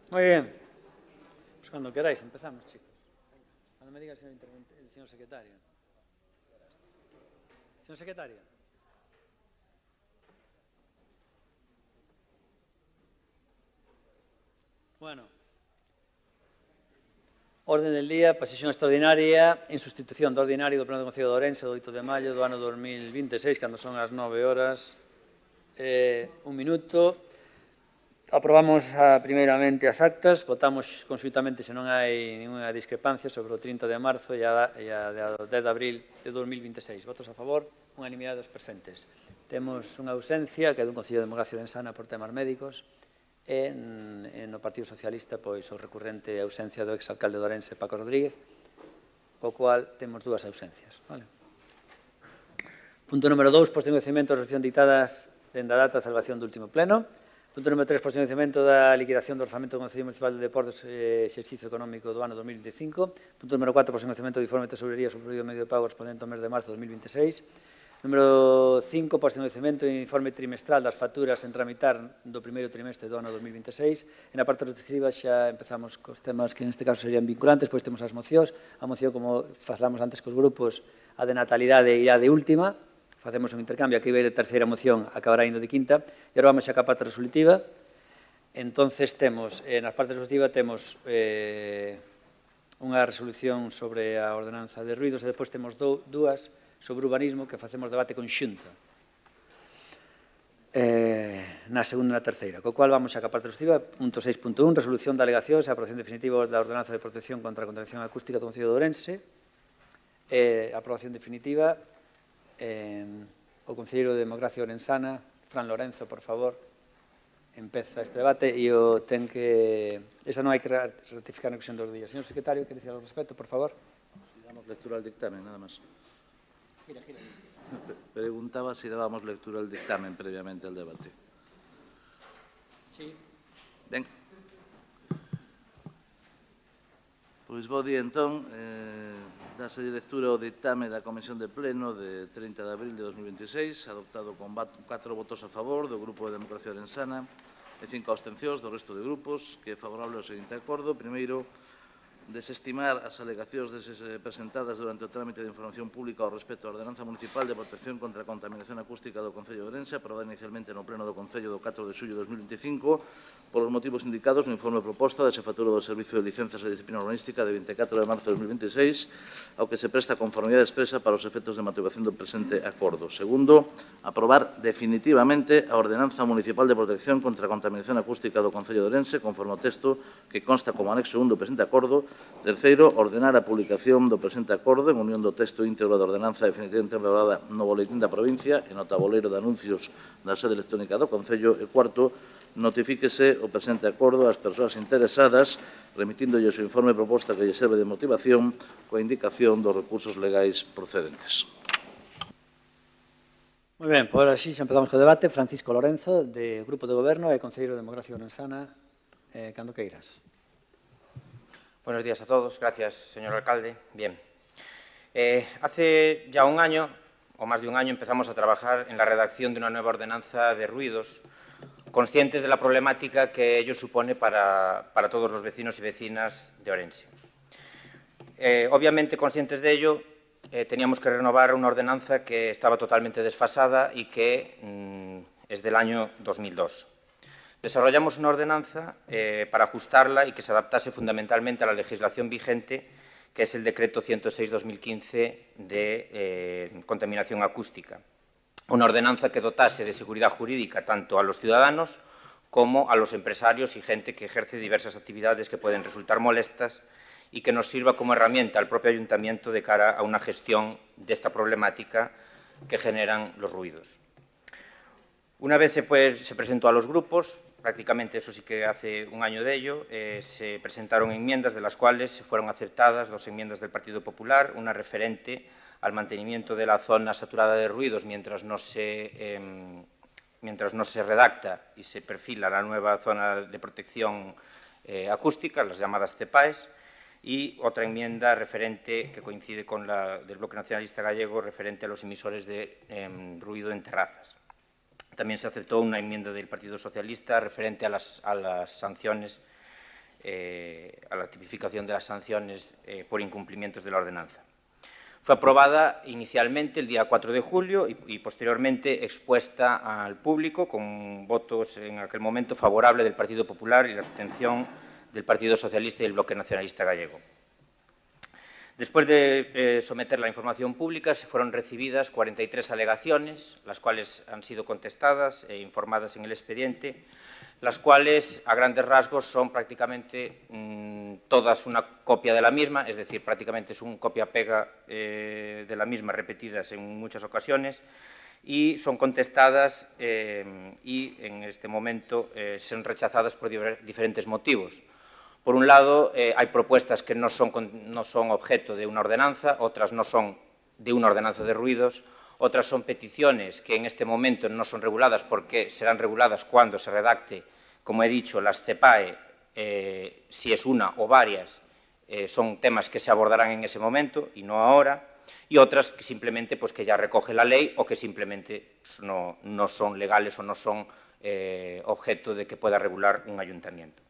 Muy bien. Pues cuando queráis empezamos, chicos. Cuando me diga el señor secretario. Señor secretario. Bueno. Orden del día, sesión extraordinaria, en sustitución do ordinario do Pleno do Concello de Ourense do 8 de maio do ano 2026, cando son as 9 horas. Un minuto. Aprobamos primeiramente as actas, votamos conxuntamente se non hai ninguna discrepancia sobre o 30 de marzo e a do 10 de abril de 2026. Votos a favor, unanimidade dos presentes. Temos unha ausencia, que é dun Concello de Democracia Orensana por temas médicos, e no Partido Socialista, pois, o recurrente ausencia do exalcalde de Ourense, Paco Rodríguez, co cual temos dúas ausencias. Punto número 2, posto de conhecimento da resolución dictadas dende a data de celebración do último pleno. Punto número 3, posto de conhecimento da liquidación do orzamento do Concello Municipal de Deportes e exercicio económico do ano 2025. Punto número 4, posto de conhecimento do informe de tesorería sobre o período medio de pago correspondente ao mes de marzo de 2026. Número 5, posto de conhecimento do informe trimestral das facturas en tramitar do primeiro trimestre do ano 2026. En a parte restrictiva xa empezamos cos temas que neste caso serían vinculantes, pois temos as mocións. A moción, como falamos antes cos grupos, a de natalidade e a de última. Facemos un intercambio, aquí vai de terceira moción, acabará indo de quinta. E agora vamos xa a parte resolutiva. Entonces temos, nas partes resolutiva temos unha resolución sobre a ordenanza de ruidos e depois temos dúas sobre urbanismo que facemos debate conxunto na segunda e na terceira, co cual vamos a parte resolutiva. Punto 6.1, resolución de alegacións e aprobación definitiva da ordenanza de protección contra a contaminación acústica do Concello de Ourense. Aprobación definitiva. O Concelleiro de Democracia Orensana, Fran Lorenzo, por favor, empeza este debate e o ten que... Esa non hai que ratificar na cuestión dos días. Señor secretario, quere dicir algo ao respecto, por favor? Si damos lectura al dictamen, nada más. Preguntaba si dábamos lectura al dictamen previamente al debate. Sí. Ben. Pois bo día, entón, dase lectura ao dictame da Comisión de Pleno de 30 de abril de 2026, adoptado con 4 votos a favor do Grupo de Democracia Orensana e 5 abstencións do resto de grupos, que é favorable ao seguinte acordo. Primeiro, desestimar as alegacións presentadas durante o trámite de información pública ao respecto á Ordenanza Municipal de Protección contra a Contaminación Acústica do Concello de Ourense, aprobada inicialmente no Pleno do Concello do 4 de xullo de 2025, polos motivos indicados no informe proposta da Xefatura do Servicio de Licencias e Disciplina Urbanística de 24 de marzo de 2026, ao que se presta conformidade expresa para os efectos de motivación do presente acordo. Segundo, aprobar definitivamente a Ordenanza Municipal de Protección contra a Contaminación Acústica do Concello de Ourense, conforme ao texto que consta como anexo 1 do presente acordo. Terceiro, ordenar a publicación do presente acordo en unión do texto íntegro da ordenanza definitivamente elaborada no boletín da provincia e no tabuleiro de anuncios da sede electrónica do Concello. E cuarto, notifíquese o presente acordo ás persoas interesadas, remitíndolle o seu informe proposta que lle serve de motivación coa indicación dos recursos legais procedentes. Moi ben, pois así xa empezamos co debate. Francisco Lorenzo, de Grupo de Goberno e Concelleiro de Democracia Orensana, cando queiras. Buenos días a todos. Gracias, señor alcalde. Bien. Hace ya un año, o más de un año, empezamos a trabajar en la redacción de una nueva ordenanza de ruidos, conscientes de la problemática que ello supone para todos los vecinos y vecinas de Ourense. Obviamente, conscientes de ello, teníamos que renovar una ordenanza que estaba totalmente desfasada y que es del año 2002. Desarrollamos una ordenanza para ajustarla y que se adaptase fundamentalmente a la legislación vigente, que es el Decreto 106/2015 de contaminación acústica. Una ordenanza que dotase de seguridad jurídica tanto a los ciudadanos como a los empresarios y gente que ejerce diversas actividades que pueden resultar molestas y que nos sirva como herramienta al propio ayuntamiento de cara a una gestión de esta problemática que generan los ruidos. Una vez se presentó a los grupos, prácticamente eso sí que hace un año de ello, se presentaron enmiendas, de las cuales fueron aceptadas 2 enmiendas del Partido Popular, una referente al mantenimiento de la zona saturada de ruidos mientras no se redacta y se perfila la nueva zona de protección acústica, las llamadas CEPAES, y otra enmienda referente, que coincide con la del Bloque Nacionalista Gallego, referente a los emisores de ruido en terrazas. También se aceptó una enmienda del Partido Socialista referente a las sanciones a la tipificación de las sanciones por incumplimientos de la ordenanza. Fue aprobada inicialmente el día 4 de julio y posteriormente expuesta al público con votos en aquel momento favorable del Partido Popular y la abstención del Partido Socialista y del Bloque Nacionalista Gallego. Después de someter la información pública, se fueron recibidas 43 alegaciones, las cuales han sido contestadas e informadas en el expediente, las cuales, a grandes rasgos, son prácticamente todas una copia de la misma, es decir, prácticamente es un copia-pega de la misma, repetidas en muchas ocasiones, y son contestadas y, en este momento, son rechazadas por diferentes motivos. Por un lado, hay propuestas que no son objeto de una ordenanza, otras no son de una ordenanza de ruidos, otras son peticiones que en este momento no son reguladas porque serán reguladas cuando se redacte, como he dicho, las CEPAE, si es una o varias, son temas que se abordarán en ese momento y no ahora, y otras que simplemente pues, que ya recoge la ley o que simplemente no son legales o no son objeto de que pueda regular un ayuntamiento.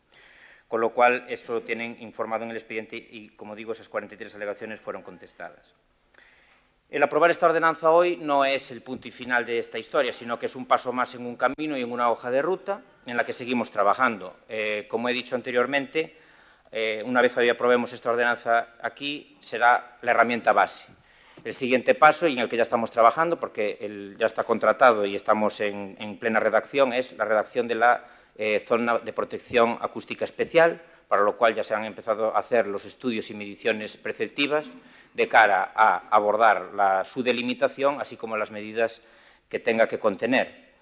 Con lo cual, eso lo tienen informado en el expediente y, como digo, esas 43 alegaciones fueron contestadas. El aprobar esta ordenanza hoy no es el punto y final de esta historia, sino que es un paso más en un camino y en una hoja de ruta en la que seguimos trabajando. Como he dicho anteriormente, una vez hoy aprobemos esta ordenanza aquí, será la herramienta base. El siguiente paso, y en el que ya estamos trabajando, porque ya está contratado y estamos en plena redacción, es la redacción de la zona de protección acústica especial, para lo cual ya se han empezado a hacer los estudios y mediciones preceptivas de cara a abordar su delimitación, así como las medidas que tenga que contener.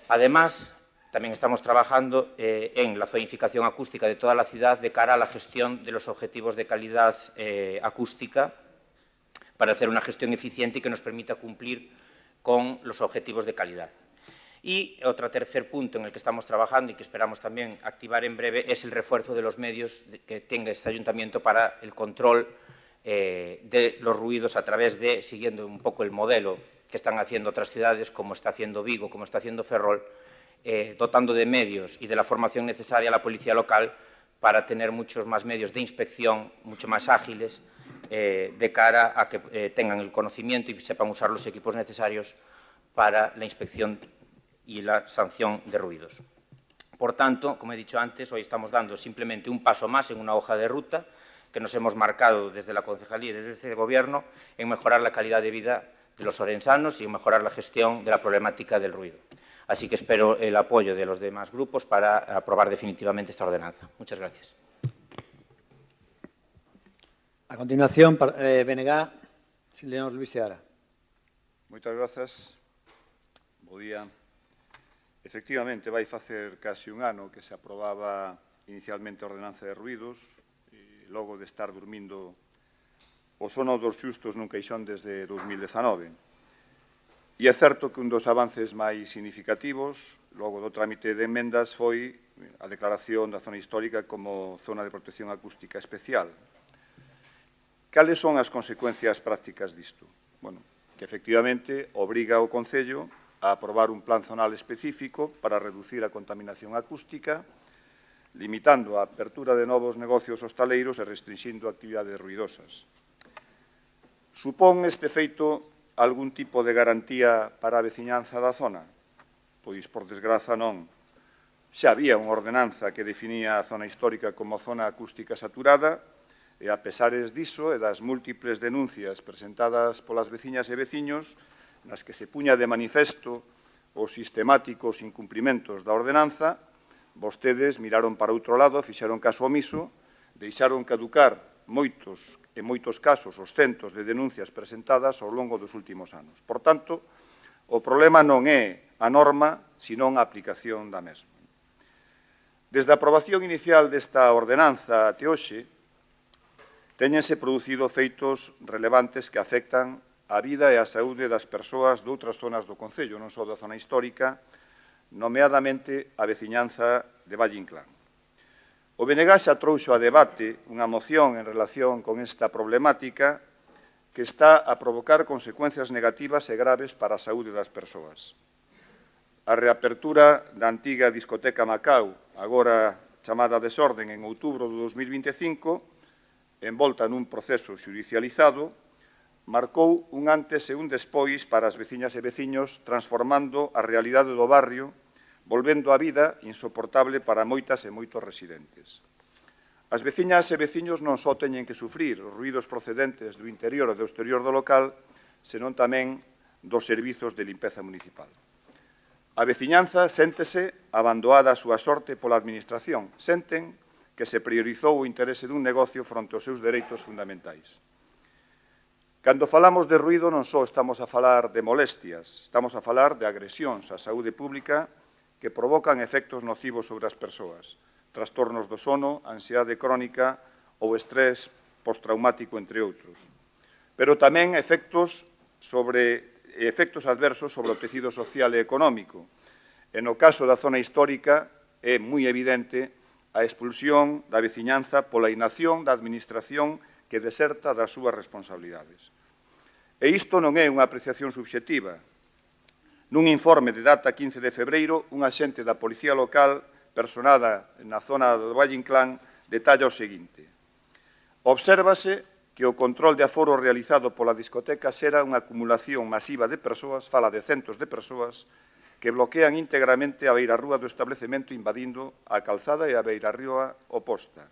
Además, también estamos trabajando en la zonificación acústica de toda la ciudad de cara a la gestión de los objetivos de calidad acústica para hacer una gestión eficiente y que nos permita cumplir con los objetivos de calidad. Y otro tercer punto en el que estamos trabajando y que esperamos también activar en breve es el refuerzo de los medios que tenga este ayuntamiento para el control de los ruidos a través de, siguiendo un poco el modelo que están haciendo otras ciudades, como está haciendo Vigo, como está haciendo Ferrol, dotando de medios y de la formación necesaria a la policía local para tener muchos más medios de inspección, mucho más ágiles, de cara a que tengan el conocimiento y sepan usar los equipos necesarios para la inspección y la sanción de ruidos. Por tanto, como he dicho antes, hoy estamos dando simplemente un paso más en una hoja de ruta que nos hemos marcado desde la concejalía y desde este Gobierno en mejorar la calidad de vida de los orensanos y en mejorar la gestión de la problemática del ruido. Así que espero el apoyo de los demás grupos para aprobar definitivamente esta ordenanza. Muchas gracias. A continuación, BNG, señor Luis Seara. Moitas grazas. Bo día. Efectivamente, vai facer casi un ano que se aprobaba inicialmente a ordenanza de ruidos, e logo de estar dormindo o sono dos xustos nun caixón desde 2019. E é certo que un dos avances máis significativos, logo do trámite de enmendas, foi a declaración da zona histórica como zona de protección acústica especial. Cales son as consecuencias prácticas disto? Bueno, que efectivamente obriga ao Concello a aprobar un plan zonal específico para reducir a contaminación acústica, limitando a apertura de novos negocios hostaleiros e restringindo actividades ruidosas. Supón este feito algún tipo de garantía para a veciñanza da zona? Pois, por desgraza, non. Xa había unha ordenanza que definía a zona histórica como zona acústica saturada e, a pesares diso e das múltiples denuncias presentadas polas veciñas e veciños, nas que se puña de manifesto os sistemáticos incumprimentos da ordenanza, vostedes miraron para outro lado, fixeron caso omiso, deixaron caducar en moitos casos os centos de denuncias presentadas ao longo dos últimos anos. Por tanto, o problema non é a norma, senón a aplicación da mesma. Desde a aprobación inicial desta ordenanza até hoxe, téñense producido feitos relevantes que afectan a vida e a saúde das persoas de outras zonas do Concello, non só da zona histórica, nomeadamente a veciñanza de Valle Inclán. O BNG xa trouxo a debate unha moción en relación con esta problemática que está a provocar consecuencias negativas e graves para a saúde das persoas. A reapertura da antiga discoteca Macau, agora chamada desorden en outubro de 2025, envolta nun proceso xudicializado, marcou un antes e un despois para as veciñas e veciños, transformando a realidade do barrio, volvendo a vida insoportable para moitas e moitos residentes. As veciñas e veciños non só teñen que sufrir os ruídos procedentes do interior e do exterior do local, senón tamén dos servizos de limpeza municipal. A veciñanza séntese abandoada a súa sorte pola Administración. Senten que se priorizou o interese dun negocio fronte aos seus dereitos fundamentais. Cando falamos de ruído non só estamos a falar de molestias, estamos a falar de agresións á saúde pública que provocan efectos nocivos sobre as persoas, trastornos do sono, ansiedade crónica ou estrés postraumático, entre outros. Pero tamén efectos adversos sobre o tecido social e económico. E no caso da zona histórica é moi evidente a expulsión da veciñanza pola inacción da Administración que deserta das súas responsabilidades. E isto non é unha apreciación subxectiva. Nun informe de data 15 de febreiro, un axente da Policía Local, personada na zona do Valle Inclán, detalla o seguinte. Obsérvase que o control de aforo realizado pola discoteca xera unha acumulación masiva de persoas, fala de centos de persoas, que bloquean íntegramente a beirarrúa do establecemento invadindo a calzada e a beirarrúa oposta.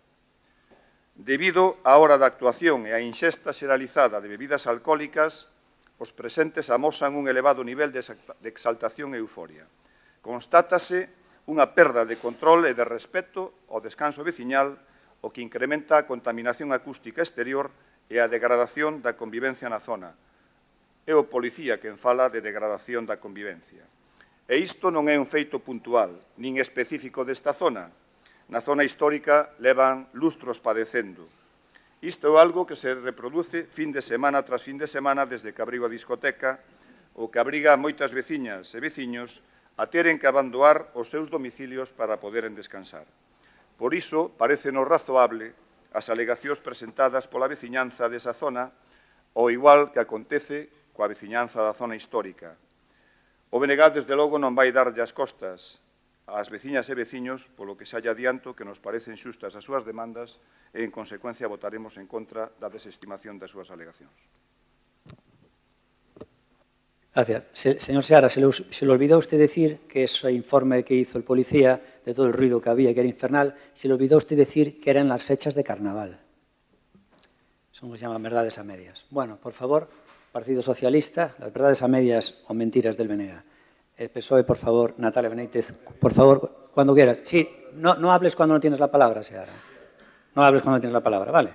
Debido á hora da actuación e á inxesta xeralizada de bebidas alcohólicas, os presentes amosan un elevado nivel de exaltación e euforia. Constátase unha perda de control e de respeto ao descanso veciñal, o que incrementa a contaminación acústica exterior e a degradación da convivencia na zona. É o policía quen fala de degradación da convivencia. E isto non é un feito puntual, nin específico desta zona. Na zona histórica levan lustros padecendo. Isto é algo que se reproduce fin de semana tras fin de semana desde que abriu a discoteca, o que abriga a moitas veciñas e veciños a teren que abandonar os seus domicilios para poderen descansar. Por iso, parécenos razoable as alegacións presentadas pola veciñanza desa zona, ao igual que acontece coa veciñanza da zona histórica. O BNG, desde logo, non vai darlle as costas ás veciñas e veciños, polo que xa lle adianto que nos parecen xustas as súas demandas e, en consecuencia, votaremos en contra da desestimación das súas alegacións. Gracias. Señor Seara, se le olvidó a usted decir que ese informe que hizo el policía, de todo el ruido que había, que era infernal, se le olvidó a usted decir que eran las fechas de carnaval. Eso se llaman verdades a medias. Bueno, por favor, Partido Socialista, las verdades a medias o mentiras del BNG. El PSOE, por favor, Natalia Benítez, por favor, cuando quieras. Sí, no hables cuando no tienes la palabra, Seara. No hables cuando no tienes la palabra, ¿vale?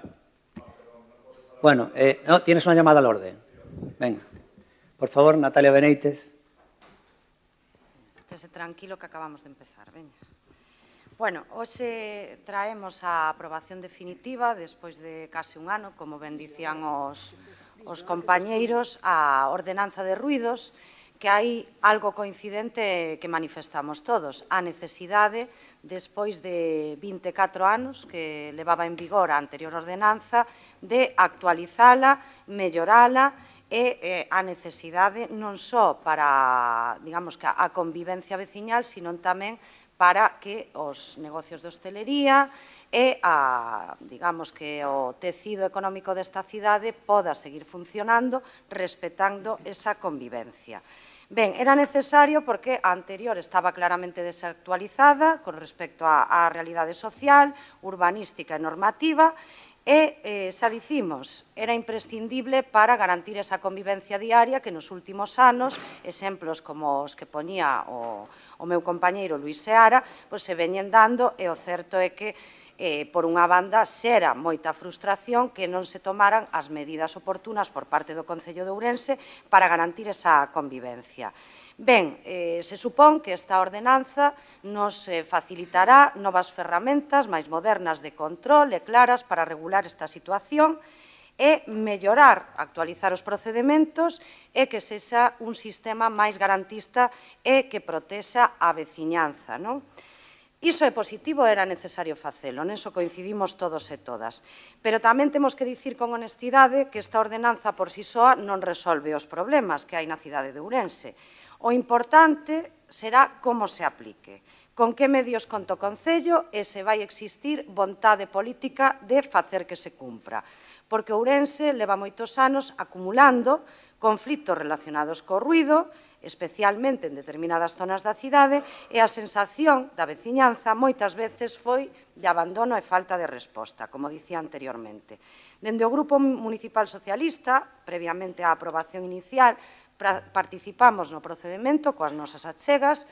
Bueno, no, tienes una llamada al orden. Venga. Por favor, Natalia Benítez. Estése tranquilo que acabamos de empezar. Veña. Bueno, hoxe traemos a aprobación definitiva, despois de case un ano, como ben dicían os compañeiros, a ordenanza de ruidos, que hai algo coincidente que manifestamos todos, a necesidade, despois de 24 anos que levaba en vigor a anterior ordenanza, de actualizala, mellorala, e a necesidade non só para, digamos, que a convivencia veciñal, sino tamén para que os negocios de hostelería e digamos que o tecido económico desta cidade poda seguir funcionando respetando esa convivencia. Ben, era necesario porque a anterior estaba claramente desactualizada con respecto á realidade social, urbanística e normativa, e, xa dicimos, era imprescindible para garantir esa convivencia diaria que nos últimos anos, exemplos como os que poñía o meu compañeiro Luís Seara, pois se veñen dando, e o certo é que, por unha banda, xera moita frustración que non se tomaran as medidas oportunas por parte do Concello de Ourense para garantir esa convivencia. Ben, se supón que esta ordenanza nos facilitará novas ferramentas máis modernas de control e claras para regular esta situación e mellorar, actualizar os procedementos e que sexa un sistema máis garantista e que protexa a veciñanza, non? Iso é positivo, era necesario facelo, neso coincidimos todos e todas. Pero tamén temos que dicir con honestidade que esta ordenanza por si soa non resolve os problemas que hai na cidade de Ourense. O importante será como se aplique. Con que medios conta o Concello e se vai existir vontade política de facer que se cumpra. Porque Ourense leva moitos anos acumulando conflitos relacionados co ruído, especialmente en determinadas zonas da cidade, e a sensación da veciñanza moitas veces foi de abandono e falta de resposta, como dicía anteriormente. Dende o Grupo Municipal Socialista, previamente á aprobación inicial, participamos no procedimento coas nosas achegas,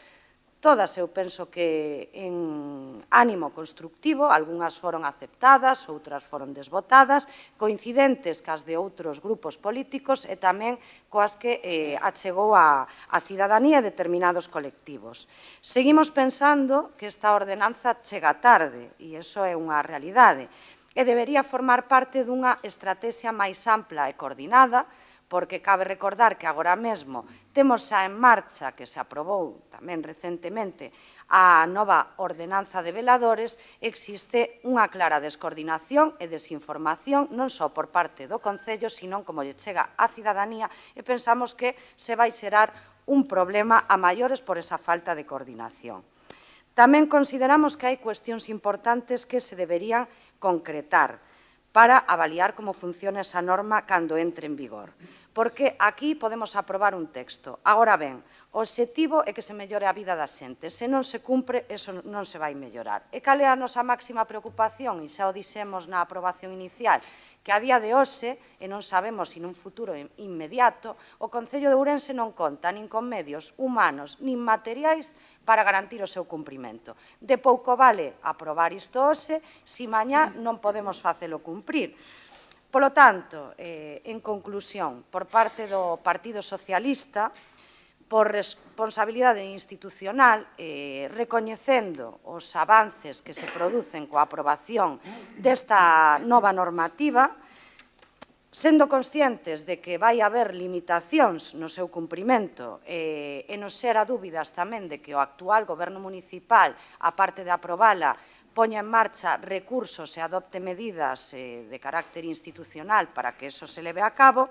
todas eu penso que en ánimo constructivo, algunhas foron aceptadas, outras foron desbotadas, coincidentes cas de outros grupos políticos e tamén coas que achegou a cidadanía e determinados colectivos. Seguimos pensando que esta ordenanza chega tarde, e iso é unha realidade, e debería formar parte dunha estrategia máis ampla e coordinada, porque cabe recordar que agora mesmo temos xa en marcha, que se aprobou tamén recentemente, a nova ordenanza de veladores, existe unha clara descoordinación e desinformación non só por parte do Concello, sino como lle chega á cidadanía, e pensamos que se vai xerar un problema a maiores por esa falta de coordinación. Tamén consideramos que hai cuestións importantes que se deberían concretar para avaliar como funciona esa norma cando entre en vigor. Porque aquí podemos aprobar un texto. Agora ben, o obxectivo é que se mellore a vida da xente. Se non se cumpre, eso non se vai mellorar. E cal é a nosa máxima preocupación? E xa o dixemos na aprobación inicial, que a día de hoxe, e non sabemos se nun futuro inmediato, o Concello de Ourense non conta nin con medios humanos nin materiais para garantir o seu cumprimento. De pouco vale aprobar isto hoxe se mañá non podemos facelo cumprir. Polo tanto, en conclusión, por parte do Partido Socialista, por responsabilidade institucional, recoñecendo os avances que se producen coa aprobación desta nova normativa, sendo conscientes de que vai haber limitacións no seu cumprimento e nos xera dúbidas tamén de que o actual Goberno municipal, a parte de aprobala, poña en marcha recursos e adopte medidas de carácter institucional para que eso se leve a cabo,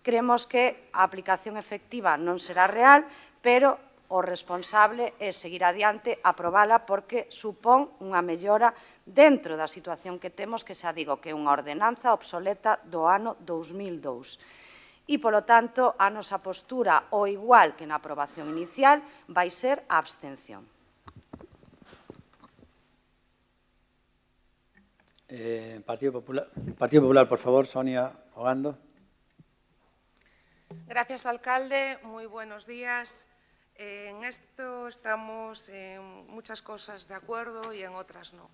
creemos que a aplicación efectiva non será real, pero o responsable é seguir adiante, aprobala, porque supón unha mellora dentro da situación que temos, que xa digo que é unha ordenanza obsoleta do ano 2002. E, polo tanto, a nosa postura, ao igual que na aprobación inicial, vai ser a abstención. Partido Popular, por favor, Sonia Ogando. Gracias, alcalde. Muy buenos días. En esto estamos en muchas cosas de acuerdo y en otras no.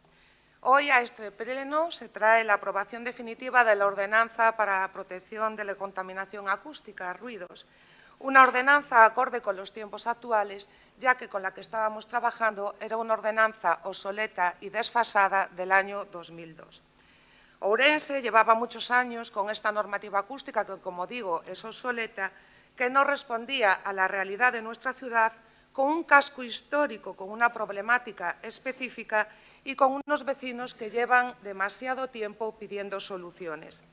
Hoy a este pleno se trae la aprobación definitiva de la ordenanza para la protección de la contaminación acústica, ruidos. Una ordenanza acorde con los tiempos actuales, ya que con la que estábamos trabajando era una ordenanza obsoleta y desfasada del año 2002. Ourense llevaba muchos años con esta normativa acústica que, como digo, es obsoleta, que no respondía a la realidad de nuestra ciudad, con un casco histórico, con una problemática específica y con unos vecinos que llevan demasiado tiempo pidiendo soluciones.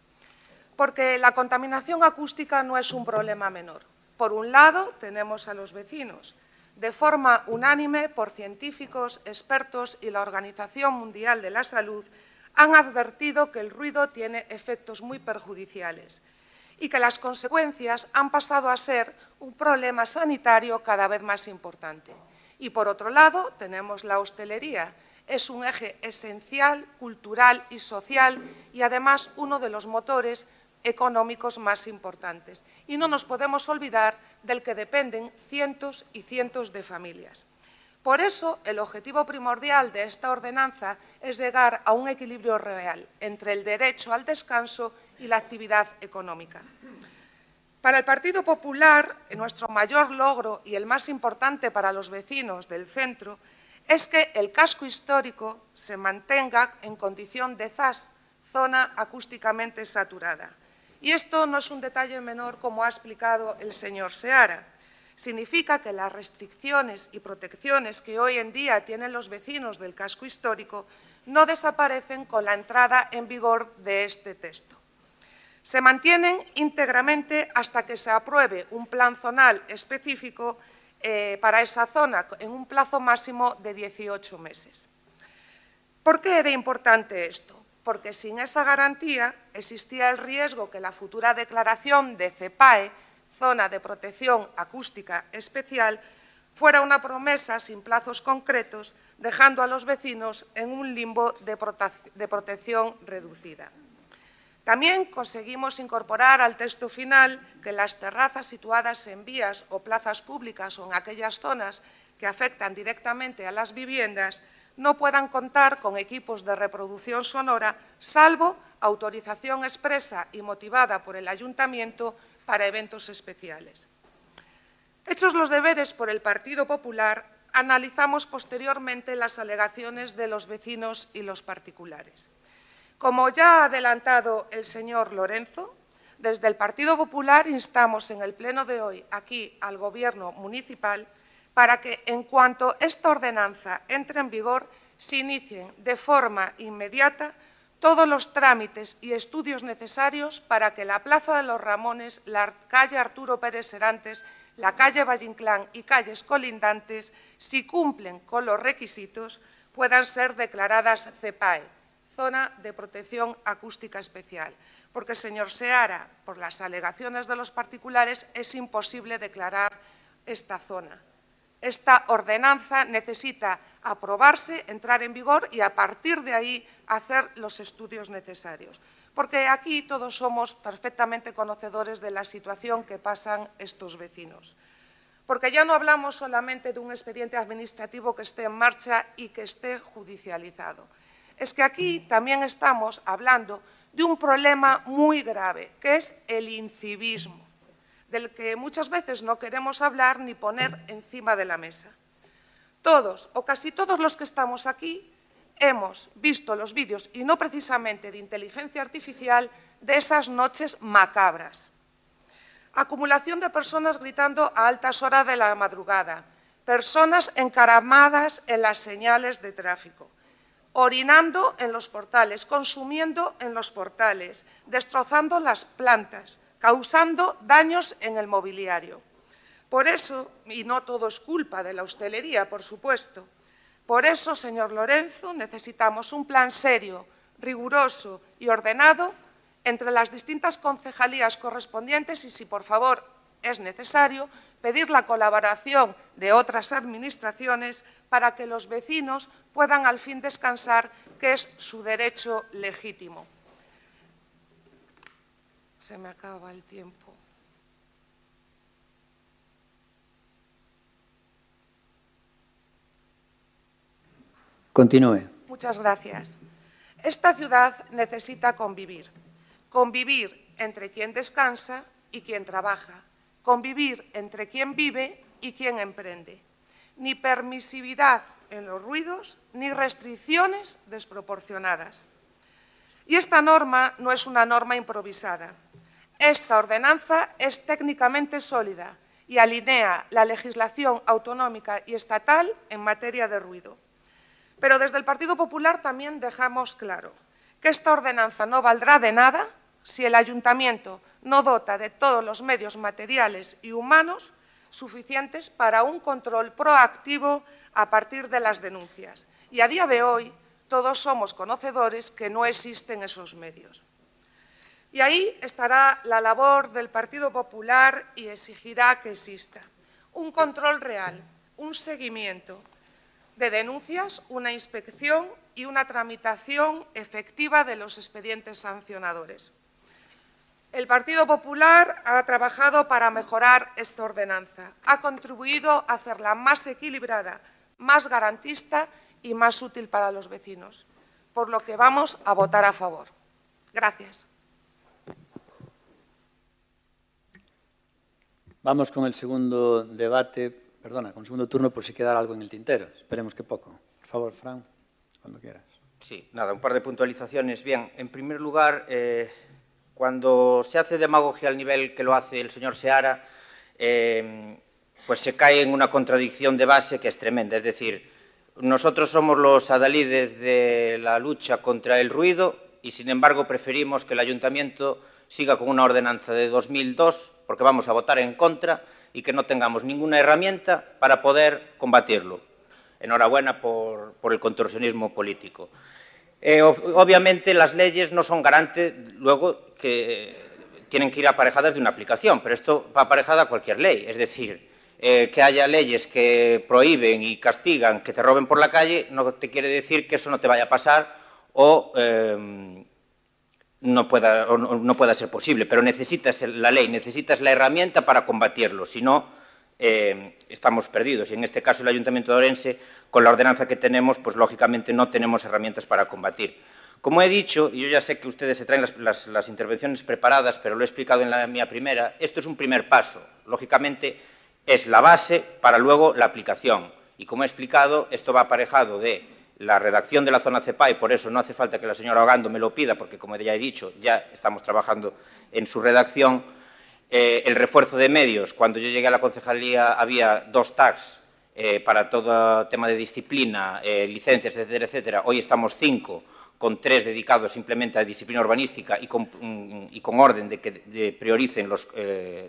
Porque la contaminación acústica no es un problema menor. Por un lado, tenemos a los vecinos. De forma unánime, por científicos, expertos y la Organización Mundial de la Salud, han advertido que el ruido tiene efectos muy perjudiciales y que las consecuencias han pasado a ser un problema sanitario cada vez más importante. Y, por otro lado, tenemos la hostelería. Es un eje esencial, cultural y social y, además, uno de los motores económicos más importantes. Y no nos podemos olvidar del que dependen cientos y cientos de familias. Por eso, el objetivo primordial de esta ordenanza es llegar a un equilibrio real entre el derecho al descanso y la actividad económica. Para el Partido Popular, nuestro mayor logro y el más importante para los vecinos del centro es que el casco histórico se mantenga en condición de ZAS, zona acústicamente saturada. Y esto no es un detalle menor, como ha explicado el señor Seara. Significa que las restricciones y protecciones que hoy en día tienen los vecinos del casco histórico no desaparecen con la entrada en vigor de este texto. Se mantienen íntegramente hasta que se apruebe un plan zonal específico para esa zona en un plazo máximo de 18 meses. ¿Por qué era importante esto? Porque sin esa garantía existía el riesgo que la futura declaración de CEPAE, Zona de Protección Acústica Especial, fuera una promesa sin plazos concretos, dejando a los vecinos en un limbo de protección reducida. También conseguimos incorporar al texto final que las terrazas situadas en vías o plazas públicas o en aquellas zonas que afectan directamente a las viviendas no puedan contar con equipos de reproducción sonora, salvo autorización expresa y motivada por el Ayuntamiento para eventos especiales. Hechos los deberes por el Partido Popular, analizamos posteriormente las alegaciones de los vecinos y los particulares. Como ya ha adelantado el señor Lorenzo, desde el Partido Popular instamos en el pleno de hoy aquí al Gobierno municipal para que, en cuanto esta ordenanza entre en vigor, se inicien de forma inmediata todos los trámites y estudios necesarios para que la Plaza de los Ramones, la calle Arturo Pérez Serantes, la calle Valle Inclán y calles colindantes, si cumplen con los requisitos, puedan ser declaradas CEPAE, Zona de Protección Acústica Especial. Porque, señor Seara, por las alegaciones de los particulares, es imposible declarar esta zona. Esta ordenanza necesita aprobarse, entrar en vigor y, a partir de ahí, hacer los estudios necesarios. Porque aquí todos somos perfectamente conocedores de la situación que pasan estos vecinos. Porque ya no hablamos solamente de un expediente administrativo que esté en marcha y que esté judicializado. Es que aquí también estamos hablando de un problema muy grave, que es el incivismo, del que muchas veces no queremos hablar ni poner encima de la mesa. Todos o casi todos los que estamos aquí hemos visto los vídeos, y no precisamente de inteligencia artificial, de esas noches macabras. Acumulación de personas gritando a altas horas de la madrugada, personas encaramadas en las señales de tráfico, orinando en los portales, consumiendo en los portales, destrozando las plantas, causando daños en el mobiliario. Por eso, y no todo es culpa de la hostelería, por supuesto, por eso, señor Lorenzo, necesitamos un plan serio, riguroso y ordenado entre las distintas concejalías correspondientes y, si por favor es necesario, pedir la colaboración de otras administraciones para que los vecinos puedan al fin descansar, que es su derecho legítimo. Se me acaba el tiempo. Continúe. Muchas gracias. Esta ciudad necesita convivir. Convivir entre quien descansa y quien trabaja. Convivir entre quien vive y quien emprende. Ni permisividad en los ruidos, ni restricciones desproporcionadas. Y esta norma no es una norma improvisada. Esta ordenanza es técnicamente sólida y alinea la legislación autonómica y estatal en materia de ruido. Pero desde el Partido Popular también dejamos claro que esta ordenanza no valdrá de nada si el Ayuntamiento no dota de todos los medios materiales y humanos suficientes para un control proactivo a partir de las denuncias. Y a día de hoy todos somos conocedores que no existen esos medios. Y ahí estará la labor del Partido Popular y exigirá que exista un control real, un seguimiento de denuncias, una inspección y una tramitación efectiva de los expedientes sancionadores. El Partido Popular ha trabajado para mejorar esta ordenanza, ha contribuido a hacerla más equilibrada, más garantista y más útil para los vecinos, por lo que vamos a votar a favor. Gracias. Vamos con el segundo debate, con el segundo turno, por si queda algo en el tintero. Esperemos que poco. Por favor, Fran, cuando quieras. Sí, nada, un par de puntualizaciones. Bien, en primer lugar, cuando se hace demagogia al nivel que lo hace el señor Seara, pues se cae en una contradicción de base que es tremenda. Es decir, nosotros somos los adalides de la lucha contra el ruido y, sin embargo, preferimos que el Ayuntamiento siga con una ordenanza de 2002, porque vamos a votar en contra, y que no tengamos ninguna herramienta para poder combatirlo. Enhorabuena por el contorsionismo político. Obviamente, las leyes no son garantes, luego, que tienen que ir aparejadas de una aplicación, pero esto va aparejada a cualquier ley. Es decir, que haya leyes que prohíben y castigan que te roben por la calle no te quiere decir que eso no te vaya a pasar o no pueda ser posible, pero necesitas la ley, necesitas la herramienta para combatirlo, si no, estamos perdidos. Y en este caso el Ayuntamiento de Ourense, con la ordenanza que tenemos, pues lógicamente no tenemos herramientas para combatir. Como he dicho, y yo ya sé que ustedes se traen las intervenciones preparadas, pero lo he explicado en la mía primera, esto es un primer paso. Lógicamente es la base para luego la aplicación. Y como he explicado, esto va aparejado de la redacción de la zona CEPA, y por eso no hace falta que la señora Ogando me lo pida, porque como ya he dicho, ya estamos trabajando en su redacción. El refuerzo de medios. Cuando yo llegué a la concejalía había 2 tags para todo tema de disciplina, licencias, etcétera, etcétera. Hoy estamos 5, con 3 dedicados simplemente a disciplina urbanística y con orden de que prioricen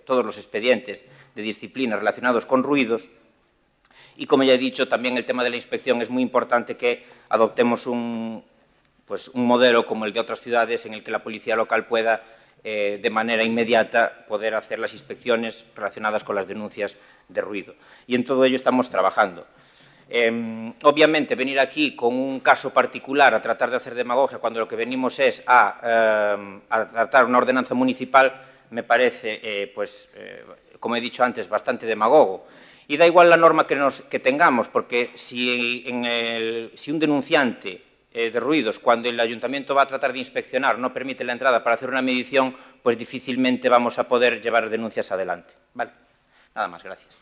todos los expedientes de disciplina relacionados con ruidos. Y, como ya he dicho, también el tema de la inspección es muy importante que adoptemos un modelo como el de otras ciudades en el que la policía local pueda, de manera inmediata, poder hacer las inspecciones relacionadas con las denuncias de ruido. Y en todo ello estamos trabajando. Obviamente, venir aquí con un caso particular a tratar de hacer demagogia cuando lo que venimos es a tratar una ordenanza municipal me parece, como he dicho antes, bastante demagogo. Y da igual la norma que tengamos, porque si un denunciante de ruidos, cuando el ayuntamiento va a tratar de inspeccionar, no permite la entrada para hacer una medición, pues difícilmente vamos a poder llevar denuncias adelante. Vale. Nada más, gracias.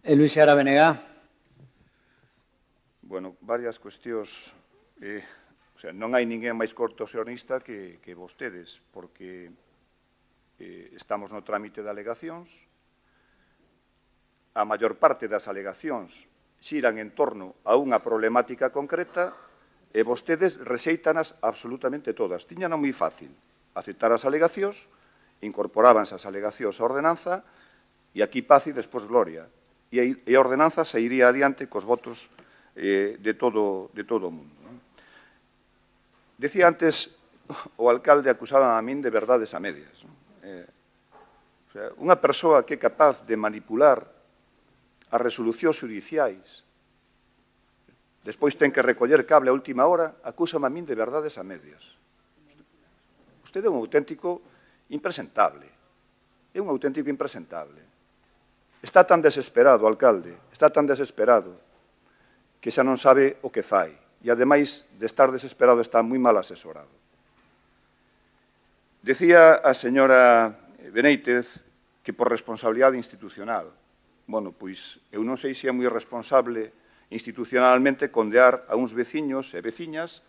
Luis Seara Benegá. Bueno, varias cuestións. Non hai ninguén máis contorsionista que vostedes, porque estamos no trámite de alegacións. A maior parte das alegacións xiran en torno a unha problemática concreta e vostedes rexeitanas absolutamente todas. Tiñano moi fácil aceptar as alegacións, incorporábanse as alegacións á ordenanza e aquí paz e despois gloria. E a ordenanza se iría adiante cos votos de todo o mundo. Decía antes, o alcalde acusaba a min de verdades a medias. Unha persoa que é capaz de manipular as resolucións judiciais, despois ten que recoller cable a última hora, acúsame a min de verdades a medias. Usted é un auténtico impresentable. É un auténtico impresentable. Está tan desesperado, alcalde, está tan desesperado, que xa non sabe o que fai. E, ademais de estar desesperado, está moi mal asesorado. Decía a señora Beneitez que por responsabilidade institucional. Bueno, pois eu non sei se é moi responsable institucionalmente condear a uns veciños e veciñas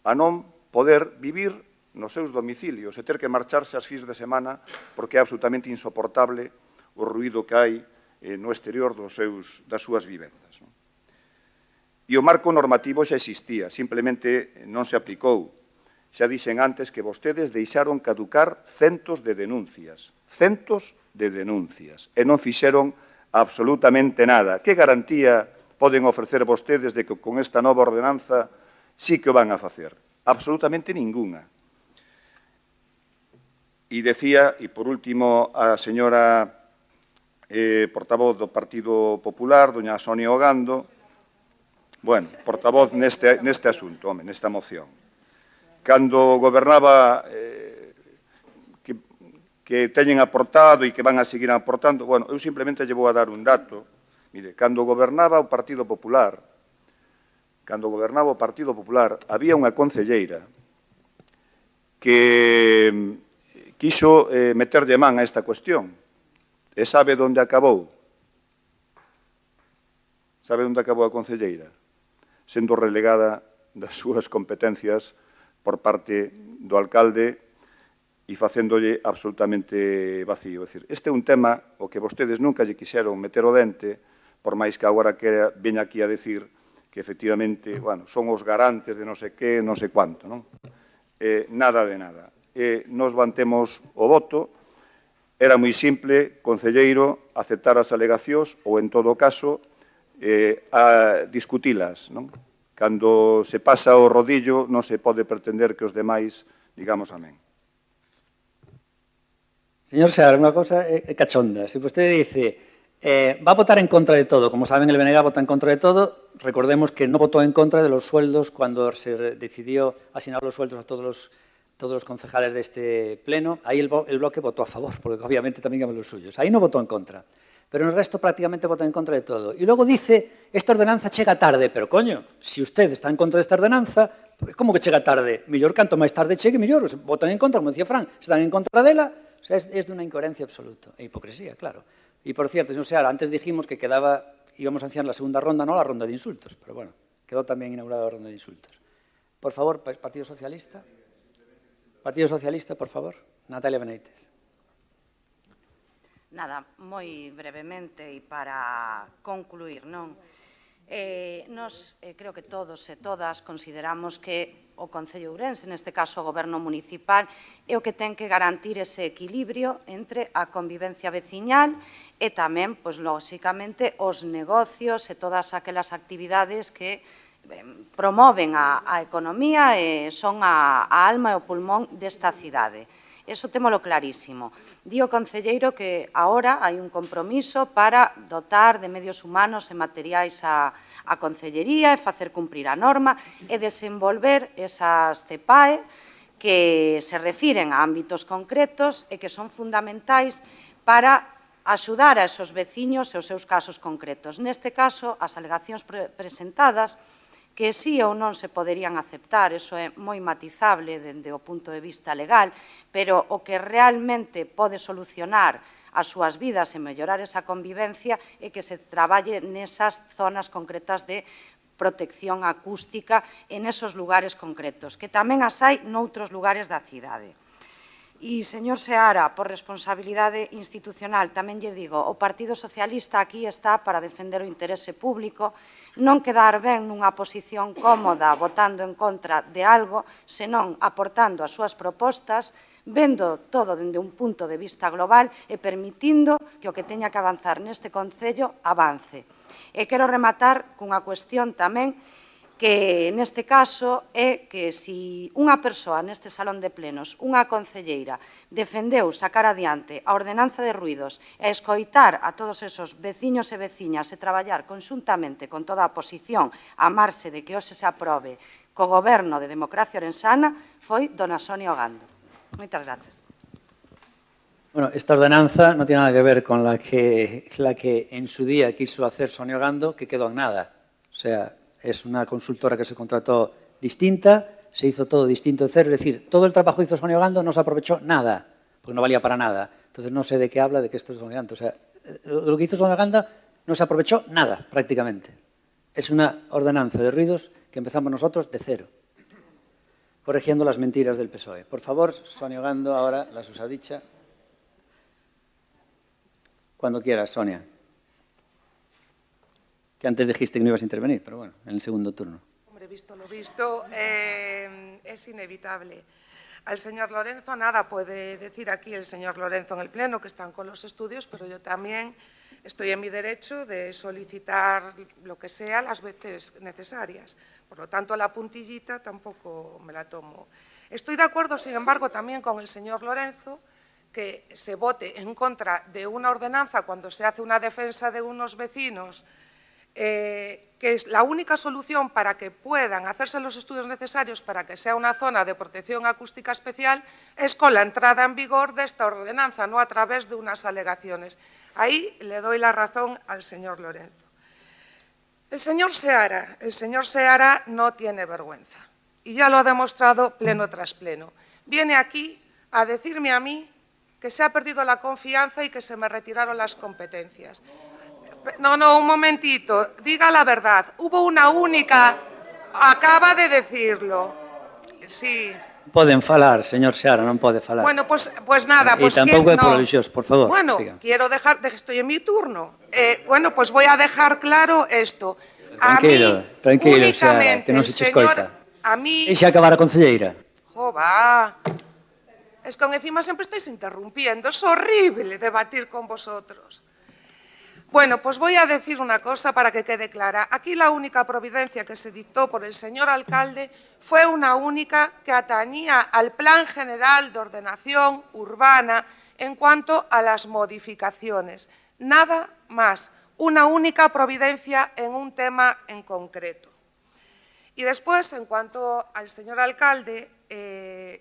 a non poder vivir nos seus domicilios e ter que marcharse as fins de semana porque é absolutamente insoportable o ruído que hai no exterior das súas vivendas. E o marco normativo xa existía, simplemente non se aplicou. Xa dixen antes que vostedes deixaron caducar centos de denuncias, e non fixeron absolutamente nada. Que garantía poden ofrecer vostedes de que con esta nova ordenanza sí que o van a facer? Absolutamente ninguna. E decía, e por último, a señora portavoz do Partido Popular, doña Sonia Ogando, bueno, portavoz neste asunto, nesta moción. Cando gobernaba, que teñen aportado e que van a seguir aportando, bueno, eu simplemente lle vou a dar un dato. Mire, cando gobernaba o Partido Popular, había unha concelleira que quiso meterlle man a esta cuestión. E sabe onde acabou? Sabe onde acabou a concelleira? Sendo relegada das súas competencias por parte do alcalde e facéndolle absolutamente vacío. É dicir, este é un tema o que vostedes nunca lle quixeron meter o dente, por máis que agora que veña aquí a decir que, efectivamente, bueno, son os garantes de non sei que, non sei cuánto, non? Nada de nada. Nos mantemos o voto era moi simple, concelleiro, aceptar as alegacións ou, en todo caso, a discutilas, non? Cando se pasa o rodillo, non se pode pretender que os demais digamos amén. Señor Seara, unha cousa cachonda. Se vostede dice va a votar en contra de todo, como saben, el BNG vota en contra de todo, recordemos que no votó en contra de los sueldos cuando se decidió asignar los sueldos a todos los concejales de este pleno. Ahí el bloque votó a favor, porque obviamente también eran los suyos. Ahí no votó en contra. Pero en el resto prácticamente votó en contra de todo. Y luego dice, esta ordenanza chega tarde. Pero, coño, si usted está en contra desta ordenanza, pues, como que chega tarde? Mellor canto máis tarde chegue, mellor. Votan en contra, como decía Fran, se están en contra dela. O sea, es de una incoherencia absoluta. E hipocresía, claro. Y, por cierto, señor Seara, antes dijimos que íbamos a iniciar la segunda ronda, no la ronda de insultos. Pero, bueno, quedó también inaugurada la ronda de insultos. Por favor, Partido Socialista. Partido Socialista, por favor. Natalia Benítez. Nada, moi brevemente e para concluir, non? Nos, creo que todos e todas consideramos que o Concello de Ourense, neste caso o Goberno Municipal, é o que ten que garantir ese equilibrio entre a convivencia veciñal e tamén, pois, lóxicamente, os negocios e todas aquelas actividades que promoven a economía e son a alma e o pulmón desta cidade. Eso témolo clarísimo. Di o concelleiro que agora hai un compromiso para dotar de medios humanos e materiais a concellería e facer cumprir a norma e desenvolver esas CEPAE que se refiren a ámbitos concretos e que son fundamentais para axudar a esos veciños e os seus casos concretos. Neste caso, as alegacións presentadas que sí ou non se poderían aceptar, eso é moi matizable dende o punto de vista legal, pero o que realmente pode solucionar as súas vidas e mellorar esa convivencia é que se traballe nesas zonas concretas de protección acústica en esos lugares concretos, que tamén as hai noutros lugares da cidade. E, señor Seara, por responsabilidade institucional, tamén lle digo, o Partido Socialista aquí está para defender o interese público, non quedar ben nunha posición cómoda votando en contra de algo, senón aportando as súas propostas, vendo todo dende un punto de vista global e permitindo que o que teña que avanzar neste Concello avance. E quero rematar cunha cuestión tamén que neste caso é que se unha persoa neste salón de plenos, unha concelleira, defendeu sacar adiante a ordenanza de ruidos e escoitar a todos esos veciños e veciñas e traballar conxuntamente con toda a oposición a marxe de que hoxe se aprobe co Goberno de Democracia Orensana, foi dona Sonia Ogando. Moitas gracias. Bueno, esta ordenanza no tiene nada que ver con la que en su día quiso hacer Sonia Ogando, que quedó en nada. O sea, es una consultora que se contrató distinta, se hizo todo distinto de cero, es decir, todo el trabajo que hizo Sonia Ogando no se aprovechó nada, porque no valía para nada. Entonces no sé de qué habla, de que esto es Sonia Ogando. O sea, lo que hizo Sonia Ogando no se aprovechó nada, prácticamente. Es una ordenanza de ruidos que empezamos nosotros de cero, corrigiendo las mentiras del PSOE. Por favor, Sonia Ogando, ahora la susadicha. Cuando quieras, Sonia. Que antes dijiste que no ibas a intervenir, pero bueno, en el segundo turno. Hombre, visto lo visto, es inevitable. Al señor Lorenzo nada puede decir aquí el señor Lorenzo en el Pleno, que están con los estudios, pero yo también estoy en mi derecho de solicitar lo que sea las veces necesarias. Por lo tanto, la puntillita tampoco me la tomo. Estoy de acuerdo, sin embargo, también con el señor Lorenzo, que se vote en contra de una ordenanza cuando se hace una defensa de unos vecinos, que es la única solución para que puedan hacerse los estudios necesarios para que sea una zona de protección acústica especial, es con la entrada en vigor de esta ordenanza, no a través de unas alegaciones. Ahí le doy la razón al señor Lorenzo. El señor Seara no tiene vergüenza, y ya lo ha demostrado pleno tras pleno. Viene aquí a decirme a mí que se ha perdido la confianza y que se me retiraron las competencias. No, un momentito, diga la verdad. Hubo una única, acaba de decirlo. Sí. Poden falar, señor Seara, non pode falar. Bueno, pues nada. E tampouco é polo lixos, por favor. Bueno, siga. Quiero dejar, estoy en mi turno. Bueno, pues voy a dejar claro esto. Tranquilo, Seara, que non se che escoita. A mí... Deixa acabar a concelleira. Jo, va. es que encima sempre estáis interrumpiendo. Es horrible debatir con vosotros. Bueno, pues voy a decir una cosa para que quede clara. Aquí la única providencia que se dictó por el señor alcalde fue una única que atañía al Plan General de Ordenación Urbana en cuanto a las modificaciones. Nada más, una única providencia en un tema en concreto. Y después, en cuanto al señor alcalde,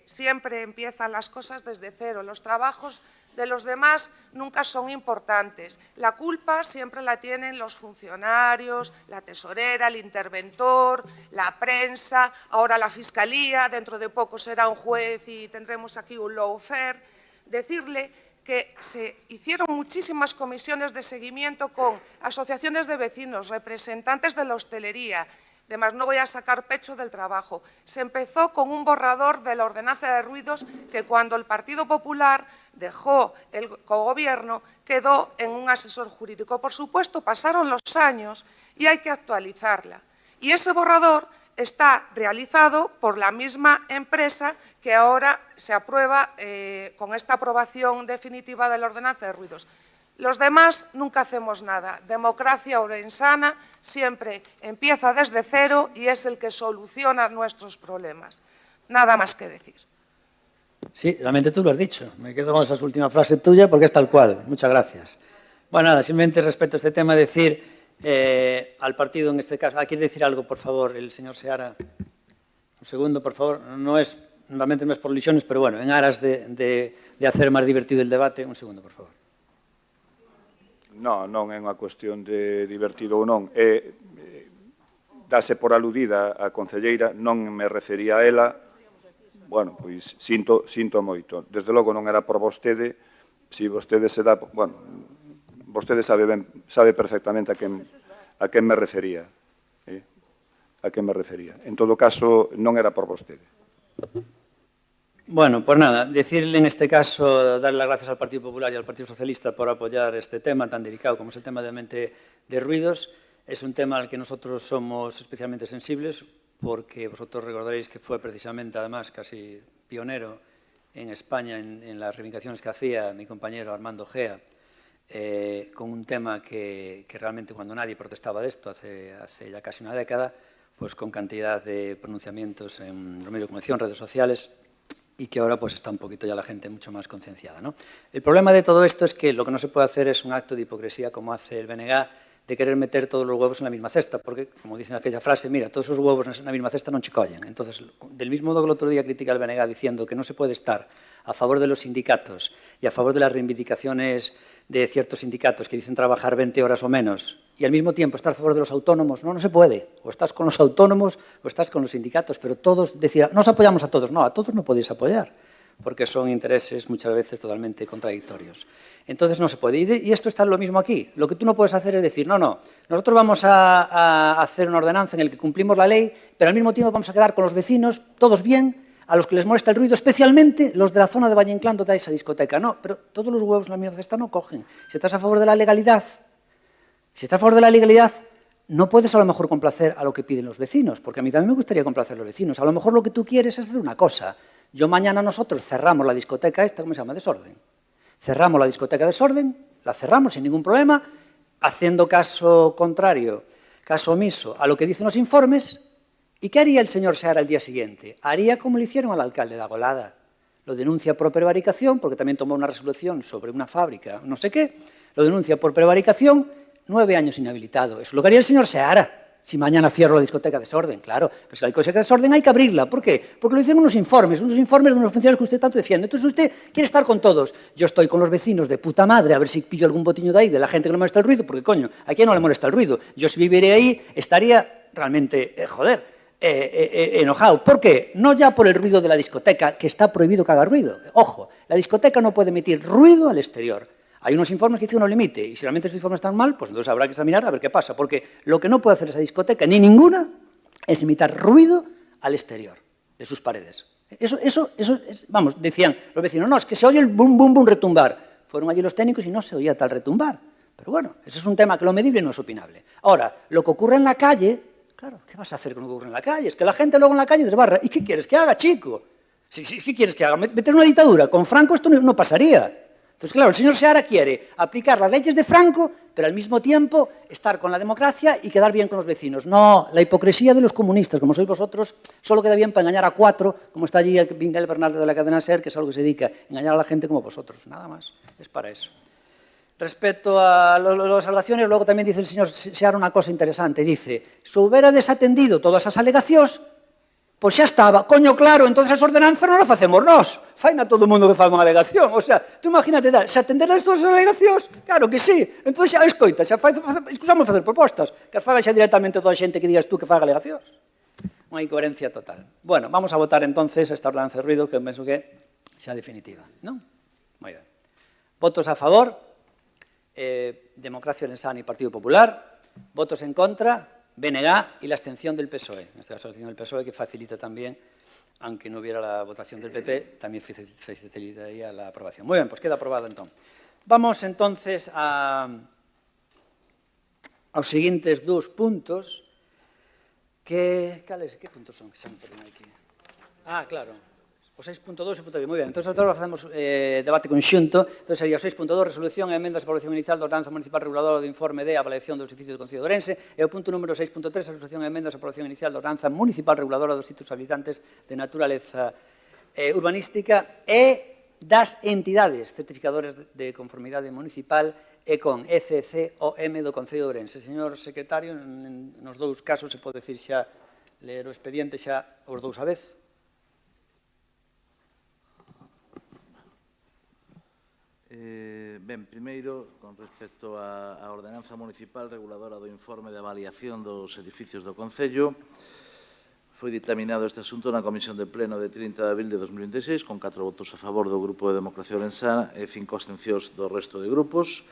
siempre empiezan las cosas desde cero. Los trabajos de los demás nunca son importantes. La culpa siempre la tienen los funcionarios, la tesorera, el interventor, la prensa, ahora la fiscalía, dentro de poco será un juez y tendremos aquí un lawfare. Decirle que se hicieron muchísimas comisiones de seguimiento con asociaciones de vecinos, representantes de la hostelería. Además, no voy a sacar pecho del trabajo. Se empezó con un borrador de la ordenanza de ruidos que cuando el Partido Popular dejó el cogobierno quedó en un asesor jurídico. Por supuesto, pasaron los años y hay que actualizarla. Y ese borrador está realizado por la misma empresa que ahora se aprueba con esta aprobación definitiva de la ordenanza de ruidos. Los demás nunca hacemos nada. Democracia orensana siempre empieza desde cero y es el que soluciona nuestros problemas. Nada más que decir. Sí, realmente tú lo has dicho. Me quedo con esa última frase tuya porque es tal cual. Muchas gracias. Bueno, nada, simplemente respecto a este tema decir al partido en este caso. ¿Quiere decir algo, por favor, el señor Seara? Un segundo, por favor. Realmente no es por ilusiones, pero bueno, en aras de hacer más divertido el debate, un segundo, por favor. Non é unha cuestión de divertido ou non. Dase por aludida a concelleira, non me refería a ela. Bueno, pois sinto moito. Desde logo non era por vostede. Se vostede se dá... Bueno, vostede sabe perfectamente a quen me refería. A quen me refería. En todo caso, non era por vostede. Bueno, pues nada, decirle en este caso, darle las gracias al Partido Popular y al Partido Socialista por apoyar este tema tan delicado como es el tema de ruidos. Es un tema al que nosotros somos especialmente sensibles porque vosotros recordaréis que fue precisamente, además, casi pionero en España en las reivindicaciones que hacía mi compañero Armando Gea con un tema que realmente cuando nadie protestaba de esto, hace ya casi una década, pues con cantidad de pronunciamientos en los medios de comunicación, redes sociales, y que ahora pues está un poquito ya la gente mucho más concienciada, ¿no? El problema de todo esto es que lo que no se puede hacer es un acto de hipocresía como hace el BNG de querer meter todos los huevos en la misma cesta, porque, como dicen aquella frase, mira, todos esos huevos en la misma cesta non che collen. Entonces, del mismo modo que el otro día critica el BNG diciendo que no se puede estar a favor de los sindicatos y a favor de las reivindicaciones de ciertos sindicatos que dicen trabajar 20 horas o menos y al mismo tiempo estar a favor de los autónomos, no se puede. O estás con los autónomos o estás con los sindicatos, pero todos decían, nos apoyamos a todos. No, a todos no podéis apoyar, porque son intereses muchas veces totalmente contradictorios. Entonces no se puede. Y esto está lo mismo aquí. Lo que tú no puedes hacer es decir, no, nosotros vamos a hacer una ordenanza en la que cumplimos la ley, pero al mismo tiempo vamos a quedar con los vecinos, todos bien, a los que les molesta el ruido, especialmente los de la zona de Valle Inclán, donde hay esa discoteca. No, pero todos los huevos en la misma cesta no cogen. Si estás a favor de la legalidad, no puedes a lo mejor complacer a lo que piden los vecinos, porque a mí también me gustaría complacer a los vecinos. A lo mejor lo que tú quieres es hacer una cosa. Mañana nosotros cerramos la discoteca esta, ¿cómo se llama? Desorden. Cerramos la discoteca Desorden, la cerramos sin ningún problema, haciendo caso contrario, caso omiso a lo que dicen los informes. ¿Y qué haría el señor Seara el día siguiente? Haría como le hicieron al alcalde de Agolada. Lo denuncia por prevaricación, porque también tomó una resolución sobre una fábrica, no sé qué, lo denuncia por prevaricación, 9 años inhabilitado. Eso es lo que haría el señor Seara. Si mañana cierro la discoteca Desorden, claro. Pues la discoteca Desorden hay que abrirla. ¿Por qué? Porque lo dicen unos informes de unos funcionarios que usted tanto defiende. Entonces usted quiere estar con todos. Yo estoy con los vecinos de puta madre, a ver si pillo algún botiño de ahí, de la gente que no me molesta el ruido, porque coño, ¿a quién no le molesta el ruido? Yo si viviera ahí estaría realmente, enojado. ¿Por qué? No ya por el ruido de la discoteca, que está prohibido que haga ruido. Ojo, la discoteca no puede emitir ruido al exterior. Hay unos informes que dicen un límite, y si realmente estos informes están mal, pues entonces habrá que examinar a ver qué pasa, porque lo que no puede hacer esa discoteca, ni ninguna, es emitir ruido al exterior de sus paredes. Eso es, vamos, decían los vecinos, no, es que se oye el bum, bum, bum retumbar. Fueron allí los técnicos y no se oía tal retumbar. Pero bueno, ese es un tema que lo medible no es opinable. Ahora, lo que ocurre en la calle, claro, ¿qué vas a hacer con lo que ocurre en la calle? Es que la gente luego en la calle desbarra. ¿Y qué quieres que haga, chico? ¿Qué quieres que haga? ¿Meter una dictadura? Con Franco esto no pasaría. Entonces, claro, el señor Seara quiere aplicar las leyes de Franco, pero al mismo tiempo estar con la democracia y quedar bien con los vecinos. No, la hipocresía de los comunistas, como sois vosotros, solo queda bien para engañar a 4, como está allí Miguel Bernardo de la cadena SER, que es algo que se dedica a engañar a la gente como vosotros. Nada más, es para eso. Respecto a las alegaciones, luego también dice el señor Seara una cosa interesante. Dice, se hubiera desatendido todas esas alegacións, pois xa estaba, coño claro, entonces as ordenanzas non las facemos nós, faina todo o mundo que fai unha alegación, o sea, tú imagínate, se atenderas todas as alegacións, claro que sí, entón xa, escoita, xa escusamos facer propostas, que as faga xa directamente toda a xente que digas tú que faga alegacións. Unha incoherencia total. Bueno, vamos a votar entonces esta ordenanza de ruido, que penso que xa definitiva, non? Moi ben. Votos a favor, Democracia Orensana y Partido Popular, votos en contra, BNG y la abstención del PSOE. En este caso, la abstención del PSOE, que facilita también, aunque no hubiera la votación del PP, también facilitaría la aprobación. Muy bien, pues queda aprobado entonces. Vamos entonces aos seguintes dos puntos. Que puntos son? Que se me ponen aquí. Ah, claro. O 6.2 e 6.2. Moi ben. Entón, nosotros facemos debate conxunto. Entón, sería o 6.2, resolución e emendas de aprobación inicial da ordenanza municipal reguladora do informe de avaliación dos edificios do Concello de Ourense, e o punto número 6.3, resolución e emendas de aprobación inicial da ordenanza municipal reguladora dos sitios habitantes de naturaleza urbanística e das entidades certificadoras de conformidade municipal e con ECCOM do Concello de Ourense. Señor secretario, nos dous casos se pode decir xa, ler o expediente xa os dous a vez. Ben, primeiro, con respecto á ordenanza municipal reguladora do informe de avaliación dos edificios do Concello, foi dictaminado este asunto na Comisión de Pleno de 30 de abril de 2026, con 4 votos a favor do Grupo de Democracia Orensana e 5 abstencións do resto de grupos.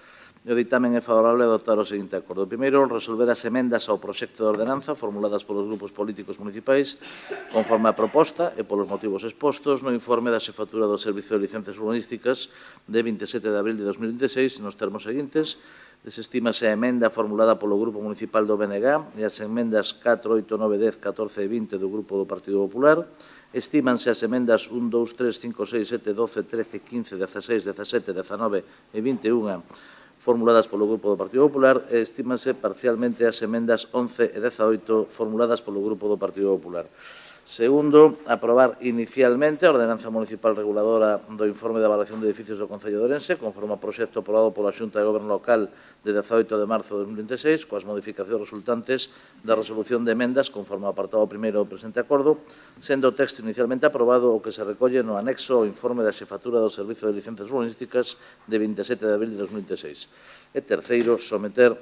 O dictamen é favorable a adoptar o seguinte acordo. Primeiro, resolver as emendas ao proxecto de ordenanza formuladas polos grupos políticos municipais conforme a proposta e polos motivos expostos no informe da xefatura do Servicio de Licencias Urbanísticas de 27 de abril de 2026 nos termos seguintes. Desestímase a emenda formulada polo Grupo Municipal do BNG e as emendas 4, 8, 9, 10, 14 e 20 do Grupo do Partido Popular. Estímanse as emendas 1, 2, 3, 5, 6, 7, 12, 13, 15, 16, 17, 19 e 21 formuladas polo Grupo do Partido Popular e estímanse parcialmente as emendas 11 e 18 formuladas polo Grupo do Partido Popular. Segundo, aprobar inicialmente a ordenanza municipal reguladora do informe de avaliación de edificios do Concello de Ourense, conforme ao proxecto aprobado pola Xunta de Goberno Local de 18 de marzo de 2026, coas modificacións resultantes da resolución de emendas, conforme ao apartado primeiro do presente acordo, sendo o texto inicialmente aprobado o que se recolle no anexo ao informe da xefatura do Servicio de Licencias Urbanísticas de 27 de abril de 2026. E terceiro, someter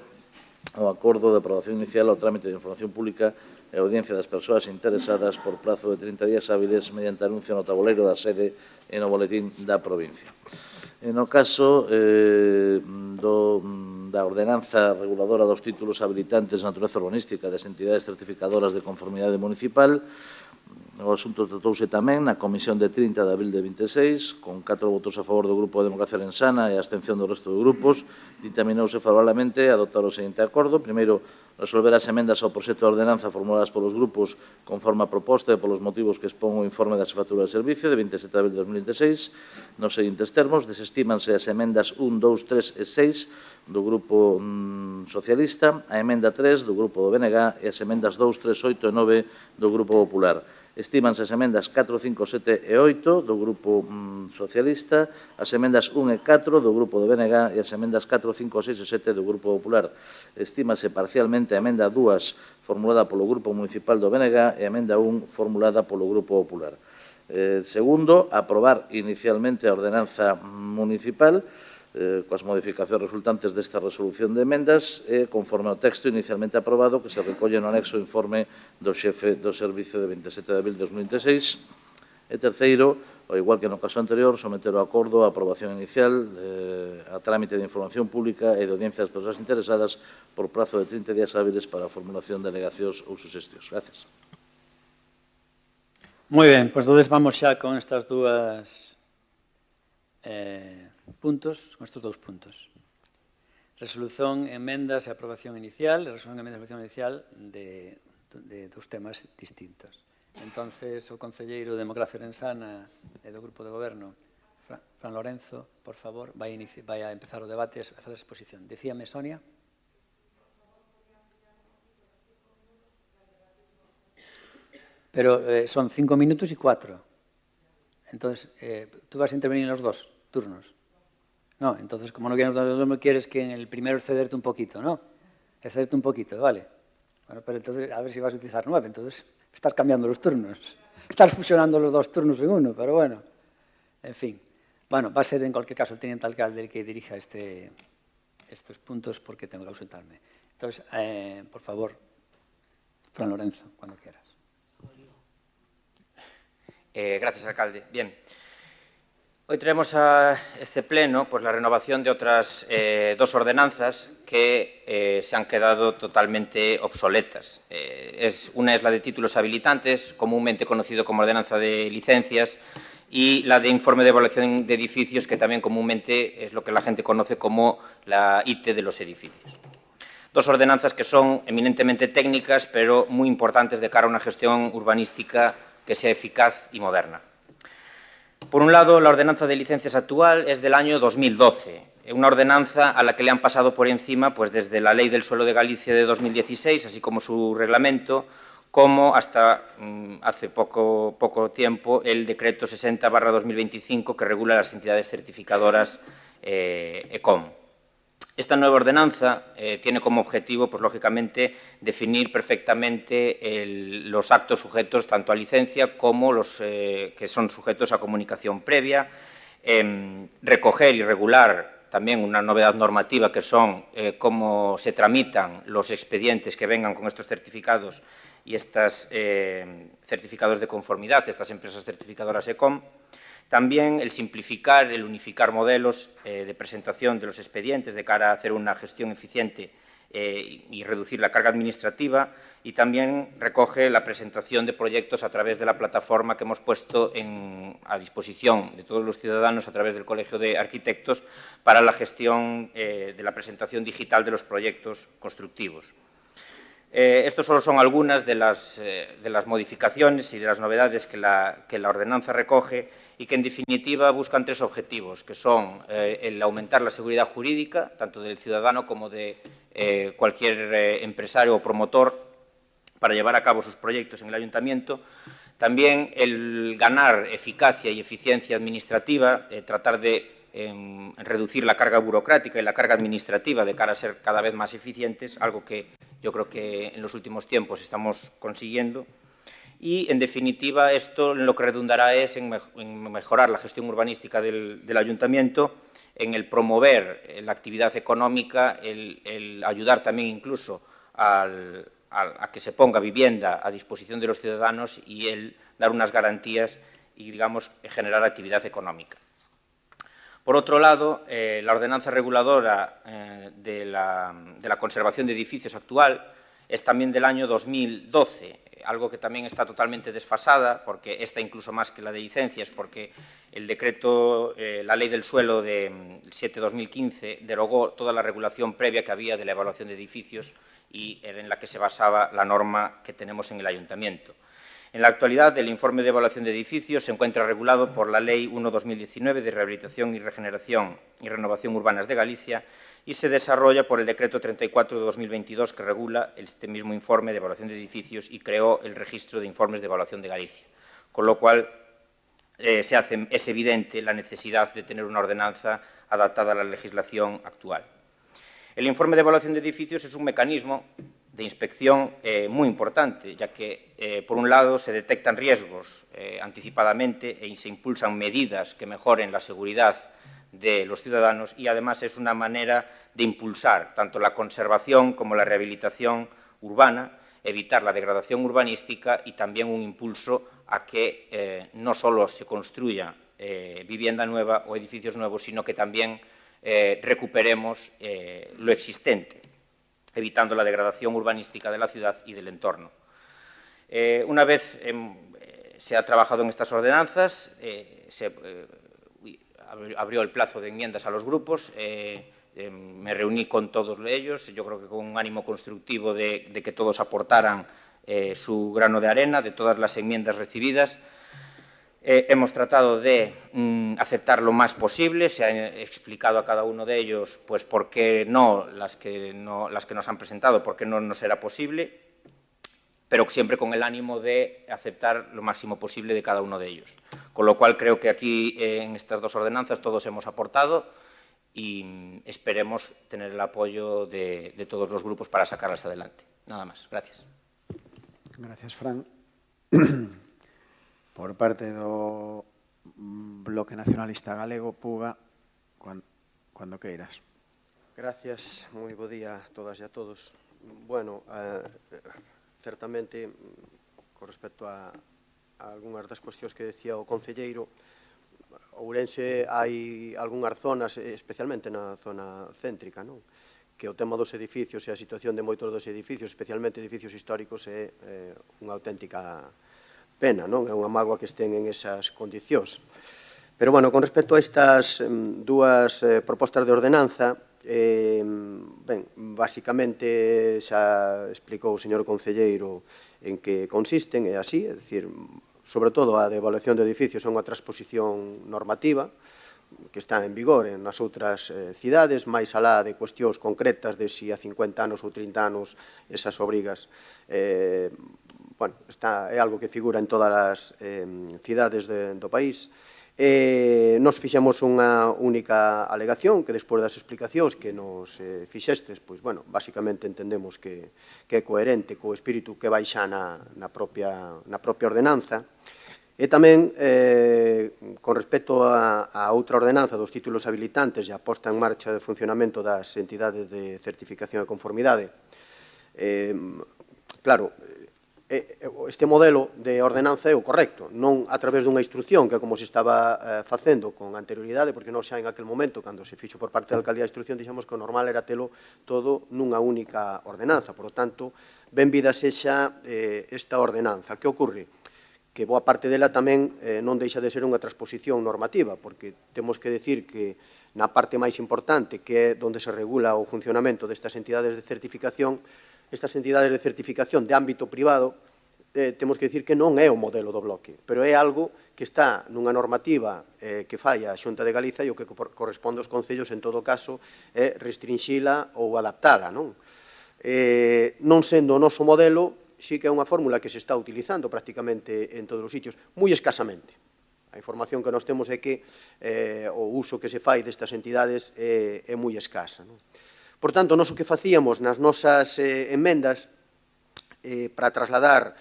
ao acordo de aprobación inicial ao trámite de información pública e audiencia das persoas interesadas por prazo de 30 días hábiles mediante anuncio no tabuleiro da sede e no boletín da provincia. No caso da ordenanza reguladora dos títulos habilitantes de natureza urbanística das entidades certificadoras de conformidade municipal, o asunto tratouse tamén na Comisión de 30 de abril de 26, con 4 votos a favor do Grupo de Democracia Orensana e a abstención do resto de grupos, dictaminouse favorablemente a adoptar o seguinte acordo. Primeiro, resolver as emendas ao proxecto de ordenanza formuladas polos grupos conforme a proposta e polos motivos que expón o informe da xefatura de servicio de 27 de abril de 2026. Nos seguintes termos, desestímanse as emendas 1, 2, 3 e 6 do Grupo Socialista, a emenda 3 do Grupo do BNG e as emendas 2, 3, 8 e 9 do Grupo Popular. Estímanse as emendas 4, 5, 7 e 8 do Grupo Socialista, as emendas 1 e 4 do Grupo do BNG e as emendas 4, 5, 6 e 7 do Grupo Popular. Estímase parcialmente a emenda 2 formulada polo Grupo Municipal do BNG e a emenda 1 formulada polo Grupo Popular. Segundo, aprobar inicialmente a ordenanza municipal coas modificacións resultantes desta resolución de emendas e conforme ao texto inicialmente aprobado que se recolle no anexo informe do xefe do Servicio de 27 de abril de 2026. E terceiro, ao igual que no caso anterior, someter o acordo a aprobación inicial a trámite de información pública e de audiencia das persoas interesadas por prazo de 30 días hábiles para a formulación de alegacións ou suxestións. Gracias. Moi ben, pois entonces vamos xa con estas dúas puntos, con estes dous puntos. Resolución, emendas e aprobación inicial, resolución, emendas e aprobación inicial de dos temas distintos. Entonces, o concelleiro de Democracia Orensana e do Grupo de Goberno, Fran Lorenzo, por favor, vai a empezar o debate e a fazer a exposición. Decíame, Sonia. Pero son 5 minutos y 4. Entonces, ¿tú vas a intervenir en los dos turnos? No, entonces, como no quieres que en el primero excederte un poquito, ¿no? Excederte un poquito, vale. Bueno, pero entonces, a ver si vas a utilizar 9. Entonces, estás cambiando los turnos. Estás fusionando los dos turnos en uno, pero bueno. En fin. Bueno, va a ser en cualquier caso el teniente alcalde el que dirija estos puntos porque tengo que ausentarme. Entonces, por favor, Fran Lorenzo, cuando quieras. Gracias, alcalde. Bien. Hoy traemos a este pleno pues, la renovación de otras dos ordenanzas que se han quedado totalmente obsoletas. Una es la de títulos habilitantes, comúnmente conocido como ordenanza de licencias, y la de informe de evaluación de edificios, que también comúnmente es lo que la gente conoce como la IT de los edificios. Dos ordenanzas que son eminentemente técnicas, pero muy importantes de cara a una gestión urbanística que sea eficaz y moderna. Por un lado, la ordenanza de licencias actual es del año 2012, una ordenanza a la que le han pasado por encima pues, desde la Ley del Suelo de Galicia de 2016, así como su reglamento, como hasta hace poco tiempo el Decreto 60/2025 que regula las entidades certificadoras ECOM. Esta nueva ordenanza tiene como objetivo, pues, lógicamente, definir perfectamente los actos sujetos tanto a licencia como los que son sujetos a comunicación previa, recoger y regular también una novedad normativa que son cómo se tramitan los expedientes que vengan con estos certificados y estos certificados de conformidad, estas empresas certificadoras ECOM. También el simplificar, el unificar modelos de presentación de los expedientes de cara a hacer una gestión eficiente y reducir la carga administrativa, y también recoge la presentación de proyectos a través de la plataforma que hemos puesto a disposición de todos los ciudadanos a través del Colegio de Arquitectos para la gestión de la presentación digital de los proyectos constructivos. Estos solo son algunas de las modificaciones y de las novedades que la ordenanza recoge y que, en definitiva, buscan tres objetivos, que son el aumentar la seguridad jurídica, tanto del ciudadano como de cualquier empresario o promotor, para llevar a cabo sus proyectos en el ayuntamiento. También el ganar eficacia y eficiencia administrativa, tratar de reducir la carga burocrática y la carga administrativa de cara a ser cada vez más eficientes, algo que yo creo que en los últimos tiempos estamos consiguiendo. Y, en definitiva, esto lo que redundará es en mejorar la gestión urbanística del ayuntamiento, en el promover la actividad económica, el ayudar también incluso a que se ponga vivienda a disposición de los ciudadanos y el dar unas garantías y, digamos, generar actividad económica. Por otro lado, la ordenanza reguladora de la conservación de edificios actual es también del año 2012, algo que también está totalmente desfasada, porque esta incluso más que la de licencias, porque el decreto, la Ley del Suelo de 7/2015 derogó toda la regulación previa que había de la evaluación de edificios y en la que se basaba la norma que tenemos en el ayuntamiento. En la actualidad, el informe de evaluación de edificios se encuentra regulado por la Ley 1/2019 de Rehabilitación y Regeneración y Renovación Urbanas de Galicia y se desarrolla por el Decreto 34 de 2022 que regula este mismo informe de evaluación de edificios y creó el Registro de Informes de Evaluación de Galicia, con lo cual es evidente la necesidad de tener una ordenanza adaptada a la legislación actual. El informe de evaluación de edificios es un mecanismo de inspección muy importante, ya que, por un lado, se detectan riesgos anticipadamente y se impulsan medidas que mejoren la seguridad de los ciudadanos y, además, es una manera de impulsar tanto la conservación como la rehabilitación urbana, evitar la degradación urbanística y también un impulso a que no solo se construya vivienda nueva o edificios nuevos, sino que también recuperemos lo existente, evitando la degradación urbanística de la ciudad y del entorno. Una vez se ha trabajado en estas ordenanzas, se abrió el plazo de enmiendas a los grupos, me reuní con todos ellos, yo creo que con un ánimo constructivo de que todos aportaran su grano de arena de todas las enmiendas recibidas. Hemos tratado de aceptar lo más posible, se ha explicado a cada uno de ellos pues, por qué no las que nos han presentado, por qué no nos era posible, pero siempre con el ánimo de aceptar lo máximo posible de cada uno de ellos. Con lo cual creo que aquí en estas dos ordenanzas todos hemos aportado y esperemos tener el apoyo de todos los grupos para sacarlas adelante. Nada más. Gracias. Gracias, Fran. Por parte do Bloque Nacionalista Galego, Puga, cando queiras. Gracias, moi bo día a todas e a todos. Bueno, certamente, con respecto a algunhas das cuestións que decía o concelleiro, Ourense hai algunhas zonas, especialmente na zona céntrica, non? Que o tema dos edificios e a situación de moitos dos edificios, especialmente edificios históricos, é unha auténtica pena, non? É unha mágoa que estén en esas condicións. Pero, bueno, con respecto a estas dúas propostas de ordenanza, ben, basicamente xa explicou o señor concelleiro en que consisten, é así, é dicir, sobre todo a de evaluación de edificios é unha transposición normativa que está en vigor nas outras cidades, máis alá de cuestións concretas de si a 50 anos ou 30 anos esas obrigas bueno, é algo que figura en todas as cidades do país. Nos fixemos unha única alegación que despois das explicacións que nos fixestes, pois, bueno, basicamente entendemos que é coherente co espírito que vai xa na propia ordenanza. E tamén, con respecto a outra ordenanza dos títulos habilitantes e a posta en marcha de funcionamento das entidades de certificación de conformidade, claro, este modelo de ordenanza é o correcto, non a través dunha instrucción que como se estaba facendo con anterioridade, porque non xa en aquel momento, cando se fixo por parte da Alcaldía de Instrucción, dixemos que o normal era telo todo nunha única ordenanza. Por lo tanto, benvida sexa esta ordenanza. Que ocorre? Que boa parte dela tamén non deixa de ser unha transposición normativa, porque temos que decir que na parte máis importante, que é onde se regula o funcionamento destas entidades de certificación, estas entidades de certificación de ámbito privado, temos que decir que non é o modelo do bloque, pero é algo que está nunha normativa que fai a Xunta de Galiza e o que corresponde aos concellos, en todo caso, é restringila ou adaptala, non? Non sendo o noso modelo, sí que é unha fórmula que se está utilizando prácticamente en todos os sitios, moi escasamente. A información que nós temos é que o uso que se fai destas entidades é moi escasa. Por tanto, nós o que facíamos nas nosas enmendas para trasladar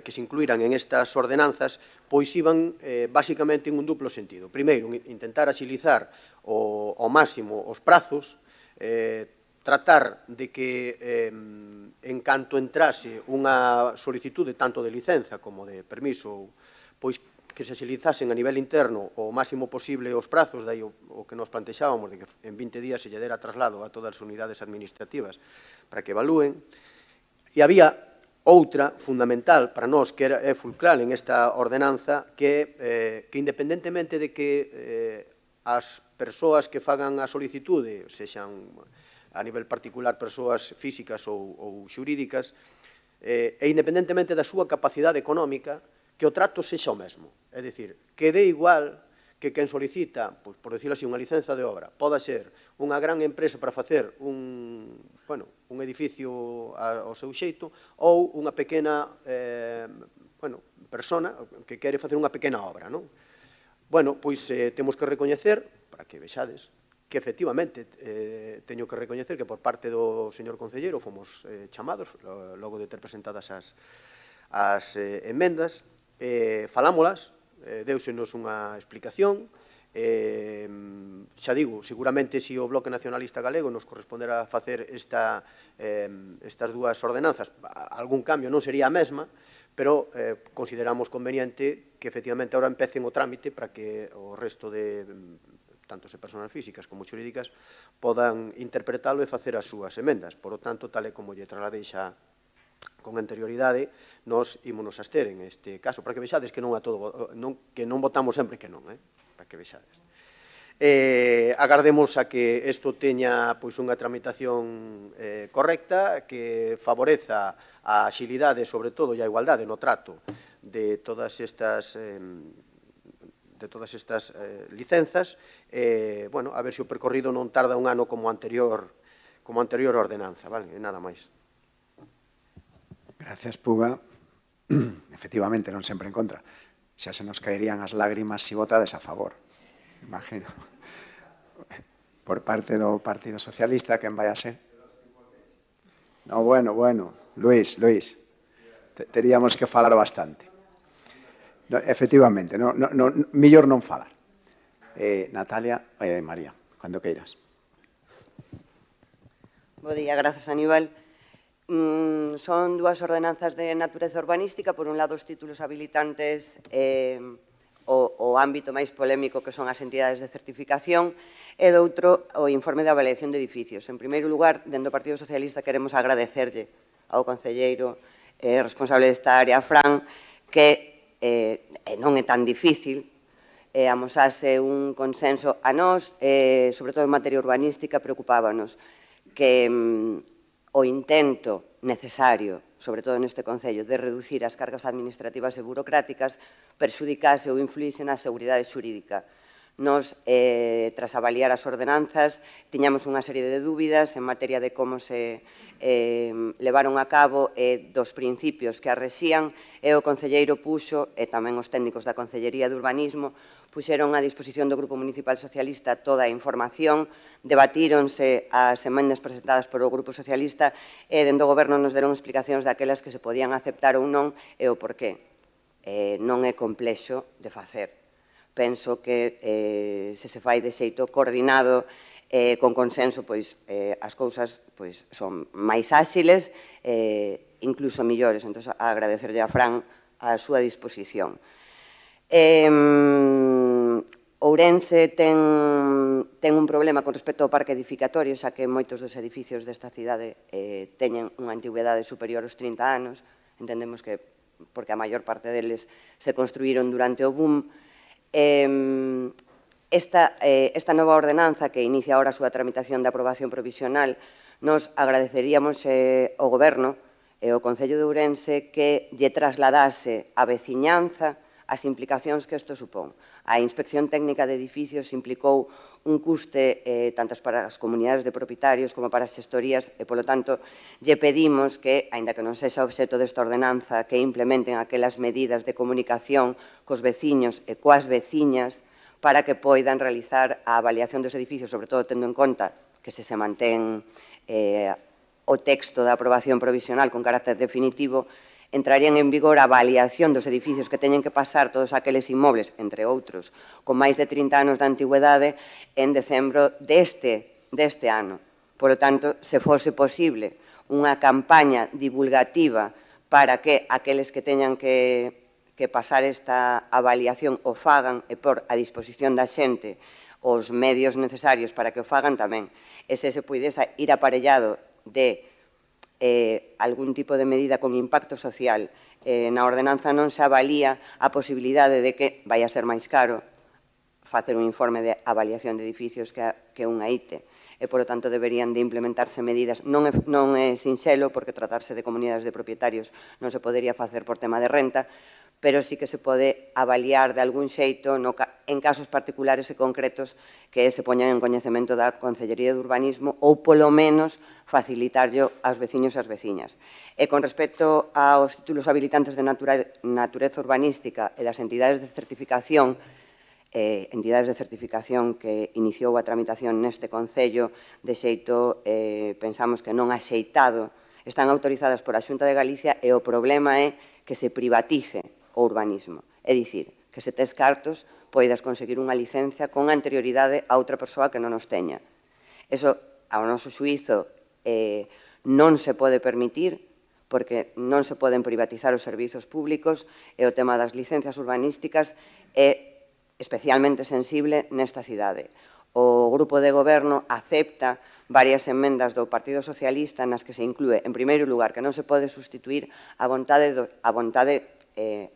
que se incluíran en estas ordenanzas, pois iban basicamente en un duplo sentido. Primeiro, intentar axilizar ao máximo os prazos, tratar de que, en canto entrase unha solicitude tanto de licenza como de permiso, pois que se axilizasen a nivel interno o máximo posible os prazos, dai o que nos plantexábamos de que en 20 días se lle dera traslado a todas as unidades administrativas para que evalúen. E había outra fundamental para nós, que é fulcral en esta ordenanza, que independentemente de que as persoas que fagan a solicitude, sexan a nivel particular persoas físicas ou xurídicas, e independentemente da súa capacidade económica, que o trato sexa o mesmo. É dicir, que dé igual que quen solicita, por decirlo así, unha licenza de obra, poda ser unha gran empresa para facer un edificio ao seu xeito ou unha pequena persona que quere facer unha pequena obra. Bueno, pois temos que recoñecer, para que vexades, que efectivamente teño que recoñecer que por parte do señor concelleiro fomos chamados, logo de ter presentadas as enmendas, falámolas, deusenos unha explicación, xa digo, seguramente se o Bloque Nacionalista Galego nos corresponderá facer estas dúas ordenanzas, algún cambio non sería a mesma, pero consideramos conveniente que efectivamente ahora empecen o trámite para que o resto de tanto se persoas físicas como xurídicas podan interpretalo e facer as súas emendas. Por lo tanto, tal e como lle trasladei xa con anterioridade, nos ímonos a abster en este caso, para que vexades que non a todo, que non votamos sempre que non, para que vexades. Agardemos a que isto teña unha tramitación correcta, que favoreza a axilidade, sobre todo, e a igualdade no trato de todas estas licenzas. A ver se o percorrido non tarda un ano como anterior ordenanza, vale? Nada máis. Gracias, Puga. Efectivamente, non sempre en contra. Xa se nos caerían as lágrimas se votades a favor, imagino. Por parte do Partido Socialista, quen vai a ser? No, bueno, Luís, teríamos que falar bastante. Efectivamente, mellor non falar. Natalia e María, cando queiras. Bo día, grazas, Aníbal. Son dúas ordenanzas de natureza urbanística, por un lado os títulos habilitantes o ámbito máis polémico que son as entidades de certificación e doutro o informe de avaliación de edificios. En primeiro lugar, dentro do Partido Socialista queremos agradecerlle ao concelleiro responsable desta área, Fran, que non é tan difícil amosase un consenso a nós, sobre todo en materia urbanística, preocupábanos que o intento necesario, sobre todo neste Concello, de reducir as cargas administrativas e burocráticas perxudicase ou influíse na seguridade xurídica. Nos, tras avaliar as ordenanzas, tiñamos unha serie de dúbidas en materia de como se levaron a cabo e dos principios que as rexían, e o concelleiro puxo, e tamén os técnicos da Concellería de Urbanismo, puxeron a disposición do Grupo Municipal Socialista toda a información, debatíronse as emendas presentadas por o Grupo Socialista e dentro do Goberno nos deron explicacións daquelas que se podían aceptar ou non e o porqué. Non é complexo de facer. Penso que se fai de xeito coordinado con consenso, pois as cousas son máis áxiles e incluso millores. Entón, agradecerlle a Fran a súa disposición. Ourense ten un problema con respecto ao parque edificatorio, xa que moitos dos edificios desta cidade teñen unha antigüedade superior aos 30 anos. Entendemos que porque a maior parte deles se construíron durante o boom. Esta nova ordenanza que inicia ahora a súa tramitación de aprobación provisional, nos agradeceríamos ao Goberno e ao Concello de Ourense que lle trasladase a veciñanza as implicacións que isto supón. A inspección técnica de edificios implicou un custe tanto para as comunidades de propietarios como para as xestorías e, polo tanto, lle pedimos que, aínda que non sexa obxecto desta ordenanza, que implementen aquelas medidas de comunicación cos veciños e coas veciñas para que poidan realizar a avaliación dos edificios, sobre todo tendo en conta que se mantén o texto da aprobación provisional con carácter definitivo, entrarían en vigor a avaliación dos edificios que teñen que pasar todos aqueles inmobles, entre outros, con máis de 30 anos de antigüedade en decembro deste ano. Por lo tanto, se fose posible unha campaña divulgativa para que aqueles que teñan que pasar esta avaliación o fagan e por a disposición da xente os medios necesarios para que o fagan tamén. E se puidese ir aparellado de algún tipo de medida con impacto social. Na ordenanza non se avalía a posibilidade de que vai a ser máis caro facer un informe de avaliación de edificios que unha ITE. E, por lo tanto, deberían de implementarse medidas. Non é sinxelo, porque tratarse de comunidades de propietarios non se podería facer por tema de renta, pero sí que se pode avaliar de algún xeito en casos particulares e concretos que se poñan en coñecemento da Concellería de Urbanismo ou, polo menos, facilitarllo aos veciños e ás veciñas. E con respecto aos títulos habilitantes de natureza urbanística e das entidades de certificación que iniciou a tramitación neste Concello, de xeito, pensamos que non axeitado, están autorizadas por a Xunta de Galicia e o problema é que se privatice o urbanismo. É dicir, que se tes cartos, poidas conseguir unha licencia con anterioridade a outra persoa que non os teña. Eso, ao noso xuízo, non se pode permitir, porque non se poden privatizar os servizos públicos e o tema das licencias urbanísticas é especialmente sensible nesta cidade. O Grupo de Goberno acepta varias emendas do Partido Socialista nas que se inclúe, en primeiro lugar, que non se pode sustituir a vontade,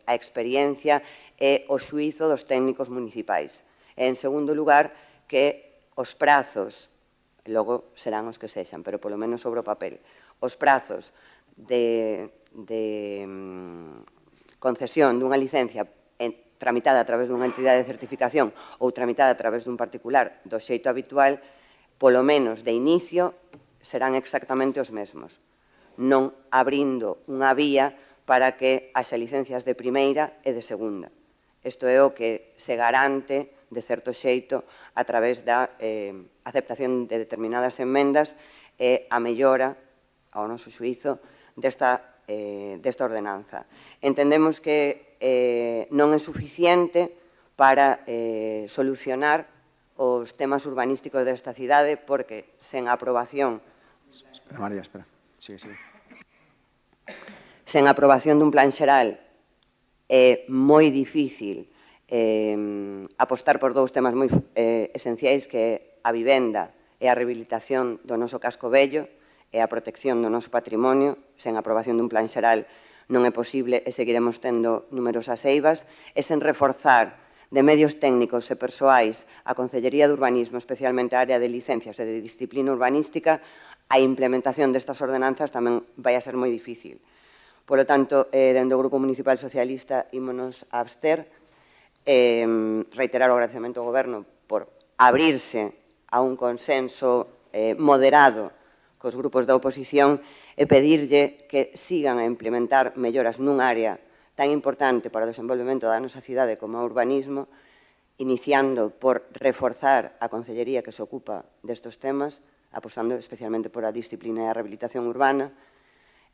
a experiencia e o xuízo dos técnicos municipais. En segundo lugar, que os prazos, logo serán os que sexan, pero polo menos sobre o papel, os prazos de concesión dunha licencia tramitada a través dunha entidade de certificación ou tramitada a través dun particular do xeito habitual, polo menos de inicio, serán exactamente os mesmos, non abrindo unha vía para que haxa licencias de primeira e de segunda. Isto é o que se garante, de certo xeito, a través da aceptación de determinadas enmendas e a mellora, ao noso xuízo, desta ordenanza. Entendemos que non é suficiente para solucionar os temas urbanísticos desta cidade porque sen a aprobación... Espera, María, espera. Sigue, sigue. Sen a aprobación dun plan xeral é moi difícil apostar por dous temas moi esenciais que é a vivenda e a rehabilitación do noso casco vello e a protección do noso patrimonio. Sen a aprobación dun plan xeral non é posible e seguiremos tendo numerosas eivas e sen reforzar de medios técnicos e persoais a Concellería de Urbanismo, especialmente a área de licencias e de disciplina urbanística, a implementación destas ordenanzas tamén vai a ser moi difícil. Por lo tanto, dende o Grupo Municipal Socialista, ímonos a abster, reiterar o agradecemento ao Goberno por abrirse a un consenso moderado cos grupos da oposición e pedirlle que sigan a implementar melloras nun área tan importante para o desenvolvemento da nosa cidade como o urbanismo, iniciando por reforzar a Concellería que se ocupa destes temas, apostando especialmente por a disciplina e a rehabilitación urbana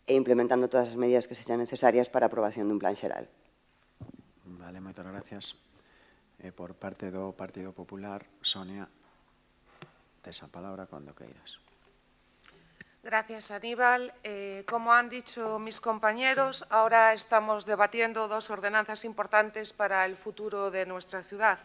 e implementando todas as medidas que sexan necesarias para a aprobación dun plan xeral. Vale, moitas gracias. Por parte do Partido Popular, Sonia, tes a palabra cando queiras. Gracias, Aníbal. Como han dicho mis compañeros, ahora estamos debatiendo dos ordenanzas importantes para el futuro de nuestra ciudad.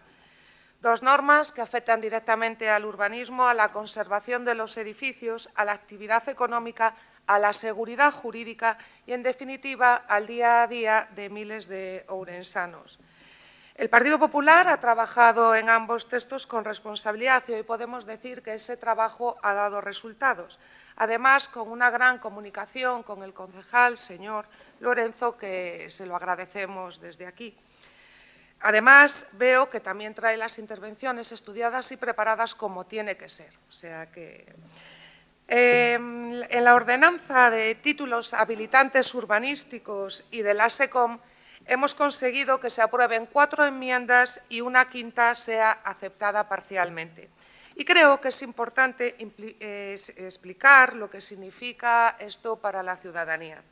Dos normas que afectan directamente al urbanismo, a la conservación de los edificios, a la actividad económica, a la seguridad jurídica y, en definitiva, al día a día de miles de ourensanos. El Partido Popular ha trabajado en ambos textos con responsabilidad y hoy podemos decir que ese trabajo ha dado resultados. Además, con una gran comunicación con el concejal, señor Lorenzo, que se lo agradecemos desde aquí. Además, veo que también trae las intervenciones estudiadas y preparadas como tiene que ser. O sea que en la ordenanza de títulos habilitantes urbanísticos y de la SECOM hemos conseguido que se aprueben 4 enmiendas y una quinta sea aceptada parcialmente. Y creo que es importante explicar lo que significa esto para la ciudadanía.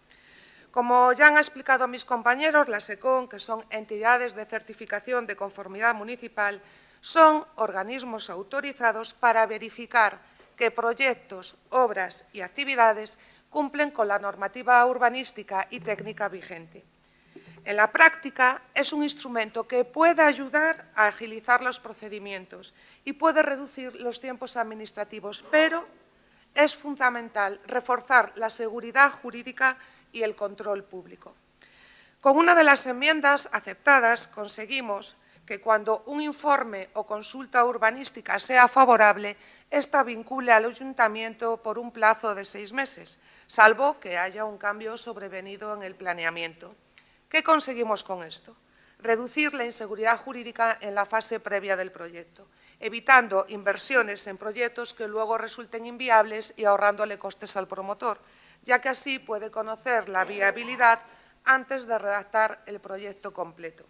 Como ya han explicado mis compañeros, la SECOM, que son entidades de certificación de conformidad municipal, son organismos autorizados para verificar que proyectos, obras y actividades cumplen con la normativa urbanística y técnica vigente. En la práctica, es un instrumento que puede ayudar a agilizar los procedimientos y puede reducir los tiempos administrativos, pero es fundamental reforzar la seguridad jurídica y el control público. Con una de las enmiendas aceptadas conseguimos que cuando un informe o consulta urbanística sea favorable, ésta vincule al ayuntamiento por un plazo de 6 meses, salvo que haya un cambio sobrevenido en el planeamiento. ¿Qué conseguimos con esto? Reducir la inseguridad jurídica en la fase previa del proyecto, evitando inversiones en proyectos que luego resulten inviables y ahorrándole costes al promotor, ya que así puede conocer la viabilidad antes de redactar el proyecto completo.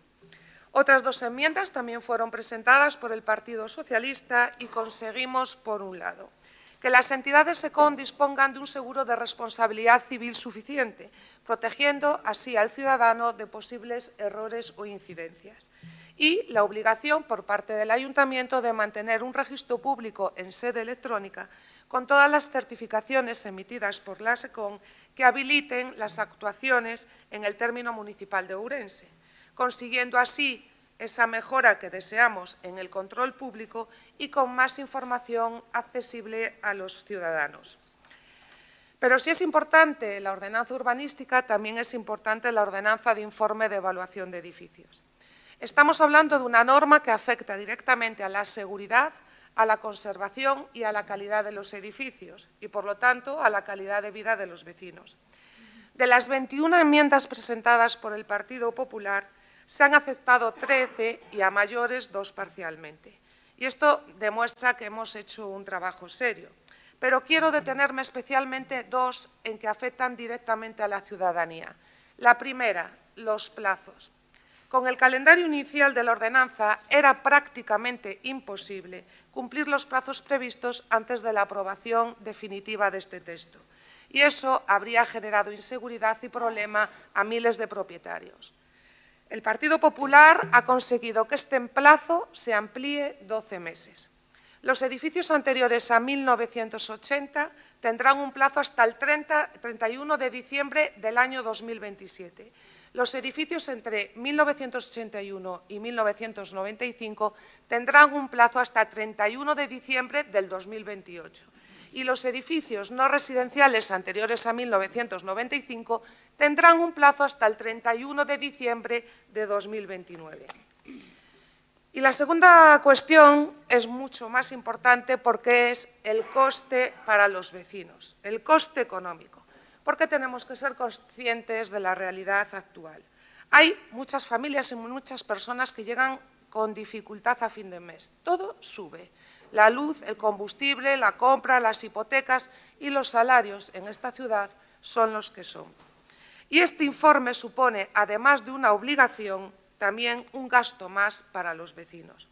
Otras 2 enmiendas también fueron presentadas por el Partido Socialista y conseguimos, por un lado, que las entidades SECOM dispongan de un seguro de responsabilidad civil suficiente, protegiendo así al ciudadano de posibles errores o incidencias. Y la obligación por parte del Ayuntamiento de mantener un registro público en sede electrónica con todas las certificaciones emitidas por la SECOM que habiliten las actuaciones en el término municipal de Ourense, consiguiendo así esa mejora que deseamos en el control público y con más información accesible a los ciudadanos. Pero si es importante la ordenanza urbanística, también es importante la ordenanza de informe de evaluación de edificios. Estamos hablando de una norma que afecta directamente a la seguridad, a la conservación y a la calidad de los edificios y, por lo tanto, a la calidad de vida de los vecinos. De las 21 enmiendas presentadas por el Partido Popular, se han aceptado 13 y a mayores 2 parcialmente. Y esto demuestra que hemos hecho un trabajo serio. Pero quiero detenerme especialmente 2 en que afectan directamente a la ciudadanía. La primera, los plazos. Con el calendario inicial de la ordenanza era prácticamente imposible cumplir los plazos previstos antes de la aprobación definitiva de este texto. Y eso habría generado inseguridad y problema a miles de propietarios. El Partido Popular ha conseguido que este plazo se amplíe 12 meses. Los edificios anteriores a 1980 tendrán un plazo hasta el 31 de diciembre del año 2027. Los edificios entre 1981 y 1995 tendrán un plazo hasta el 31 de diciembre del 2028. Y los edificios no residenciales anteriores a 1995 tendrán un plazo hasta el 31 de diciembre de 2029. Y la segunda cuestión es mucho más importante porque es el coste para los vecinos, el coste económico, porque tenemos que ser conscientes de la realidad actual. Hay muchas familias y muchas personas que llegan con dificultad a fin de mes. Todo sube. La luz, el combustible, la compra, las hipotecas y los salarios en esta ciudad son los que son. Y este informe supone, además de una obligación, también un gasto más para los vecinos.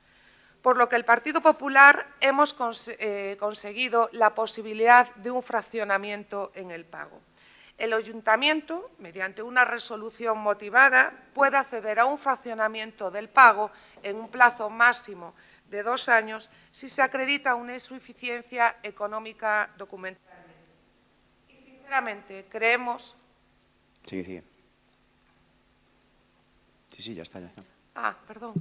Por lo que el Partido Popular hemos conseguido la posibilidad de un fraccionamiento en el pago. El Ayuntamiento, mediante una resolución motivada, puede acceder a un fraccionamiento del pago en un plazo máximo de 2 años si se acredita una insuficiencia económica documental. Y, sinceramente, creemos... Sí, ya está. Perdón.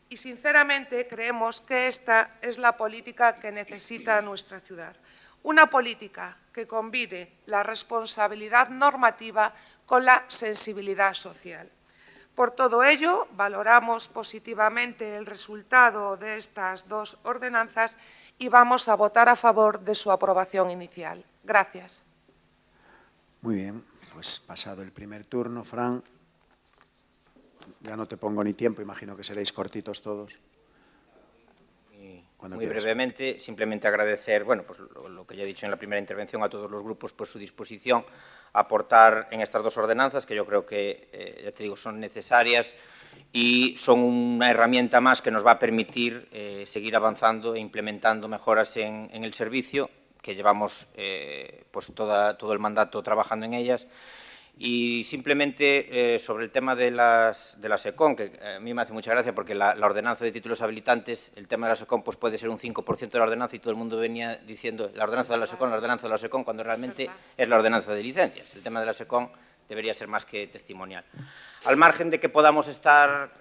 Y, sinceramente, creemos que esta es la política que necesita nuestra ciudad. Una política que combine la responsabilidad normativa con la sensibilidad social. Por todo ello, valoramos positivamente el resultado de estas 2 ordenanzas y vamos a votar a favor de su aprobación inicial. Gracias. Muy bien, pues pasado el primer turno, Fran, ya no te pongo ni tiempo, imagino que seréis cortitos todos. Muy brevemente, simplemente agradecer, bueno, pues lo que ya he dicho en la primera intervención a todos los grupos, pues su disposición a aportar en estas 2 ordenanzas, que yo creo que, ya te digo, son necesarias y son una herramienta más que nos va a permitir seguir avanzando e implementando mejoras en el servicio, que llevamos pues todo el mandato trabajando en ellas. Y simplemente sobre el tema de la SECON, que a mí me hace mucha gracia porque la ordenanza de títulos habilitantes, el tema de la SECON pues puede ser un 5% de la ordenanza y todo el mundo venía diciendo la ordenanza de la SECON, cuando realmente es la ordenanza de licencias. El tema de la SECON debería ser más que testimonial. Al margen de que podamos estar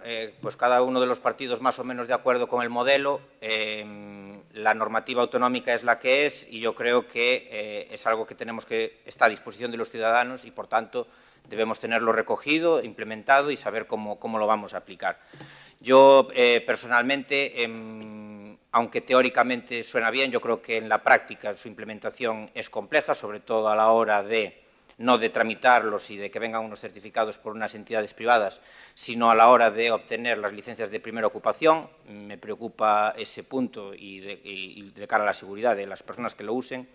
pues cada uno de los partidos más o menos de acuerdo con el modelo, la normativa autonómica es la que es y yo creo que es algo que tenemos que estar a disposición de los ciudadanos y, por tanto, debemos tenerlo recogido, implementado y saber cómo lo vamos a aplicar. Yo, personalmente, aunque teóricamente suena bien, yo creo que en la práctica su implementación es compleja, sobre todo a la hora de no de tramitarlos y de que vengan unos certificados por unas entidades privadas, sino a la hora de obtener las licencias de primera ocupación. Me preocupa ese punto y de cara a la seguridad de las personas que lo usen.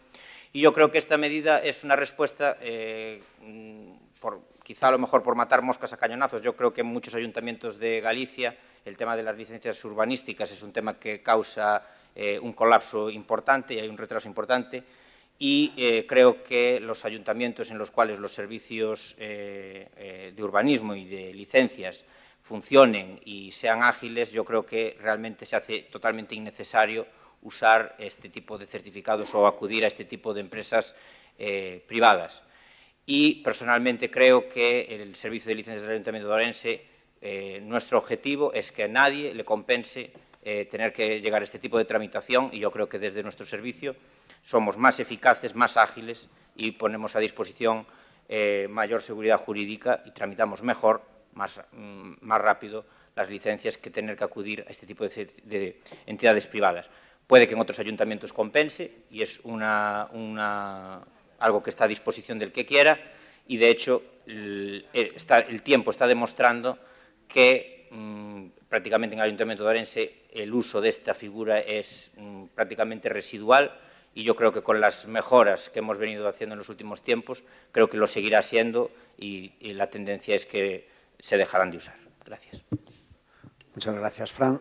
Y yo creo que esta medida es una respuesta, quizá a lo mejor por matar moscas a cañonazos. Yo creo que en muchos ayuntamientos de Galicia el tema de las licencias urbanísticas es un tema que causa un colapso importante y hay un retraso importante. Y creo que los ayuntamientos en los cuales los servicios de urbanismo y de licencias funcionen y sean ágiles, yo creo que realmente se hace totalmente innecesario usar este tipo de certificados o acudir a este tipo de empresas privadas. Y personalmente creo que el servicio de licencias del Ayuntamiento de Ourense, nuestro objetivo es que a nadie le compense tener que llegar a este tipo de tramitación y yo creo que desde nuestro servicio somos más eficaces, más ágiles y ponemos a disposición mayor seguridad jurídica y tramitamos mejor, más rápido las licencias que tener que acudir a este tipo de entidades privadas. Puede que en otros ayuntamientos compense y es algo que está a disposición del que quiera y, de hecho, el tiempo está demostrando que prácticamente en el Ayuntamiento de Ourense el uso de esta figura es prácticamente residual y yo creo que con las mejoras que hemos venido haciendo en los últimos tiempos, creo que lo seguirá siendo y la tendencia es que se dejarán de usar. Gracias. Muchas gracias, Fran.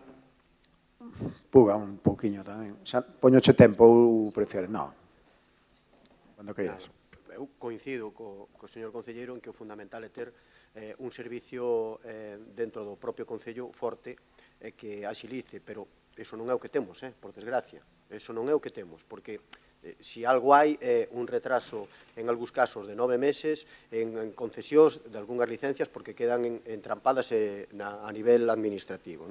Puga un pouquiño tamén. Poñoche tempo ou prefieres? Non. Cando queiras. Eu coincido co señor concelleiro en que o fundamental é ter un servicio dentro do propio Concello forte que axilice, pero iso non é o que temos, por desgracia. Iso non é o que temos, porque si algo hai é un retraso en algúns casos de 9 meses en concesións de algunhas licencias porque quedan entrampadas a nivel administrativo.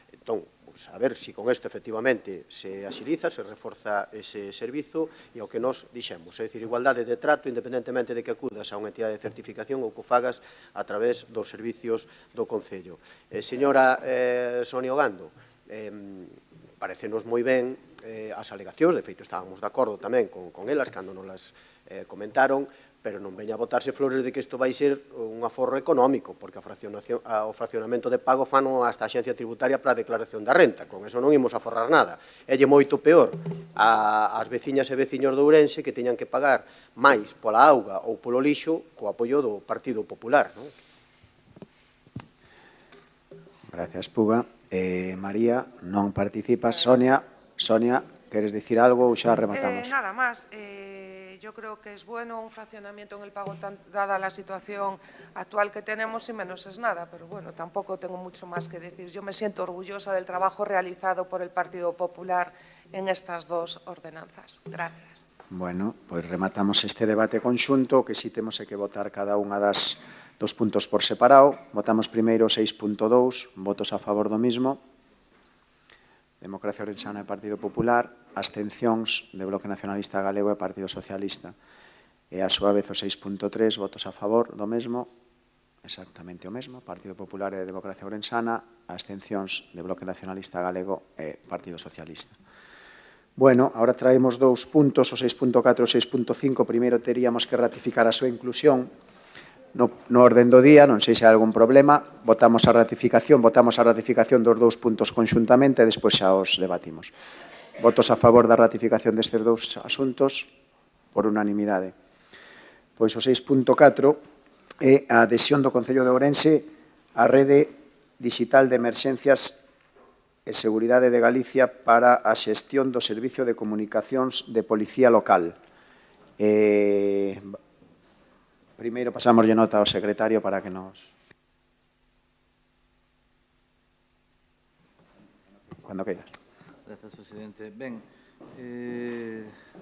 Entón, a ver se con isto efectivamente se axiliza, se reforza ese servizo e o que nos dixemos, é dicir, igualdade de trato independentemente de que acudas a unha entidade de certificación ou que o fagas a través dos servicios do Concello. Señora Sonia Ogando, parecenos moi ben as alegacións, de feito estábamos de acordo tamén con elas cando nos las comentaron, pero non veña a botarse flores de que isto vai ser un aforro económico, porque o fraccionamento de pago fano hasta a Axencia Tributaria para a declaración da renta, con eso non imos a aforrar nada. Élle moito peor ás veciñas e veciños de Ourense que teñan que pagar máis pola auga ou polo lixo co apoio do Partido Popular. Gracias, Puga. María, non participas. Sonia, queres dicir algo ou xa rematamos? Nada más. Yo creo que es bueno un fraccionamiento en el pago dada la situación actual que tenemos y menos es nada, pero bueno, tampoco tengo mucho más que decir. Yo me siento orgullosa del trabajo realizado por el Partido Popular en estas dos ordenanzas. Gracias. Bueno, pois rematamos este debate conxunto, que si temos que votar cada unha dos puntos por separado. Votamos primeiro 6.2, votos a favor do mismo. Democracia Ourensana e Partido Popular, abstencións de Bloque Nacionalista Galego e Partido Socialista. E a súa vez o 6.3, votos a favor do mesmo, exactamente o mesmo, Partido Popular e Democracia Ourensana, abstencións de Bloque Nacionalista Galego e Partido Socialista. Bueno, ahora traemos dous puntos, o 6.4 e o 6.5. Primeiro teríamos que ratificar a súa inclusión no orden do día, non sei se hai algún problema, votamos a ratificación dos dous puntos conxuntamente e despois xa os debatimos. Votos a favor da ratificación destes dous asuntos por unanimidade. Pois o 6.4 é a adhesión do Concello de Ourense á Rede Digital de Emerxencias e Seguridade de Galicia para a xestión do Servicio de Comunicacións de Policía Local. Primeiro pasámoslle nota ao secretario para que nos... Cando queiras. Gracias, presidente. Ben,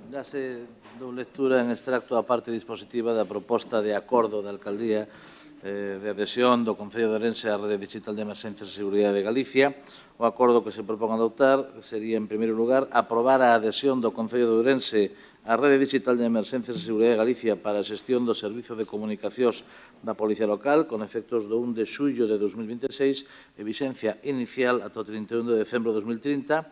dase dou lectura en extracto a parte dispositiva da proposta de acordo da Alcaldía de adhesión do Concello de Ourense á Rede Digital de Emerxencias e Seguridade de Galicia. O acordo que se propón adoptar sería, en primeiro lugar, aprobar a adhesión do Concello de Ourense á Rede Digital de Emerxencias e Seguridade de Galicia para a xestión do Servizo de Comunicacións da Policía Local con efectos do 1 de xullo de 2026 e vixencia inicial ata o 31 de decembro de 2030,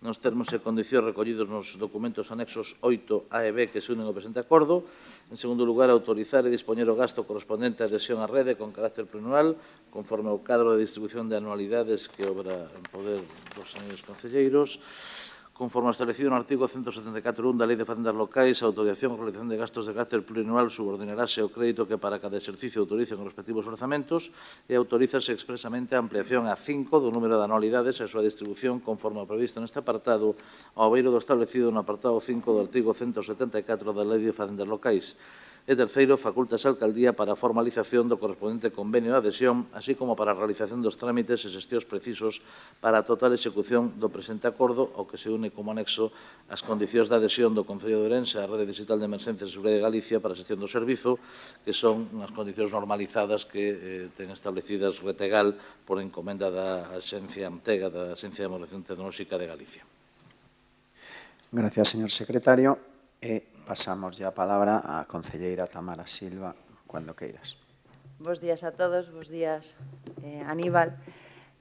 nos termos e condicións recollidos nos documentos anexos 8 A e B que se unen ao presente acordo. En segundo lugar, autorizar e dispoñer o gasto correspondente á adhesión á rede con carácter plurianual, conforme ao cadro de distribución de anualidades que obra en poder dos señores concelleiros. Conforme establecido no artigo 174.1 da Lei de Facendas Locais, a autorización e realización de gastos de carácter plurianual subordinarase ao crédito que para cada exercicio autoricen os respectivos orzamentos e autorízase expresamente a ampliación a 5 do número de anualidades e a súa distribución conforme ao previsto neste apartado ao beiro do establecido no apartado 5 do artigo 174 da Lei de Facendas Locais. E terceiro, facultas a Alcaldía para a formalización do correspondente convenio de adhesión, así como para a realización dos trámites e xestións precisos para a total execución do presente acordo, ao que se une como anexo as condicións de adhesión do Concello de Ourense á Rede Digital de Emerxencias e Seguridade de Galicia para a xestión do servizo, que son unhas condicións normalizadas que ten establecidas Retegal por encomenda da Axencia Amtega, da Axencia de Homologación Tecnolóxica de Galicia. Gracias, señor secretario. Pasamos ya a palabra á concelleira Tamara Silva, cando queiras. Bos días a todos, bos días, Aníbal.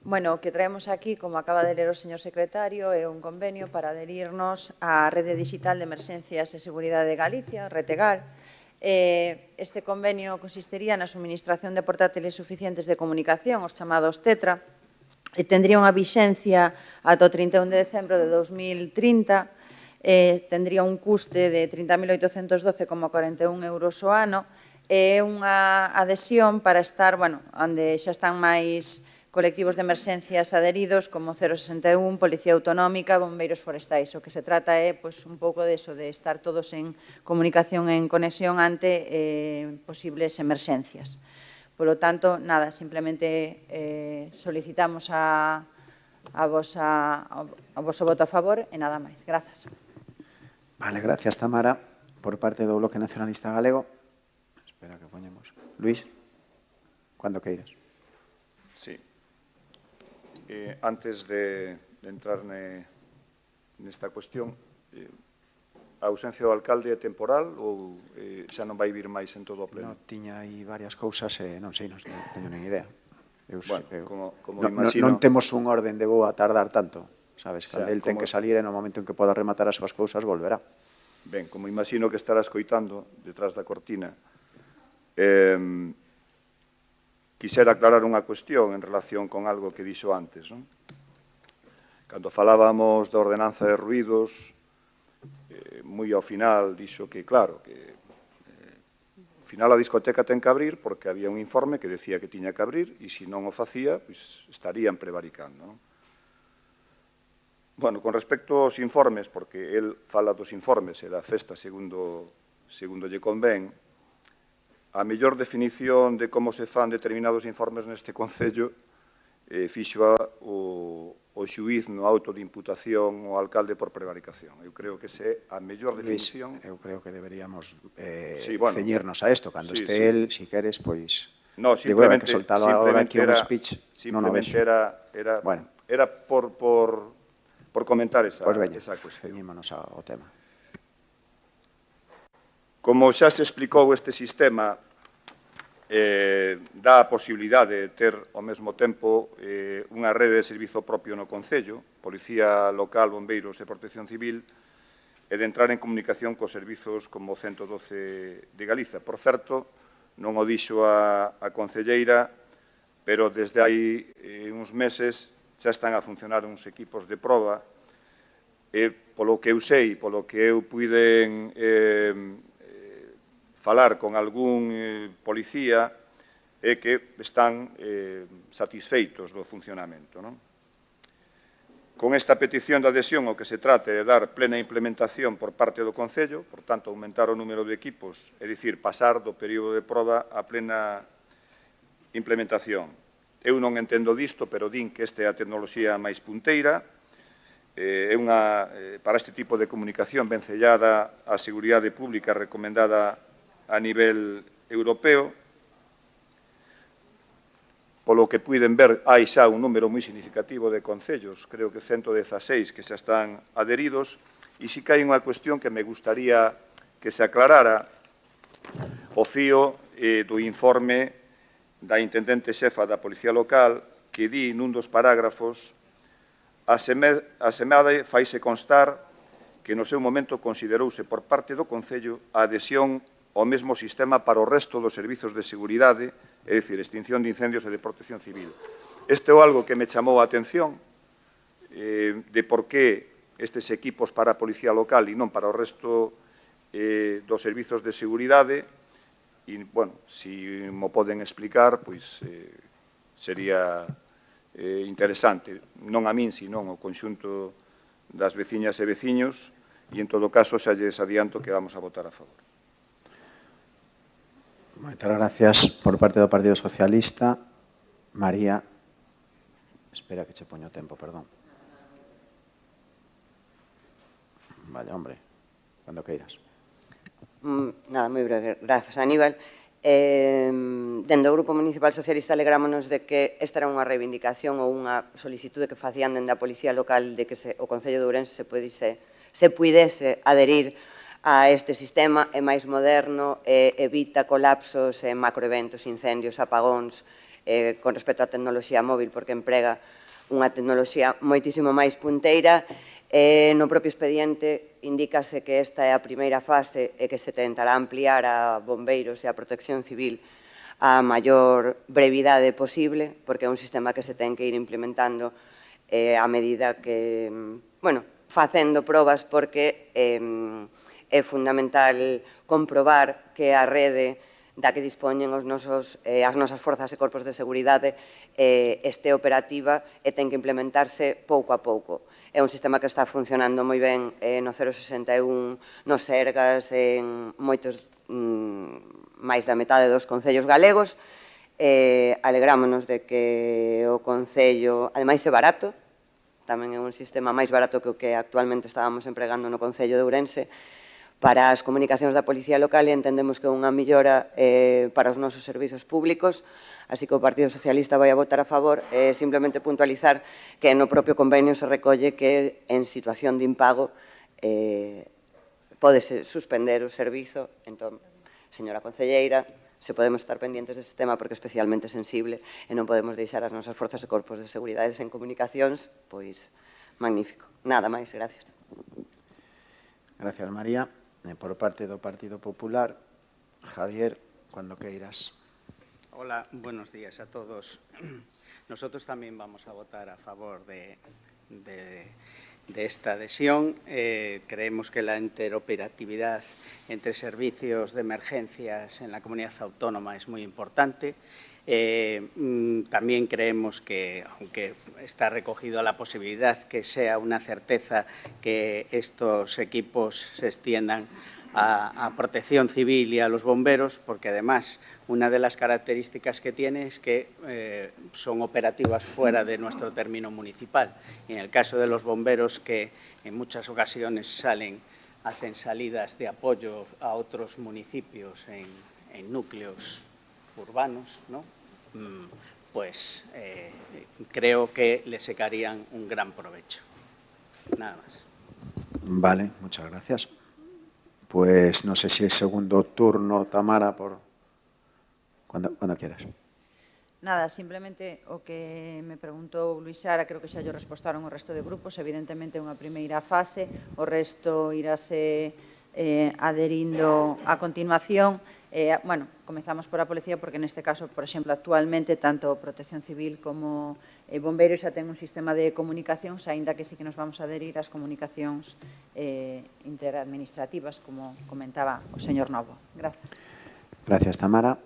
Bueno, o que traemos aquí, como acaba de ler o señor secretario, é un convenio para adherirnos á Rede Digital de Emerxencias e Seguridade de Galicia, RETEGAL. Este convenio consistiría na suministración de portátiles suficientes de comunicación, os chamados TETRA, e tendría unha vixencia ata o 31 de decembro de 2030, tendría un custe de 30.812,41 euros ao ano, e unha adhesión para estar, bueno, onde xa están máis colectivos de emerxencias adheridos como 061, Policía Autonómica, Bombeiros Forestais. O que se trata é un pouco de estar todos en comunicación, en conexión ante posibles emerxencias. Por lo tanto, nada, simplemente solicitamos ao vosso voto a favor e nada máis. Grazas. Vale, gracias, Tamara. Por parte do Bloque Nacionalista Galego. Espera que poñemos. Luís, cando queiras. Sí. Antes de entrar nesta cuestión, a ausencia do alcalde é temporal ou xa non vai vir máis en todo o pleno? Tiña aí varias cousas e non sei, non teño nen idea. Como imagino... Non temos un orden de voo a tardar tanto, sabes? Cando el ten que salir e no momento en que poda rematar as súas cousas volverá. Ben, como imagino que estará escoitando detrás da cortina, quixera aclarar unha cuestión en relación con algo que dixo antes. Cando falábamos da ordenanza de ruídos, moi ao final dixo que, claro, que ao final a discoteca ten que abrir porque había un informe que decía que tiña que abrir e se non o facía, pois estarían prevaricando. Bueno, con respecto aos informes, porque el fala dos informes e da festa segundo lle convén, a mellor definición de como se fan determinados informes neste Concello fixoa o xuíz no auto de imputación ao alcalde por prevaricación. Eu creo que ese é a mellor definición. Luís, eu creo que deberíamos ceñirnos a isto. Cando este el, si queres, pois... No, simplemente era por comentar esa cuestión. Ceñímonos ao tema. Como xa se explicou, este sistema dá a posibilidade de ter ao mesmo tempo unha rede de servizo propio no Concello, Policía Local, Bombeiros e Protección Civil, e de entrar en comunicación cos servizos como o 112 de Galiza. Por certo, non o dixo a concelleira, pero desde hai uns meses xa están a funcionar uns equipos de proba, e polo que eu sei, polo que eu puiden falar con algún policía, é que están satisfeitos do funcionamento. Con esta petición de adhesión, o que se trata é de dar plena implementación por parte do Concello, por tanto, aumentar o número de equipos, é dicir, pasar do período de proba a plena implementación. Eu non entendo disto, pero din que esta é a tecnoloxía máis punteira, para este tipo de comunicación vencellada á seguridade pública recomendada a nivel europeo. Polo que puiden ver, hai xa un número moi significativo de concellos, creo que 116 que xa están adheridos, e si que hai unha cuestión que me gustaría que se aclarara o fío do informe da intendente xefa da Policía Local, que di nun dos parágrafos: a semade faise constar que no seu momento considerouse por parte do Concello a adhesión ao mesmo sistema para o resto dos servizos de seguridade, é dicir, extinción de incendios e de protección civil. Este é algo que me chamou a atención de por que estes equipos para a Policía Local e non para o resto dos servizos de seguridade. E, bueno, se mo poden explicar, pois sería interesante, non a min, sino ao conxunto das veciñas e veciños, e en todo caso xa lles adianto que vamos a votar a favor. Moitas gracias. Por parte do Partido Socialista, María. Espera que che poño tempo, perdón. Vaya, hombre, cando queiras. Nada, moi breve. Gracias, Aníbal. Dende o Grupo Municipal Socialista alegrámonos de que esta era unha reivindicación ou unha solicitude que facían dende a Policía Local de que o Concello de Ourense se puidese adherir a este sistema. É máis moderno, evita colapsos, macroeventos, incendios, apagóns, con respecto á tecnoloxía móvil, porque emprega unha tecnoloxía moitísimo máis punteira. No propio expediente indícase que esta é a primeira fase e que se tentará ampliar a bombeiros e a protección civil a maior brevidade posible, porque é un sistema que se ten que ir implementando a medida que, bueno, facendo probas, porque é fundamental comprobar que a rede da que dispoñen as nosas forzas e corpos de seguridade este operativa e ten que implementarse pouco a pouco. É un sistema que está funcionando moi ben no 061, nos Sergas, en moitos, máis da metade dos concellos galegos. Alegrámonos de que o concello, ademais é barato, tamén é un sistema máis barato que o que actualmente estábamos empregando no concello de Ourense, para as comunicacións da Policía Local, e entendemos que é unha millora para os nosos servizos públicos, así que o Partido Socialista vai a votar a favor. Simplemente puntualizar que no propio convenio se recolle que en situación de impago pode suspender o servizo. Entón, señora concelleira, se podemos estar pendientes deste tema porque é especialmente sensible e non podemos deixar as nosas forzas e corpos de seguridade sen comunicacións, pois magnífico. Nada máis, gracias. Gracias, María. Por parte do Partido Popular, Javier, cuando queiras. Hola, buenos días a todos. Nosotros también vamos a votar a favor de esta adhesión. Creemos que la interoperatividad entre servicios de emergencias en la comunidad autónoma es muy importante. También creemos que, aunque está recogido la posibilidad que sea una certeza que estos equipos se extiendan a protección civil y a los bomberos, porque además una de las características que tiene es que son operativas fuera de nuestro término municipal. Y en el caso de los bomberos, que en muchas ocasiones hacen salidas de apoyo a otros municipios en núcleos urbanos, ¿no? Pues creo que le sacarían un gran provecho. Nada más. Vale, muchas gracias. Pues no sé si es segundo turno, Tamara, por cuando quieras. Nada, simplemente o que me preguntou Luís Sara, creo que xa lle respostaron o resto de grupos, evidentemente é unha primeira fase, o resto irase adherindo a continuación. Bueno, comezamos por a Policía porque neste caso, por exemplo, actualmente tanto Protección Civil como Bombeiros xa ten un sistema de comunicacións, aínda que sí que nos vamos a adherir ás comunicacións interadministrativas, como comentaba o señor Novo. Gracias. Gracias, Tamara.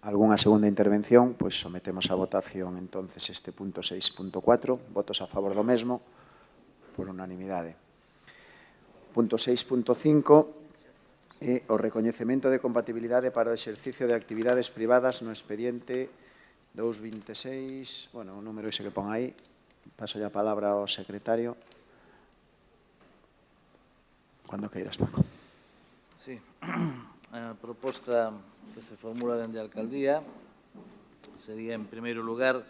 ¿Alguna segunda intervención? Pues sometemos a votación entonces este punto 6.4. Votos a favor do mesmo por unanimidade. Punto 6.5 é o recoñecemento de compatibilidade para o exercicio de actividades privadas no expediente 226, bueno, o número ese que pon aí. Paso a palabra ao secretario. Cando queiras, Paco. Sí. A proposta que se formula dende a Alcaldía sería, en primeiro lugar,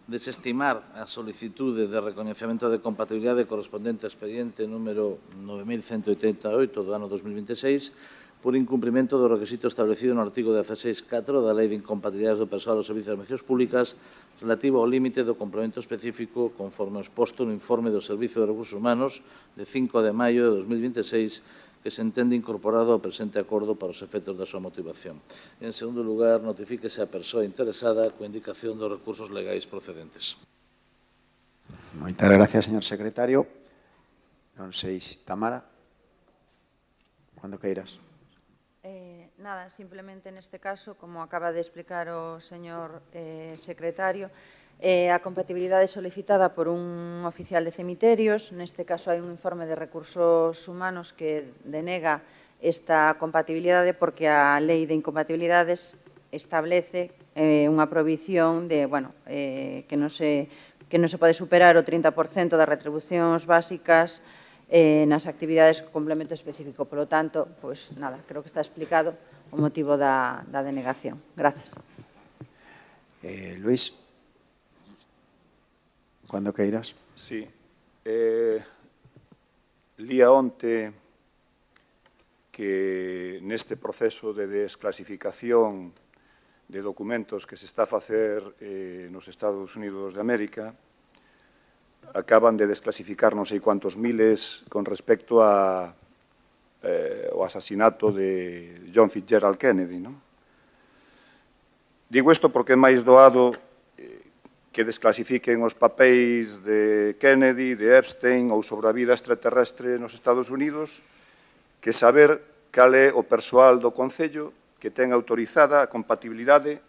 desestimar a solicitude de recoñecemento de compatibilidade correspondente ao expediente número 9188 do ano 2026 por incumprimento do requisito establecido no artigo 16.4 da Lei de Incompatibilidades do Persoal aos Servicios de Administracións Públicas relativo ao límite do complemento específico conforme ao exposto no informe do Servicio de Recursos Humanos de 5 de maio de 2026 que se entende incorporado ao presente acordo para os efectos da súa motivación. En segundo lugar, notifíquese a persoa interesada coa indicación dos recursos legais procedentes. Moitas gracias, señor secretario. Non sei, Tamara, cando queiras. Nada, simplemente neste caso, como acaba de explicar o señor secretario, a compatibilidade solicitada por un oficial de cemiterios. Neste caso hai un informe de recursos humanos que denega esta compatibilidade porque a Lei de Incompatibilidades establece unha prohibición de, que non se pode superar o 30% das retribucións básicas nas actividades con complemento específico. Por lo tanto, pois nada, creo que está explicado o motivo da denegación. Gracias. Luís, cando queiras. Sí. Lía onte que neste proceso de desclasificación de documentos que se está a facer nos Estados Unidos de América. Acaban de desclasificar non sei cuantos miles con respecto ao asasinato de John Fitzgerald Kennedy, non? Digo isto porque é máis doado que desclasifiquen os papéis de Kennedy, de Epstein ou sobre a vida extraterrestre nos Estados Unidos que saber cal é o persoal do Concello que ten autorizada a compatibilidade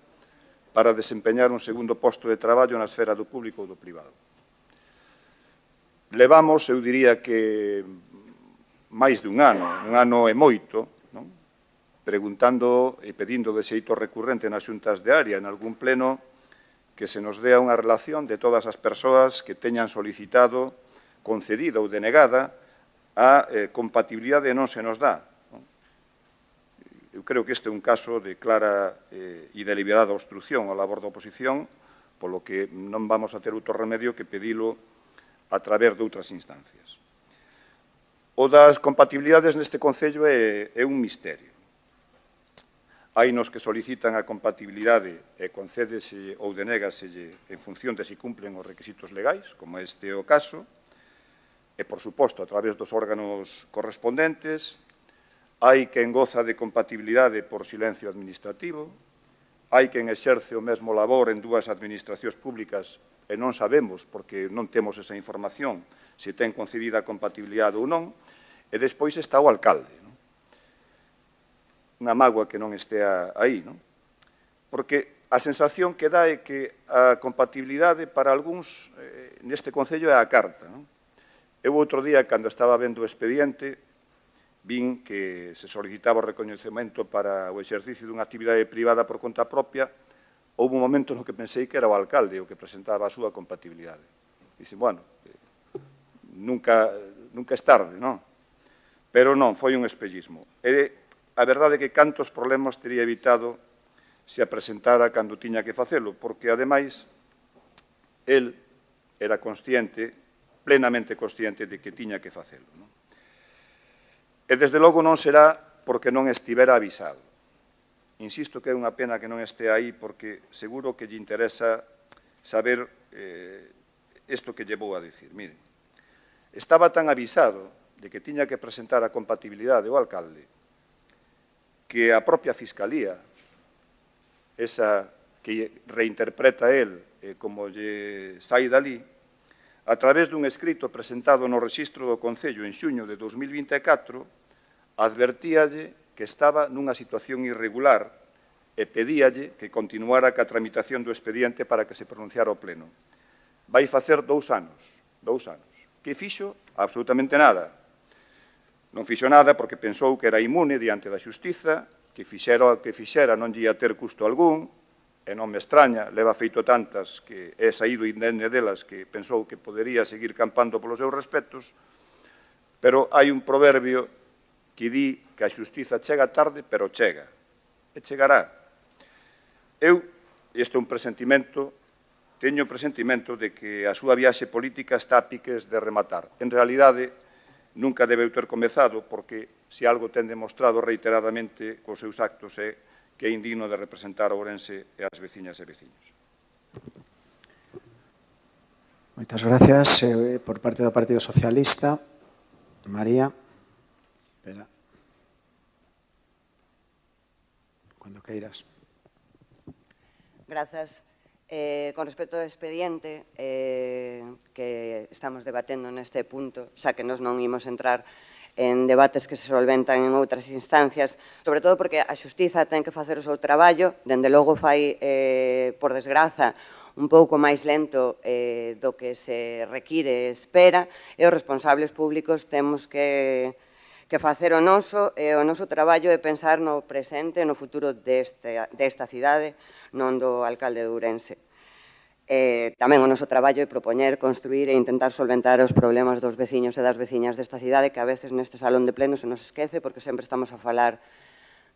para desempeñar un segundo posto de traballo na esfera do público ou do privado. Levamos, eu diría que máis de un ano e moito, non? Preguntando e pedindo de xeito recurrente nas xuntas de área, en algún pleno, que se nos dea unha relación de todas as persoas que teñan solicitado, concedida ou denegada, a compatibilidade non se nos dá. Eu creo que este é un caso de clara e deliberada obstrucción ao labor da oposición, polo que non vamos a ter outro remedio que pedilo a través de outras instancias. O das compatibilidades neste Concello é un misterio. Hai nos que solicitan a compatibilidade e concédese ou denégaselle en función de se cumplen os requisitos legais, como este é o caso, e, por suposto, a través dos órganos correspondentes. Hai quen goza de compatibilidade por silencio administrativo, hai quen exerce o mesmo labor en dúas administracións públicas e non sabemos, porque non temos esa información, se ten concedida a compatibilidade ou non, e despois está o alcalde. Unha mágoa que non estea aí, non? Porque a sensación que dá é que a compatibilidade para algúns neste Concello é a carta, non? Eu outro día, cando estaba vendo o expediente, vin que se solicitaba o recoñecemento para o exercicio dunha actividade privada por conta propia. Houve un momento no que pensei que era o alcalde o que presentaba a súa compatibilidade. Dixen, bueno, nunca é tarde, non? Pero non, foi un espellismo. E a verdade é que cantos problemas tería evitado se a presentara cando tiña que facelo, porque, ademais, el era consciente, plenamente consciente de que tiña que facelo, non? E, desde logo, non será porque non estivera avisado. Insisto que é unha pena que non este aí, porque seguro que lle interesa saber isto que lle vou a dicir. Miren, estaba tan avisado de que tiña que presentar a compatibilidade ao alcalde que a propia Fiscalía, esa que reinterpreta el como lle sai dali, a través dun escrito presentado no Rexistro do Concello en xuño de 2024, advertíalle que estaba nunha situación irregular e pedíalle que continuara ca tramitación do expediente para que se pronunciara o Pleno. Vai facer 2 anos. Que fixo? Absolutamente nada. Non fixo nada porque pensou que era inmune diante da xustiza, que fixera o que fixera non lle ia ter custo algún, e non me extraña, leva feito tantas que é saído indemne delas que pensou que podería seguir campando polos seus respetos, pero hai un proverbio que di que a xustiza chega tarde, pero chega, e chegará. Eu, este é un presentimento, teño presentimento de que a súa viaxe política está a piques de rematar. En realidade, nunca debeu ter comezado, porque se algo ten demostrado reiteradamente cos seus actos é que é indigno de representar a Ourense e as veciñas e veciños. Moitas gracias. Por parte do Partido Socialista, María. Espera. Cuando queiras. Grazas. Con respecto ao expediente que estamos debatendo neste punto, xa que nos non imos entrar en debates que se solventan en outras instancias, sobre todo porque a xustiza ten que facer o seu traballo, dende logo fai, por desgraza, un pouco máis lento do que se require e espera, e os responsables públicos temos que facer o noso traballo e pensar no presente e no futuro desta cidade, non do alcalde de Ourense. Tamén o noso traballo é propoñer, construir e intentar solventar os problemas dos veciños e das veciñas desta cidade que a veces neste salón de pleno se nos esquece porque sempre estamos a falar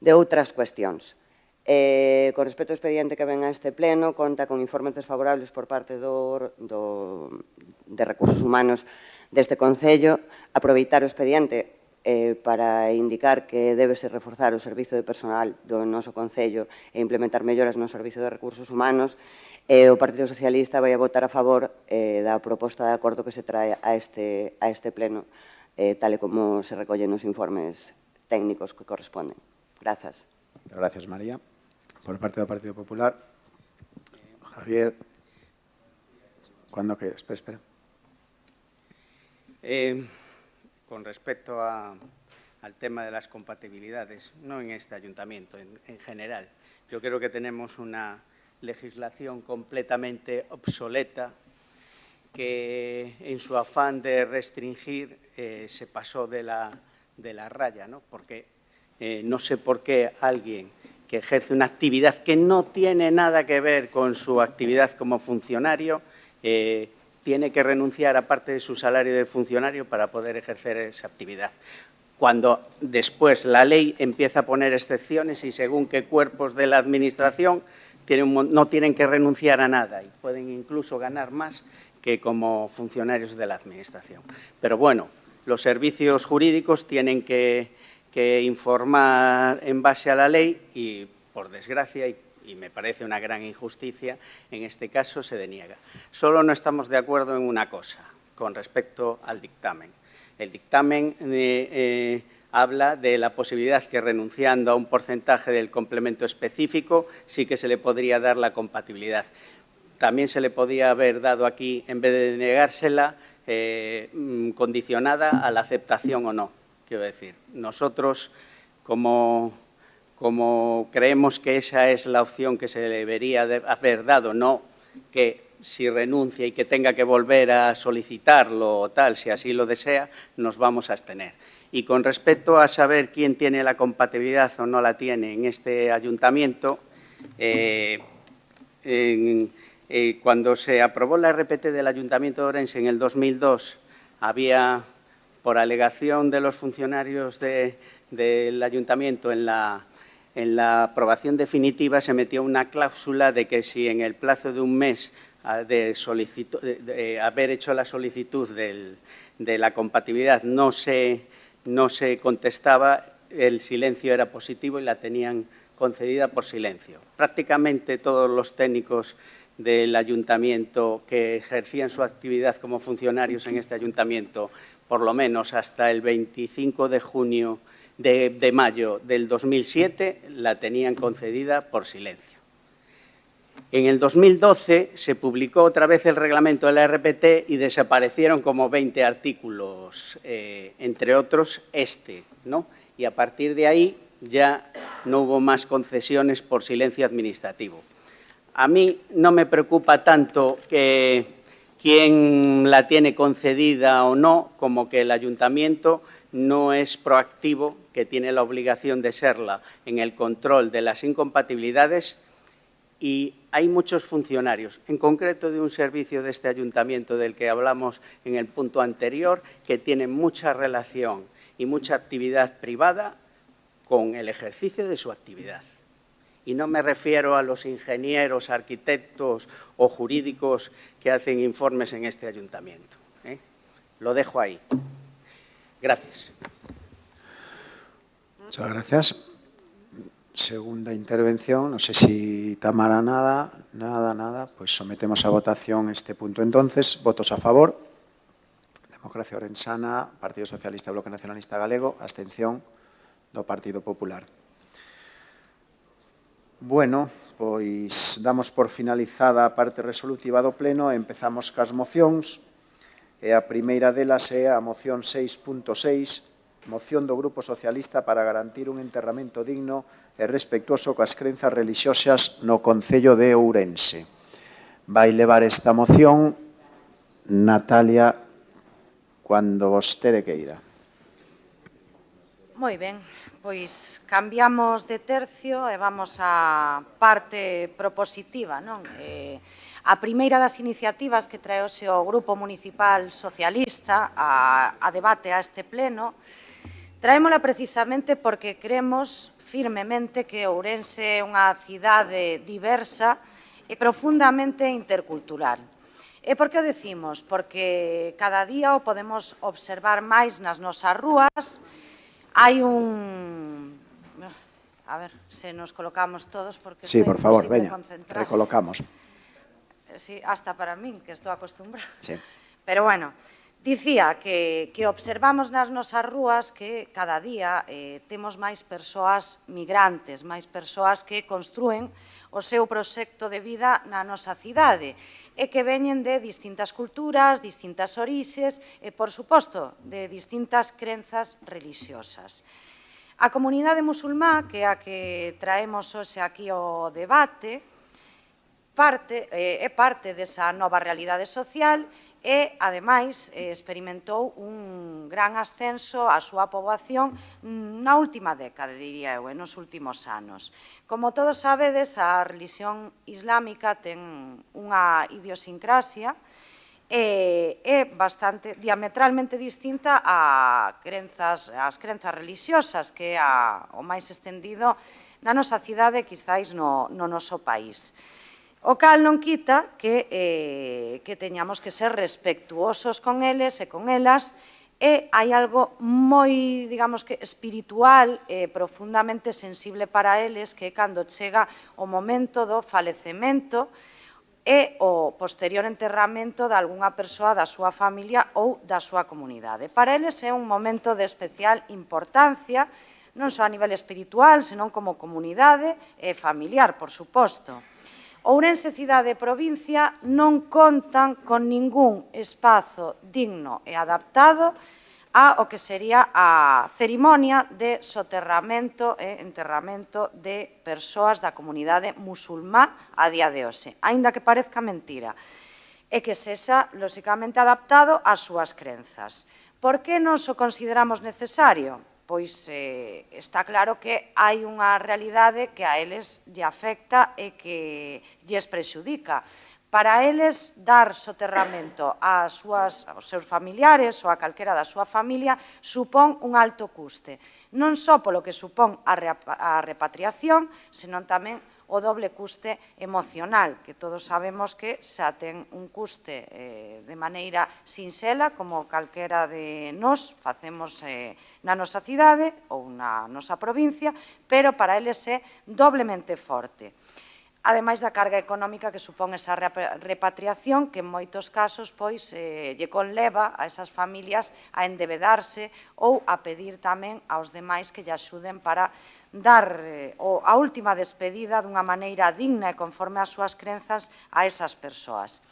de outras cuestións. Con respecto ao expediente que ven a este pleno, conta con informes desfavorables por parte de Recursos Humanos deste Concello. Aproveitar o expediente para indicar que débese reforzar o servizo de personal do noso Concello e implementar melloras no servizo de recursos humanos, o Partido Socialista vai a votar a favor da proposta de acordo que se trae a este pleno, tal e como se recollen nos informes técnicos que corresponden. Grazas. Gracias, María. Por parte do Partido Popular, Javier, cuando quieras. Espera. Con respecto al tema de las compatibilidades, no en este ayuntamiento, en general, yo creo que tenemos una legislación completamente obsoleta que en su afán de restringir se pasó de la raya, ¿no? Porque no sé por qué alguien que ejerce una actividad que no tiene nada que ver con su actividad como funcionario tiene que renunciar a parte de su salario de funcionario para poder ejercer esa actividad. Cuando después la ley empieza a poner excepciones y según qué cuerpos de la Administración no tienen que renunciar a nada y pueden incluso ganar más que como funcionarios de la Administración. Pero bueno, los servicios jurídicos tienen que informar en base a la ley y, por desgracia, y me parece una gran injusticia, en este caso se deniega. Solo no estamos de acuerdo en una cosa, con respecto al dictamen. El dictamen habla de la posibilidad que renunciando a un porcentaje del complemento específico sí que se le podría dar la compatibilidad. También se le podía haber dado aquí, en vez de negársela, condicionada a la aceptación o no. Quiero decir, nosotros como creemos que esa es la opción que se debería haber dado, no que si renuncia y que tenga que volver a solicitarlo o tal, si así lo desea, nos vamos a abstener. Y con respecto a saber quién tiene la compatibilidad o no la tiene en este ayuntamiento, cuando se aprobó la RPT del Ayuntamiento de Ourense en el 2002, había, por alegación de los funcionarios del ayuntamiento en la aprobación definitiva, se metió una cláusula de que si en el plazo de un mes de haber hecho la solicitud de la compatibilidad no se contestaba, el silencio era positivo y la tenían concedida por silencio. Prácticamente todos los técnicos del ayuntamiento que ejercían su actividad como funcionarios en este ayuntamiento, por lo menos hasta el 25 de mayo del 2007, la tenían concedida por silencio. En el 2012 se publicó otra vez el reglamento de la RPT y desaparecieron como 20 artículos, entre otros ¿no? Y a partir de ahí ya no hubo más concesiones por silencio administrativo. A mí no me preocupa tanto que quién la tiene concedida o no, como que el ayuntamiento no es proactivo, que tiene la obligación de serla en el control de las incompatibilidades, y hay muchos funcionarios, en concreto de un servicio de este ayuntamiento del que hablamos en el punto anterior, que tienen mucha relación y mucha actividad privada con el ejercicio de su actividad. Y no me refiero a los ingenieros, arquitectos o jurídicos que hacen informes en este ayuntamiento. Lo dejo ahí. Gracias. Muchas gracias. Segunda intervención. No sé si Tamara nada. Pues sometemos a votación este punto entonces. Votos a favor. Democracia Orensana, Partido Socialista, Bloque Nacionalista Galego. Abstención do Partido Popular. Bueno, pois damos por finalizada a parte resolutiva do Pleno e empezamos cas mocións. E a primeira delas é a moción 6.6, moción do Grupo Socialista para garantir un enterramento digno e respectuoso coas crenzas relixiosas no Concello de Ourense. Vai levar esta moción Natalia cando vostede queira. Moi ben, pois cambiamos de tercio e vamos á parte propositiva, non? A primeira das iniciativas que trae hoxe o Grupo Municipal Socialista a debate a este pleno, traémola precisamente porque creemos firmemente que Ourense é unha cidade diversa e profundamente intercultural. E por que o decimos? Porque cada día o podemos observar máis nas nosas rúas Hai un... A ver, se nos colocamos todos, porque Sí, por favor, veña, concentrarse. recolocamos. Sí, hasta para min, que estou acostumbrada. Sí. Pero bueno, dicía que observamos nas nosas rúas que cada día temos máis persoas migrantes, máis persoas que construen o seu proxecto de vida na nosa cidade e que veñen de distintas culturas, distintas orixes e, por suposto, de distintas crenzas religiosas. A comunidade musulmá, que é a que traemos hoxe aquí ao debate, é parte desa nova realidade social e, ademais, experimentou un gran ascenso a súa poboación na última década, diría eu, nos últimos anos. Como todos sabedes, a religión islámica ten unha idiosincrasia é bastante diametralmente distinta ás crenzas religiosas, que é o máis estendido na nosa cidade, quizáis no noso país. O cal non quita que teñamos que ser respectuosos con eles e con elas, e hai algo moi, digamos que, espiritual e profundamente sensible para eles, que é cando chega o momento do falecemento e o posterior enterramento de algunha persoa da súa familia ou da súa comunidade. Para eles é un momento de especial importancia, non só a nivel espiritual, senón como comunidade e familiar, por suposto. Ourense, cidade e provincia non contan con ningún espazo digno e adaptado ao que sería a cerimonia de soterramento e enterramento de persoas da comunidade musulmá a día de hoxe, aínda que parezca mentira, e que sexa, lóxicamente, adaptado ás súas crenzas. Por que nos o consideramos necesario? Pois está claro que hai unha realidade que a eles lle afecta e que lles prexudica. Para eles, dar soterramento aos seus familiares ou a calquera da súa familia supón un alto custe, non só polo que supón a repatriación, senón tamén o doble custe emocional, que todos sabemos que xa ten un custe de maneira sinxela, como calquera de nós facemos na nosa cidade ou na nosa provincia, pero para eles é doblemente forte. Ademais da carga económica que supón esa repatriación, que en moitos casos lle conleva a esas familias a endebedarse ou a pedir tamén aos demais que lle axuden para dar a última despedida dunha maneira digna e conforme ás súas crenzas a esas persoas.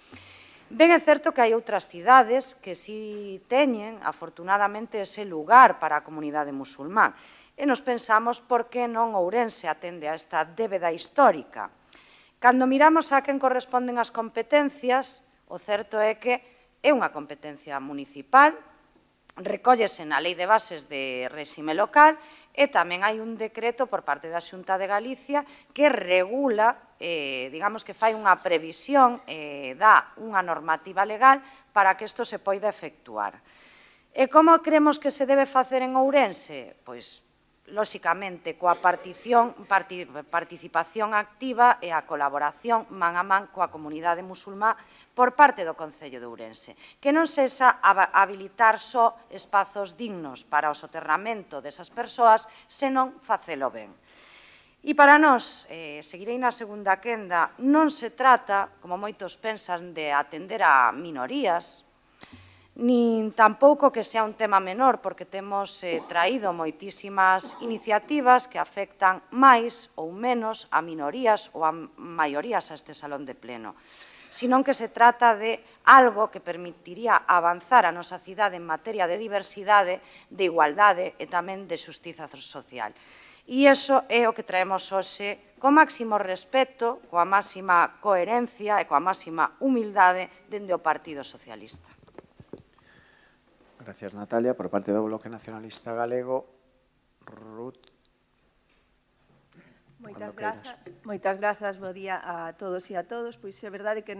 Ben é certo que hai outras cidades que si teñen, afortunadamente, ese lugar para a comunidade musulmán, e nos pensamos por que non Ourense atende a esta débeda histórica. Cando miramos a quen corresponden as competencias, o certo é que é unha competencia municipal, recóllese na Lei de Bases de Réxime Local e tamén hai un decreto por parte da Xunta de Galicia que regula, digamos que fai unha previsión, dá unha normativa legal para que isto se poida efectuar. E como creemos que se debe facer en Ourense? Pois, lóxicamente, coa participación activa e a colaboración man a man coa comunidade musulmá por parte do Concello de Ourense, que non sexa habilitar só espazos dignos para o soterramento desas persoas, senón facelo ben. E para nós, seguirei na segunda quenda, non se trata, como moitos pensan, de atender a minorías, nin tampouco que sea un tema menor, porque temos traído moitísimas iniciativas que afectan máis ou menos a minorías ou a maiorías a este salón de pleno, senón que se trata de algo que permitiría avanzar a nosa cidade en materia de diversidade, de igualdade e tamén de xustiza social. E iso é o que traemos hoxe co máximo respeto, coa máxima coherencia e coa máxima humildade dende o Partido Socialista. Gracias, Natalia. Por parte do Bloque Nacionalista Galego, Ruth. Moitas grazas, bo día a todos e a todos. Pois é verdade que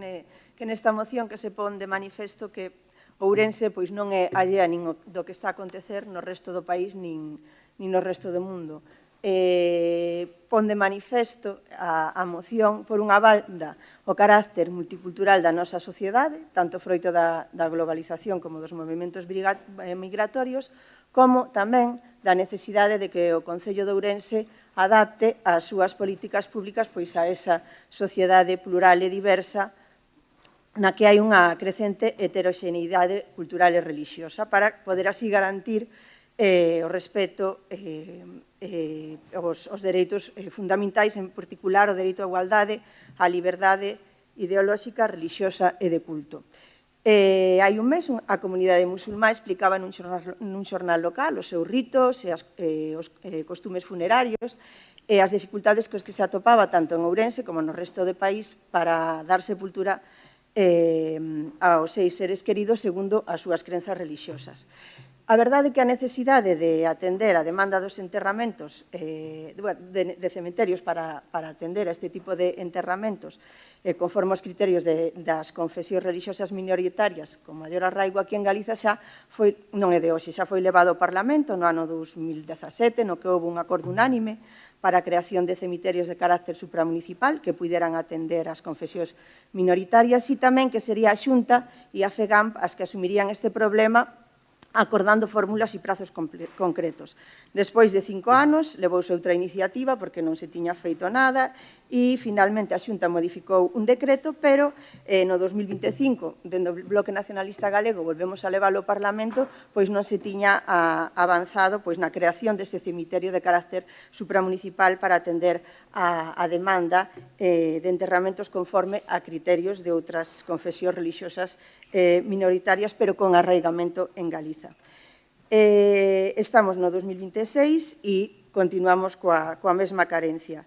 nesta moción que se pon de manifesto que Ourense non é allea nin do que está a acontecer no resto do país nin no resto do mundo. pon de manifesto a moción, por unha banda, o carácter multicultural da nosa sociedade, tanto froito da globalización como dos movimentos migratorios, como tamén da necesidade de que o Concello de Ourense adapte as súas políticas públicas pois a esa sociedade plural e diversa na que hai unha crecente heteroxeneidade cultural e religiosa para poder así garantir o respeto aos dereitos fundamentais, en particular o dereito á igualdade, á liberdade ideolóxica, religiosa e de culto. Hai un mes, a comunidade musulmá explicaba nun xornal local os seus ritos e os costumes funerarios e as dificultades que se atopaba tanto en Ourense como no resto do país para dar sepultura aos seus seres queridos segundo as súas crenzas religiosas. A verdade é que a necesidade de atender a demanda dos enterramentos, de cementerios para atender a este tipo de enterramentos conforme aos criterios das confesións religiosas minoritarias con maior arraigo aquí en Galiza xa non é de hoxe, xa foi levado ao Parlamento no ano 2017, no que houve un acordo unánime para a creación de cemiterios de carácter supramunicipal que puderan atender as confesións minoritarias e tamén que sería a Xunta e a FEGAMP as que asumirían este problema acordando fórmulas e prazos concretos. Despois de 5 anos, levouse outra iniciativa porque non se tiña feito nada e, finalmente, a Xunta modificou un decreto, pero no 2025, dentro do Bloque Nacionalista Galego, volvemos a leválo ao Parlamento, pois non se tiña avanzado na creación dese cemiterio de carácter supramunicipal para atender a demanda de enterramentos conforme a criterios de outras confesións religiosas minoritarias, pero con arraigamento en Galiza. Estamos no 2026 e continuamos coa mesma carencia.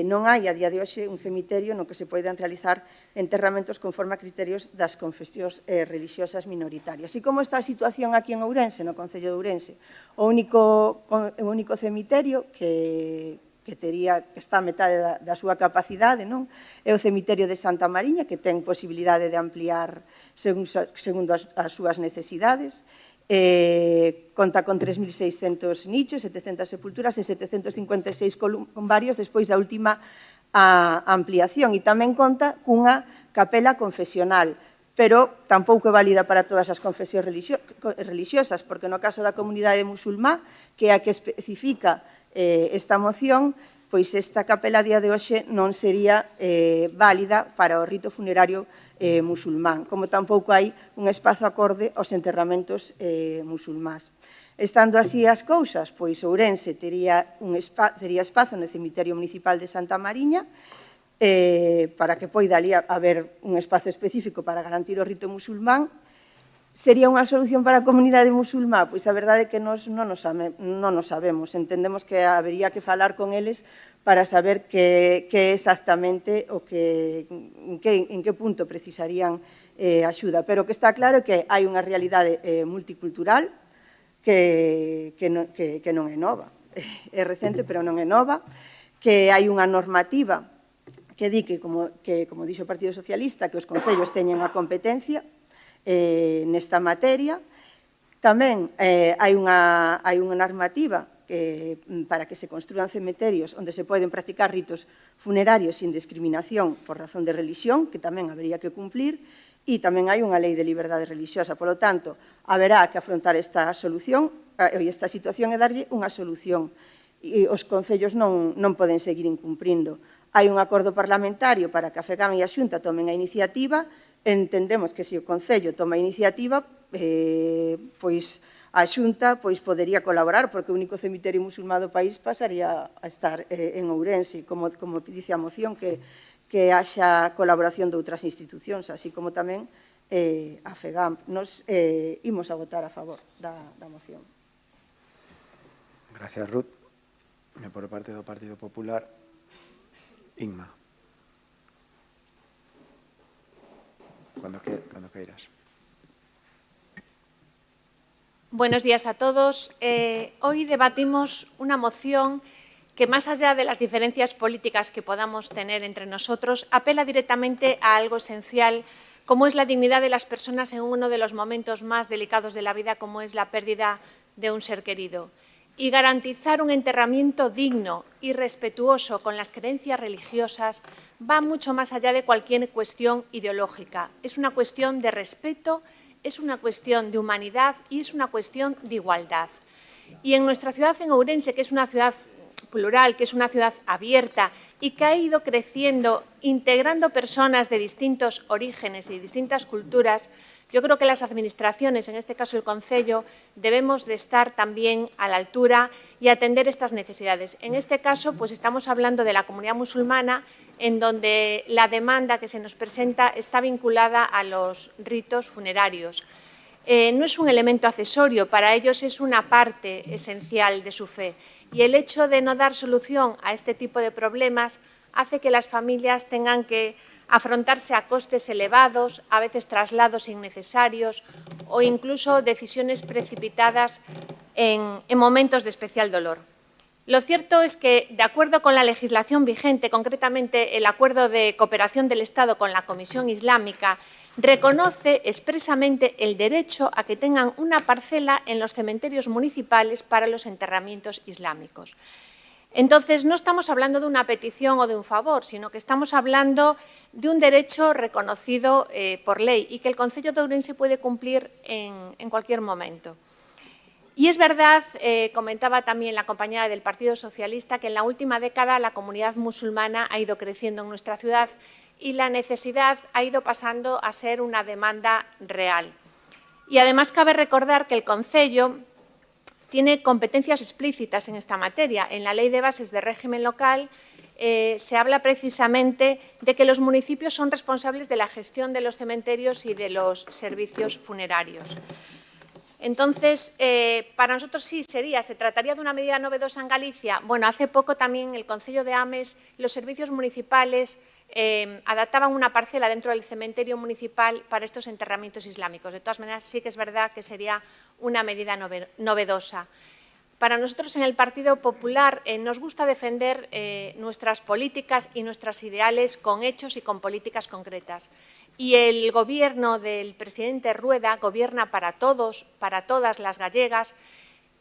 Non hai, a día de hoxe, un cemiterio no que se poidan realizar enterramentos conforme a criterios das confesións religiosas minoritarias. E como está a situación aquí en Ourense, no Concello de Ourense? O único cemiterio que está a metade da súa capacidade, non? É o cemiterio de Santa Mariña, que ten posibilidade de ampliar segundo as súas necesidades. Conta con 3.600 nichos, 700 sepulturas e 756 columbarios despois da última ampliación. E tamén conta cunha capela confesional, pero tampouco é válida para todas as confesións religiosas, porque no caso da comunidade musulmá, que é a que especifica esta moción, pois esta capela a día de hoxe non sería válida para o rito funerario musulmán, como tampouco hai un espazo acorde aos enterramentos musulmás. Estando así as cousas, pois Ourense tería espazo no cemiterio municipal de Santa Mariña para que poida ali haber un espazo específico para garantir o rito musulmán. Sería unha solución para a comunidade musulmá? Pois a verdade é que non nos sabemos. Entendemos que habería que falar con eles para saber que exactamente en que punto precisarían axuda. Pero o que está claro é que hai unha realidade multicultural que non é nova. É recente, pero non é nova. Que hai unha normativa que di que, como dixo o Partido Socialista, que os concellos teñen a competencia nesta materia. Tamén hai unha normativa para que se construan cementerios onde se poden practicar ritos funerarios sin discriminación por razón de religión, que tamén habería que cumplir, e tamén hai unha lei de liberdade religiosa. Por lo tanto, haberá que afrontar esta situación e darlle unha solución. E os concellos non poden seguir incumprindo. Hai un acordo parlamentario para que a FEGAM e a Xunta tomen a iniciativa. Entendemos que se o Concello toma a iniciativa, pois a Xunta podería colaborar, porque o único cemiterio musulmán do país pasaría a estar en Ourense, como dice a moción, que haxa colaboración de outras institucións, así como tamén a FEGAM. Nos imos a votar a favor da moción. Gracias, Ruth. Por parte do Partido Popular, Inma. Cuando queiras. Buenos días a todos. Hoy debatimos una moción que, más allá de las diferencias políticas que podamos tener entre nosotros, apela directamente a algo esencial, como es la dignidad de las personas en uno de los momentos más delicados de la vida, como es la pérdida de un ser querido. y garantizar un enterramiento digno y respetuoso con las creencias religiosas va mucho más allá de cualquier cuestión ideológica. Es una cuestión de respeto, es una cuestión de humanidad y es una cuestión de igualdad. Y en nuestra ciudad, en Ourense, que es una ciudad plural, que es una ciudad abierta y que ha ido creciendo, integrando personas de distintos orígenes y distintas culturas, yo creo que las administraciones, en este caso el Concello, debemos de estar también a la altura y atender estas necesidades. En este caso, pues estamos hablando de la comunidad musulmana, en donde la demanda que se nos presenta está vinculada a los ritos funerarios. No es un elemento accesorio, para ellos es una parte esencial de su fe. Y el hecho de no dar solución a este tipo de problemas hace que las familias tengan que afrontarse a costes elevados, a veces traslados innecesarios o incluso decisiones precipitadas en momentos de especial dolor. Lo cierto es que, de acuerdo con la legislación vigente, concretamente el Acuerdo de Cooperación del Estado con la Comisión Islámica, reconoce expresamente el derecho a que tengan una parcela en los cementerios municipales para los enterramientos islámicos. Entonces, no estamos hablando de una petición o de un favor, sino que estamos hablando de un derecho reconocido por ley y que el Concello de Ourense puede cumplir en cualquier momento. Y es verdad, comentaba también la compañera del Partido Socialista, que en la última década la comunidad musulmana ha ido creciendo en nuestra ciudad y la necesidad ha ido pasando a ser una demanda real. Y además cabe recordar que el Concello tiene competencias explícitas en esta materia. En la Ley de Bases de Régimen Local se habla precisamente de que los municipios son responsables de la gestión de los cementerios y de los servicios funerarios. Entonces, para nosotros sí se trataría de una medida novedosa en Galicia. Bueno, hace poco también el Concello de Ames, los servicios municipales adaptaban una parcela dentro del cementerio municipal para estos enterramientos islámicos. De todas maneras, sí que es verdad que sería una medida novedosa. Para nosotros en el Partido Popular nos gusta defender nuestras políticas y nuestros ideales con hechos y con políticas concretas. Y el Gobierno del presidente Rueda gobierna para todos, para todas las gallegas,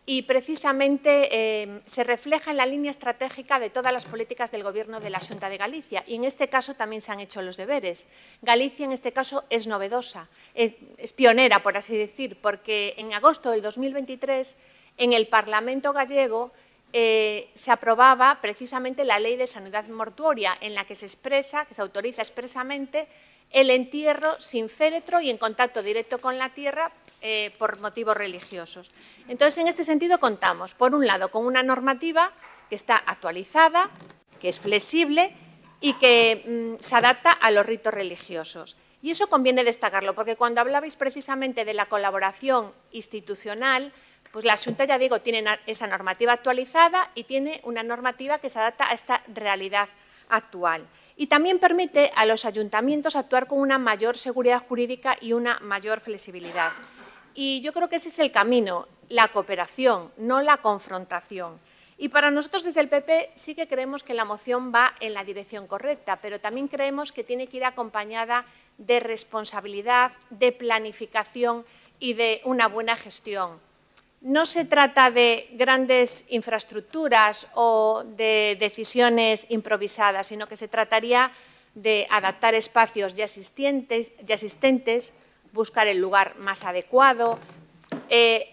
y precisamente se refleja en la línea estratégica de todas las políticas del Gobierno de la Xunta de Galicia. Y en este caso también se han hecho los deberes. Galicia en este caso es novedosa, es pionera, por así decir, porque en agosto del 2023 en el Parlamento gallego se aprobaba precisamente la Ley de Sanidad Mortuoria, en la que se expresa, que se autoriza expresamente el entierro sin féretro y en contacto directo con la tierra por motivos religiosos. Entonces, en este sentido contamos, por un lado, con una normativa que está actualizada, que es flexible y que se adapta a los ritos religiosos. Y eso conviene destacarlo, porque cuando hablabais precisamente de la colaboración institucional, pues la Xunta, ya digo, tiene esa normativa actualizada y tiene una normativa que se adapta a esta realidad actual. Y también permite a los ayuntamientos actuar con una mayor seguridad jurídica y una mayor flexibilidad. Y yo creo que ese es el camino, la cooperación, no la confrontación. Y para nosotros desde el PP sí que creemos que la moción va en la dirección correcta, pero también creemos que tiene que ir acompañada de responsabilidad, de planificación y de una buena gestión. No se trata de grandes infraestructuras o de decisiones improvisadas, sino que se trataría de adaptar espacios ya existentes, buscar el lugar más adecuado,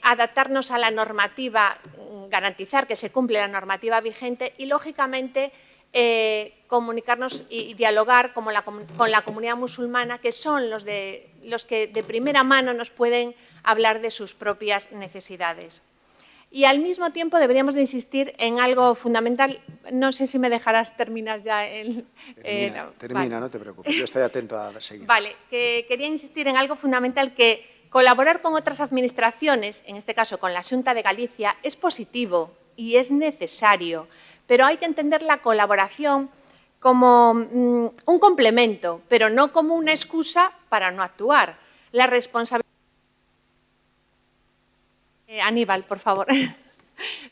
adaptarnos a la normativa, garantizar que se cumple la normativa vigente y, lógicamente, comunicarnos y dialogar con la comunidad musulmana, que son los que de primera mano nos pueden hablar de sus propias necesidades. Y al mismo tiempo deberíamos de insistir en algo fundamental. No sé si me dejarás terminar ya el... Termina, vale. No te preocupes, yo estoy atento a seguir. Vale, que quería insistir en algo fundamental, que colaborar con otras administraciones, en este caso con la Xunta de Galicia, es positivo y es necesario, pero hay que entender la colaboración como un complemento, pero no como una excusa para no actuar. La responsabilidad... Aníbal, por favor.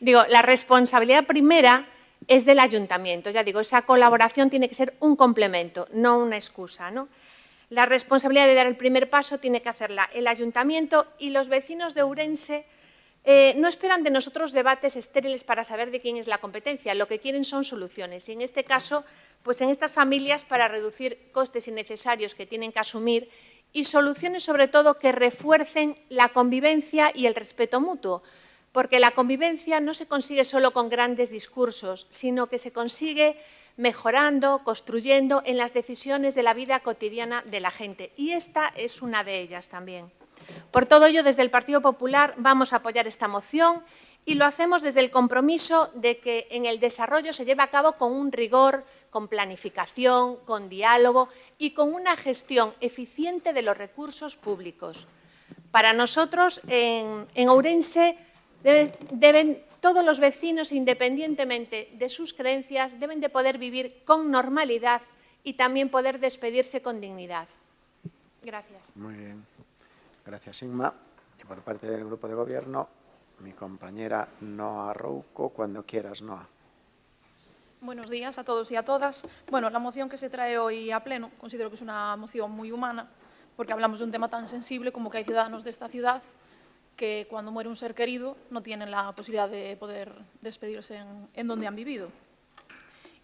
Digo, la responsabilidad primera es del ayuntamiento. Ya digo, esa colaboración tiene que ser un complemento, no una excusa, ¿no? La responsabilidad de dar el primer paso tiene que hacerla el ayuntamiento, y los vecinos de Ourense no esperan de nosotros debates estériles para saber de quién es la competencia, lo que quieren son soluciones. Y en este caso, pues en estas familias, para reducir costes innecesarios que tienen que asumir y soluciones, sobre todo, que refuercen la convivencia y el respeto mutuo, porque la convivencia no se consigue solo con grandes discursos, sino que se consigue mejorando, construyendo en las decisiones de la vida cotidiana de la gente. Y esta es una de ellas también. Por todo ello, desde el Partido Popular vamos a apoyar esta moción y lo hacemos desde el compromiso de que en el desarrollo se lleve a cabo con un rigor, con planificación, con diálogo y con una gestión eficiente de los recursos públicos. Para nosotros, en Ourense, deben todos los vecinos, independientemente de sus creencias, deben de poder vivir con normalidad y también poder despedirse con dignidad. Gracias. Muy bien. Gracias, Inma. Y por parte del Grupo de Gobierno, mi compañera Noa Rouco, cuando quieras, Noa. Buenos días a todos y a todas. Bueno, la moción que se trae hoy a pleno considero que es una moción muy humana, porque hablamos de un tema tan sensible como que hay ciudadanos de esta ciudad que cuando muere un ser querido no tienen la posibilidad de poder despedirse en donde han vivido.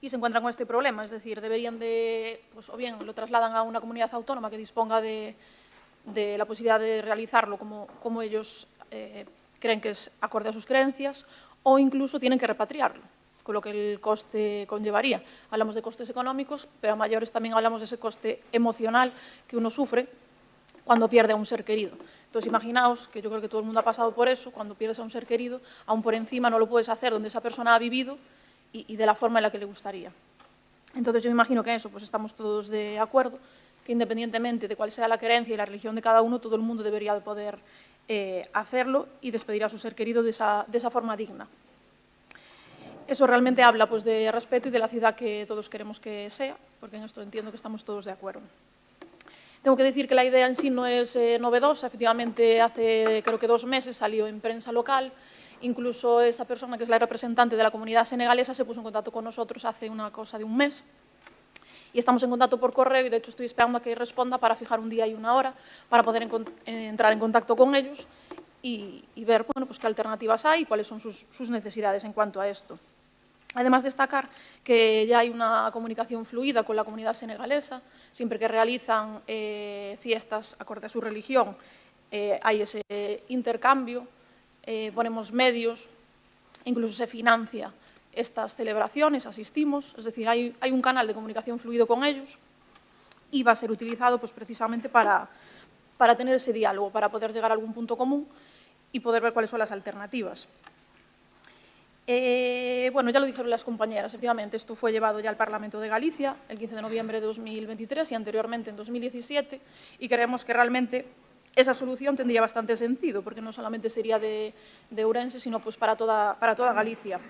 Y se encuentran con este problema, es decir, deberían de, pues, o bien lo trasladan a una comunidad autónoma que disponga de la posibilidad de realizarlo como ellos creen que es acorde a sus creencias, o incluso tienen que repatriarlo, con lo que el coste conllevaría. Hablamos de costes económicos, pero a mayores también hablamos de ese coste emocional que uno sufre cuando pierde a un ser querido. Entonces, imaginaos, que yo creo que todo el mundo ha pasado por eso, cuando pierdes a un ser querido, aún por encima no lo puedes hacer donde esa persona ha vivido y de la forma en la que le gustaría. Entonces, yo me imagino que en eso pues estamos todos de acuerdo, que independientemente de cuál sea la creencia y la religión de cada uno, todo el mundo debería de poder hacerlo y despedir a su ser querido de esa forma digna. Eso realmente habla pues, de respeto y de la ciudad que todos queremos que sea, porque en esto entiendo que estamos todos de acuerdo. Tengo que decir que la idea en sí no es novedosa. Efectivamente, hace creo que 2 meses salió en prensa local. Incluso esa persona, que es la representante de la comunidad senegalesa, se puso en contacto con nosotros hace una cosa de un mes. Y estamos en contacto por correo y, de hecho, estoy esperando a que responda para fijar un día y una hora para poder entrar en contacto con ellos y ver bueno, pues, qué alternativas hay y cuáles son sus necesidades en cuanto a esto. Además, destacar que ya hay una comunicación fluida con la comunidad senegalesa. Siempre que realizan fiestas acorde a su religión, hay ese intercambio, ponemos medios, incluso se financia estas celebraciones, asistimos. Es decir, hay un canal de comunicación fluido con ellos y va a ser utilizado pues, precisamente para tener ese diálogo, para poder llegar a algún punto común y poder ver cuáles son las alternativas. Bueno, ya lo dijeron las compañeras, efectivamente, esto fue llevado ya al Parlamento de Galicia el 15 de noviembre de 2023 y anteriormente en 2017 y creemos que realmente esa solución tendría bastante sentido porque no solamente sería de Ourense, sino pues para toda Galicia.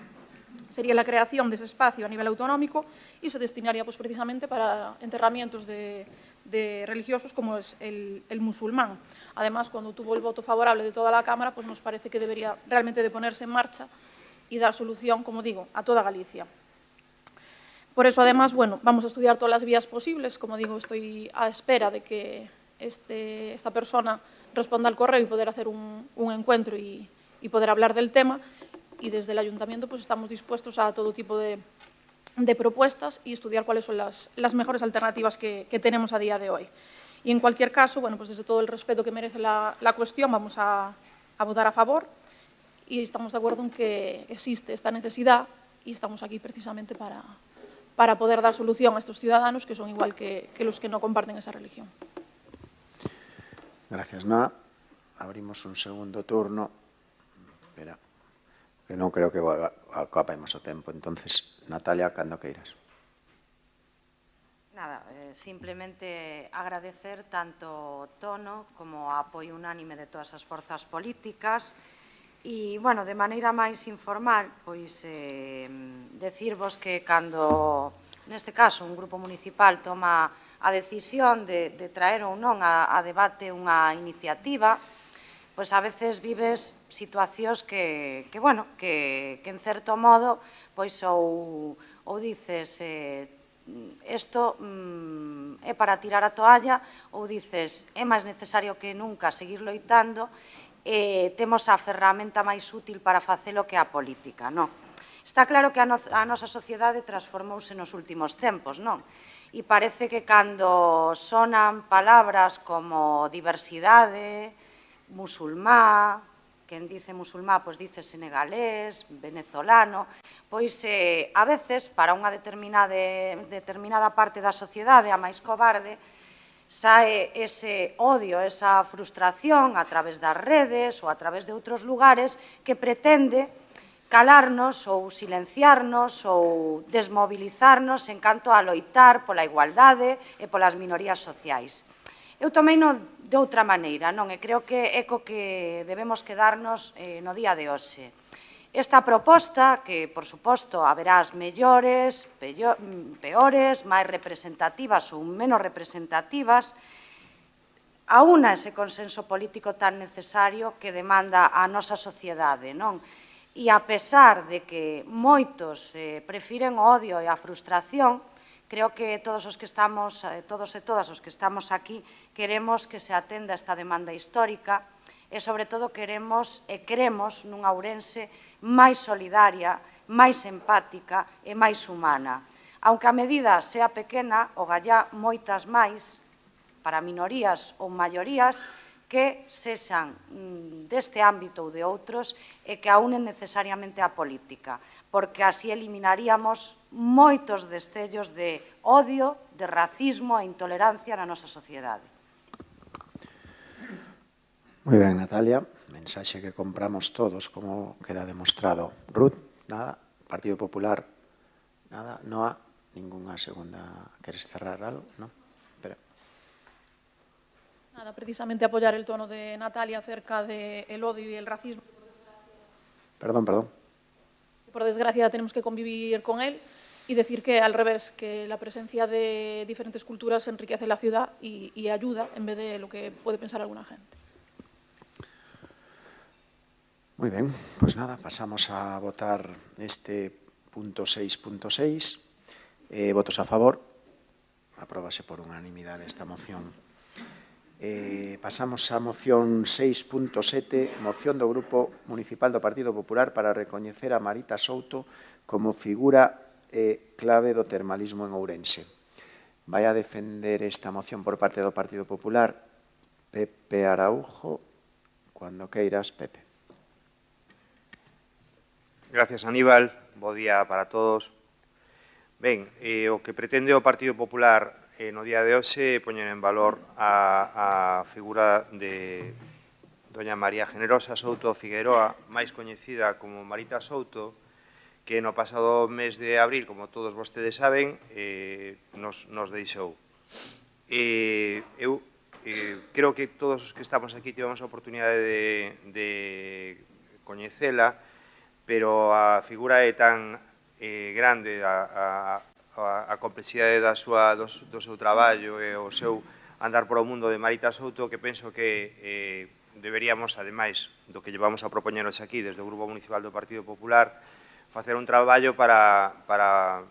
Sería la creación de ese espacio a nivel autonómico y se destinaría pues, precisamente para enterramientos de religiosos como es el musulmán. Además, cuando tuvo el voto favorable de toda la Cámara, pues nos parece que debería realmente de ponerse en marcha y dar solución, como digo, a toda Galicia. Por eso, además, bueno, vamos a estudiar todas las vías posibles. Como digo, estoy a espera de que esta persona responda al correo y poder hacer un encuentro y poder hablar del tema. Y desde el Ayuntamiento pues, estamos dispuestos a todo tipo de propuestas y estudiar cuáles son las mejores alternativas que tenemos a día de hoy. Y en cualquier caso, bueno, pues desde todo el respeto que merece la cuestión, vamos a votar a favor. Y estamos de acuerdo en que existe esta necesidad y estamos aquí precisamente para poder dar solución a estos ciudadanos que son igual que los que no comparten esa religión. Gracias, Noa. Abrimos un segundo turno. Espera, que non creo que acabemos o tempo. Entonces, Natalia, cando queiras. Nada, simplemente agradecer tanto o tono como o apoio unánime de todas as forzas políticas. E, bueno, de maneira máis informal, pois decirvos que cando, neste caso, un grupo municipal toma a decisión de traer ou non a debate unha iniciativa, pois a veces vives situacións que en certo modo, pois ou dices isto é para tirar a toalla ou dices é máis necesario que nunca seguir loitando temos a ferramenta máis útil para facelo que a política, non? Está claro que a nosa sociedade transformouse nos últimos tempos, non? E parece que cando sonan palabras como diversidade, musulmá, quen dice musulmá, pois dice senegalés, venezolano, pois a veces, para unha determinada parte da sociedade, a máis cobarde, sae ese odio, esa frustración a través das redes ou a través de outros lugares que pretende calarnos ou silenciarnos ou desmobilizarnos en canto a loitar pola igualdade e polas minorías sociais. Eu tomei de outra maneira, non? E creo que é co que debemos quedarnos no día de hoxe. Esta proposta, que, por suposto, haberá as mellores, peores, máis representativas ou menos representativas, aúna ese consenso político tan necesario que demanda a nosa sociedade, non? E a pesar de que moitos prefiren o odio e a frustración, creo que todos e todas os que estamos aquí queremos que se atenda esta demanda histórica e, sobre todo, queremos nunha Ourense máis solidaria, máis empática e máis humana. Aunque a medida sea pequena, o gallá moitas máis para minorías ou maiorías que sexan deste ámbito ou de outros e que aunen necesariamente a política, porque así eliminaríamos moitos destellos de odio, de racismo e intolerancia na nosa sociedade. Moi ben, Natalia. Mensaxe que compramos todos, como queda demostrado. Ruth, nada. Partido Popular, nada. Noa, ningunha segunda. Queres cerrar algo? No? Espera. Nada, precisamente apoyar el tono de Natalia acerca del odio y el racismo. Perdón. Por desgracia tenemos que convivir con él y decir que al revés, que la presencia de diferentes culturas enriquece la ciudad y ayuda en vez de lo que puede pensar alguna gente. Moi ben, pois nada, pasamos a votar este punto 6.6. Votos a favor. Apróbase por unanimidade esta moción. Pasamos á moción 6.7, moción do Grupo Municipal do Partido Popular para recoñecer a Marita Souto como figura clave do termalismo en Ourense. Vai a defender esta moción por parte do Partido Popular Pepe Araujo. Cuando queiras, Pepe. Gracias, Aníbal. Bo día para todos. Ben, o que pretende o Partido Popular no día de hoxe é poñer en valor a figura de doña María Generosa Souto Figueroa, máis coñecida como Marita Souto, que no pasado mes de abril, como todos vostedes saben, nos deixou. Eu creo que todos os que estamos aquí tivemos a oportunidade de coñecela, pero a figura é tan grande, a complexidade do seu traballo e o seu andar por o mundo de Marita Souto, que penso que deberíamos, ademais do que llevamos a propoñeros aquí desde o Grupo Municipal do Partido Popular, facer un traballo para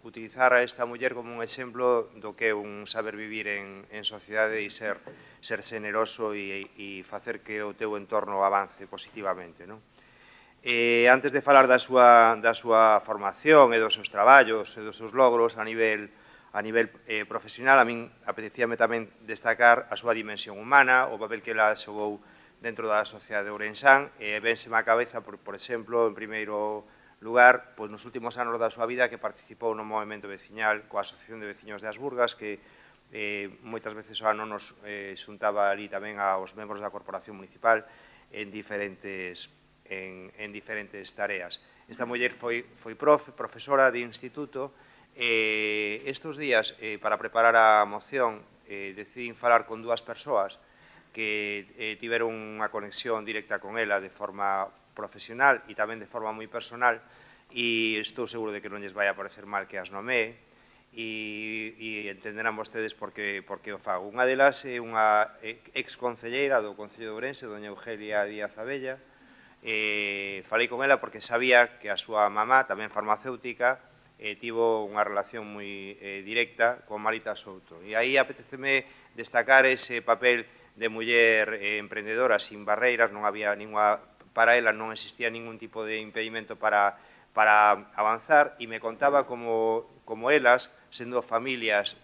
utilizar a esta muller como un exemplo do que é un saber vivir en sociedade e ser xeneroso e facer que o teu entorno avance positivamente, non? Antes de falar da súa formación e dos seus traballos e dos seus logros a nivel profesional, a min apetecíame tamén destacar a súa dimensión humana, o papel que ela xogou dentro da sociedade ourensán, e vénseme á cabeza, por exemplo, en primeiro lugar, nos últimos anos da súa vida que participou no movimento veciñal coa Asociación de Veciños de Asburgas, que moitas veces o ano nos xuntaba ali tamén aos membros da Corporación Municipal en diferentes tareas. Esta muller foi profesora de instituto. Estes días, para preparar a moción, decidín falar con dúas persoas que tiveron unha conexión directa con ela de forma profesional e tamén de forma moi personal, e estou seguro de que non lles vai a parecer mal que as nomee, e entenderán vostedes por que o fago. Unha delas é unha ex-concelleira do Concello de Ourense, doña Eugenia Díaz Abella. Falei con ela porque sabía que a súa mamá, tamén farmacéutica, tivo unha relación moi directa con Marita Souto. E aí apeteceme destacar ese papel muller emprendedora sin barreiras, non había ninguna, para ela non existía ningún tipo de impedimento para avanzar, e me contaba como elas, sendo familias,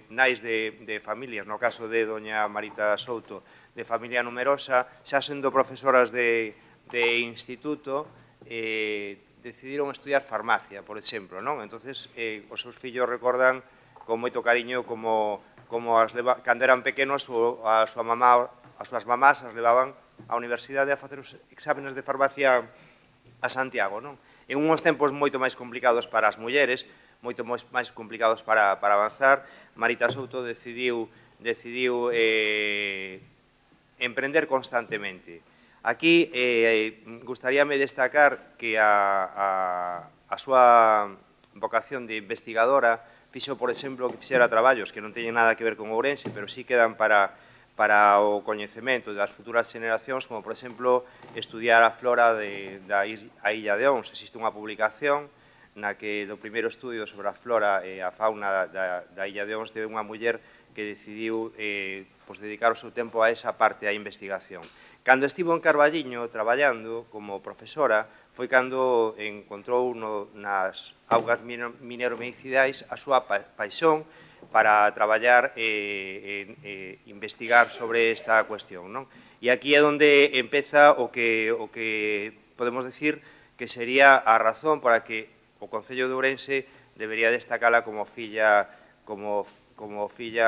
nais de familias, no caso de doña Marita Souto, de familia numerosa, xa sendo profesoras de instituto, decidiron estudiar farmacia, por exemplo, non? Entonces, os seus fillos recordan con moito cariño como cando eran pequenos as súas mamás as levaban á universidade a facer os exámenes de farmacia a Santiago, non? En uns tempos moito máis complicados para as mulleres, moito máis complicados para avanzar, Marita Souto decidiu emprender constantemente. Aquí gustaríame destacar que a súa vocación de investigadora fixo, por exemplo, que fixera traballos que non teñen nada que ver con Ourense, pero sí quedan para o coñecemento das futuras generacións, como, por exemplo, estudiar a flora da Illa de Ons. Existe unha publicación na que do primeiro estudio sobre a flora e a fauna da Illa de Ons de unha muller que decidiu dedicar o seu tempo a esa parte da investigación. Cando estivo en Carballiño traballando como profesora, foi cando encontrou nas augas mineromedicinais a súa paixón para traballar e investigar sobre esta cuestión, non? E aquí é onde empeza o que podemos decir que sería a razón para que o Concello de Ourense debería destacala como filla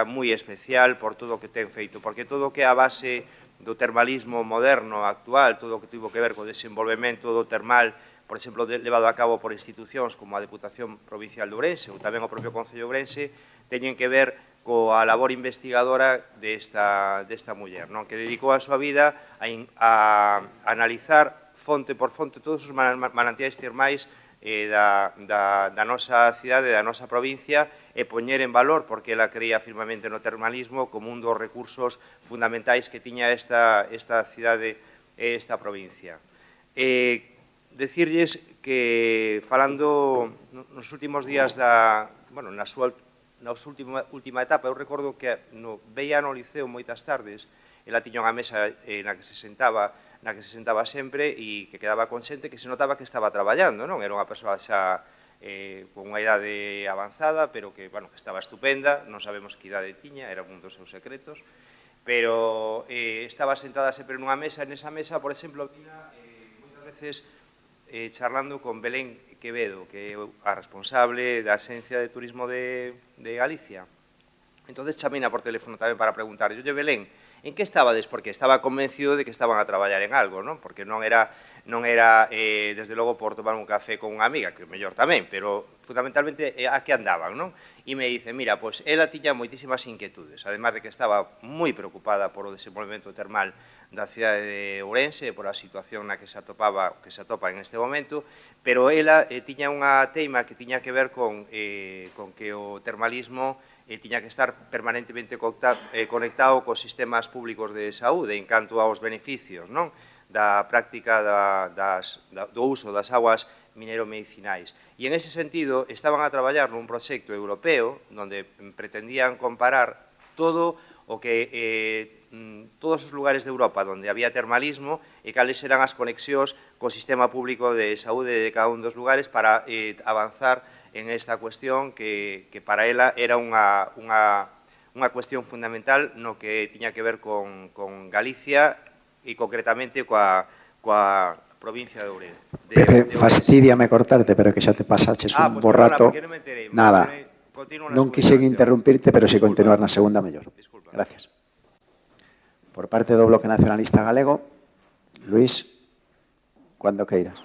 moi especial por todo o que ten feito, porque todo o que é a base do termalismo moderno actual, todo o que tivo que ver co desenvolvemento do termal, por exemplo, levado a cabo por institucións como a Deputación Provincial de Ourense ou tamén o propio Concello de Ourense, teñen que ver coa labor investigadora desta muller, non? Que dedicou a súa vida a analizar fonte por fonte todos os manantiais termais da nosa cidade, da nosa provincia, e poñer en valor, porque ela creía firmemente no termalismo como un dos recursos fundamentais que tiña esta cidade e esta provincia. Decirlles que, falando nos últimos días na última etapa, eu recordo que veía no liceo moitas tardes, ela tiña unha mesa na que se sentaba sempre e que quedaba con xente que se notaba que estaba traballando, non? Era unha persoa xa con unha idade avanzada, pero que estaba estupenda, non sabemos que idade tiña, era un dos seus secretos, pero estaba sentada sempre nunha mesa, e nesa mesa, por exemplo, vina moitas veces charlando con Belén Quevedo, que é a responsable da Axencia de Turismo de Galicia. Entón, chamina por teléfono tamén para preguntar, oye, Belén, en que estabades? Porque estaba convencido de que estaban a traballar en algo, non? Porque non era desde logo, por tomar un café con unha amiga, que é mellor tamén, pero fundamentalmente a que andaban, non? E me dice, mira, pois ela tiña moitísimas inquietudes, además de que estaba moi preocupada por o desenvolvemento termal da cidade de Ourense, por a situación na que se atopa en este momento, pero ela tiña unha teima que tiña que ver con que o termalismo tiña que estar permanentemente conectado cos sistemas públicos de saúde en canto aos beneficios, non? Da práctica do uso das aguas mineromedicinais. E en ese sentido estaban a traballar nun proxecto europeo onde pretendían comparar todo o que todos os lugares de Europa onde había termalismo e cales eran as conexións co sistema público de saúde de cada un dos lugares para avanzar en esta cuestión que para ela era unha cuestión fundamental no que tiña que ver con Galicia e concretamente coa provincia de Ourense. Pepe, fastídiame cortarte, pero que xa te pasaches un bo rato. Nada, non quixen interrumpirte, pero se continuar na segunda mellor. Gracias. Por parte do Bloque Nacionalista Galego, Luís, cando queiras.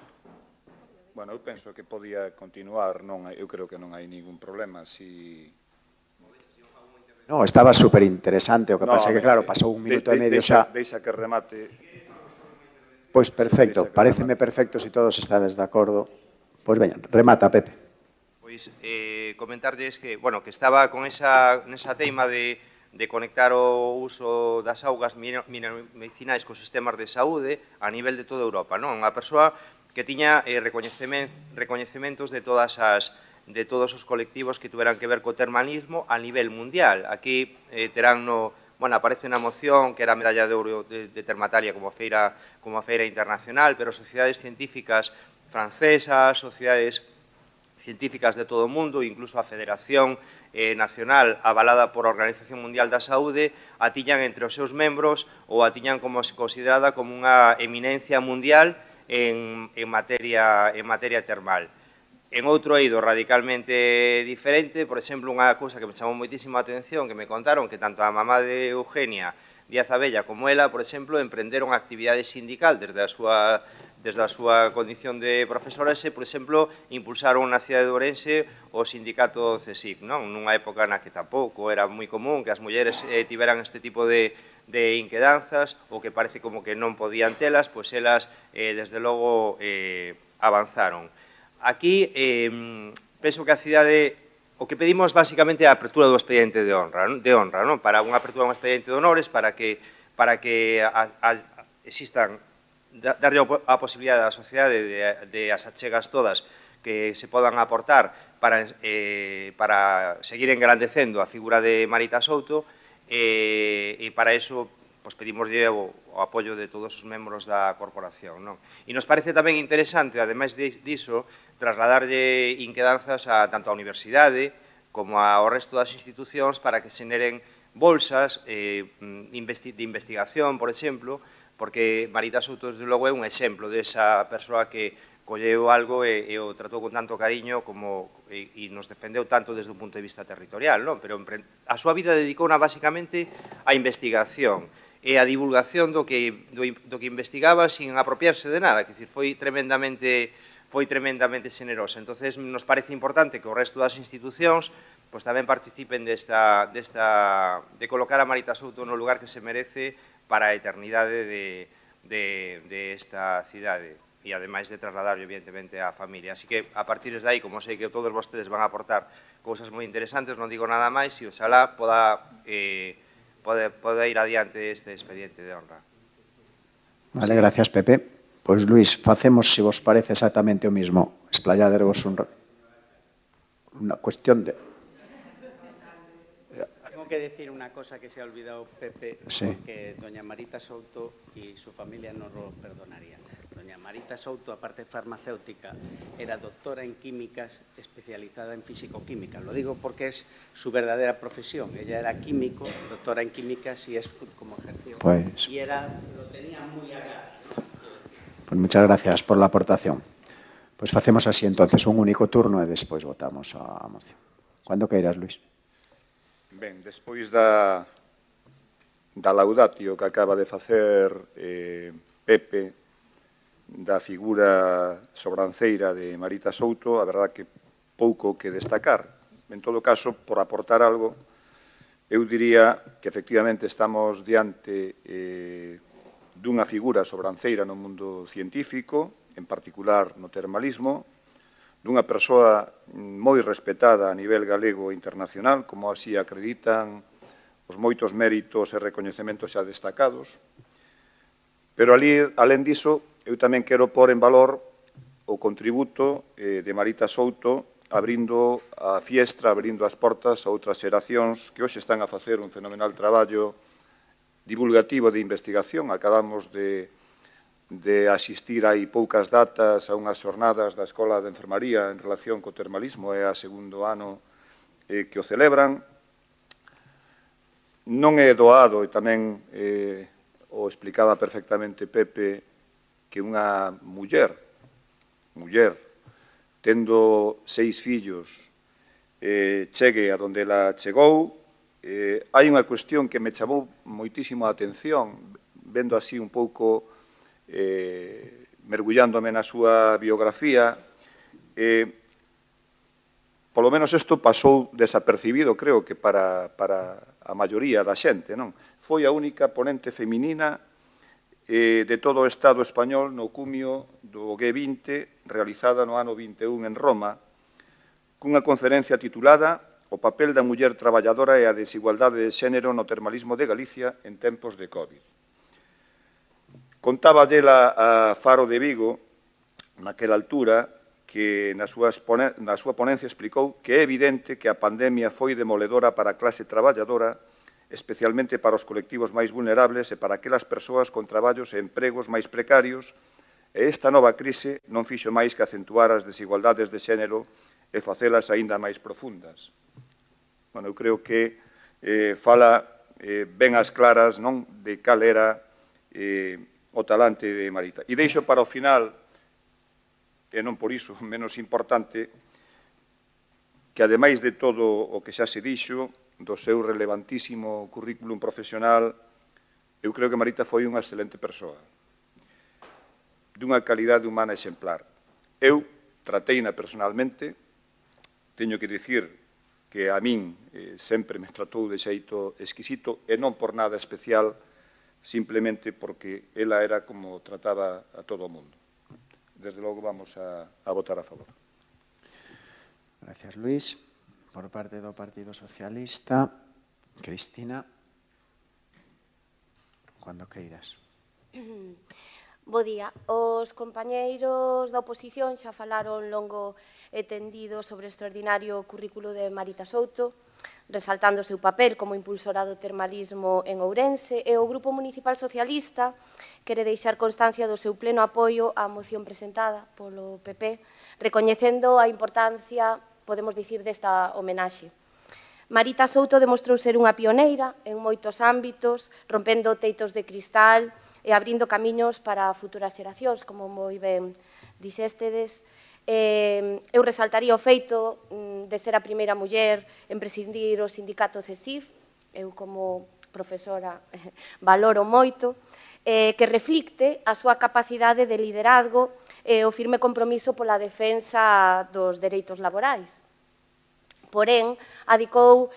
Bueno, eu penso que podía continuar, eu creo que non hai ningún problema. No, estaba superinteresante, o que pasa que, claro, pasou un minuto e medio xa. Deixa que remate. Pois perfecto, pareceme perfecto se todos estades de acordo. Pois veñan, remata, Pepe. Pois comentarlles que, bueno, que estaba con nesa teima de conectar o uso das augas mineromedicinais cos sistemas de saúde a nivel de toda Europa, non? Unha persoa que tiña recoñecementos de todos os colectivos que tuveran que ver co termalismo a nivel mundial. Aquí terán bueno, aparece na moción que era a medalla de ouro de Termatalia como a feira internacional, pero sociedades científicas francesas, sociedades científicas de todo o mundo, incluso a Federación Nacional avalada por a Organización Mundial da Saúde, a tiñan entre os seus membros ou a tiñan como considerada como unha eminencia mundial en materia termal. En outro eido radicalmente diferente, por exemplo, unha cousa que me chamou moitísima a atención, que me contaron que tanto a mamá de Eugenia Díaz Abella como ela, por exemplo, emprenderon actividade sindical desde a súa condición de profesora, por exemplo, impulsaron na cidade de Ourense o sindicato CSIC, nunha época na que tampouco era moi común que as mulleres tiveran este tipo de inquedanzas, ou que parece como que non podían telas, pois elas, desde logo, avanzaron. Aquí, penso que a cidade, o que pedimos basicamente é a apertura do expediente de honra, para unha apertura do expediente de honores, para que existan, darlle a posibilidade á sociedade de as achegas todas que se podan aportar para seguir engrandecendo a figura de Marita Souto, e para iso pedimoslle o apoio de todos os membros da corporación. E nos parece tamén interesante, ademais diso, trasladarlle inquedanzas tanto á universidade como ao resto das institucións para que se generen bolsas de investigación, por exemplo, porque Marita Souto, desde logo, é un exemplo desa persoa que colleu algo e o tratou con tanto cariño e nos defendeu tanto desde un punto de vista territorial, pero a súa vida dedicouna basicamente á investigación e á divulgación do que investigaba sin apropiarse de nada, que foi tremendamente xenerosa. Entón, nos parece importante que o resto das institucións tamén participen de colocar a Marita Souto no lugar que se merece para a eternidade desta cidade e, ademais, de trasladarlo, evidentemente, á familia. Así que, a partir de aí, como sei que todos vostedes van a aportar cousas moi interesantes, non digo nada máis e oxalá poda ir adiante este expediente de honra. Vale, gracias, Pepe. Pois, Luís, facemos, se vos parece exactamente o mismo, explayadervos unha cuestión de... Que decir una cosa que se ha olvidado Pepe, sí. Porque doña Marita Souto y su familia no lo perdonarían. Doña Marita Souto, aparte farmacéutica, era doctora en químicas especializada en físico-química. Lo digo porque es su verdadera profesión. Ella era químico, doctora en químicas y es como ejerció. Pues, y lo tenía muy a gana. Pues muchas gracias por la aportación. Pues facemos así entonces un único turno e despois votamos a moción. Cando queiras, Luís. Ben, despois da laudatio que acaba de facer Pepe da figura sobranceira de Marita Souto, a verdad que pouco que destacar. En todo caso, por aportar algo, eu diría que efectivamente estamos diante dunha figura sobranceira no mundo científico, en particular no termalismo, dunha persoa moi respetada a nivel galego e internacional, como así acreditan os moitos méritos e recoñecementos xa destacados. Pero alén diso, eu tamén quero pôr en valor o contributo de Marita Souto abrindo a fiestra, abrindo as portas a outras xeracións que hoxe están a facer un fenomenal traballo divulgativo de investigación. Acabamos de asistir hai poucas datas a unhas xornadas da Escola de Enfermaría en relación co termalismo, é a segundo ano que o celebran. Non é doado, e tamén o explicaba perfectamente Pepe, que unha muller, tendo 6 fillos, chegue a donde ela chegou. Hai unha cuestión que me chamou moitísimo a atención, vendo así un pouco mergullándome na súa biografía, polo menos isto pasou desapercibido, creo que para a maioría da xente, non? Foi a única ponente feminina de todo o Estado español no cumio do G20 realizada no ano 21 en Roma, cunha conferencia titulada O papel da muller traballadora e a desigualdade de xénero no termalismo de Galicia en tempos de COVID. Contaba dela a Faro de Vigo, naquela altura, que na súa ponencia explicou que é evidente que a pandemia foi demoledora para a clase traballadora especialmente para os colectivos máis vulnerables e para aquelas persoas con traballos e empregos máis precarios, e esta nova crise non fixo máis que acentuar as desigualdades de xénero e facelas aínda máis profundas. Bueno, eu creo que fala ben as claras de cal era o talante de Marita. E deixo para o final, e non por iso menos importante, que ademais de todo o que xa se dixo, do seu relevantísimo currículum profesional, eu creo que Marita foi unha excelente persoa, dunha calidade humana exemplar. Eu trateina personalmente, teño que dicir que a min sempre me tratou de xeito exquisito e non por nada especial, simplemente porque ela era como trataba a todo o mundo. Desde logo vamos a votar a favor. Gracias, Luís. Por parte do Partido Socialista, Cristina, cuando queiras. Bo día. Os compañeiros da oposición xa falaron longo e tendido sobre o extraordinario currículo de Marita Souto, resaltando o seu papel como impulsora do termalismo en Ourense, e o Grupo Municipal Socialista quere deixar constancia do seu pleno apoio á moción presentada polo PP, recoñecendo a importancia, podemos dicir, desta homenaxe. Marita Souto demostrou ser unha pioneira en moitos ámbitos, rompendo teitos de cristal e abrindo camiños para futuras xeracións, como moi ben dixéstedes. Eu resaltaría o feito de ser a primeira muller en presidir o sindicato CESIF, eu como profesora valoro moito, que reflicte a súa capacidade de liderazgo e o firme compromiso pola defensa dos dereitos laborais. Porén, adicou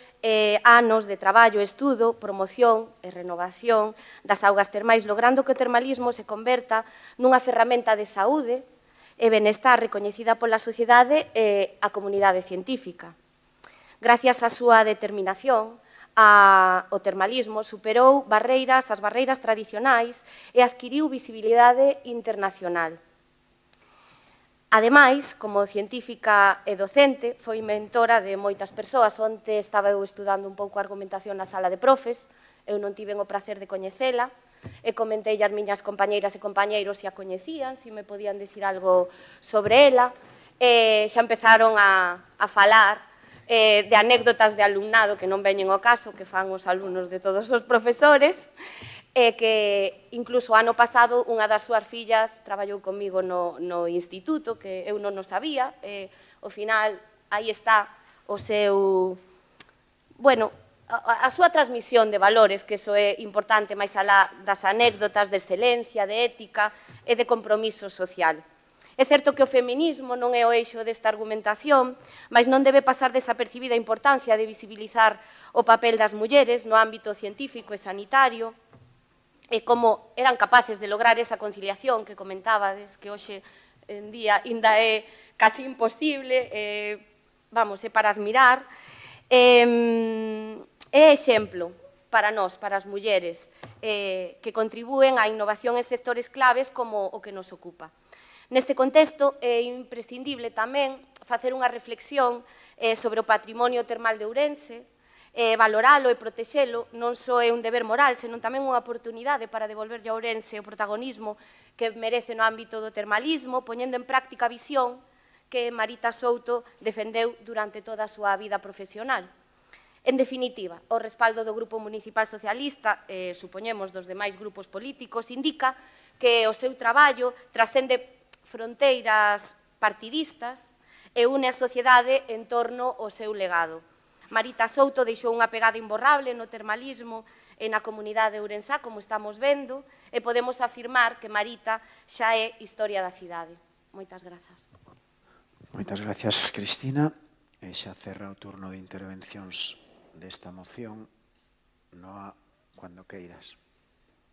anos de traballo, estudo, promoción e renovación das augas termais, logrando que o termalismo se converta nunha ferramenta de saúde e benestar recoñecida pola sociedade e a comunidade científica. Gracias á súa determinación, o termalismo superou as barreiras tradicionais e adquiriu visibilidade internacional. Ademais, como científica e docente, foi mentora de moitas persoas. Onte estaba eu estudando un pouco a argumentación na sala de profes, eu non tiven o prazer de coñecela, e comentei as miñas compañeiras e compañeiros se a coñecían, se me podían dicir algo sobre ela, e xa empezaron a falar de anécdotas de alumnado que non veñen ao caso, que fan os alumnos de todos os profesores, e que incluso ano pasado unha das súas fillas traballou comigo no instituto, que eu non o sabía, e ao final aí está o seu, bueno, a súa transmisión de valores, que iso é importante máis alá das anécdotas de excelencia, de ética e de compromiso social. É certo que o feminismo non é o eixo desta argumentación, mas non debe pasar desapercibida a importancia de visibilizar o papel das mulleres no ámbito científico e sanitario, e como eran capaces de lograr esa conciliación que comentabades, que hoxe en día ainda é casi imposible, vamos, é para admirar, é exemplo para nós, para as mulleres, que contribúen á innovación en sectores claves como o que nos ocupa. Neste contexto, é imprescindible tamén facer unha reflexión sobre o patrimonio termal de Ourense, valoralo e protexelo non só é un deber moral, senón tamén unha oportunidade para devolverlle a Ourense o protagonismo que merece no ámbito do termalismo, poñendo en práctica a visión que Marita Souto defendeu durante toda a súa vida profesional. En definitiva, o respaldo do Grupo Municipal Socialista, supoñemos dos demais grupos políticos, indica que o seu traballo trascende fronteiras partidistas e une a sociedade en torno ao seu legado. Marita Souto deixou unha pegada imborrable no termalismo e na comunidade ourensá, como estamos vendo, e podemos afirmar que Marita xa é historia da cidade. Moitas grazas. Moitas grazas, Cristina. E xa cerra o turno de intervencións desta moción. Noa, cuando queiras.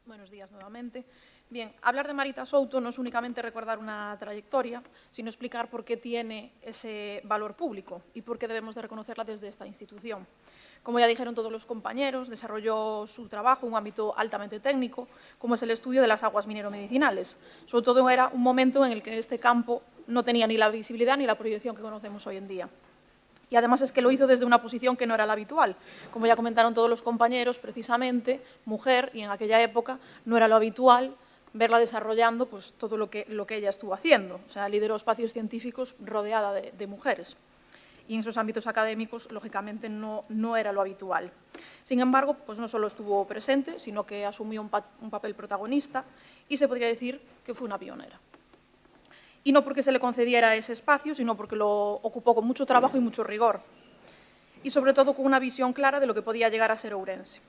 Buenos días nuevamente. Bien, hablar de Marita Souto no es únicamente recordar una trayectoria, sino explicar por qué tiene ese valor público y por qué debemos de reconocerla desde esta institución. Como ya dijeron todos los compañeros, desarrolló su trabajo en un ámbito altamente técnico, como es el estudio de las aguas mineromedicinales. Sobre todo era un momento en el que este campo no tenía ni la visibilidad ni la proyección que conocemos hoy en día. Y además es que lo hizo desde una posición que no era la habitual. Como ya comentaron todos los compañeros, precisamente, mujer, y en aquella época no era lo habitual verla desarrollando pues, todo lo que ella estuvo haciendo. O sea, lideró espacios científicos rodeada de mujeres. Y en esos ámbitos académicos, lógicamente, no era lo habitual. Sin embargo, pues no solo estuvo presente, sino que asumió un papel protagonista y se podría decir que fue una pionera. Y no porque se le concediera ese espacio, sino porque lo ocupó con mucho trabajo y mucho rigor. Y sobre todo con una visión clara de lo que podía llegar a ser Ourense.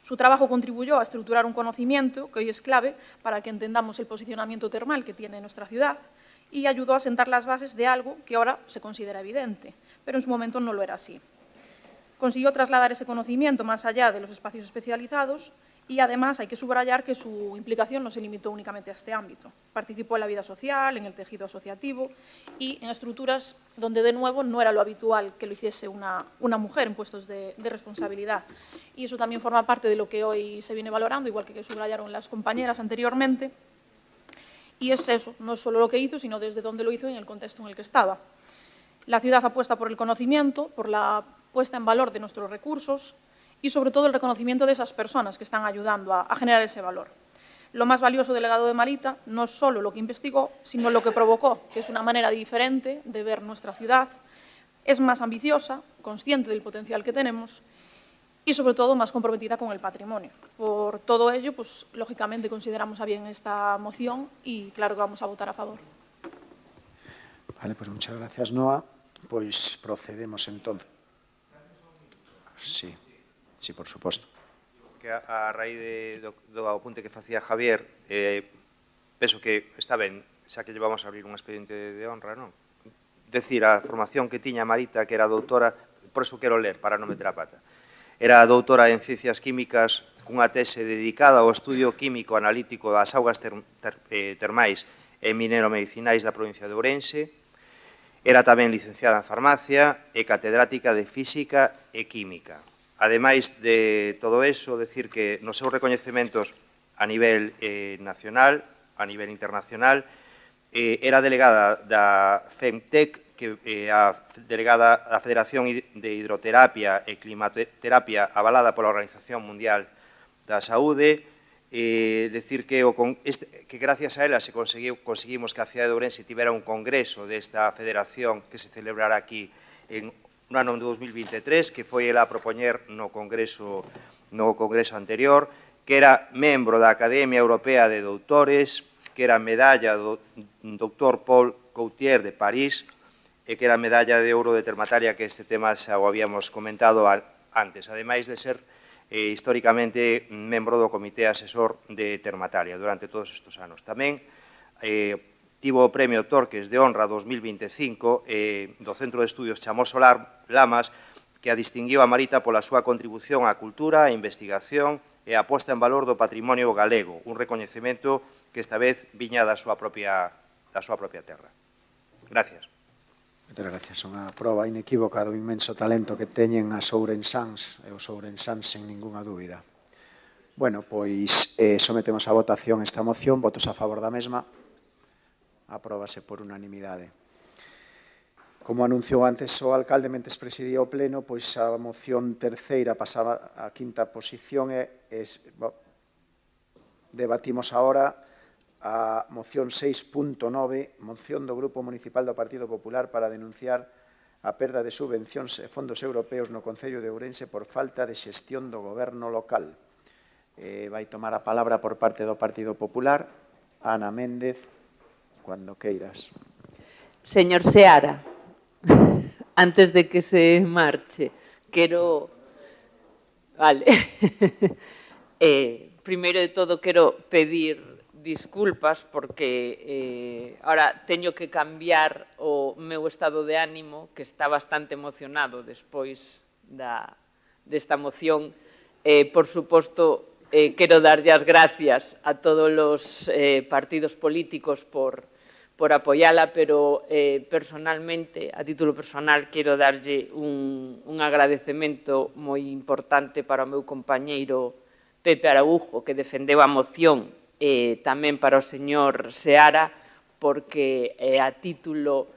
Su trabajo contribuyó a estructurar un conocimiento que hoy es clave para que entendamos el posicionamiento termal que tiene nuestra ciudad y ayudó a sentar las bases de algo que ahora se considera evidente, pero en su momento no lo era así. Consiguió trasladar ese conocimiento más allá de los espacios especializados y, además, hay que subrayar que su implicación no se limitó únicamente a este ámbito. Participó en la vida social, en el tejido asociativo y en estructuras donde, de nuevo, no era lo habitual que lo hiciese una mujer en puestos de responsabilidad. Y eso también forma parte de lo que hoy se viene valorando, igual que subrayaron las compañeras anteriormente. Y es eso, no solo lo que hizo, sino desde dónde lo hizo y en el contexto en el que estaba. La ciudad apuesta por el conocimiento, por la puesta en valor de nuestros recursos y, sobre todo, el reconocimiento de esas personas que están ayudando a generar ese valor. Lo más valioso del legado de Marita no es solo lo que investigó, sino lo que provocó, que es una manera diferente de ver nuestra ciudad, es más ambiciosa, consciente del potencial que tenemos y, sobre todo, más comprometida con el patrimonio. Por todo ello, pues, lógicamente, consideramos a bien esta moción y, claro, que vamos a votar a favor. Vale, pues muchas gracias, Noa. Pois procedemos, entonces. Sí, por suposto. Que a raíz do apunte que facía Javier, penso que está ben, xa que llevamos a abrir un expediente de honra, non? Decir, a formación que tiña Marita, que era doutora, por eso quero ler, para non meter a pata. Era doutora en Ciencias Químicas cunha tese dedicada ao estudio químico analítico das augas termais e mineromedicinais da provincia de Ourense. Era tamén licenciada en Farmacia e catedrática de Física e Química. Ademais de todo eso, decir que nos seus recoñecementos a nivel nacional, a nivel internacional, era delegada da FEMTEC, que a delegada da Federación de Hidroterapia e Climaterapia avalada pola Organización Mundial da Saúde, decir que gracias a ela conseguimos que a cidade de Ourense tivera un congreso desta federación que se celebrará aquí no ano 2023, que foi ela a propoñer no congreso anterior, que era membro da Academia Europea de Doutores, que era medalla do Dr. Paul Coutier de París, e que era medalla de ouro de Termatalia, que este tema xa o habíamos comentado antes, ademais de ser históricamente membro do Comité Asesor de Termatalia durante todos estes anos. Tamén tivo o Premio Torques de Honra 2025 do Centro de Estudios Chamoso Lamas, que a distinguiu a Marita pola súa contribución á cultura, á investigación e á posta en valor do patrimonio galego, un recoñecemento que esta vez viña da súa propia terra. Gracias. Moitas gracias. Unha proba inequívoca do inmenso talento que teñen as ourensáns e os ourensáns sen ningunha dúbida. Bueno, pois sometemos a votación esta moción. Votos a favor da mesma. Apróbase por unanimidade. Como anunciou antes o alcalde mentes presidía o pleno, pois a moción terceira pasaba a quinta posición e debatimos agora a moción 6.9, moción do Grupo Municipal do Partido Popular para denunciar a perda de subvencións e fondos europeos no Concello de Ourense por falta de xestión do goberno local. Vai tomar a palabra por parte do Partido Popular Ana Méndez, cuando queiras. Señor Seara, antes de que se marche, quero... Vale. Primeiro de todo, quero pedir disculpas porque ahora teño que cambiar o meu estado de ánimo, que está bastante emocionado despois desta moción. Por suposto, quero darlle as gracias a todos os partidos políticos por apoiala, pero personalmente, a título personal, quero darlle un agradecemento moi importante para o meu compañeiro Pepe Araújo, que defendeu a moción, e tamén para o señor Seara, porque a título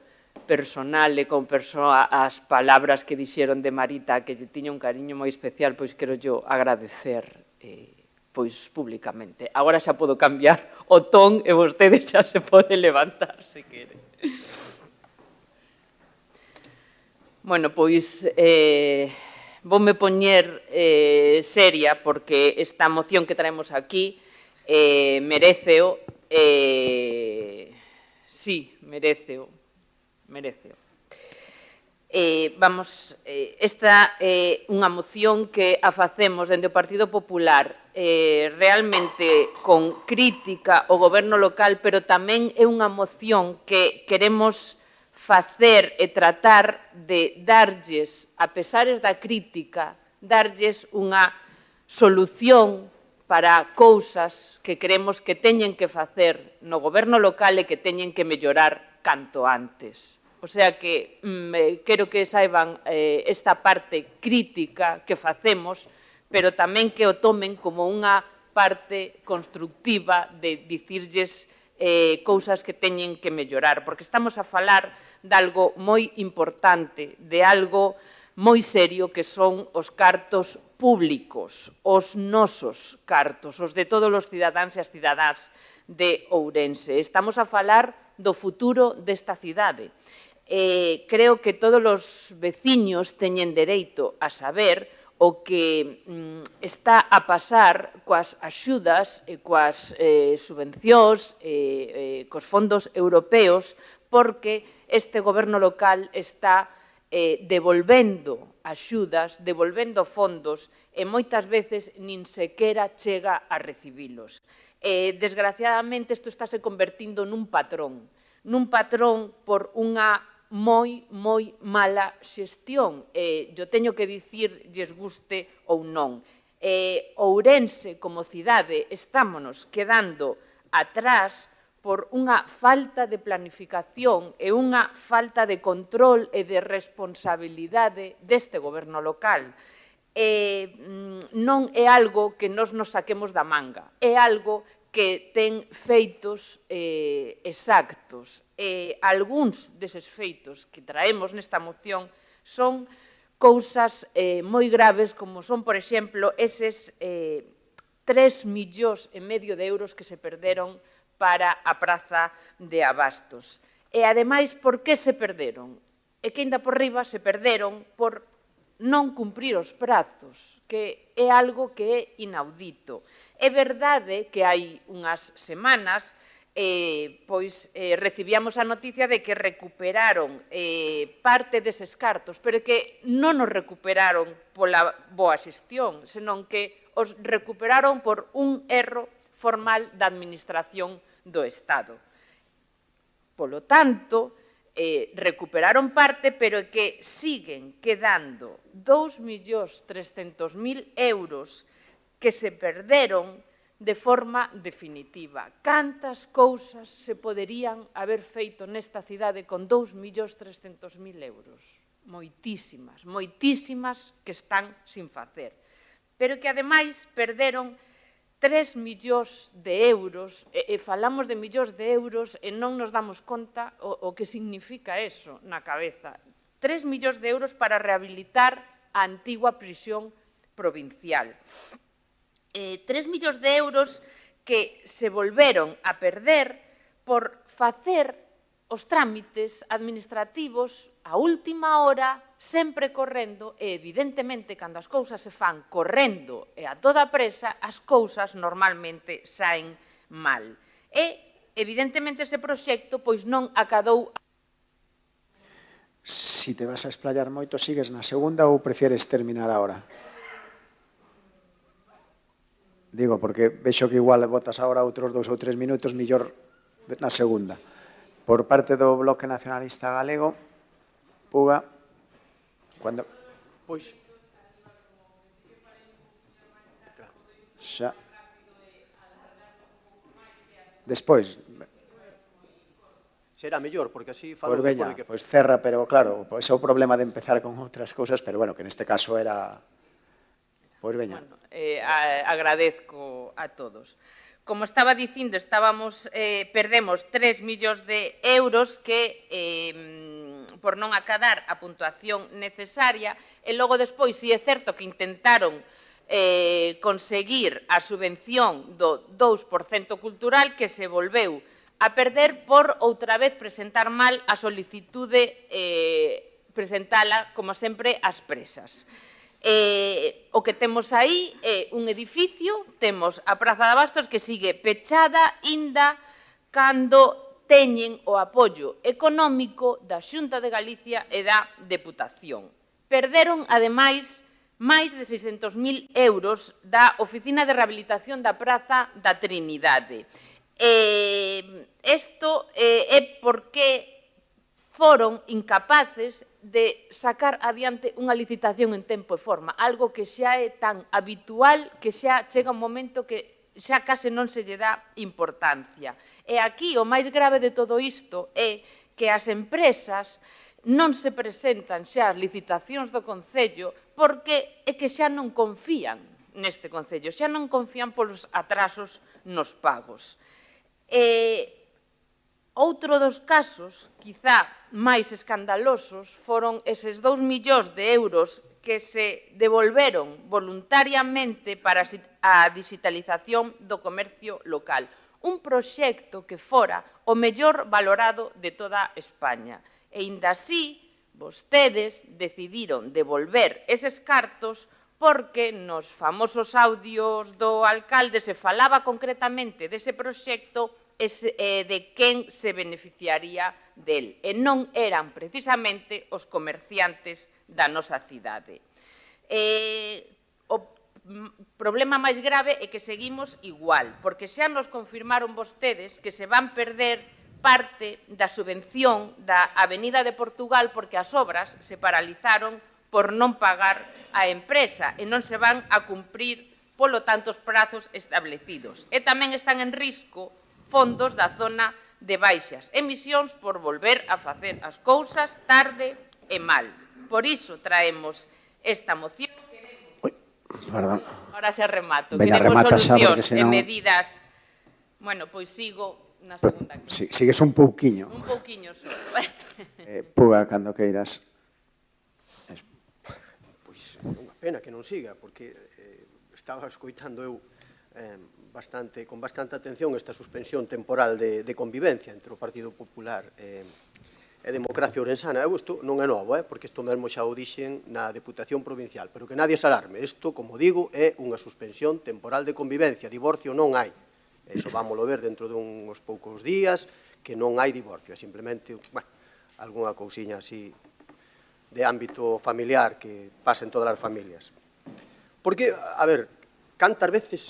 personal e con as palabras que dixeron de Marita, que lle tiña un cariño moi especial, pois quero yo agradecer pois públicamente. Agora xa podo cambiar o ton e vostede xa se pode levantar, se quere. Bueno, pois voume poñer seria porque esta moción que traemos aquí mereceo, sí, mereceo. Esta é unha moción que a facemos dende o Partido Popular realmente con crítica ao goberno local, pero tamén é unha moción que queremos facer e tratar de darlles, a pesares da crítica, darlles unha solución para cousas que creemos que teñen que facer no goberno local e que teñen que mellorar canto antes. O sea que quero que saiban esta parte crítica que facemos, pero tamén que o tomen como unha parte constructiva de dicirlles cousas que teñen que mellorar, porque estamos a falar de algo moi importante, de algo moi serio que son os cartos públicos, os nosos cartos, os de todos os cidadáns e as cidadás de Ourense. Estamos a falar do futuro desta cidade. Creo que todos os veciños teñen dereito a saber o que está a pasar coas axudas e coas subvencións e cos fondos europeos, porque este goberno local está devolvendo axudas, devolvendo fondos e moitas veces nin sequera chega a recibilos. Desgraciadamente, isto está se convertindo nun patrón por unha moi mala xestión. Eu teño que dicir, lles guste ou non. Ourense, como cidade, estámonos quedando atrás por unha falta de planificación e unha falta de control e de responsabilidade deste goberno local. Non é algo que nos saquemos da manga, é algo que ten feitos exactos. Algúns deses feitos que traemos nesta moción son cousas moi graves, como son, por exemplo, eses 3,5 millóns de euros que se perderon para a Praza de Abastos. E, ademais, por que se perderon? E que, ainda por riba, se perderon por non cumprir os prazos, que é algo que é inaudito. É verdade que hai unhas semanas recibíamos a noticia de que recuperaron parte deses cartos, pero que non os recuperaron pola boa xestión, senón que os recuperaron por un erro formal da Administración do Estado. Polo tanto, recuperaron parte, pero que siguen quedando 2.300.000 euros que se perderon de forma definitiva. Cantas cousas se poderían haber feito nesta cidade con 2.300.000 euros? Moitísimas, moitísimas que están sin facer. Pero que, ademais, perderon 3 millóns de euros, e falamos de millóns de euros e non nos damos conta o que significa eso na cabeza. 3 millóns de euros para rehabilitar a antigua prisión provincial. 3 millóns de euros que se volveron a perder por facer os trámites administrativos a última hora, sempre correndo, e evidentemente, cando as cousas se fan correndo e a toda presa, as cousas normalmente saen mal. E, evidentemente, ese proxecto pois non acadou. Si te vas a explayar moito, sigues na segunda ou prefieres terminar agora? Digo, porque vexo que igual botas agora outros 2 ou 3 minutos, millor na segunda. Por parte do Bloque Nacionalista Galego, Puga, cando... Pois... Xa... Despois... Será mellor, porque así falo... Pois veña, pois cerra, pero claro, ese é o problema de empezar con outras cousas, pero bueno, que neste caso era... Pois veña. Agradezco a todos. Como estaba dicindo, perdemos 3 millóns de euros que por non acadar a puntuación necesaria, e logo despois, si é certo que intentaron conseguir a subvención do 2% cultural que se volveu a perder por outra vez presentar mal a solicitude, presentala, como sempre, ás presas. O que temos aí é un edificio, temos a Praza de Abastos que sigue pechada, inda cando teñen o apoio económico da Xunta de Galicia e da Deputación. Perderon, ademais, máis de 600.000 euros da Oficina de Rehabilitación da Praza da Trinidade. Isto é porque foron incapaces de sacar adiante unha licitación en tempo e forma, algo que xa é tan habitual que xa chega un momento que xa case non se lle dá importancia. E aquí o máis grave de todo isto é que as empresas non se presentan xa as licitacións do Concello porque é que xa non confían neste Concello, xa non confían polos atrasos nos pagos. Outro dos casos, quizá máis escandalosos, foron eses 2 millóns de euros que se devolveron voluntariamente para a digitalización do comercio local. Un proxecto que fora o mellor valorado de toda España. E inda así, vostedes decidiron devolver eses cartos porque nos famosos audios do alcalde se falaba concretamente dese proxecto e de quen se beneficiaría del. E non eran precisamente os comerciantes da nosa cidade. O problema máis grave é que seguimos igual, porque xa nos confirmaron vostedes que se van perder parte da subvención da Avenida de Portugal porque as obras se paralizaron por non pagar a empresa e non se van a cumprir, polo tanto, os prazos establecidos. E tamén están en risco fondos da zona de baixas, emisións por volver a facer as cousas tarde e mal. Por iso traemos esta moción. Perdón. Ahora xa remato. Veña, Queremos remata xa, porque solucións e senón... medidas. Bueno, pois sigo na segunda. Sigues un pouquiño. Un pouquiño só. Puga, cando queiras. Pois é unha pena que non siga, porque estaba escoitando eu con bastante atención esta suspensión temporal de convivencia entre o Partido Popular e Democracia Ourensana. Isto non é novo, porque isto mesmo xa o dixen na Deputación Provincial, pero que nadie se alarme. Isto, como digo, é unha suspensión temporal de convivencia. Divorcio non hai. Iso vámoslo ver dentro dunhos poucos días, que non hai divorcio. É simplemente, algunha cousiña así de ámbito familiar que pasa en todas as familias. Porque, a ver, cantas veces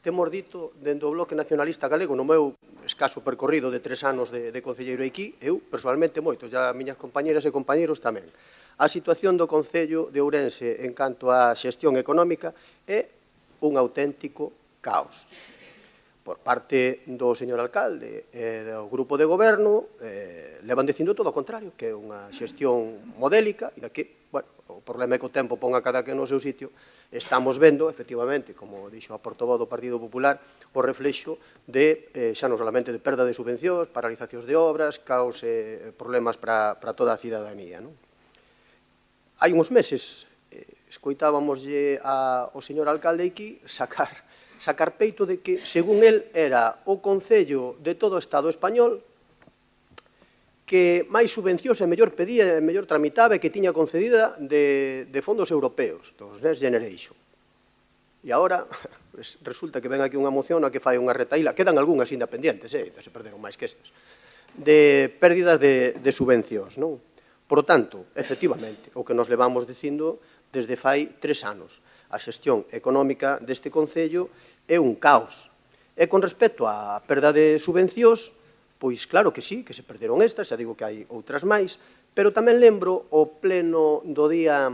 temos dito dentro do Bloque Nacionalista Galego, no meu escaso percorrido de 3 anos de concelleiro aquí, eu, personalmente, moitos, e as miñas compañeras e compañeros tamén. A situación do Concello de Ourense en canto á xestión económica é un auténtico caos. Por parte do señor alcalde e do grupo de goberno, levan dicindo todo o contrario, que é unha xestión modélica, e que, o problema é que o tempo pon a cada que no seu sitio. Estamos vendo, efectivamente, como dixo a portavoz do Partido Popular, o reflexo de, xa non solamente de perda de subvencións, paralizacións de obras, caos e problemas para toda a cidadanía. Hai uns meses, escoitábamoslle ao señor alcalde aquí sacar peito de que, según el, era o Concello de todo o Estado español que máis subvencións e mellor pedía e mellor tramitaba e que tiña concedida de fondos europeos, dos Next Generation. E agora resulta que ven aquí unha moción a que fai unha retaíla, quedan algunhas independientes, se perderon máis que estas, de pérdidas de subvencións, non? Por lo tanto, efectivamente, o que nos levamos dicindo desde fai 3 anos, a xestión económica deste Concello é un caos. E con respecto á perda de subvencións, pois claro que sí, que se perderon estas, xa digo que hai outras máis, pero tamén lembro o pleno do día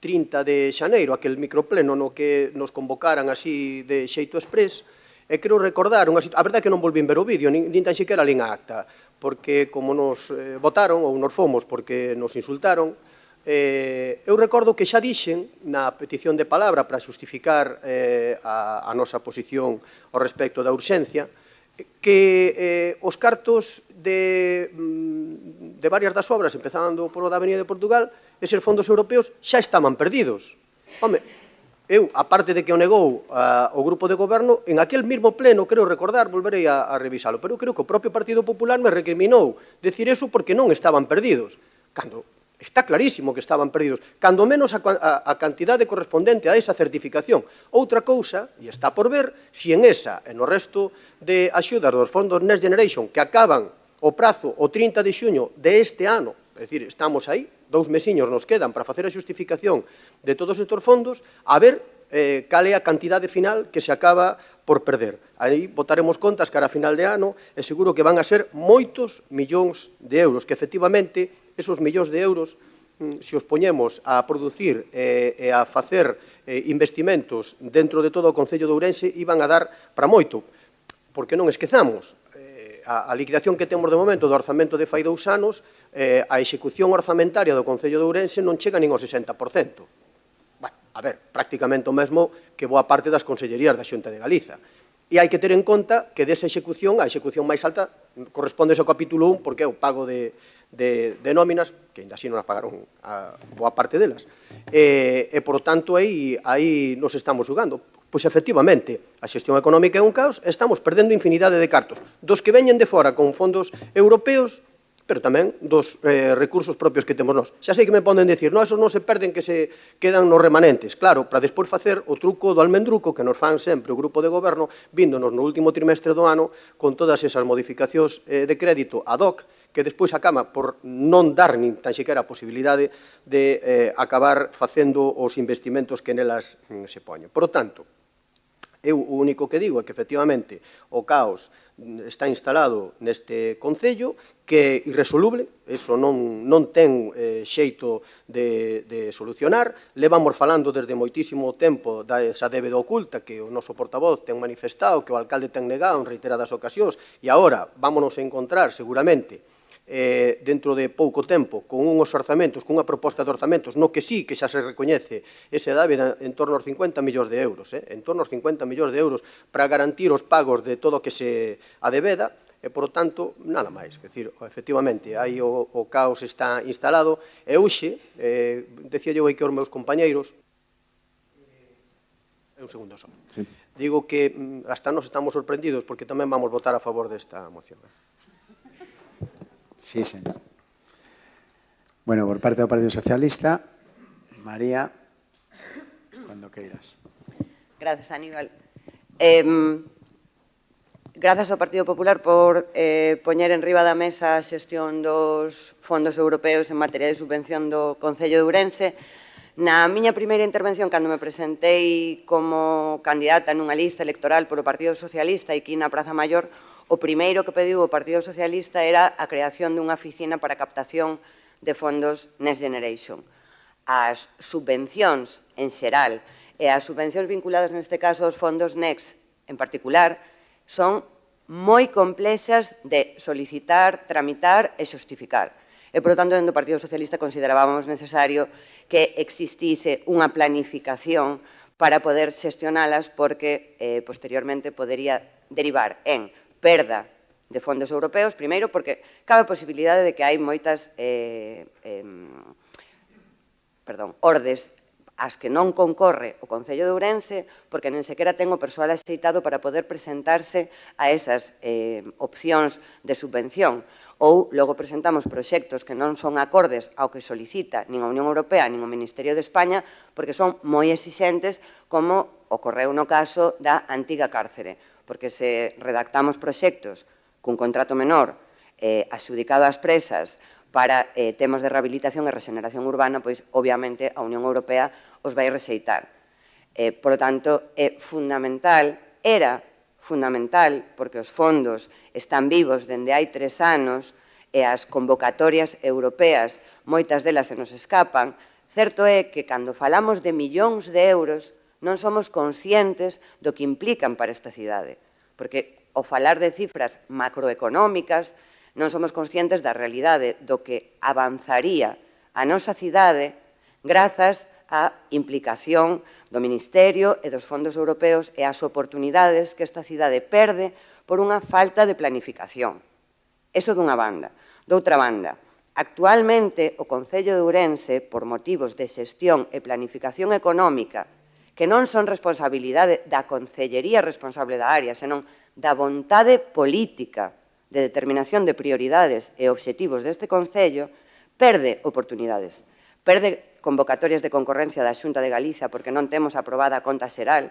30 de xaneiro, aquel micropleno no que nos convocaran así de xeito exprés, e quero recordar, a verdade é que non volvín ver o vídeo, nin tan xiquera lín a acta, porque como nos votaron, ou nos fomos porque nos insultaron, eu recordo que xa dixen na petición de palabra para xustificar a nosa posición ao respecto da urxencia, que os cartos de varias das obras, empezando polo da Avenida de Portugal, eses fondos europeos xa estaban perdidos. Home, eu, aparte de que o negou o grupo de goberno, en aquel mismo pleno, creo recordar, volverei a revisalo, pero creo que o propio Partido Popular me recriminou decir eso porque non estaban perdidos. Cando está clarísimo que estaban perdidos, cando menos a cantidade correspondente a esa certificación. Outra cousa, e está por ver, si en esa e no resto de axudas dos fondos Next Generation que acaban o prazo o 30 de xuño deste ano, é dicir, estamos aí, 2 mesiños nos quedan para facer a xustificación de todos estes fondos, a ver cal é a cantidade final que se acaba por perder. Aí botaremos contas cara a final de ano e seguro que van a ser moitos millóns de euros, que efectivamente esos millóns de euros, se os poñemos a producir e a facer investimentos dentro de todo o Concello de Ourense, iban a dar para moito, porque non esquezamos, a liquidación que temos de momento do orzamento de fai 2 anos, a execución orzamentaria do Concello de Ourense non chega nin ao 60%. Bueno, a ver, prácticamente o mesmo que boa parte das consellerías da Xunta de Galiza. E hai que ter en conta que desa execución, a execución máis alta corresponde ao capítulo 1, porque é o pago de nóminas, que ainda así non as pagaron a boa parte delas. E, por tanto, aí nos estamos jugando. Pois, efectivamente, a xestión económica é un caos, estamos perdendo infinidade de cartos, dos que veñen de fora con fondos europeos, pero tamén dos recursos propios que temos nós. Xa sei que me poden dicir, non, esos non se perden, que se quedan nos remanentes. Claro, para despois facer o truco do almendruco que nos fan sempre o grupo de goberno, víndonos no último trimestre do ano con todas esas modificacións de crédito ad hoc, que despois acaba por non dar nin tan sequera a posibilidade de acabar facendo os investimentos que nelas se poñen. Por tanto, eu o único que digo é que, efectivamente, o caos está instalado neste Concello, que é irresoluble, eso non ten xeito de solucionar. Levamos falando desde moitísimo tempo desa débeda oculta que o noso portavoz ten manifestado, que o alcalde ten negado en reiteradas ocasións, e agora vámonos a encontrar seguramente dentro de pouco tempo con unhos orzamentos, con unha proposta de orzamentos no que sí que xa se recoñece ese débeda en torno aos 50 millóns de euros, en torno aos 50 millóns de euros para garantir os pagos de todo o que se adebeda, e, por tanto, nada máis. É dicir, efectivamente, aí o caos está instalado, e hoxe, decía eu aí que aos meus compañeiros, un segundo só, digo que hasta nos estamos sorprendidos porque tamén vamos votar a favor desta moción. Sí, señor. Bueno, por parte do Partido Socialista, María, cando queiras. Gracias, Aníbal. Grazas ao Partido Popular por poñer en riba da mesa a xestión dos fondos europeos en materia de subvención do Concello de Ourense. Na miña primeira intervención, cando me presentei como candidata nunha lista electoral polo Partido Socialista aquí na Praza Maior, o primeiro que pediu o Partido Socialista era a creación dunha oficina para captación de fondos Next Generation. As subvencións en xeral e as subvencións vinculadas neste caso aos fondos Next en particular son moi complexas de solicitar, tramitar e xustificar. E, por lo tanto, dentro do Partido Socialista considerábamos necesario que existise unha planificación para poder xestionalas porque posteriormente podería derivar en perda de fondos europeos, primeiro porque cabe a posibilidade de que hai moitas ordes as que non concorre o Concello de Ourense porque nen sequera ten o persoal axeitado para poder presentarse a esas opcións de subvención, ou logo presentamos proxectos que non son acordes ao que solicita nin a Unión Europea nin o Ministerio de España porque son moi exixentes, como ocorreu no caso da antiga cárcere, porque se redactamos proxectos cun contrato menor axudicado ás presas para temas de rehabilitación e regeneración urbana, pois, obviamente, a Unión Europea os vai rexeitar. Por lo tanto, é fundamental, era fundamental, porque os fondos están vivos dende hai 3 anos e as convocatorias europeas, moitas delas se nos escapan. Certo é que, cando falamos de millóns de euros, non somos conscientes do que implican para esta cidade, porque ao falar de cifras macroeconómicas non somos conscientes da realidade do que avanzaría a nosa cidade grazas á implicación do Ministerio e dos fondos europeos e as oportunidades que esta cidade perde por unha falta de planificación. Eso dunha banda. Doutra banda, Actualmente, o Concello de Ourense, por motivos de xestión e planificación económica, que non son responsabilidade da Concellería responsable da área, senón da vontade política de determinación de prioridades e obxectivos deste Concello, perde oportunidades. Perde convocatorias de concorrencia da Xunta de Galicia porque non temos aprobada a conta xeral,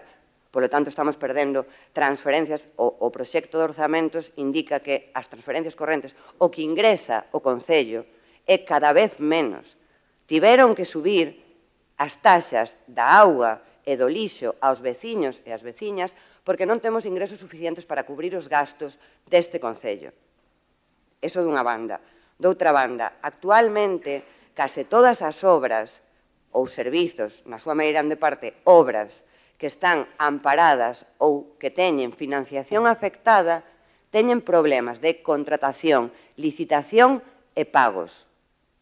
polo tanto estamos perdendo transferencias. O proxecto de orzamentos indica que as transferencias correntes, o que ingresa o Concello, é cada vez menos. Tiveron que subir as taxas da auga e do lixo aos veciños e ás veciñas porque non temos ingresos suficientes para cubrir os gastos deste Concello. Eso dunha banda. Doutra banda, actualmente, case todas as obras ou servizos, na súa maioría de parte, obras que están amparadas ou que teñen financiación afectada, teñen problemas de contratación, licitación e pagos.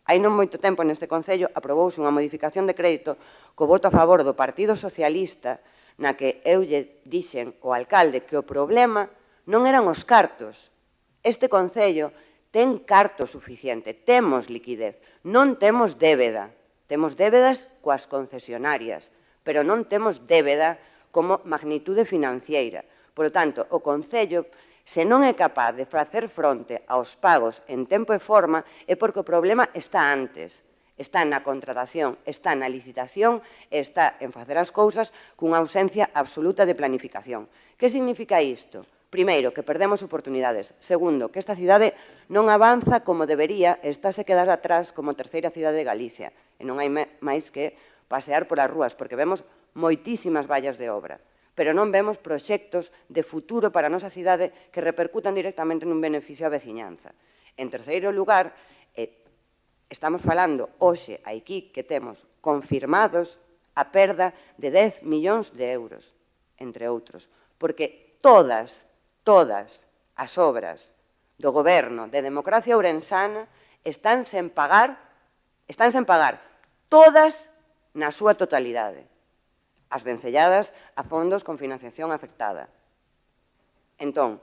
Hai non moito tempo neste Concello aprobouse unha modificación de crédito co voto a favor do Partido Socialista na que eu lle dixen ao alcalde que o problema non eran os cartos. Este Concello ten carto suficiente, temos liquidez, non temos débeda. Temos débedas coas concesionarias, pero non temos débeda como magnitude financiera. Por lo tanto, o Concello, se non é capaz de facer fronte aos pagos en tempo e forma, é porque o problema está antes. Está na contratación, está na licitación e está en facer as cousas cunha ausencia absoluta de planificación. Que significa isto? Primeiro, que perdemos oportunidades. Segundo, que esta cidade non avanza como debería e estáse quedar atrás como terceira cidade de Galicia. E non hai máis que pasear polas rúas, porque vemos moitísimas vallas de obra, pero non vemos proxectos de futuro para a nosa cidade que repercutan directamente nun beneficio á veciñanza. En terceiro lugar, estamos falando hoxe aquí que temos confirmados a perda de 10 millóns de euros, entre outros, porque todas as obras do goberno de democracia ourensana están sen pagar todas na súa totalidade. As vencelladas a fondos con financiación afectada. Entón,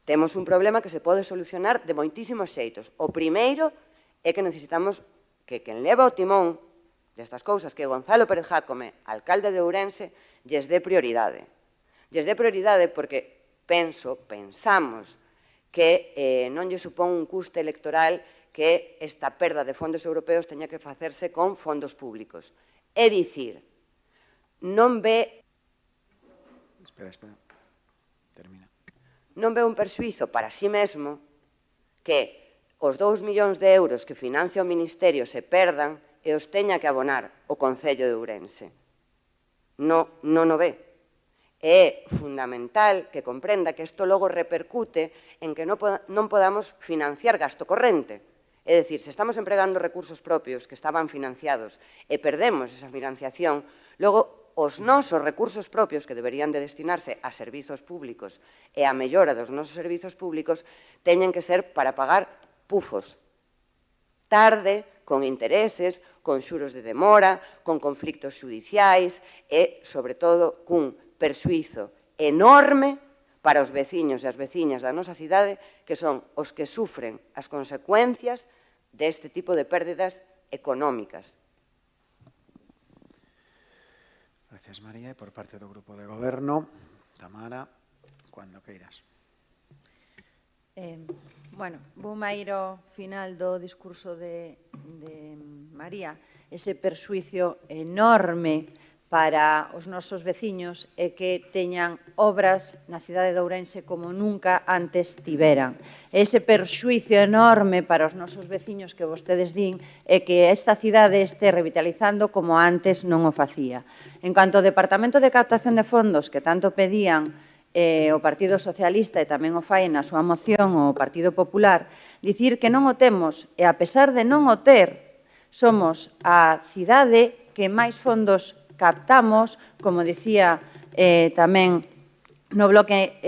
temos un problema que se pode solucionar de moitísimos xeitos. O primeiro é que necesitamos que quen leva o timón destas cousas, que Gonzalo Pérez Jácome, alcalde de Ourense, lles dé prioridade. Lles dé prioridade porque pensamos que non lle supón un custe electoral que esta perda de fondos europeos teña que facerse con fondos públicos. É dicir, non ve... Espera. Termina. Non ve un perxuízo para sí mesmo que os 2 millóns de euros que financia o Ministerio se perdan e os teña que abonar o Concello de Ourense. Non o ve. É fundamental que comprenda que isto logo repercute en que non podamos financiar gasto corrente. É dicir, se estamos empregando recursos propios que estaban financiados e perdemos esa financiación, logo os nosos recursos propios que deberían de destinarse a servizos públicos e a mellora dos nosos servizos públicos teñen que ser para pagar pufos. Tarde, con intereses, con xuros de demora, con conflictos xudiciais e, sobre todo, cun perxuízo enorme para os veciños e as veciñas da nosa cidade que son os que sufren as consecuencias deste tipo de pérdidas económicas. Gracias, María. E por parte do Grupo de Goberno, Tamara, cando queiras. Vou ir ao final do discurso de María. Ese perxuízo enorme para os nosos veciños e que teñan obras na cidade de Ourense como nunca antes tiveran. Ese perxuízo enorme para os nosos veciños que vostedes din é que esta cidade este revitalizando como antes non o facía. En cuanto ao Departamento de Captación de Fondos que tanto pedían o Partido Socialista e tamén o fai na súa moción o Partido Popular, dicir que non o temos e a pesar de non o ter, somos a cidade que máis fondos captamos, como dicía tamén no bloque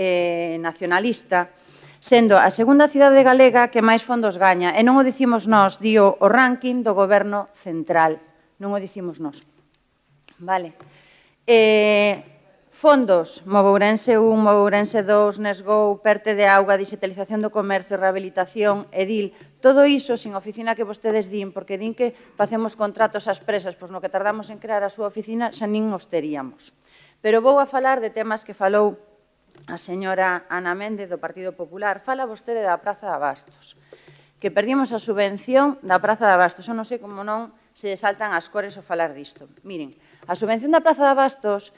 nacionalista, sendo a segunda cidade galega que máis fondos gaña. E non o dicimos nós, dio o ranking do Goberno Central. Non o dicimos nós. Vale. Fondos, Mobourense 1, Mobourense 2, Nesgou, Perte de Auga, digitalización do comercio, rehabilitación, Edil, todo iso sin oficina que vostedes din, porque din que facemos contratos ás presas, pois no que tardamos en crear a súa oficina xa nin os teríamos. Pero vou a falar de temas que falou a señora Ana Méndez do Partido Popular. Fala vostede da Praza de Abastos, que perdimos a subvención da Praza de Abastos. Eu non sei como non se saltan as cores ao falar disto. Miren, a subvención da Praza de Abastos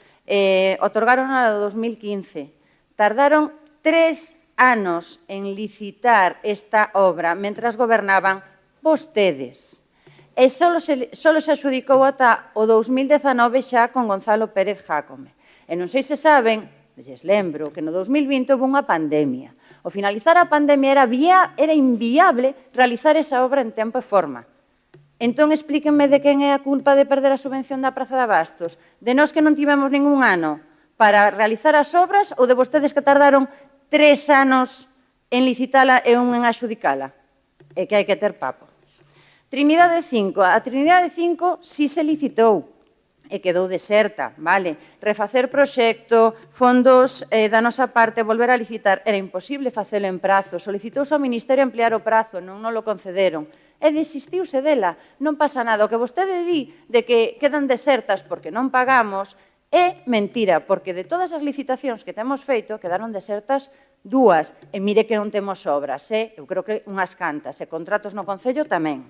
otorgaron no 2015. Tardaron 3 anos en licitar esta obra, mentras gobernaban vostedes. E só se adxudicou ata o 2019 xa con Gonzalo Pérez Jácome. E non sei se saben, lles lembro, que no 2020 houve unha pandemia. Ao finalizar a pandemia era inviable realizar esa obra en tempo e forma. Entón, explíquenme de quen é a culpa de perder a subvención da Praza de Abastos. De nós que non tivemos ningún ano para realizar as obras ou de vostedes que tardaron 3 anos en licitala e un en adxudicala? É que hai que ter papo. Trinidade 5. A Trinidade 5 si se licitou e quedou deserta, vale? Refacer proxecto, fondos da nosa parte, volver a licitar. Era imposible facelo en prazo. Solicitouse ao Ministerio ampliar o prazo, non nos lo concederon. E desistiuse dela. Non pasa nada. O que vostede di de que quedan desertas porque non pagamos é mentira, porque de todas as licitacións que temos feito, quedaron desertas 2. E mire que non temos obras, eu creo que unhas cantas, e contratos no Concello tamén.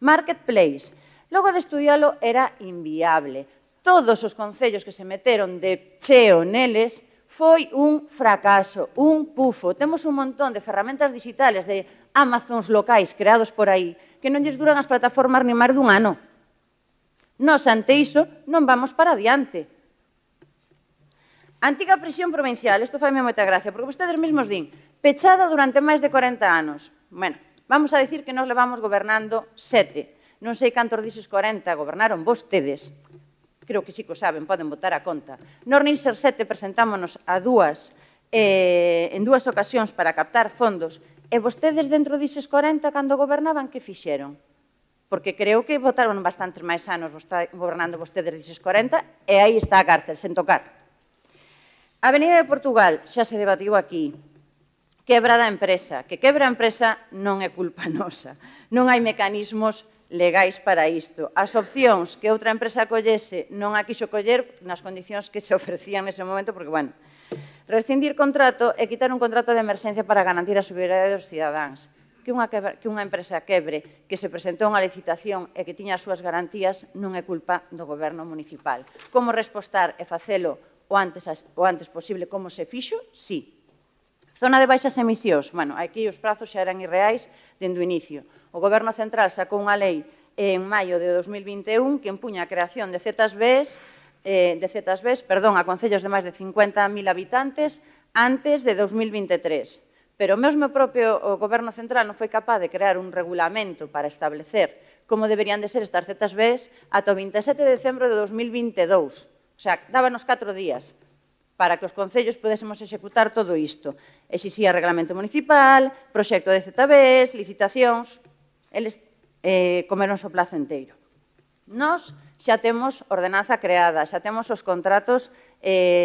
Marketplace. Logo de estudialo era inviable. Todos os concellos que se meteron de cheo neles foi un fracaso, un pufo. Temos un montón de ferramentas digitales de Amazons locais creados por aí que non lles duran as plataformas ni máis dun ano. Nos, ante iso, non vamos para adiante. Antiga prisión provincial, isto faime moita gracia, porque vostedes mesmos din, pechada durante máis de 40 anos. Bueno, vamos a dicir que nos levamos gobernando 7. Non sei cantos dices 40 gobernaron vostedes. Creo que sí que o saben, poden votar a conta. Nos Nícer 7 presentámonos en dúas ocasións para captar fondos e vostedes dentro dises 40 cando gobernaban, que fixeron? Porque creo que votaron bastantes máis anos gobernando vostedes dises 40 e aí está a cárcel, sen tocar. Avenida de Portugal, xa se debatiu aquí. Quebra da empresa. Que quebra a empresa non é culpa nosa. Non hai mecanismos legais para isto. As opcións que outra empresa collese non a quixo coller nas condicións que se ofrecían nese momento, porque, bueno, rescindir contrato e quitar un contrato de emerxencia para garantir a seguridade dos cidadáns. Que unha empresa quebre, que se presentou unha licitación e que tiña as súas garantías, non é culpa do goberno municipal. Como respostar e facelo o antes posible como se fixo? Sí. Zona de baixas emisións. Bueno, aquí os prazos xa eran irreais dende o inicio. O Goberno Central sacou unha lei en maio de 2021 que empuña a creación de ZBs a concellos de máis de 50.000 habitantes antes de 2023. Pero mesmo o propio Goberno Central non foi capaz de crear un regulamento para establecer como deberían de ser estas ZBs ata o 27 de decembro de 2022. O sea, dábanos 4 días para que os concellos podésemos executar todo isto. Exixía reglamento municipal, proxecto de ZBs, licitacións, eles comeron o plazo inteiro. Nós xa temos ordenanza creada, xa temos os contratos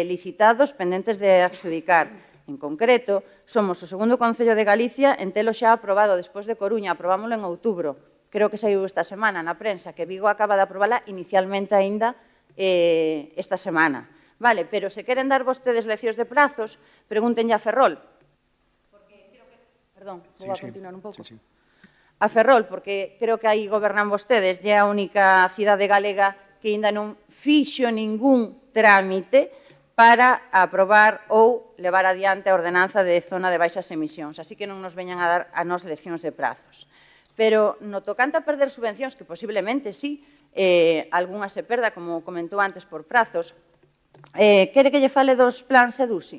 licitados pendentes de adxudicar. En concreto, somos o segundo Concello de Galicia en telo xa aprobado despois de Coruña, aprobámoslo en outubro. Creo que saiu esta semana na prensa, que Vigo acaba de aprobala inicialmente aínda esta semana. Vale, pero se queren dar vostedes leccións de plazos, pregúntenlle a Ferrol. Perdón, vou a continuar un pouco. A Ferrol, porque creo que aí gobernan vostedes, é a única cidade galega que ainda non fixo ningún trámite para aprobar ou levar adiante a ordenanza de zona de baixas emisións. Así que non nos veñan a dar a nos leccións de plazos. Pero no tocante a perder subvencións, que posiblemente sí, algunha se perda, como comentou antes, por prazos, quere que lle fale dos plans EDUSI,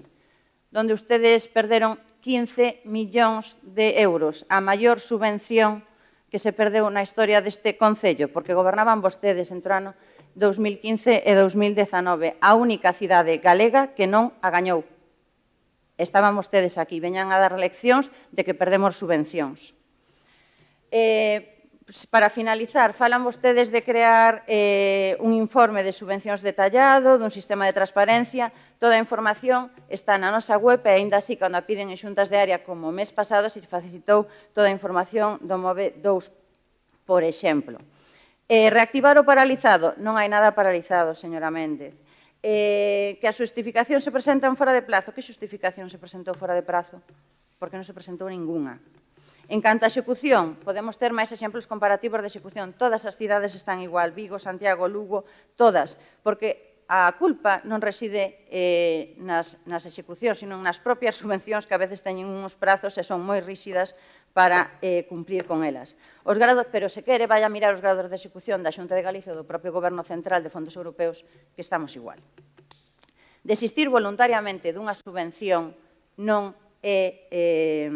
donde ustedes perderon 15 millóns de euros, a maior subvención que se perdeu na historia deste Concello, porque gobernaban vostedes entre o ano 2015 e 2019, a única cidade galega que non a gañou. Estaban vostedes aquí, veñan a dar leccións de que perdemos subvencións. para finalizar, falan vostedes de crear un informe de subvencións detallado, dun sistema de transparencia. Toda a información está na nosa web e, aínda así, cando a piden en xuntas de área, como o mes pasado, se facilitou toda a información do MOVE 2, por exemplo. Reactivar o paralizado? Non hai nada paralizado, señora Méndez. Que a xustificación se presenta fora de plazo? Que xustificación se presentou fora de prazo? Porque non se presentou ninguna. En canto a execución, podemos ter máis exemplos comparativos de execución. Todas as cidades están igual, Vigo, Santiago, Lugo, todas, porque a culpa non reside nas execucións, sino nas propias subvencións que a veces teñen uns prazos e son moi rígidas para cumplir con elas. Pero se quere, vai a mirar os grados de execución da Xunta de Galicia ou do propio Goberno Central de Fondos Europeos, que estamos igual. Desistir voluntariamente dunha subvención non é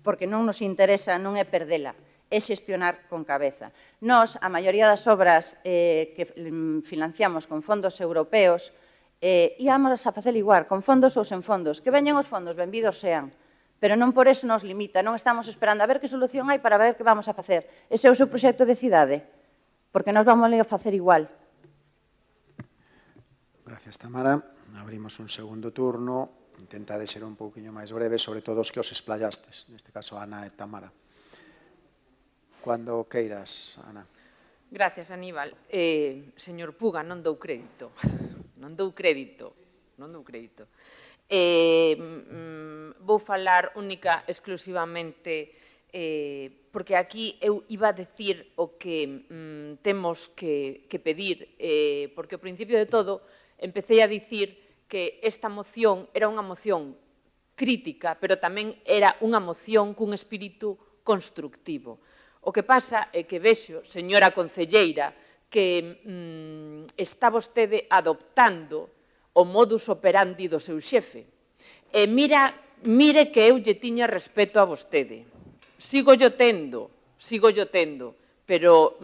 porque non nos interesa, non é perdela, é xestionar con cabeza. Nós, a maioría das obras que financiamos con fondos europeos, íamos a facer igual, con fondos ou sen fondos. Que veñen os fondos, benvidos sean, pero non por eso nos limita, non estamos esperando a ver que solución hai para ver que vamos a facer. Ese é o seu proxecto de cidade, porque nós vamos a facer igual. Gracias, Tamara. Abrimos un segundo turno. Intentade ser un pouquinho máis breve, sobre todo os que os esplayastes, neste caso Ana e Tamara. Cando queiras, Ana. Gracias, Aníbal. Señor Puga, non dou crédito. Non dou crédito. Non dou crédito. Vou falar única, exclusivamente, porque aquí eu iba a decir o que temos que pedir, porque ao principio de todo empecé a dicir que esta moción era unha moción crítica, pero tamén era unha moción cun espírito constructivo. O que pasa é que vexo, señora concelleira, que está vostede adoptando o modus operandi do seu xefe. E mire que eu lle tiña respeto a vostede. Sigo yo tendo, pero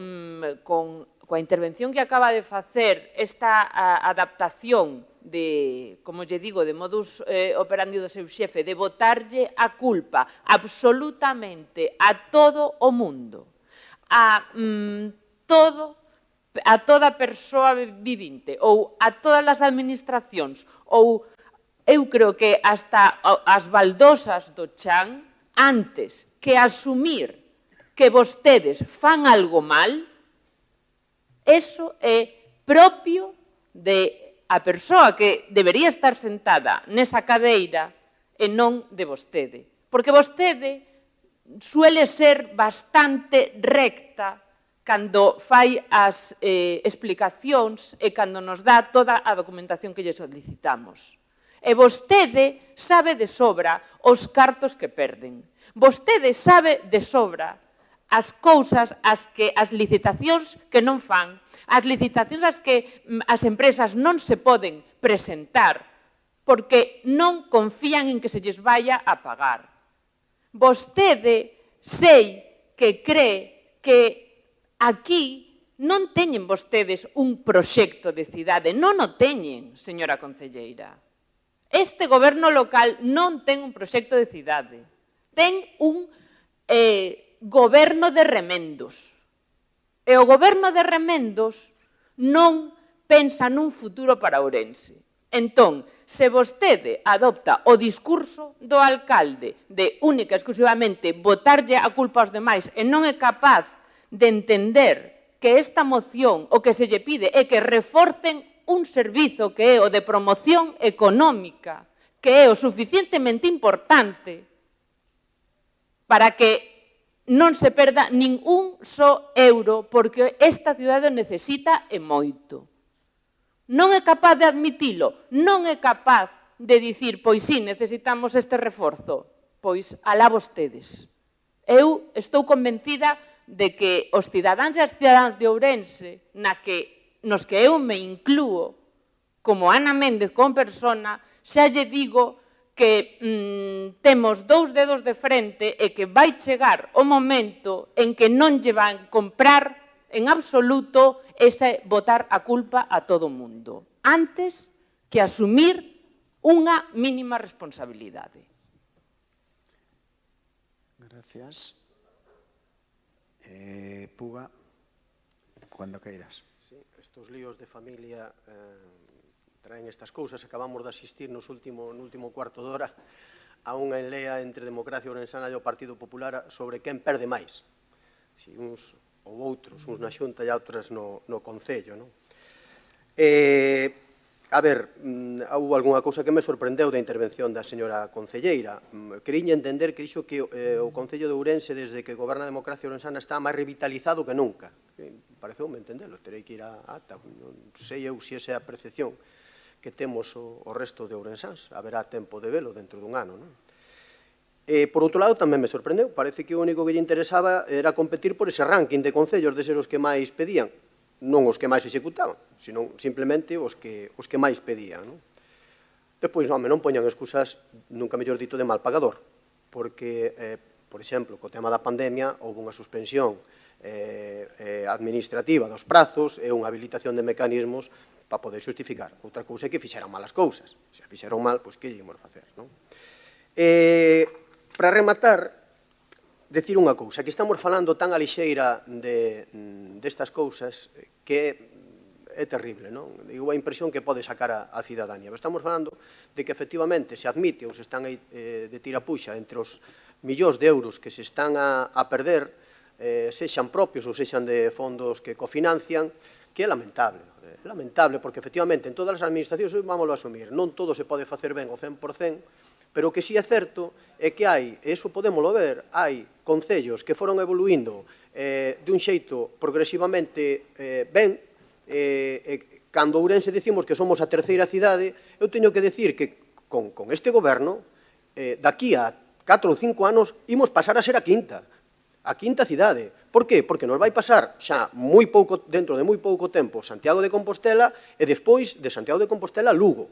coa intervención que acaba de facer, esta adaptación de, como lle digo, de modus operandi do seu xefe, de botarlle a culpa absolutamente a todo o mundo, a toda persoa vivinte ou a todas as administracións, ou eu creo que hasta as baldosas do chan, antes que asumir que vostedes fan algo mal, eso é propio de a persoa que debería estar sentada nesa cadeira e non de vostede. Porque vostede suele ser bastante recta cando fai as explicacións e cando nos dá toda a documentación que lle solicitamos. E vostede sabe de sobra os cartos que perden. Vostede sabe de sobra as cousas, as licitacións que non fan, as licitacións as que as empresas non se poden presentar porque non confían en que se lles vaya a pagar. Vostede sei que cree que aquí non teñen vostedes un proxecto de cidade, non o teñen, señora concelleira. Este goberno local non ten un proxecto de cidade, ten un goberno de remendos. E o goberno de remendos non pensa nun futuro para Ourense. Entón, se vostede adopta o discurso do alcalde de única e exclusivamente botarlle a culpa aos demais e non é capaz de entender que esta moción o que se lle pide é que reforcen un servizo que é o de promoción económica, que é o suficientemente importante para que non se perda nin un só euro, porque esta cidade necesita e moito. Non é capaz de admitilo, non é capaz de dicir, pois sí, necesitamos este reforzo. Pois, alá vostedes. Eu estou convencida de que os cidadáns e as cidadáns de Ourense, nos que eu me inclúo, como Ana Méndez, como persona, xa lle digo que temos dous dedos de frente e que vai chegar o momento en que non lle van comprar en absoluto ese botar a culpa a todo o mundo, antes que asumir unha mínima responsabilidade. Gracias. Puga, cando queiras. Sí, estos líos de familia traen estas cousas. Acabamos de asistir no último cuarto de hora a unha enlea entre Democracia Ourensana e o Partido Popular sobre quen perde máis. Si uns ou outros, uns na Xunta e outras no Concello. A ver, houve algunha cousa que me sorprendeu da intervención da señora concelleira. Quería entender que dixo que o Concello de Ourense, desde que goberna a Democracia Ourensana, está máis revitalizado que nunca. Pareceume entendelo, terei que ir a ata. Non sei eu se esa é a percepción que temos o resto de ourensáns. Haberá tempo de velo dentro dun ano. Por outro lado, tamén me sorprendeu. Parece que o único que lle interesaba era competir por ese ranking de concellos de ser os que máis pedían. Non os que máis executaban, senón simplemente os que máis pedían. Depois, non poñan excusas, nunca mellor dito, de mal pagador, porque, por exemplo, co tema da pandemia, houve unha suspensión administrativa dos prazos e unha habilitación de mecanismos para poder xustificar. Outra cousa é que fixeran mal as cousas. Se as fixeron mal, pois que lle imos facer? Para rematar, decir unha cousa, que estamos falando tan a lixeira destas cousas que é terrible, non? Digo, a impresión que pode sacar a cidadanía. Estamos falando de que efectivamente se admite ou se están de tirapuxa entre os millóns de euros que se están a perder, sexan propios ou sexan de fondos que cofinancian, que é lamentable. É lamentable porque efectivamente en todas as administracións, vamos a asumir, non todo se pode facer ben ao 100%, pero o que sí é certo é que hai, e iso podémoslo ver, hai concellos que foron evoluindo de un xeito progresivamente ben. Cando Ourense decimos que somos a terceira cidade, eu teño que decir que con este goberno, daqui a 4 ou 5 anos, imos pasar a ser a quinta cidade. Por qué? Porque nos vai pasar xa dentro de moi pouco tempo Santiago de Compostela e despois de Santiago de Compostela Lugo.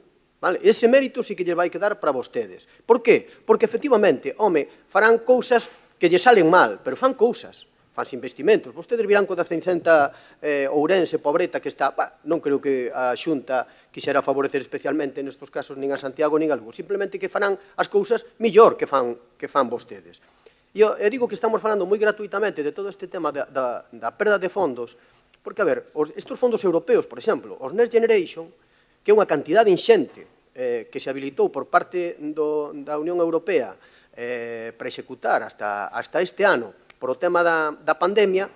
Ese mérito sí que lle vai quedar para vostedes. Por qué? Porque efectivamente, farán cousas que lle salen mal, pero fan cousas, fanse investimentos. Vostedes virán co da Cincenta Ourense, pobreta, que está, non creo que a Xunta quixera favorecer especialmente nestes casos nin a Santiago nin a Lugo, simplemente que farán as cousas millor que fan vostedes. Eu digo que estamos falando moi gratuitamente de todo este tema da perda de fondos, porque, a ver, estes fondos europeos, por exemplo, os Next Generation, que é unha cantidade inxente que se habilitou por parte da Unión Europea para executar hasta este ano por o tema da pandemia,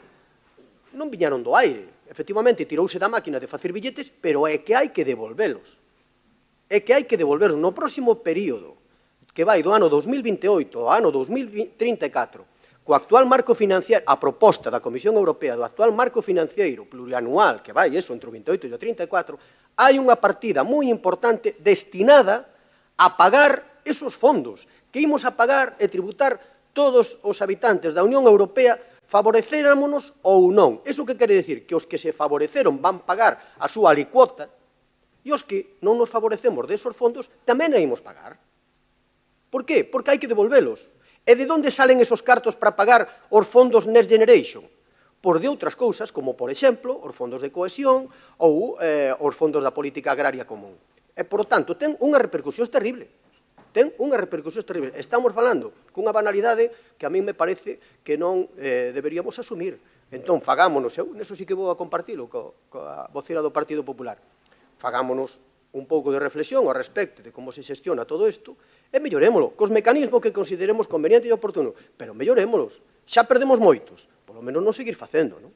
non viñaron do aire. Efectivamente, tirouse da máquina de facer billetes, pero é que hai que devolvelos. É que hai que devolvelos no próximo período, que vai do ano 2028 ao ano 2034, co actual marco financiero, a proposta da Comisión Europea do actual marco financiero plurianual, que vai entre o 28 e o 34, hai unha partida moi importante destinada a pagar esos fondos, que imos a pagar e tributar todos os habitantes da Unión Europea, favorecéramonos ou non. Iso que quere dicir? Que os que se favoreceron van pagar a súa alicuota e os que non nos favorecemos desos fondos tamén a imos pagar. Por qué? Porque hai que devolvelos. E de onde salen esos cartos para pagar os fondos Next Generation? Por de outras cousas, como, por exemplo, os fondos de cohesión ou os fondos da política agraria común. E, por tanto, ten unha repercusión terrible. Estamos falando cunha banalidade que a mí me parece que non deberíamos asumir. Entón, fagámonos, eu neso sí que vou a compartilo coa vocera do Partido Popular, fagámonos un pouco de reflexión ao respecto de como se xestiona todo isto e mellorémolo, cos mecanismos que consideremos conveniente e oportuno, pero mellorémolos. Xa perdemos moitos, polo menos non seguir facendo, non?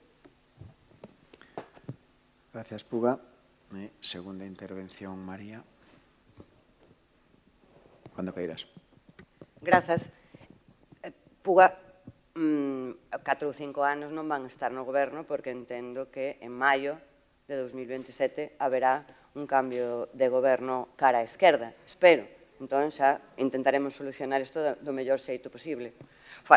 Gracias, Puga. Segunda intervención, María. Cando queiras. Grazas. Puga, 4 ou 5 anos non van estar no goberno porque entendo que en maio de 2027 haberá un cambio de goberno cara á esquerda, espero. Entón xa intentaremos solucionar isto do mellor xeito posible.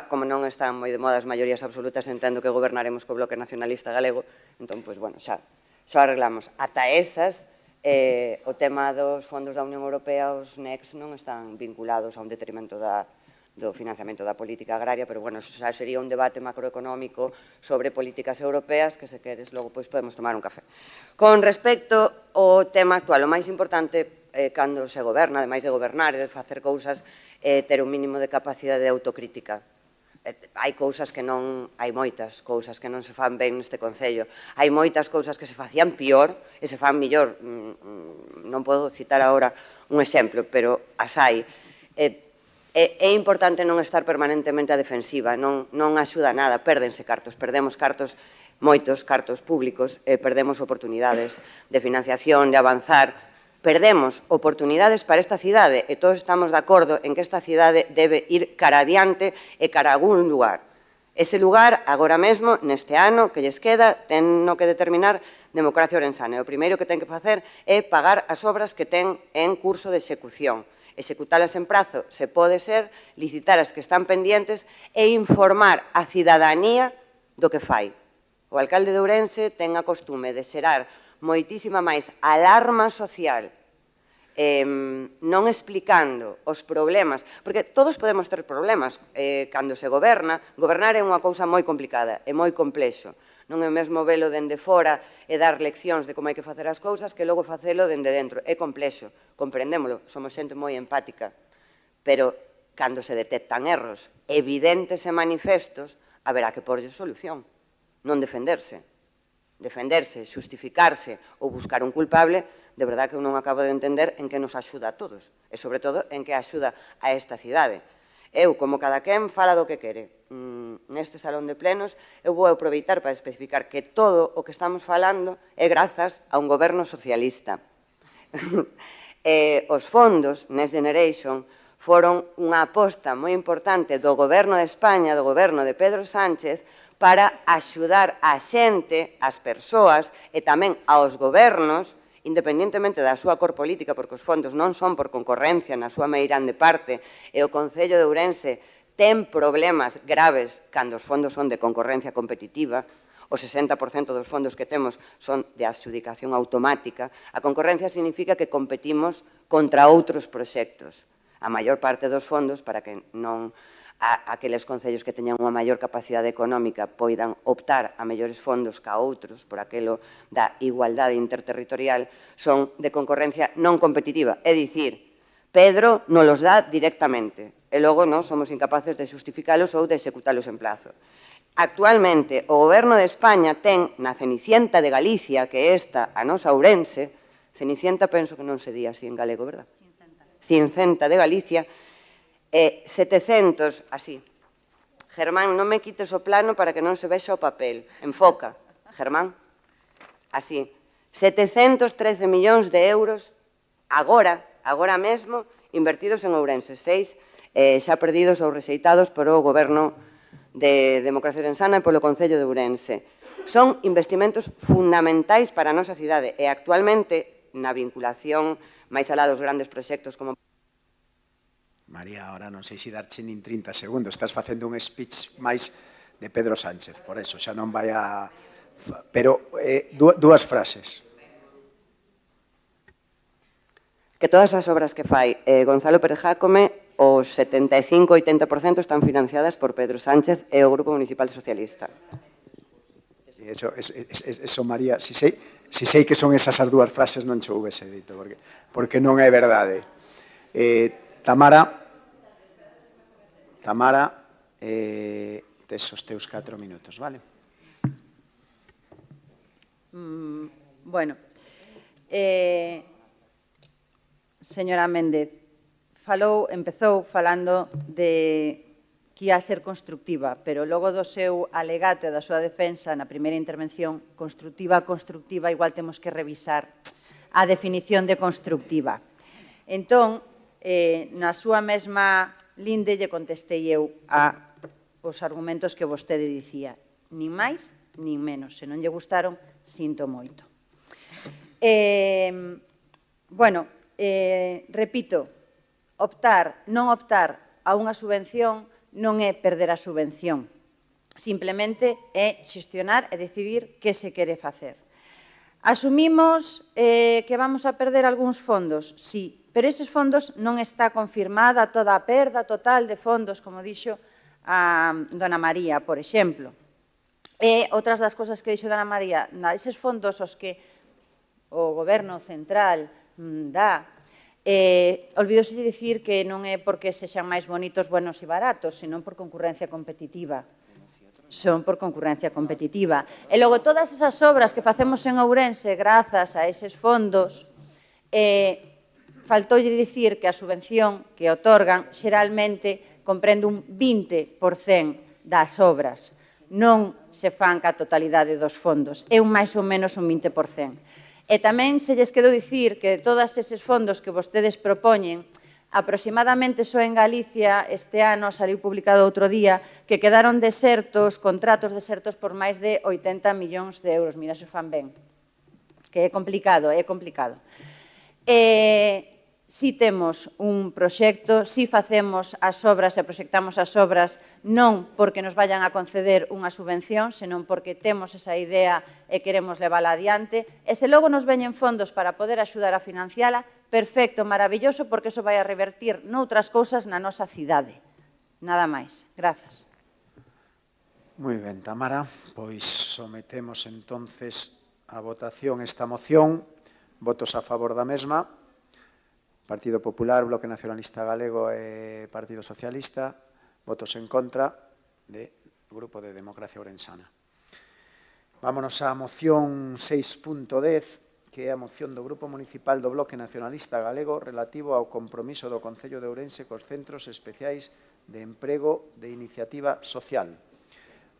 Como non están moi de moda as maiorías absolutas, entendo que gobernaremos co Bloque Nacionalista Galego, entón, pois, bueno, xa arreglamos. Ata esas, o tema dos fondos da Unión Europea, os NECs non están vinculados a un detrimento do financiamento da política agraria, pero, bueno, xa sería un debate macroeconómico sobre políticas europeas, que se queres, logo, pois, podemos tomar un café. Con respecto ao tema actual, o máis importante cando se goberna, ademais de gobernar e de facer cousas, ter un mínimo de capacidade de autocrítica. hai cousas que non, hai moitas cousas que non se fan ben neste Concello. Hai moitas cousas que se facían pior e se fan millor. Non podo citar agora un exemplo, pero as hai. É importante non estar permanentemente a defensiva, non axuda nada, pérdense cartos, perdemos cartos, moitos cartos públicos, perdemos oportunidades de financiación, de avanzar, perdemos oportunidades para esta cidade e todos estamos de acordo en que esta cidade debe ir cara adiante e cara a algún lugar. Ese lugar, agora mesmo, neste ano que lles queda, ten no que determinar Democracia Ourensana. O primeiro que ten que facer é pagar as obras que ten en curso de execución. Executalas en prazo, se pode ser, licitar as que están pendientes e informar a cidadanía do que fai. O alcalde de Ourense ten a costume de xerar moitísima máis alarma social, non explicando os problemas, porque todos podemos ter problemas cando se goberna. Gobernar é unha cousa moi complicada, é moi complexo. Non é mesmo velo dende fora e dar leccións de como hai que facer as cousas que logo facelo dende dentro. É complexo, comprendémolo, somos xente moi empática, pero cando se detectan erros evidentes e manifestos, haberá que porlle solución, non defenderse. Defenderse, xustificarse ou buscar un culpable, de verdad que eu non acabo de entender en que nos axuda a todos e, sobre todo, en que axuda a esta cidade. Eu, como cada quen, fala do que quere. Neste salón de plenos, eu vou aproveitar para especificar que todo o que estamos falando é grazas a un goberno socialista. Os fondos Next Generation foron unha aposta moi importante do goberno de España, do goberno de Pedro Sánchez, para axudar a xente, as persoas e tamén aos gobernos, independentemente da súa cor política, porque os fondos non son por concorrencia na súa meirande parte, e o Concello de Ourense ten problemas graves cando os fondos son de concorrencia competitiva, o 60% dos fondos que temos son de adxudicación automática. A concorrencia significa que competimos contra outros proxectos. A maior parte dos fondos, para que non aqueles concellos que teñan unha maior capacidade económica poidan optar a mellores fondos que a outros por aquelo da igualdade interterritorial, son de concorrencia non competitiva. É dicir, Pedro nos los dá directamente e logo nós somos incapaces de justificalos ou de executalos en plazo. Actualmente, o Goberno de España ten na Cenicienta de Galicia, que é esta a nosa Ourense, Cenicienta penso que non se di así en galego, verdad? Cincenta de Galicia, 700, así. Germán, non me quites o plano para que non se vexa o papel. Enfoca, Germán. Así. 713 millóns de euros agora mesmo, invertidos en Ourense. 6 xa perdidos ou rexeitados por o Goberno de Democracia Ourensana e polo Concello de Ourense. Son investimentos fundamentais para a nosa cidade e actualmente na vinculación máis alá dos grandes proxectos como María, ahora non sei se darche nin 30 segundos. Estás facendo un speech máis de Pedro Sánchez, por eso, xa non vai a... Pero dúas frases. Que todas as obras que fai Gonzalo Pérez Jácome, os 75-80% están financiadas por Pedro Sánchez e o Grupo Municipal Socialista. Eso, María, si sei que son esas as dúas frases, non che houvese dito, porque non é verdade. Tamara, tes os teus 4 minutos, vale? Bueno, señora Méndez, empezou falando de que ia ser constructiva, pero logo do seu alegato e da súa defensa na primeira intervención, constructiva, igual temos que revisar a definición de constructiva. Entón, na súa mesma linde lle contestei eu aos argumentos que vostede dicía, nin máis nin menos. Se non lle gustaron, sinto moito. Bueno, repito, non optar a unha subvención non é perder a subvención, simplemente é xestionar e decidir que se quere facer. Asumimos que vamos a perder algúns fondos, sí, pero eses fondos non está confirmada toda a perda total de fondos, como dixo a dona María, por exemplo. E outras das cosas que dixo dona María, eses fondos os que o Goberno central dá, Olvidose de dicir que non é porque sexan máis bonitos, buenos e baratos, senón por concurrencia competitiva. Son por concurrencia competitiva. E logo, todas esas obras que facemos en Ourense, grazas a eses fondos, faltoulle dicir que a subvención que otorgan xeralmente comprende un 20% das obras. Non se fan ca totalidade dos fondos, é un máis ou menos un 20%. E tamén se lles quedou dicir que de todos eses fondos que vostedes propoñen, aproximadamente só en Galicia este ano saliu publicado outro día que quedaron desertos, contratos desertos por máis de 80 millóns de euros. Mira, se fan ben. Que é complicado, é complicado. Si temos un proxecto, si facemos as obras e proxectamos as obras non porque nos vayan a conceder unha subvención, senón porque temos esa idea e queremos levála adiante. E se logo nos veñen fondos para poder axudar a financiala, perfecto, maravilloso, porque iso vai a revertir noutras cousas na nosa cidade. Nada máis. Grazas. Moi ben, Tamara. Pois sometemos entonces a votación esta moción. Votos a favor da mesma. Partido Popular, Bloque Nacionalista Galego e Partido Socialista. Votos en contra do Grupo de Democracia Ourensana. Vámonos á moción 6.10, que é a moción do Grupo Municipal do Bloque Nacionalista Galego relativo ao compromiso do Concello de Ourense cos centros especiais de emprego de iniciativa social.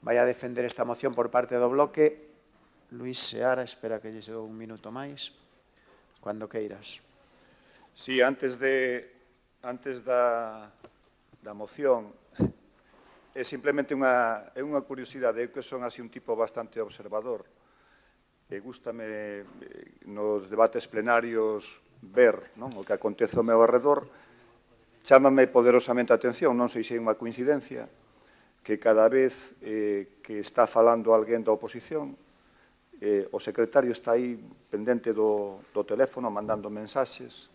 Vai a defender esta moción por parte do Bloque Luís Seara. Espera que lle dou un minuto máis. Cando queiras. Sí, antes da moción, é simplemente unha curiosidade. Eu que son así un tipo bastante observador. E gústame nos debates plenarios ver o que acontece ao meu arredor. Chámame poderosamente a atención, non sei se é unha coincidencia, que cada vez que está falando alguén da oposición, o secretario está aí pendente do teléfono, mandando mensaxes.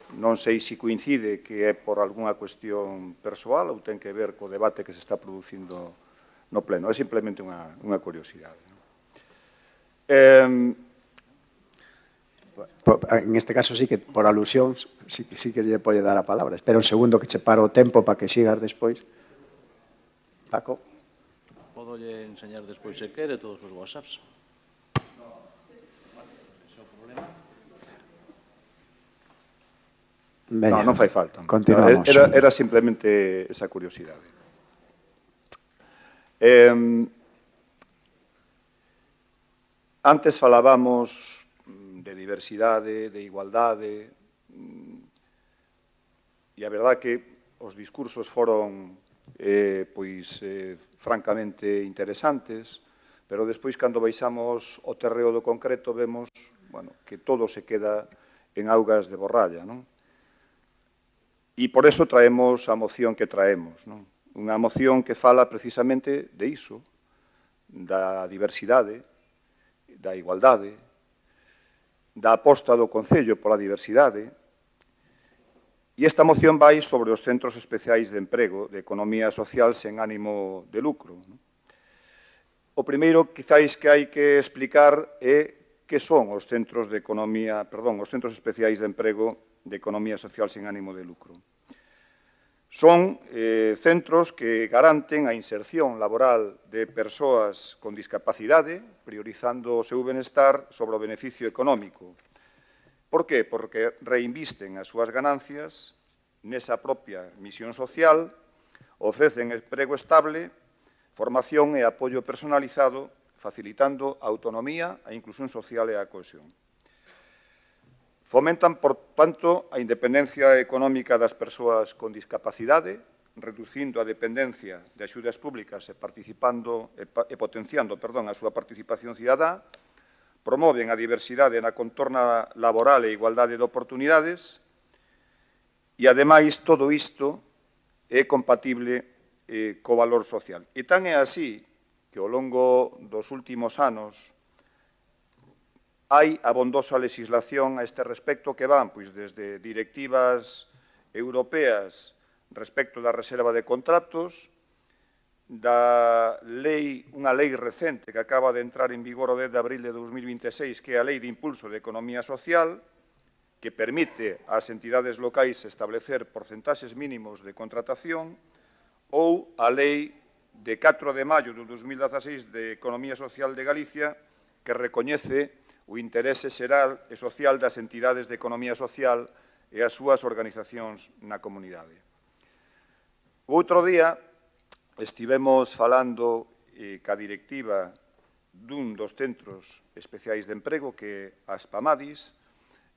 Non sei se coincide que é por algunha cuestión persoal ou ten que ver co debate que se está producindo no pleno. É simplemente unha curiosidade. En este caso sí que por alusión sí que lle pode dar a palabra. Espera un segundo que che paro o tempo para que sigas despois. Paco. Podo lle enseñar despois se quere todos os WhatsApps. Non fai falta. Continuamos. Era simplemente esa curiosidade. Antes falábamos de diversidade, de igualdade, e a verdade que os discursos foron francamente interesantes, pero despois, cando baixamos o terreo do concreto, vemos que todo se queda en augas de borralla, non? E por eso traemos a moción que traemos, non? Unha moción que fala precisamente de iso, da diversidade, da igualdade, da aposta do Concello pola diversidade. E esta moción vai sobre os centros especiais de emprego de economía social sen ánimo de lucro. O primeiro, quizáis, que hai que explicar é que son os centros especiais de emprego de economía social sen ánimo de lucro. Son centros que garanten a inserción laboral de persoas con discapacidade, priorizando o seu benestar sobre o beneficio económico. Por qué? Porque reinvisten as súas ganancias nesa propia misión social, ofrecen emprego estable, formación e apoio personalizado, facilitando a autonomía, a inclusión social e a cohesión. Fomentan, por tanto, a independencia económica das persoas con discapacidade, reducindo a dependencia de axudas públicas e potenciando a súa participación cidadá, promoven a diversidade na contorna laboral e igualdade de oportunidades e, ademais, todo isto é compatible co valor social. E tan é así que, ao longo dos últimos anos, hai abondosa legislación a este respecto que van desde directivas europeas respecto da reserva de contratos, unha lei recente que acaba de entrar en vigor o 10 de abril de 2026, que é a Lei de Impulso de Economía Social, que permite ás entidades locais establecer porcentaxes mínimos de contratación, ou a Lei de 4 de maio de 2016 de Economía Social de Galicia, que recoñece o interese xeral e social das entidades de economía social e as súas organizacións na comunidade. O outro día estivemos falando ca directiva dun dos centros especiais de emprego, que é a Spamadis,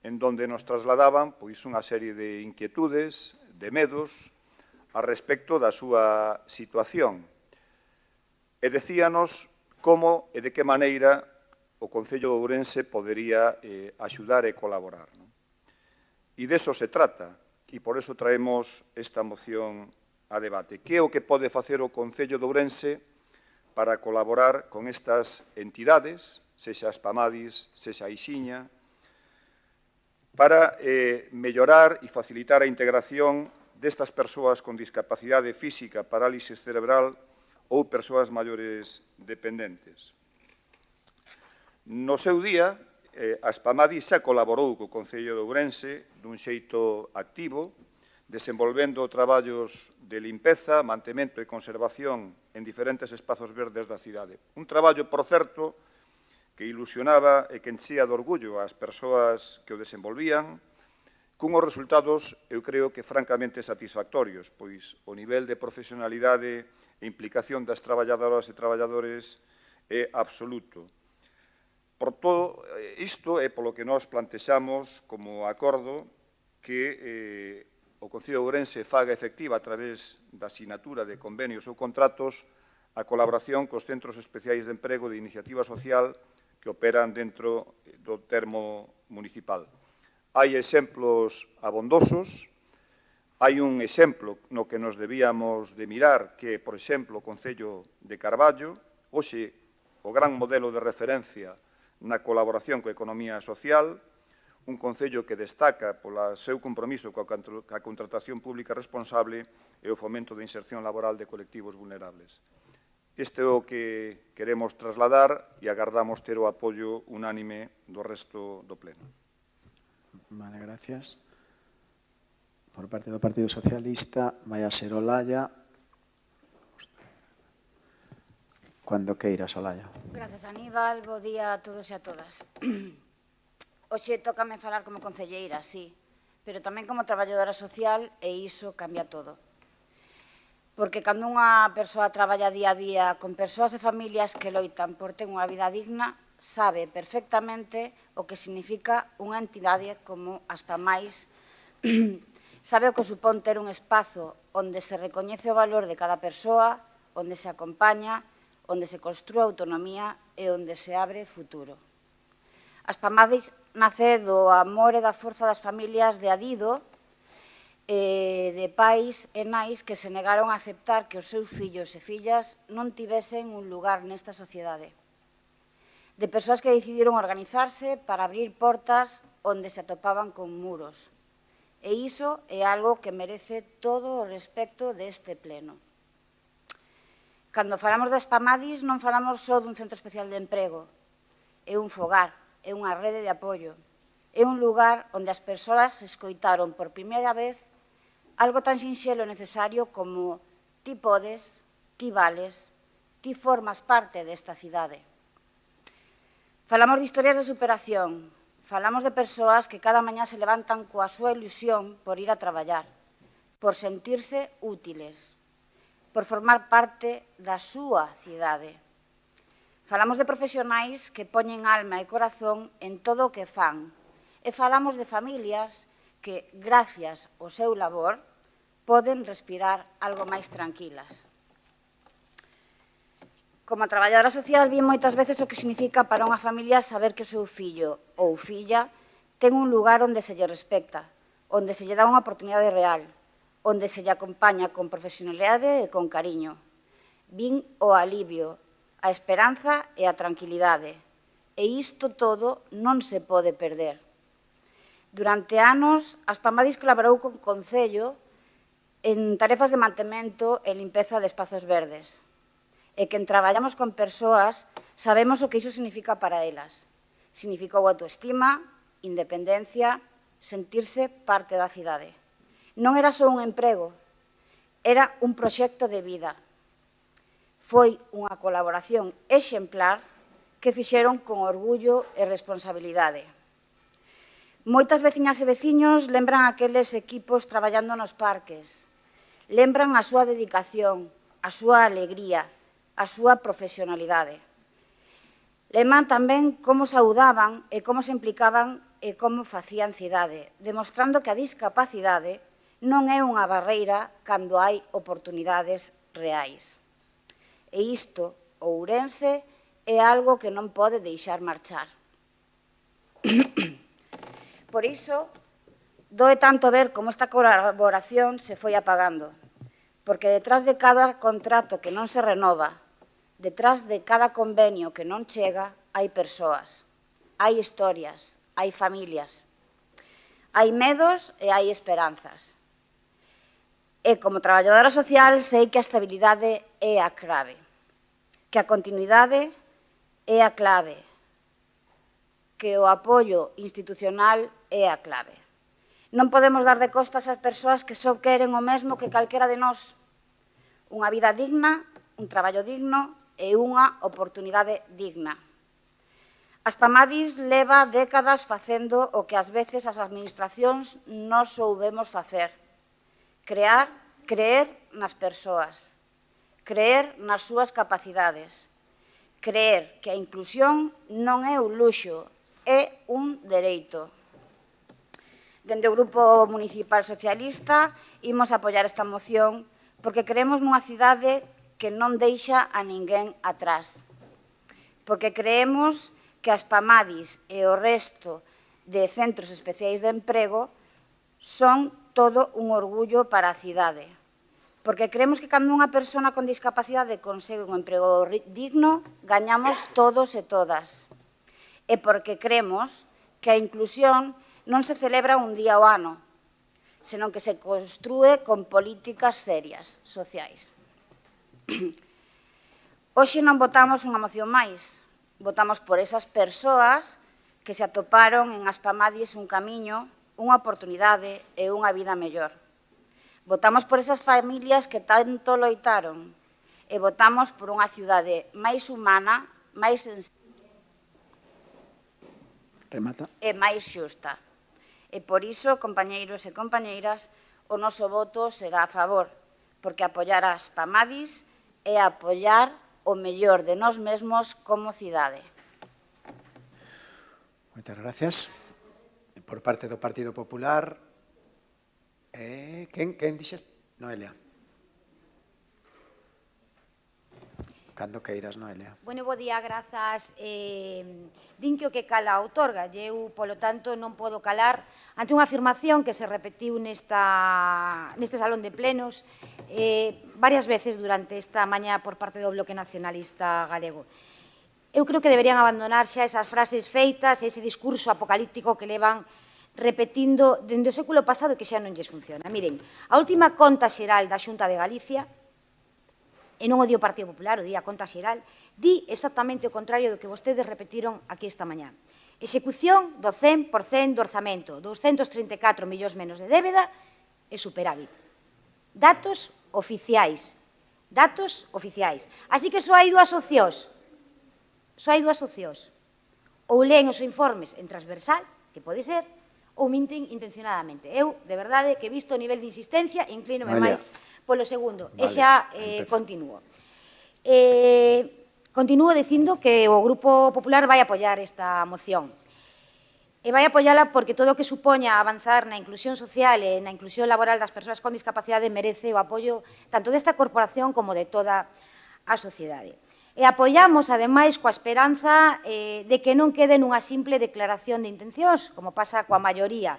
en donde nos trasladaban unha serie de inquietudes, de medos, a respecto da súa situación. E decíanos como e de que maneira o Concello de Ourense podería axudar e colaborar. E deso se trata, e por eso traemos esta moción a debate. Que é o que pode facer o Concello de Ourense para colaborar con estas entidades, sexa a Spamadis, sexa a Ixiña, para mellorar e facilitar a integración destas persoas con discapacidade física, parálisis cerebral ou persoas maiores dependentes. No seu día, a Spamadis xa colaborou co Concello de Ourense dun xeito activo, desenvolvendo traballos de limpeza, mantemento e conservación en diferentes espazos verdes da cidade. Un traballo, por certo, que ilusionaba e que enchía de orgullo as persoas que o desenvolvían, cunhos resultados, eu creo que francamente satisfactorios, pois o nivel de profesionalidade e implicación das traballadoras e traballadores é absoluto. Por todo isto é polo que nós plantexamos como acordo que o Concello de Ourense faga efectiva a través da asinatura de convenios ou contratos a colaboración cos centros especiais de emprego de iniciativa social que operan dentro do termo municipal. Hai exemplos abondosos, hai un exemplo no que nos debíamos de mirar, que, por exemplo, o Concello de Carballo, hoxe o gran modelo de referencia na colaboración coa economía social, un concello que destaca polo seu compromiso coa contratación pública responsable e o fomento da inserción laboral de colectivos vulnerables. Este é o que queremos trasladar e agardamos ter o apoio unánime do resto do Pleno. Vale, gracias. Por parte do Partido Socialista, vai a ser Olalla. Cando queiras, Olalla. Grazas, Aníbal. Bo día a todos e a todas. Hoxe tócame falar como concelleira, sí, pero tamén como traballadora social, e iso cambia todo. Porque cando unha persoa traballa día a día con persoas e familias que loitan por ter unha vida digna, sabe perfectamente o que significa unha entidade como a Spamais, sabe o que supón ter un espazo onde se recoñece o valor de cada persoa, onde se acompaña, onde se construa autonomía e onde se abre futuro. A Spamais nace do amor e da forza das familias de adido, de pais e nais que se negaron a aceptar que os seus fillos e fillas non tivesen un lugar nesta sociedade. De persoas que decidiron organizarse para abrir portas onde se atopaban con muros. E iso é algo que merece todo o respecto deste pleno. Cando falamos das Spamadis non falamos só dun centro especial de emprego. É un fogar, é unha rede de apoio. É un lugar onde as persoas escoitaron por primeira vez algo tan sinxelo e necesario como ti podes, ti vales, ti formas parte desta cidade. Falamos de historias de superación, falamos de persoas que cada mañá se levantan coa súa ilusión por ir a traballar, por sentirse útiles, por formar parte da súa cidade. Falamos de profesionais que poñen alma e corazón en todo o que fan, e falamos de familias que, gracias ao seu labor, poden respirar algo máis tranquilas. Como traballadora social, vi moitas veces o que significa para unha familia saber que o seu fillo ou filla ten un lugar onde se lle respecta, onde se lle dá unha oportunidade real, onde se lle acompaña con profesionalidade e con cariño. Vin o alivio, a esperanza e a tranquilidade. E isto todo non se pode perder. Durante anos, a Spamadis colaborou con o Concello en tarefas de mantemento e limpeza de espazos verdes. E quen traballamos con persoas sabemos o que iso significa para elas. Significou autoestima, independencia, sentirse parte da cidade. Non era só un emprego, era un proxecto de vida. Foi unha colaboración exemplar que fixeron con orgullo e responsabilidade. Moitas veciñas e veciños lembran aqueles equipos traballando nos parques, lembran a súa dedicación, a súa alegría, a súa profesionalidade. Lembran tamén como saudaban e como se implicaban e como facían cidade, demostrando que a discapacidade non é unha barreira cando hai oportunidades reais. E isto, Ourense, é algo que non pode deixar marchar. Por iso, doe tanto ver como esta colaboración se foi apagando, porque detrás de cada contrato que non se renova, detrás de cada convenio que non chega, hai persoas, hai historias, hai familias, hai medos e hai esperanzas. E como traballadora social sei que a estabilidade é a clave, que a continuidade é a clave, que o apoio institucional é a clave. Non podemos dar de costas ás persoas que só queren o mesmo que calquera de nós. Unha vida digna, un traballo digno e unha oportunidade digna. As Pamadis leva décadas facendo o que ás veces as administracións non soubemos facer. Creer nas persoas, creer nas súas capacidades, creer que a inclusión non é un luxo, é un dereito. Dende o Grupo Municipal Socialista imos apoiar esta moción porque creemos nunha cidade que non deixa a ninguén atrás. Porque creemos que as Pamadis e o resto de centros especiais de emprego son todo un orgullo para a cidade. Porque creemos que cando unha persona con discapacidade consegue un emprego digno, gañamos todos e todas. E porque creemos que a inclusión non se celebra un día ao ano, senón que se construe con políticas serias, sociais. Hoxe non votamos unha moción máis, votamos por esas persoas que se atoparon en as Pamadis un camiño, unha oportunidade e unha vida mellor. Votamos por esas familias que tanto loitaron e votamos por unha cidade máis humana, máis sensible e máis xusta. E por iso, compañeiros e compañeiras, o noso voto será a favor, porque apoiar as Pamadis é apoiar o mellor de nós mesmos como cidade. Moitas gracias. Por parte do Partido Popular, quen dixeste? Noelia. Cando queiras, Noelia. Bueno, bo día, grazas. Din que o que cala outorga, e eu, polo tanto, non podo calar ante unha afirmación que se repetiu neste salón de plenos varias veces durante esta mañá por parte do Bloque Nacionalista Galego. Eu creo que deberían abandonar xa esas frases feitas, ese discurso apocalíptico que levan repetindo dende o século pasado que xa non lles funciona. Miren, a última conta xeral da Xunta de Galicia, e non o di o Partido Popular, o di a conta xeral, di exactamente o contrario do que vostedes repetiron aquí esta mañá. Execución do 100% do orzamento, 234 millóns menos de débeda e superávit. Datos oficiais. Datos oficiais. Así que só hai dúas opcións. Só hai dúas opcións. Ou leen os informes en transversal, que pode ser, ou minten intencionadamente. Eu, de verdade, que visto o nivel de insistencia, inclínome máis polo segundo. E xa continúo. Continúo dicindo que o Grupo Popular vai apoiar esta moción. E vai apoiala porque todo o que supoña avanzar na inclusión social e na inclusión laboral das persoas con discapacidade merece o apoio tanto desta corporación como de toda a sociedade. E apoiamos, ademais, coa esperanza de que non quede nunha simple declaración de intencións, como pasa coa maioría,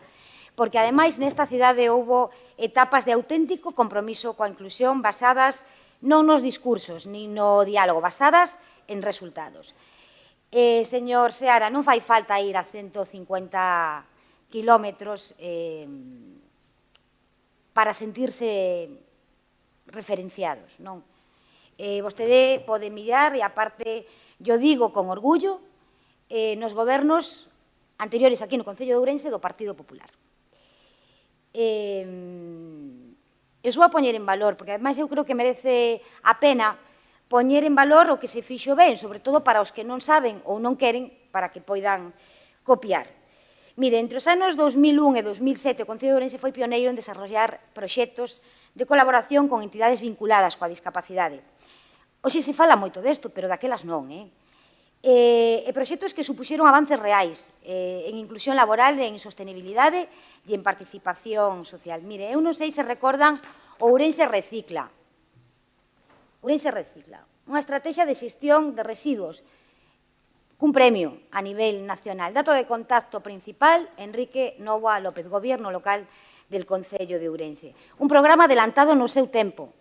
porque, ademais, nesta cidade houbo etapas de auténtico compromiso coa inclusión basadas non nos discursos, nin no diálogo, basadas en resultados. Señor Seara, non fai falta ir a 150 kilómetros para sentirse referenciados, non? Vostede pode mirar, e aparte, yo digo con orgullo, nos gobernos anteriores aquí no Concello de Ourense do Partido Popular. eu sou a poñer en valor, porque ademais eu creo que merece a pena poñer en valor o que se fixo ben, sobre todo para os que non saben ou non queren, para que poidan copiar. Mire, entre os anos 2001 e 2007, o Concello de Ourense foi pioneiro en desarrollar proxectos de colaboración con entidades vinculadas coa discapacidade. Hoxe se fala moito desto, pero daquelas non, e proxectos que supuxeron avances reais en inclusión laboral, en sostenibilidade e en participación social. Mire, eu non sei se recordan o Ourense Recicla. Ourense Recicla, unha estrategia de xestión de residuos cun premio a nivel nacional. Dato de contacto principal, Enrique Novoa López, Gobierno local del Concello de Ourense. Un programa adelantado no seu tempo,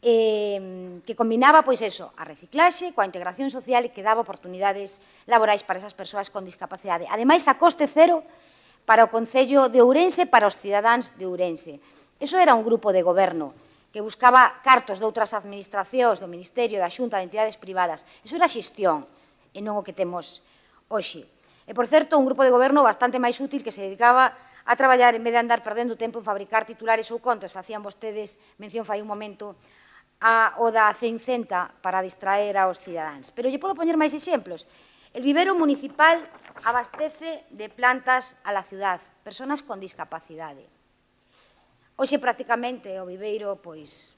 que combinaba, pois eso, a reciclaxe coa integración social e que daba oportunidades laborais para esas persoas con discapacidade. Ademais, a coste cero para o Concello de Ourense, para os cidadáns de Ourense. Eso era un grupo de goberno que buscaba cartos de outras administracións, do Ministerio, da Xunta, de entidades privadas. Iso era xestión, e non o que temos hoxe. E, por certo, un grupo de goberno bastante máis útil que se dedicaba a traballar en vez de andar perdendo tempo en fabricar titulares ou contos. Facían vostedes mención fai un momento o da Ceincenta para distraer aos cidadáns. Pero lle podo poñer máis exemplos. El vivero municipal abastece de plantas a la ciudad, personas con discapacidade. Hoxe, prácticamente, o viveiro, pois,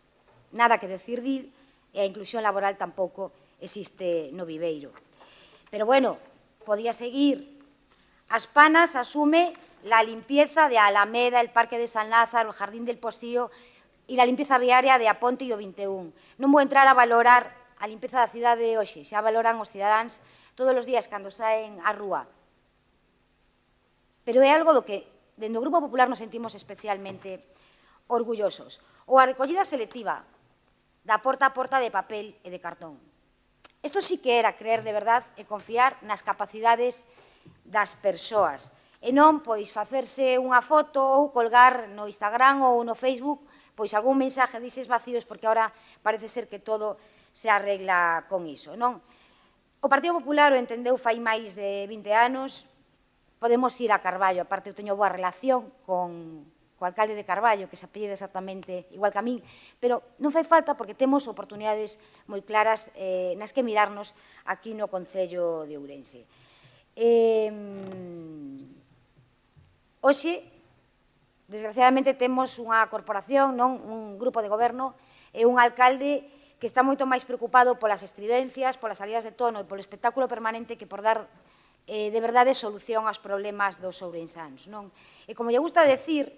nada que decir dil, e a inclusión laboral tampouco existe no viveiro. Pero, bueno, podía seguir. As Panas asume la limpieza de Alameda, el Parque de San Lázaro, el Jardín del Posío e la limpieza viaria de Aponte e o 21. Non vou entrar a valorar a limpeza da cidade hoxe, xa valoran os cidadáns todos os días cando saen á rúa. Pero é algo do que, dende o Grupo Popular, nos sentimos especialmente orgullosos. Ou a recollida selectiva da porta a porta de papel e de cartón. Isto sí que era creer de verdad e confiar nas capacidades das persoas. E non, pois, facerse unha foto ou colgar no Instagram ou no Facebook, pois, algún mensaje dices vacíos, porque ahora parece ser que todo se arregla con iso, non? O Partido Popular o entendeu fai máis de 20 anos. Podemos ir a Carballo, aparte eu teño boa relación con o alcalde de Carballo, que se apellida exactamente igual que a min, pero non fai falta porque temos oportunidades moi claras nas que mirarnos aquí no Concello de Ourense. Hoxe, desgraciadamente, temos unha corporación, non un grupo de goberno e un alcalde que está moito máis preocupado polas estridencias, polas salidas de tono e polo espectáculo permanente que por dar de verdade solución aos problemas dos ourensáns. E como lle gusta decir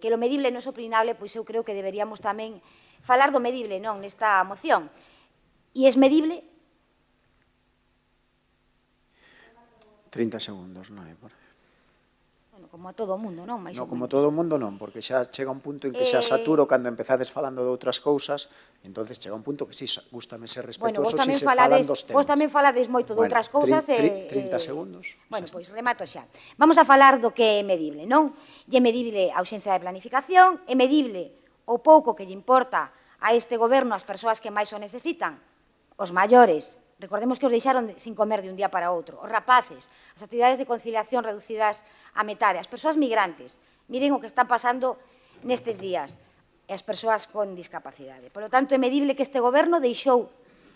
que lo medible non é opinable, pois eu creo que deberíamos tamén falar do medible nesta moción. E es medible? 30 segundos, non é? Bueno, como a todo o mundo, non? Non, como todo o mundo non, porque xa chega un punto en que xa saturo cando empezades falando de outras cousas, entonces chega un punto que sí, gústame ser respetuoso se se falan dos temas. Vos tamén falades moito de outras cousas. 30 segundos. Bueno, pois remato xa. Vamos a falar do que é medible, non? E é medible a ausencia de planificación, é medible o pouco que lle importa a este goberno as persoas que máis o necesitan, os maiores. Recordemos que os deixaron sin comer de un día para outro. Os rapaces, as actividades de conciliación reducidas a metade, as persoas migrantes. Miren o que está pasando nestes días. E as persoas con discapacidade. Por lo tanto, é medible que este goberno deixou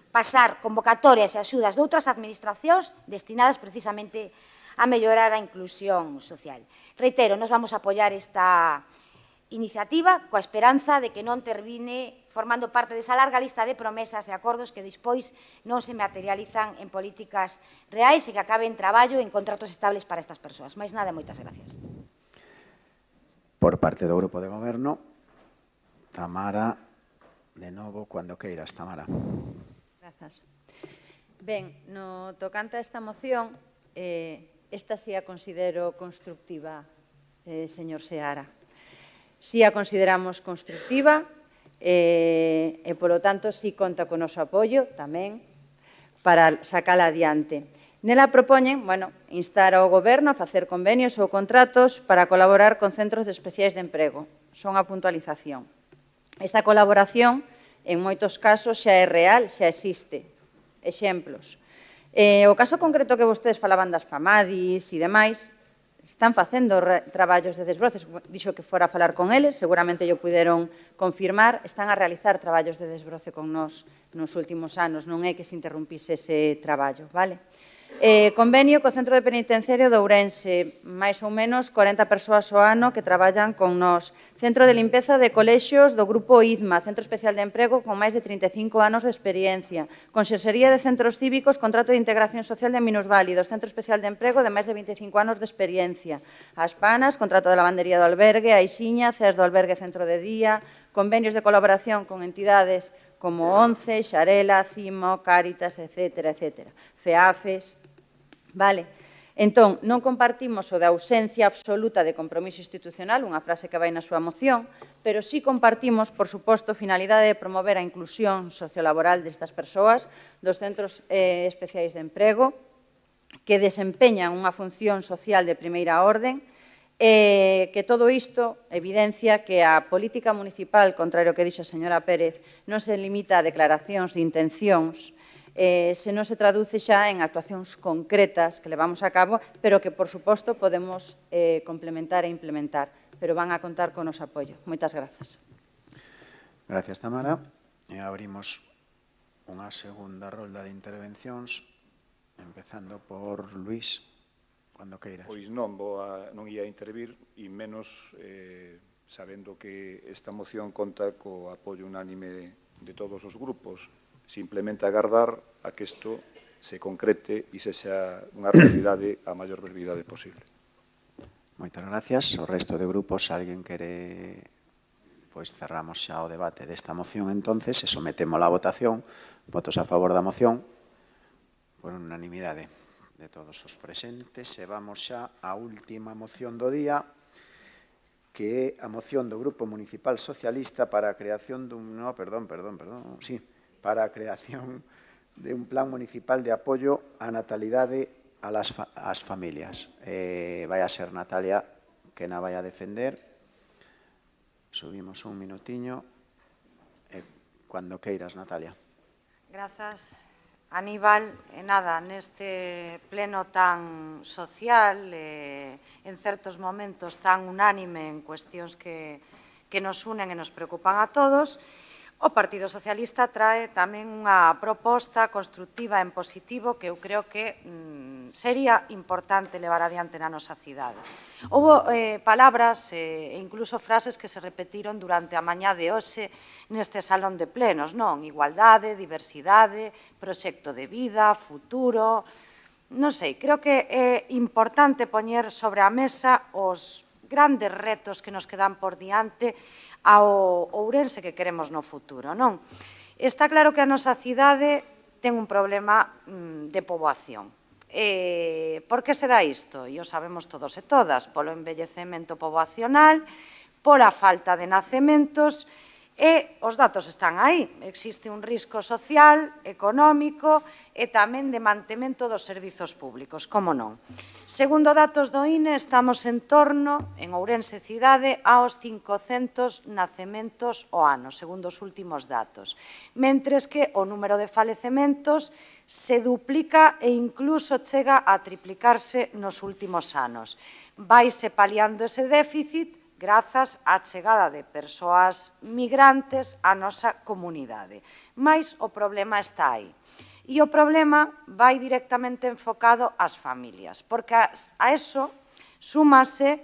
pasar convocatorias e axudas de outras administracións destinadas precisamente a mellorar a inclusión social. Reitero, nos vamos a apoiar esta iniciativa coa esperanza de que non termine formando parte desa larga lista de promesas e acordos que despois non se materializan en políticas reais e que acaben traballo en contratos estables para estas persoas. Mais nada, moitas gracias. Por parte do Grupo de Goberno, Tamara, de novo, cando queiras, Tamara. Grazas. Ben, no tocante a esta moción, esta sí a considero constructiva, señor Seara. Sí a consideramos constructiva e, polo tanto, sí conta con noso apoio tamén para sacala adiante. Nela propoñen, instar ao Goberno a facer convenios ou contratos para colaborar con centros especiais de emprego. Son a puntualización. Esta colaboración, en moitos casos, xa é real, xa existe. Exemplos. O caso concreto que vostedes falaban das PAMADIs e demais, están facendo traballos de desbroce, dixo que fora a falar con eles, seguramente yo puderon confirmar, están a realizar traballos de desbroce con nós nos últimos anos, non é que se interrumpise ese traballo, vale? Convenio co Centro de Penitenciario de Ourense, máis ou menos 40 persoas ao ano que traballan con nós. Centro de limpeza de colexios do Grupo IDMA, Centro Especial de Emprego con máis de 35 anos de experiencia. Conserxería de Centros Cívicos, Contrato de Integración Social de Minusválidos, Centro Especial de Emprego de máis de 25 anos de experiencia. As PANAS, Contrato de Lavandería do Albergue, a Ixiña, CES do Albergue Centro de Día, convenios de colaboración con entidades como ONCE, Xarela, CIMO, Cáritas, etc., etc. FEAFES. Vale. Entón, non compartimos o da ausencia absoluta de compromiso institucional, unha frase que vai na súa moción, pero sí compartimos, por suposto, a finalidade de promover a inclusión sociolaboral destas persoas dos centros especiais de emprego que desempeñan unha función social de primeira orden, que todo isto evidencia que a política municipal, contrario ao que dixo a señora Pérez, non se limita a declaracións de intencións, se non se traduce xa en actuacións concretas que levamos a cabo, pero que, por suposto, podemos complementar e implementar, pero van a contar con o noso apoio. Moitas grazas. Gracias, Tamara. E abrimos unha segunda rolda de intervencións, empezando por Luís, cando queiras. Pois non ia intervir, e menos sabendo que esta moción conta co apoio unánime de todos os grupos. Simplemente agardar a que isto se concrete e sexa unha realidade a maior brevidade posible. Moitas gracias. O resto de grupos, alguén quere... Pois cerramos xa o debate desta moción, entonces, e sometemos a votación. Votos a favor da moción por unanimidade de todos os presentes. E vamos xa á última moción do día, que é a moción do Grupo Municipal Socialista para a creación dun... No, perdón, sí, para a creación de un plan municipal de apoio á natalidade ás familias. Vai a ser Natalia que na vai a defender. Subimos un minutiño. Cando queiras, Natalia. Grazas, Aníbal. E nada, neste pleno tan social, en certos momentos tan unánime en cuestións que nos unen e nos preocupan a todos, o Partido Socialista trae tamén unha proposta constructiva en positivo que eu creo que sería importante levar adiante na nosa cidade. Houve palabras e incluso frases que se repetiron durante a mañá de hoxe neste salón de plenos, non? Igualdade, diversidade, proxecto de vida, futuro... Non sei, creo que é importante poñer sobre a mesa os grandes retos que nos quedan por diante ao Ourense que queremos no futuro, non? Está claro que a nosa cidade ten un problema de poboación. Por que se dá isto? E o sabemos todos e todas, polo envellecemento poboacional, pola falta de nacementos, e os datos están aí. Existe un risco social, económico e tamén de mantemento dos servizos públicos, como non? Segundo datos do INE, estamos en torno, en Ourense cidade, aos 500 nacementos ao ano, segundo os últimos datos. Mentres que o número de falecementos se duplica e incluso chega a triplicarse nos últimos anos. Vaise paliando ese déficit grazas á chegada de persoas migrantes á nosa comunidade. Mais o problema está aí. E o problema vai directamente enfocado ás familias, porque a eso súmase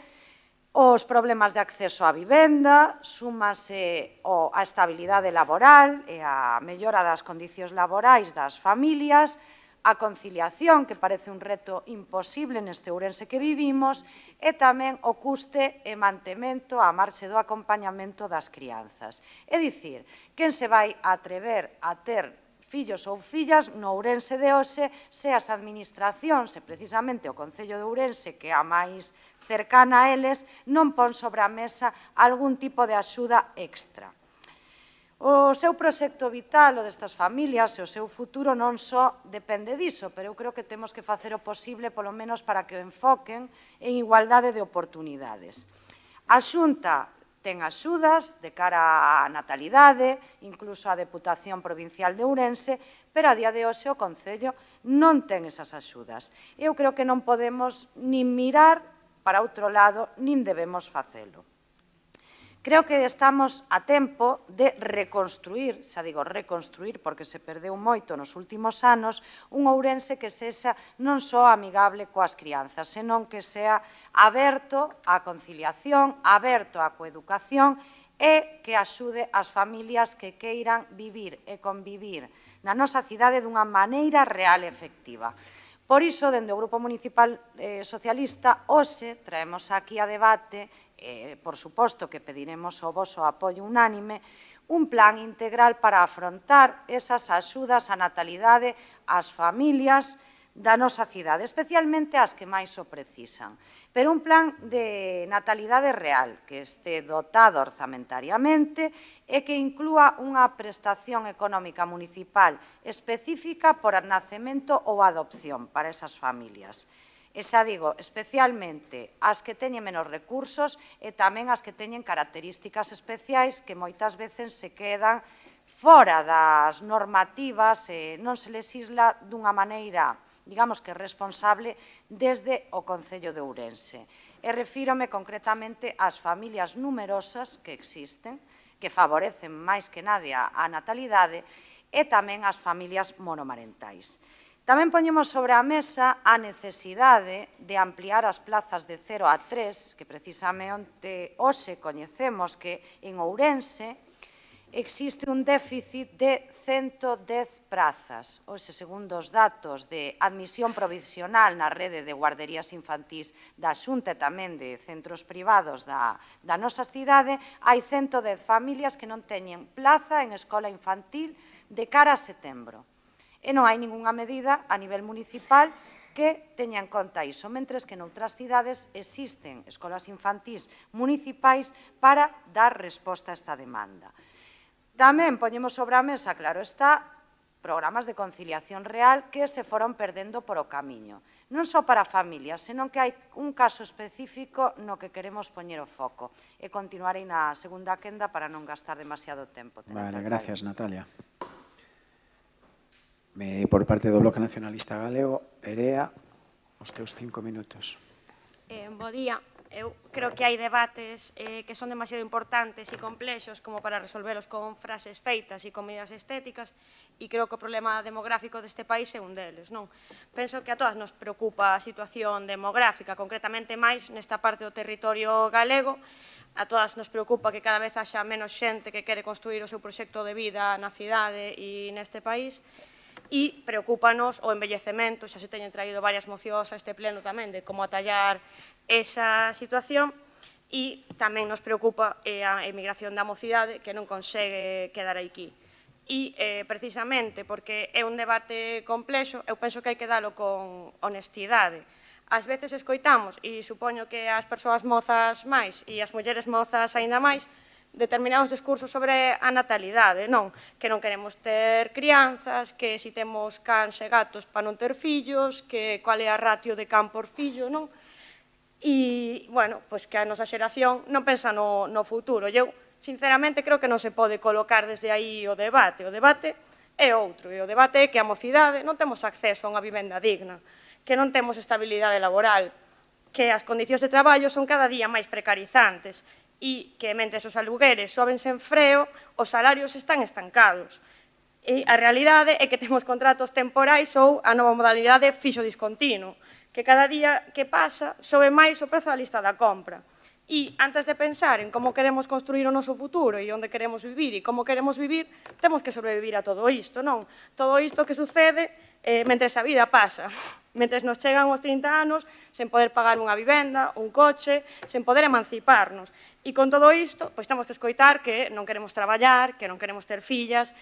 os problemas de acceso á vivenda, súmase a estabilidade laboral e a mellora das condicións laborais das familias, a conciliación, que parece un reto imposible neste Ourense que vivimos, e tamén o custe e mantemento a marxe do acompañamento das crianzas. É dicir, quen se vai atrever a ter fillos ou fillas no Ourense de hoxe se as administracións e precisamente o Concello de Ourense, que é a máis cercana a eles, non pon sobre a mesa algún tipo de axuda extra. O seu proxecto vital, o destas familias e o seu futuro non só depende diso, pero eu creo que temos que facer o posible, polo menos para que o enfoquen en igualdade de oportunidades. A Xunta ten axudas de cara á natalidade, incluso a Deputación Provincial de Ourense, pero a día de hoxe o Concello non ten esas axudas. Eu creo que non podemos nin mirar para outro lado, nin debemos facelo. Creo que estamos a tempo de reconstruir, xa digo reconstruir porque se perdeu moito nos últimos anos, un Ourense que sexa non só amigable coas crianzas, senón que sea aberto á conciliación, aberto á coeducación e que axude as familias que queiran vivir e convivir na nosa cidade dunha maneira real e efectiva. Por iso, dende o Grupo Municipal Socialista, hoxe traemos aquí a debate, por suposto que pediremos o voso apoio unánime, un plan integral para afrontar esas axudas á natalidade ás familias da nosa cidade, especialmente as que máis o precisan. Pero un plan de natalidade real, que este dotado orzamentariamente e que inclúa unha prestación económica municipal específica por nacemento ou adopción para esas familias. E xa digo, especialmente as que teñen menos recursos e tamén as que teñen características especiais que moitas veces se quedan fora das normativas e non se legisla dunha maneira, digamos que responsable, desde o Concello de Ourense. E refírome concretamente ás familias numerosas que existen, que favorecen máis que nadie a natalidade, e tamén ás familias monomarentais. Tamén poñemos sobre a mesa a necesidade de ampliar as plazas de 0 a 3, que precisamente hoxe coñecemos que en Ourense existe un déficit de 110 prazas. Hoxe, segundo os datos de admisión provisional na rede de guarderías infantís da Xunta e tamén de centros privados da nosa cidade, hai 110 familias que non teñen plaza en escola infantil de cara a setembro. E non hai ningunha medida a nivel municipal que teña en conta iso, mentres que noutras cidades existen escolas infantís municipais para dar resposta a esta demanda. Tamén poñemos sobre a mesa, claro está, programas de conciliación real que se foron perdendo por o camiño. Non só para familias, senón que hai un caso específico no que queremos poñer o foco. E continuarei na segunda quenda para non gastar demasiado tempo. Vale, gracias, Natalia. Por parte do Bloque Nacionalista Galego, Erea, os teus 5 minutos. Bo día. Eu creo que hai debates que son demasiado importantes e complexos como para resolvelos con frases feitas e con medidas estéticas e creo que o problema demográfico deste país é un deles, non? Penso que a todas nos preocupa a situación demográfica, concretamente máis nesta parte do territorio galego. A todas nos preocupa que cada vez haxa menos xente que quere construir o seu proxecto de vida na cidade e neste país. E preocúpanos o envellecemento, xa se teñen traído varias mocións a este pleno tamén de como atallar esa situación e tamén nos preocupa a emigración da mocidade que non consegue quedar aquí. E precisamente porque é un debate complexo, eu penso que hai que dalo con honestidade. Ás veces escoitamos, e supoño que as persoas mozas máis e as mulleres mozas aínda máis, determinados discursos sobre a natalidade, non? Que non queremos ter crianzas, que si temos cans e gatos para non ter fillos, que cual é a ratio de can por fillo, non? E, bueno, pois que a nosa xeración non pensa no futuro. Eu, sinceramente, creo que non se pode colocar desde aí o debate. O debate é outro, e o debate é que a mocidade non temos acceso a unha vivenda digna, que non temos estabilidade laboral, que as condicións de traballo son cada día máis precarizantes, e que, mentre os alugueres soben sen freo, os salarios están estancados. E a realidade é que temos contratos temporais ou a nova modalidade fixo discontinuo, que cada día que pasa sobe máis o prezo da lista da compra. E, antes de pensar en como queremos construir o noso futuro e onde queremos vivir e como queremos vivir, temos que sobrevivir a todo isto, non? Todo isto que sucede mentres a vida pasa, mentres nos chegan os 30 anos sen poder pagar unha vivenda, un coche, sen poder emanciparnos. E con todo isto, pois temos que escoitar que non queremos traballar, que non queremos ter fillas,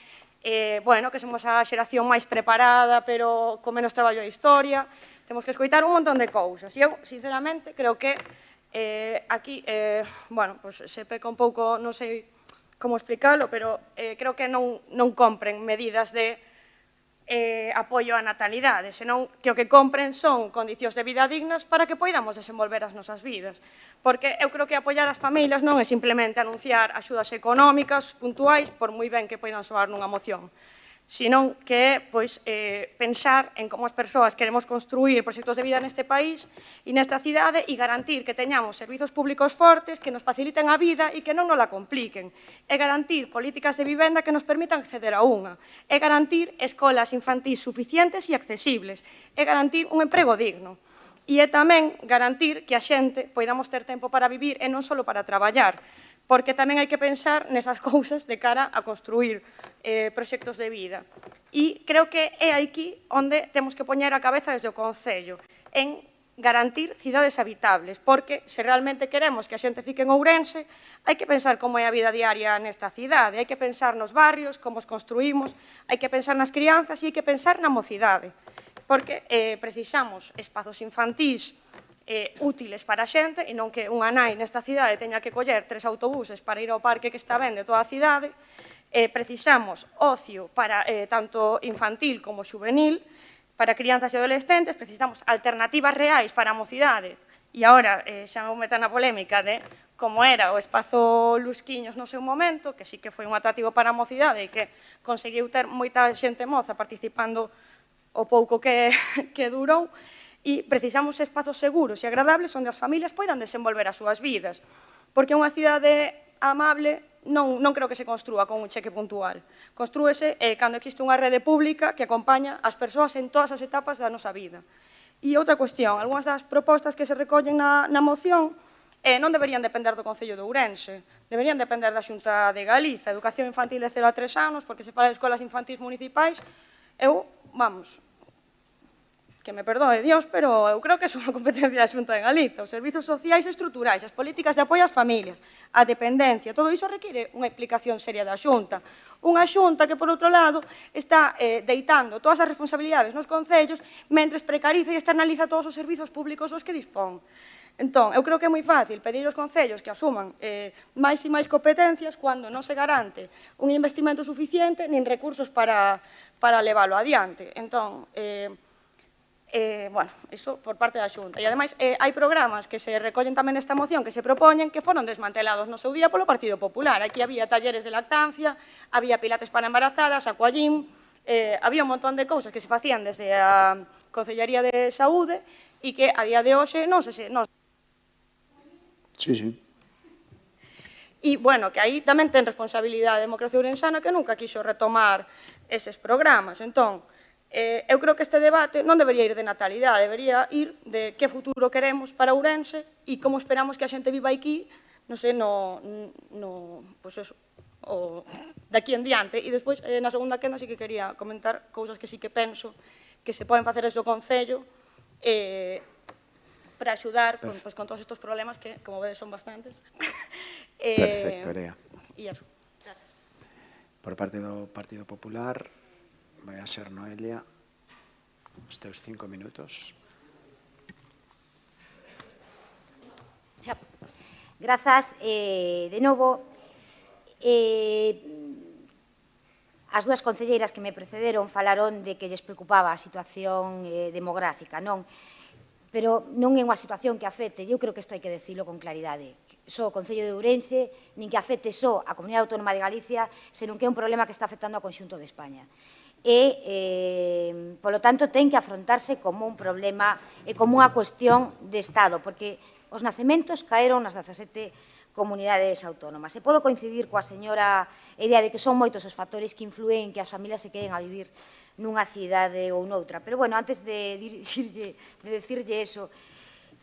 bueno, que somos a xeración máis preparada, pero con menos traballo de historia. Temos que escoitar un montón de cousas. E eu, sinceramente, creo que aquí, bueno, pois se peca un pouco, non sei como explicalo, pero creo que non compren medidas de apoio á natalidade, senón que o que compren son condicións de vida dignas para que poidamos desenvolver as nosas vidas. Porque eu creo que apoiar as familias non é simplemente anunciar axudas económicas puntuais, por moi ben que poidan soar nunha moción. senón que é pensar en como as persoas queremos construir proxectos de vida neste país e nesta cidade e garantir que teñamos servizos públicos fortes que nos faciliten a vida e que non nos la compliquen. É garantir políticas de vivenda que nos permitan acceder a unha. É garantir escolas infantís suficientes e accesibles. É garantir un emprego digno. E é tamén garantir que a xente poidamos ter tempo para vivir e non só para traballar, porque tamén hai que pensar nesas cousas de cara a construir proxectos de vida. E creo que é aquí onde temos que poñer a cabeza desde o Concello, en garantir cidades habitables, porque se realmente queremos que a xente fique en Ourense, hai que pensar como é a vida diaria nesta cidade, hai que pensar nos barrios, como os construímos, hai que pensar nas crianzas e hai que pensar na mocidade, porque precisamos espazos infantís útiles para a xente e non que unha nai nesta cidade teña que coller 3 autobuses para ir ao parque que está ben de toda a cidade. Precisamos ocio para tanto infantil como juvenil, para crianzas e adolescentes, precisamos alternativas reais para a mocidade. E agora xa me vou meter na polémica de como era o espazo Lusquiños no seu momento, que sí que foi un atractivo para a mocidade e que conseguiu ter moita xente moza participando o pouco que durou. E precisamos espazos seguros e agradables onde as familias poidan desenvolver as súas vidas, porque unha cidade amable non creo que se construa con un cheque puntual. Construese cando existe unha rede pública que acompaña as persoas en todas as etapas da nosa vida. E outra cuestión, algunhas das propostas que se recollen na moción non deberían depender do Concello de Ourense, deberían depender da Xunta de Galiza, educación infantil de 0 a 3 anos, porque se fala de escolas infantís municipais, que me perdoe Dios, pero eu creo que é unha competencia da Xunta de Galiza. Os servizos sociais e estruturais, as políticas de apoio ás familias, a dependencia, todo iso require unha explicación seria da Xunta. Unha Xunta que, por outro lado, está deitando todas as responsabilidades nos concellos, mentres precariza e externaliza todos os servizos públicos dos que dispón. Entón, eu creo que é moi fácil pedir aos concellos que asuman máis e máis competencias cando non se garante un investimento suficiente nin recursos para leválo adiante. Entón, iso por parte da Xunta. E, ademais, hai programas que se recollen tamén nesta moción que se propoñen que foron desmantelados no seu día polo Partido Popular. Aquí había talleres de lactancia, había pilates para embarazadas, aquagym, había un montón de cousas que se facían desde a Concellería de Saúde e que a día de hoxe non se... Sí. E, bueno, que aí tamén ten responsabilidade a Democracia Ourensana que nunca quiso retomar eses programas. Entón, eu creo que este debate non debería ir de natalidade, debería ir de que futuro queremos para Ourense e como esperamos que a xente viva aquí, non sei, de aquí en diante. E despois, na segunda quenda, sí que quería comentar cousas que sí que penso que se poden facer desde o Concello para axudar con todos estes problemas que, como vedes, son bastantes. Perfecto, Erea. E iso. Gracias. Por parte do Partido Popular, vai a ser Noelia, os teus 5 minutos. Grazas, de novo. As dúas concelleiras que me precederon falaron de que lles preocupaba a situación demográfica, non? Pero non é unha situación que afecte, eu creo que isto hai que decirlo con claridade, só o Concello de Ourense, nin que afecte só a Comunidade Autónoma de Galicia, senón que é un problema que está afectando ao conxunto de España. E, polo tanto, ten que afrontarse como un problema e como unha cuestión de Estado, porque os nacementos caeron nas 17 comunidades autónomas. E podo coincidir coa señora Erea de que son moitos os factores que influen que as familias se queden a vivir nunha cidade ou noutra. Pero, bueno, antes de decirlle eso,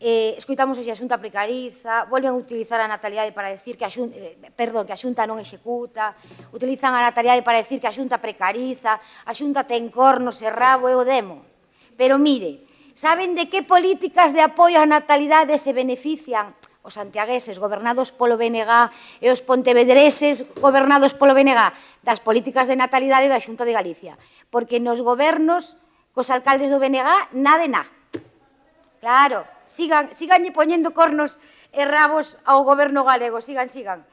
escoitamos hoxe a Xunta precariza, volven a utilizar a natalidade para decir que a Xunta non executa, utilizan a natalidade para decir que a Xunta precariza, a Xunta ten cornos e rabo e o demo. Pero mire, saben de que políticas de apoio á natalidade se benefician os santiagueses gobernados polo BNG e os pontevedreses gobernados polo BNG? Das políticas de natalidade da Xunta de Galicia. Porque nos gobernos, cos alcaldes do BNG, nada de nada. Claro, siganlle poñendo cornos e rabos ao goberno galego, sigan.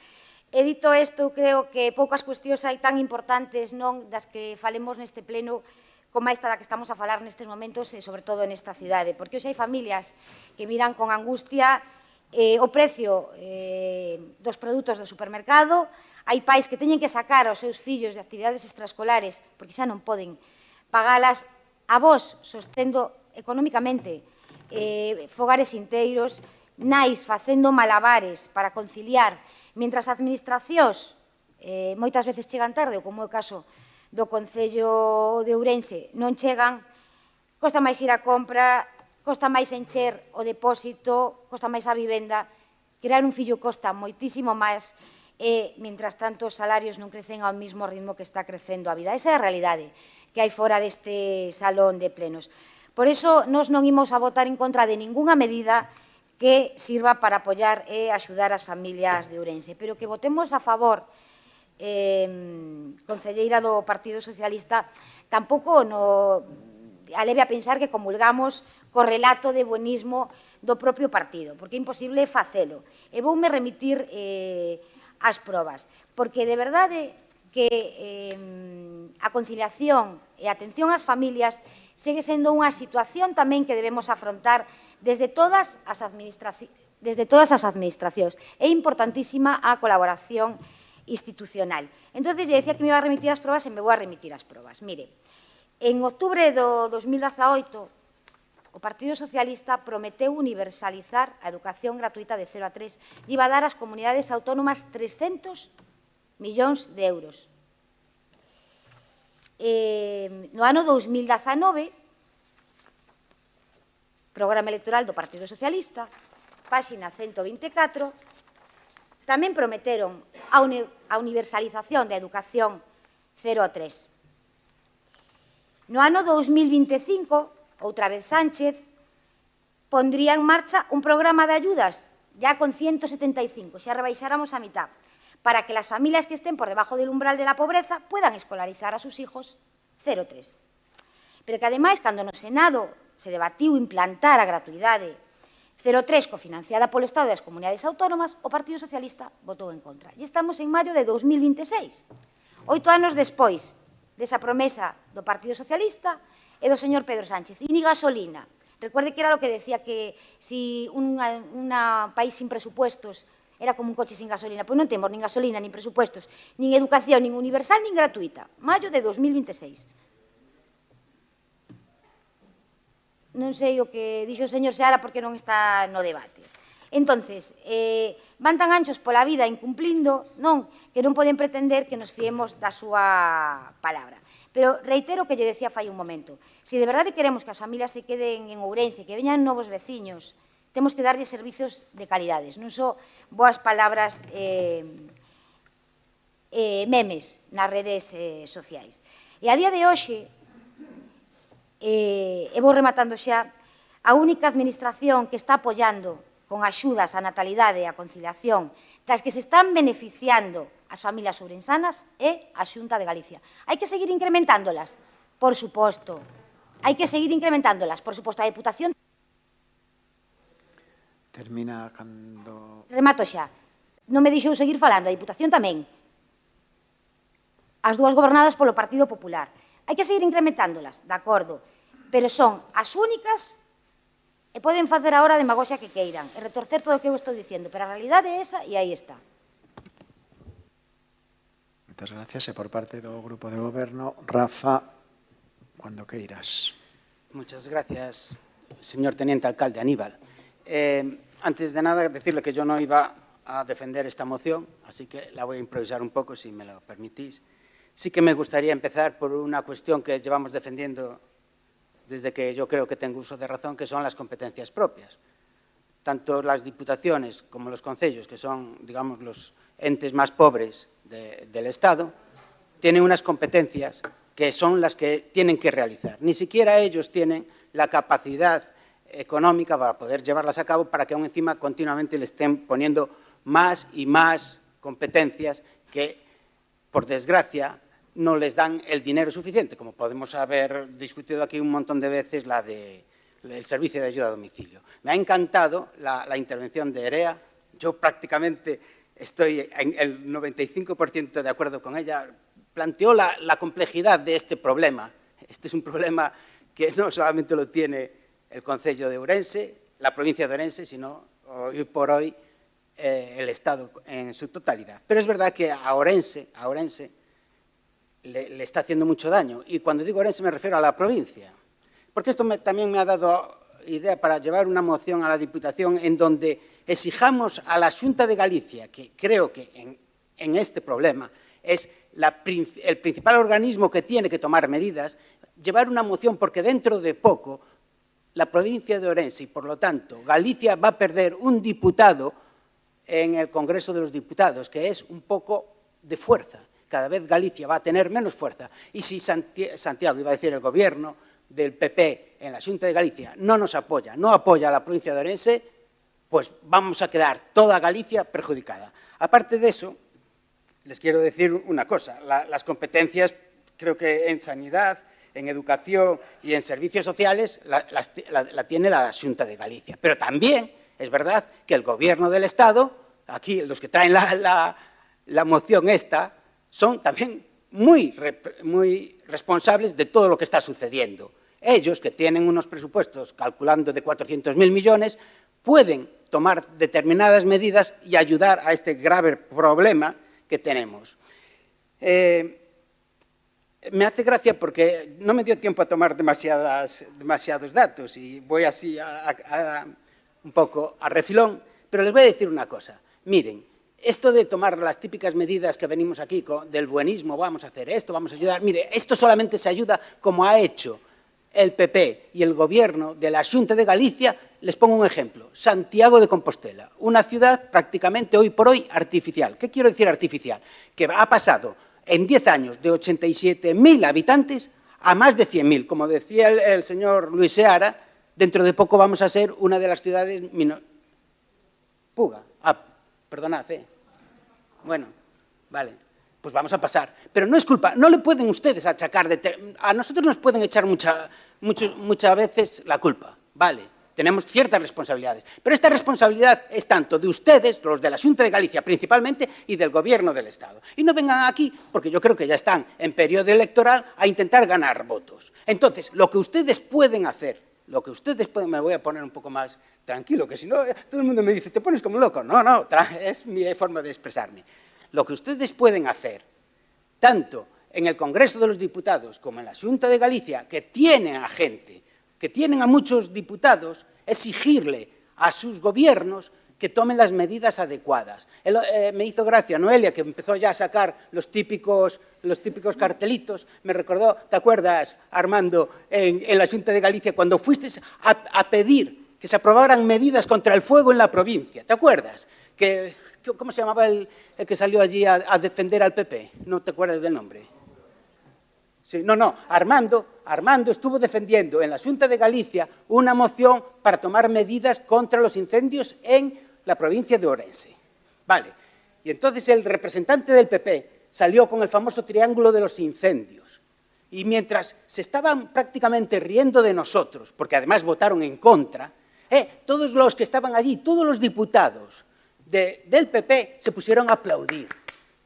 E dito isto, creo que poucas cuestións hai tan importantes non das que falemos neste pleno como esta da que estamos a falar nestes momentos e sobre todo nesta cidade, porque hoxe hai familias que miran con angustia o precio dos produtos do supermercado, Hai pais que teñen que sacar aos seus fillos de actividades extraescolares porque xa non poden pagalas, avós sostendo económicamente fogares inteiros, nais facendo malabares para conciliar, mentras as administracións moitas veces chegan tarde, ou como é o caso do Concello de Ourense, non chegan, costa máis ir a compra, costa máis encher o depósito, costa máis a vivenda, crear un fillo costa moitísimo máis e, mientras tanto, os salarios non crecen ao mesmo ritmo que está crecendo a vida. Esa é a realidade que hai fora deste salón de plenos. Por iso, nós non imos a votar en contra de ningunha medida que sirva para apoiar e axudar as familias de Ourense, pero que votemos a favor, concelleira do Partido Socialista, tampouco aleve a pensar que comulgamos co relato de buenismo do propio partido, porque é imposible facelo. E voume remitir as probas, porque de verdade que a conciliación e a atención ás familias segue sendo unha situación tamén que debemos afrontar desde todas as administracións. É importantísima a colaboración institucional. Entón, lle decía que me iba a remitir as probas e me vou a remitir as probas. Mire, en outubro do 2018, o Partido Socialista prometeu universalizar a educación gratuita de 0 a 3 e iba a dar ás comunidades autónomas 300 millóns de euros. No ano 2019, programa electoral do Partido Socialista, páxina 124, tamén prometeron a universalización da educación 0 a 3. No ano 2025, outra vez Sánchez, pondría en marcha un programa de ayudas, ya con 175, xa rebaixáramos a mitad, para que las familias que estén por debajo del umbral de la pobreza puedan escolarizar a sus hijos 0,3. Pero que, ademais, cando no Senado se debatiu implantar a gratuidade 0,3 cofinanciada polo Estado e as comunidades autónomas, o Partido Socialista votou en contra. E estamos en maio de 2026, 8 anos despois desa promesa do Partido Socialista e do señor Pedro Sánchez. E ni gasolina. Recuerde que era lo que decía que si un país sin presupuestos era como un coche sin gasolina. Pois non temos nin gasolina, nin presupuestos, nin educación, nin universal, nin gratuita. Maio de 2026. Non sei o que dixo o señor Seara porque non está no debate. Entonces, van tan anchos pola vida incumplindo, non, que non poden pretender que nos fiemos da súa palabra. Pero reitero o que lle decía fai un momento. Se de verdade queremos que as familias se queden en Ourense, que veñan novos veciños, temos que darlle servizos de calidades, non só boas palabras memes nas redes sociais. E a día de hoxe, e vou rematando xa, a única administración que está apoiando con axudas á natalidade e á conciliación das que se están beneficiando as familias ourensanas é a Xunta de Galicia. Hai que seguir incrementándolas? Por suposto. Hai que seguir incrementándolas. Por suposto, a Deputación... Termina cando... Remato xa. Non me deixou seguir falando, a Diputación tamén. As dúas gobernadas polo Partido Popular. Hai que seguir incrementándolas, de acordo, pero son as únicas e poden facer agora a demagoxia que queiran e retorcer todo o que eu estou dicindo, pero a realidade é esa e aí está. Moitas gracias. E por parte do Grupo de Goberno, Rafa, cuando queiras. Muchas gracias, señor Teniente Alcalde Aníbal. Antes de nada, decirle que yo no iba a defender esta moción, así que la voy a improvisar un poco, si me lo permitís. Sí que me gustaría empezar por una cuestión que llevamos defendiendo desde que yo creo que tengo uso de razón, que son las competencias propias. Tanto las diputaciones como los concellos, que son, digamos, los entes más pobres del Estado, tienen unas competencias que son las que tienen que realizar. Ni siquiera ellos tienen la capacidad económica para poder llevarlas a cabo, para que aún encima continuamente le estén poniendo más y más competencias que, por desgracia, no les dan el dinero suficiente, como podemos haber discutido aquí un montón de veces el servicio de ayuda a domicilio. Me ha encantado la intervención de Erea. Yo prácticamente estoy en el 95% de acuerdo con ella. Planteó la complejidad de este problema. Este es un problema que no solamente lo tiene el Concello de Ourense, la provincia de Ourense, sino hoy por hoy el Estado en su totalidad. Pero es verdad que a Ourense le está haciendo mucho daño. Y cuando digo Ourense me refiero a la provincia. Porque esto también me ha dado idea para llevar una moción a la Diputación en donde exijamos a la Xunta de Galicia, que creo que en este problema es el principal organismo que tiene que tomar medidas, llevar una moción porque dentro de poco la provincia de Ourense y, por lo tanto, Galicia va a perder un diputado en el Congreso de los Diputados, que es un poco de fuerza. Cada vez Galicia va a tener menos fuerza. Y si Santiago, iba a decir el Gobierno del PP en la Xunta de Galicia, no nos apoya, no apoya a la provincia de Ourense, pues vamos a quedar toda Galicia perjudicada. Aparte de eso, les quiero decir una cosa. Las competencias, creo que en sanidad, en educación y en servicios sociales, la tiene la Xunta de Galicia. Pero también es verdad que el Gobierno del Estado, aquí los que traen la moción esta, son también muy responsables de todo lo que está sucediendo. Ellos, que tienen unos presupuestos calculando de 400.000 millones, pueden tomar determinadas medidas y ayudar a este grave problema que tenemos. Me hace gracia porque no me dio tiempo a tomar demasiados datos y voy así un poco a refilón, pero les voy a decir una cosa. Miren, esto de tomar las típicas medidas que venimos aquí del buenismo, vamos a hacer esto, vamos a ayudar, mire, esto solamente se ayuda como ha hecho el PP y el Gobierno de la Xunta de Galicia. Les pongo un ejemplo, Santiago de Compostela, una ciudad prácticamente hoy por hoy artificial. ¿Qué quiero decir artificial? Que ha pasado en 10 años de 87.000 habitantes a más de 100.000. Como decía el señor Luis Seara, dentro de poco vamos a ser una de las ciudades... Puga. Perdonad, Bueno, vale, pues vamos a pasar. Pero no es culpa, no le pueden ustedes achacar... A nosotros nos pueden echar muchas veces la culpa, vale. Tenemos ciertas responsabilidades, pero esta responsabilidad es tanto de ustedes, los de la Xunta de Galicia principalmente, y del Gobierno del Estado. Y no vengan aquí, porque yo creo que ya están en periodo electoral, a intentar ganar votos. Entonces, lo que ustedes pueden hacer, me voy a poner un poco más tranquilo, que si no, todo el mundo me dice, te pones como loco. No, no, es mi forma de expresarme. Lo que ustedes pueden hacer, tanto en el Congreso de los Diputados como en la Xunta de Galicia, que tienen a gente, que tienen a muchos diputados, exigirle a sus gobiernos que tomen las medidas adecuadas. Me hizo gracia Noelia, que empezó ya a sacar los típicos cartelitos. Me recordó, ¿te acuerdas, Armando, en la Xunta de Galicia, cuando fuiste a pedir que se aprobaran medidas contra el fuego en la provincia? ¿Te acuerdas? ¿Cómo se llamaba el que salió allí a defender al PP? ¿No te acuerdas del nombre? Sí, no, Armando estuvo defendiendo en la Xunta de Galicia una moción para tomar medidas contra los incendios en la provincia de Ourense. Vale, y entonces el representante del PP salió con el famoso triángulo de los incendios. Y mientras se estaban prácticamente riendo de nosotros, porque además votaron en contra, todos los que estaban allí, todos los diputados del PP se pusieron a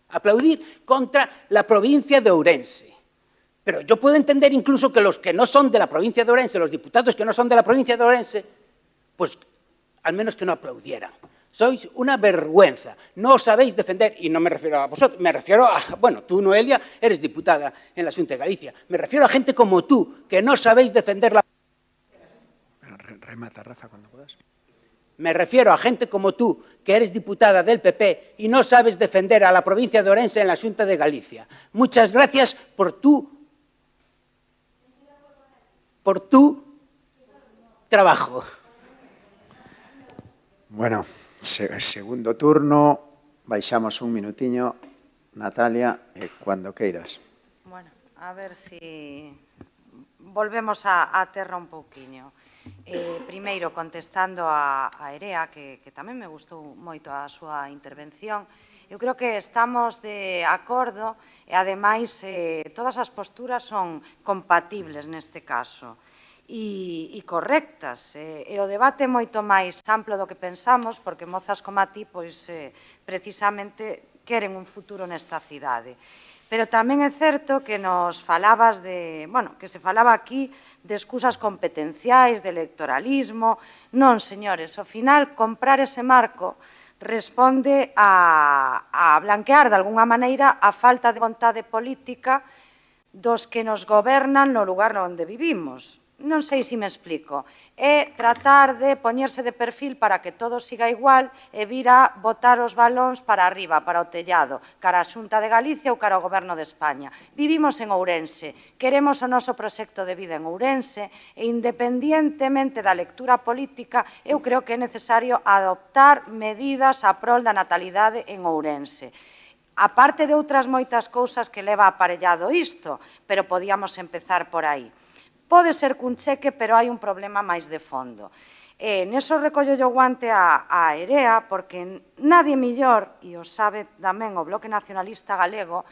aplaudir contra la provincia de Ourense. Pero yo puedo entender incluso que los que no son de la provincia de Ourense, los diputados que no son de la provincia de Ourense, pues al menos que no aplaudieran. Sois una vergüenza, no os sabéis defender, y no me refiero a vosotros, me refiero a, bueno, tú, Noelia, eres diputada en la Xunta de Galicia, me refiero a gente como tú, que no sabéis defender la... Remata, Rafa, cuando puedas. Me refiero a gente como tú, que eres diputada del PP y no sabes defender a la provincia de Ourense en la Xunta de Galicia. Muchas gracias por tu trabajo. Bueno, segundo turno, baixamos un minutiño. Natalia, cuando queiras. Bueno, a ver si volvemos a terra un pouquiño. Primeiro, contestando a Erea, que tamén me gustou moito a súa intervención, eu creo que estamos de acordo e, ademais, todas as posturas son compatibles neste caso e correctas. E o debate é moito máis amplo do que pensamos, porque mozas como a ti, pois, precisamente, queren un futuro nesta cidade. Pero tamén é certo que nos falabas de, bueno, que se falaba aquí de excusas competenciais, de electoralismo. Non, señores, ao final, comprar ese marco responde a blanquear, de algunha maneira, a falta de vontade política dos que nos gobernan no lugar onde vivimos. Non sei se me explico. É tratar de poñerse de perfil para que todo siga igual e vir a botar os balóns para arriba, para o tellado, cara a Xunta de Galicia ou cara ao Goberno de España. Vivimos en Ourense, queremos o noso proxecto de vida en Ourense e, independientemente da lectura política, eu creo que é necesario adoptar medidas a prol da natalidade en Ourense. A parte de outras moitas cousas que leva aparellado isto, pero podíamos empezar por aí. Pode ser cun cheque, pero hai un problema máis de fondo. Neso recollo o guante a EREA, porque nadie millor, e o sabe tamén o Bloque Nacionalista Galego,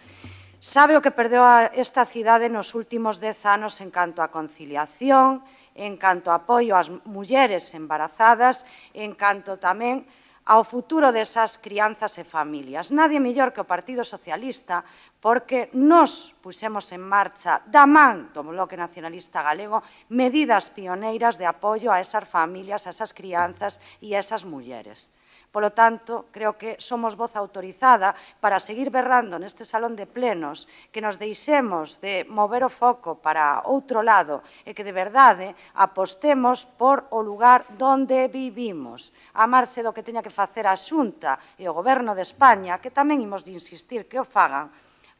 sabe o que perdeu esta cidade nos últimos 10 anos en canto a conciliación, en canto a apoio ás mulleres embarazadas, en canto tamén ao futuro desas crianzas e familias. Nadie mellor que o Partido Socialista, porque nos pusemos en marcha, da man do Bloque Nacionalista Galego, medidas pioneiras de apoio a esas familias, a esas crianzas e a esas mulleres. Polo tanto, creo que somos voz autorizada para seguir berrando neste salón de plenos, que nos deixemos de mover o foco para outro lado e que, de verdade, apostemos por o lugar donde vivimos. A marxe do que teña que facer a Xunta e o Goberno de España, que tamén imos de insistir que o fagan,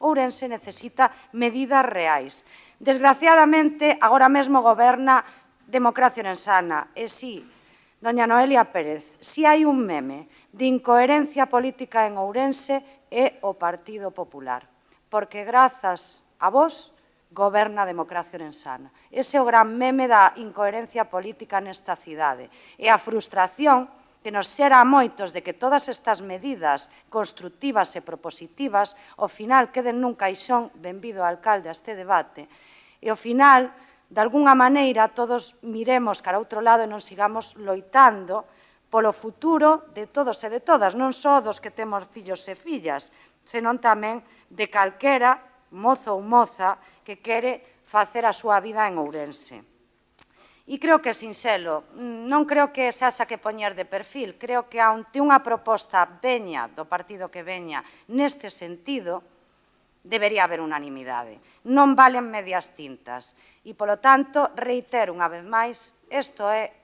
Ourense necesita medidas reais. Desgraciadamente, agora mesmo goberna Democracia Orensana, e si, doña Noelia Pérez, si hai un meme de incoherencia política en Ourense é o Partido Popular, porque grazas a vos goberna a Democracia Orensana. Ese é o gran meme da incoherencia política nesta cidade. E a frustración que nos xera a moitos de que todas estas medidas constructivas e propositivas ao final queden nun caixón, benvido alcalde a este debate, e ao final, de algunha maneira, todos miremos cara a outro lado e non sigamos loitando polo futuro de todos e de todas, non só dos que temos fillos e fillas, senón tamén de calquera mozo ou moza que quere facer a súa vida en Ourense. E creo que é sinxelo, non creo que se haxa que poñer de perfil, creo que ante unha proposta veña do partido que veña neste sentido, debería haber unanimidade. Non valen medias tintas. E, polo tanto, reitero unha vez máis, isto é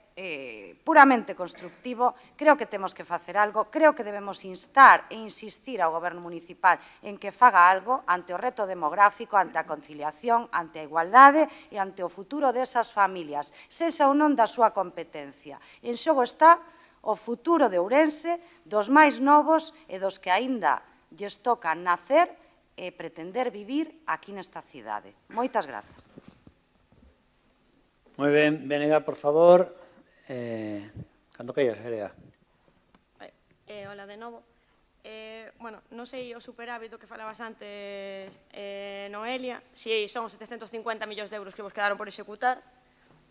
puramente constructivo, creo que temos que facer algo, creo que debemos instar e insistir ao Goberno municipal en que faga algo ante o reto demográfico, ante a conciliación, ante a igualdade e ante o futuro desas familias, sexa ou non da súa competencia. En xogo está o futuro de Ourense, dos máis novos e dos que aínda lles toca nacer e pretender vivir aquí nesta cidade. Moitas grazas. Moi ben, Venega, por favor. Cando queiras, Erea. Hola de novo. Bueno, non sei o superávit do que falabas antes, Noelia, se son 750 millóns de euros que vos quedaron por executar,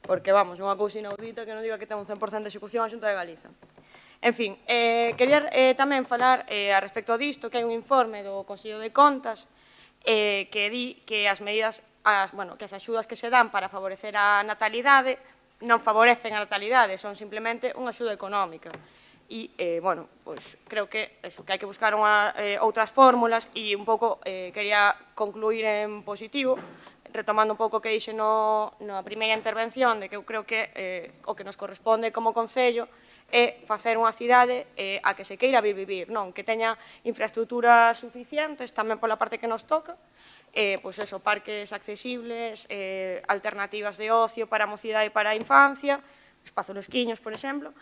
porque, vamos, unha cousa inaudita que non diga que ten un 100% de execución a Xunta de Galiza. En fin, quería tamén falar a respecto disto, que hai un informe do Consello de Contas que di que as medidas, que as axudas que se dan para favorecer a natalidade non favorecen a natalidade, son simplemente unha axuda económica. E, bueno, pois creo que hai que buscar outras fórmulas e un pouco quería concluir en positivo, retomando un pouco o que dixe na primeira intervención, de que eu creo que o que nos corresponde como Concello é facer unha cidade a que se queira vivir, non que teña infraestructuras suficientes, tamén pola parte que nos toca, pois eso, parques accesibles, alternativas de ocio para a mocidade e para a infancia, espazos lesquiños, por exemplo,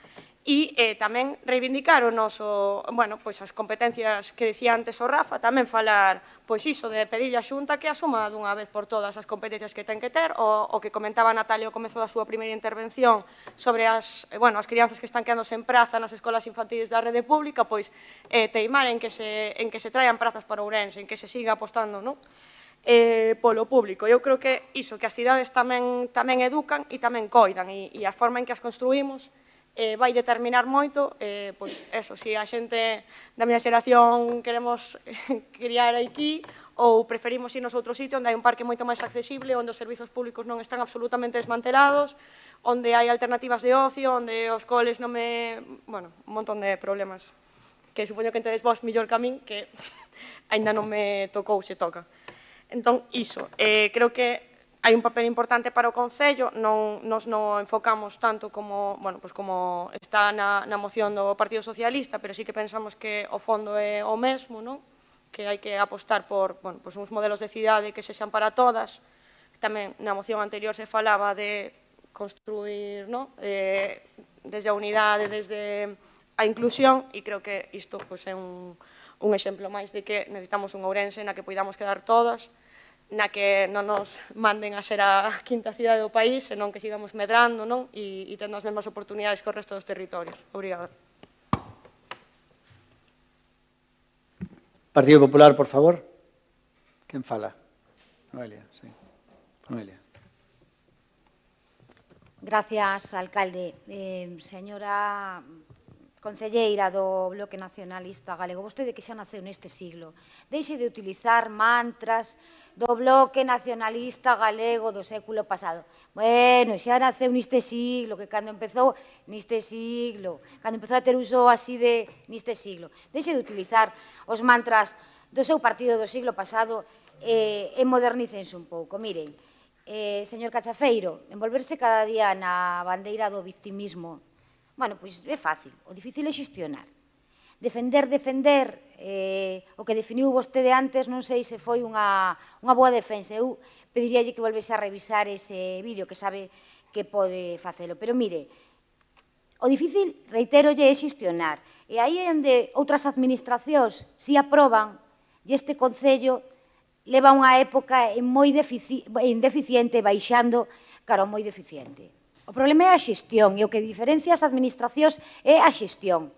e tamén reivindicar o noso, bueno, pois as competencias que decía antes o Rafa, tamén falar, pois iso, de pedirlle a Xunta que asuma dunha vez por todas as competencias que ten que ter, o que comentaba Natalia ao comezo da súa primeira intervención sobre as crianzas que están quedándose en praza nas escolas infantiles da rede pública, pois teimar en que se traian prazas para Ourense, en que se siga apostando, non? Polo público. Eu creo que iso, que as cidades tamén educan e tamén coidan, e a forma en que as construímos vai determinar moito, pois eso, se a xente da miña xeración queremos criar aquí ou preferimos irnos a outro sitio onde hai un parque moito máis accesible, onde os servizos públicos non están absolutamente desmantelados, onde hai alternativas de ocio, onde os coles non me... bueno, un montón de problemas que supoño que entedes vos mellor que a min, que aínda non me tocou, se toca. Entón, iso, creo que hai un papel importante para o Concello, nos non enfocamos tanto como, bueno, pues como está na moción do Partido Socialista, pero sí que pensamos que o fondo é o mesmo, non? Que hai que apostar por, bueno, pues uns modelos de cidade que sexan para todas. Tamén na moción anterior se falaba de construir, non? Desde a unidade, desde a inclusión, e creo que isto pues, é un exemplo máis de que necesitamos un Ourense na que poidamos quedar todas, na que non nos manden a ser a quinta cidade do país, senón que sigamos medrando, non? E tendo as mesmas oportunidades que o resto dos territorios. Obrigada. Partido Popular, por favor. Quen fala? Noelia, sí. Noelia. Gracias, alcalde. Señora concelleira do Bloque Nacionalista Galego, vostede que xa naceu neste siglo, deixe de utilizar mantras do Bloque Nacionalista Galego do século pasado. Bueno, xa naceu neste siglo, que cando empezou neste siglo, cando empezou a ter uso así de neste siglo. Deixe de utilizar os mantras do seu partido do siglo pasado e modernícense un pouco. Miren, señor Cachafeiro, envolverse cada día na bandeira do victimismo, bueno, pois é fácil, o difícil é xestionar. Defender, o que definiu vostede antes, non sei se foi unha boa defensa. Eu pediríalle que volvese a revisar ese vídeo, que sabe que pode facelo. Pero mire, o difícil, reiterolle, é xestionar. E aí é onde outras administracións si aproban, e este Concello leva unha época moi deficiente, baixando cara moi deficiente. O problema é a xestión, e o que diferencia as administracións é a xestión.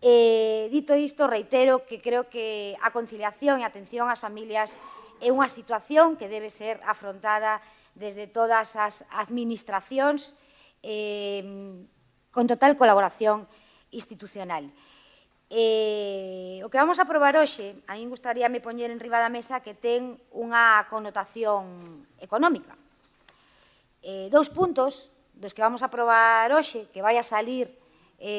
Dito isto, reitero que creo que a conciliación e a atención ás familias é unha situación que debe ser afrontada desde todas as administracións con total colaboración institucional. O que vamos a aprobar hoxe, a min gustaríame poñer en riba da mesa que ten unha connotación económica. Dous puntos dos que vamos a aprobar hoxe, que vai a salir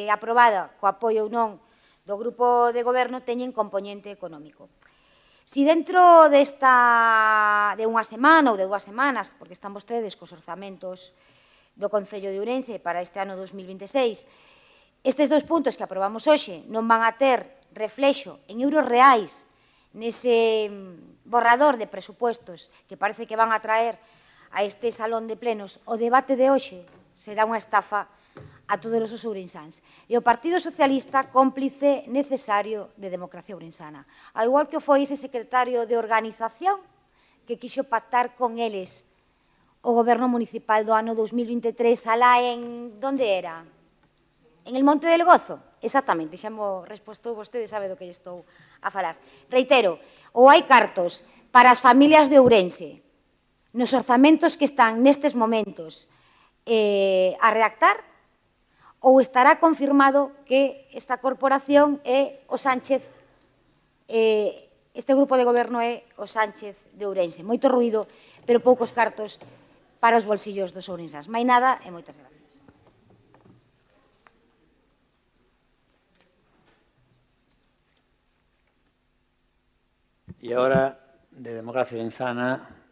aprobada co apoio ou non do Grupo de Goberno, teñen componente económico. Si dentro de unha semana ou de 2 semanas, porque están vostedes cos orzamentos do Concello de Ourense para este ano 2026, estes 2 puntos que aprobamos hoxe non van a ter reflexo en euros reais nese borrador de presupuestos que parece que van a traer a este salón de plenos, o debate de hoxe será unha estafa a todos os ourensáns. E o Partido Socialista cómplice necesario de democracia ourensana. Ao igual que foi ese secretario de organización que quixo pactar con eles o goberno municipal do ano 2023 alá en... Donde era? En el Monte del Gozo? Exactamente, xa mo respostou vostede, sabe do que estou a falar. Reitero, ou hai cartos para as familias de Ourense nos orzamentos que están nestes momentos a redactar, ou estará confirmado que esta corporación é o Sánchez, este grupo de goberno é o Sánchez de Ourense. Moito ruído, pero poucos cartos para os bolsillos dos ourensáns. Mai nada e moitas gracias. E agora, de Democracia Ourensana,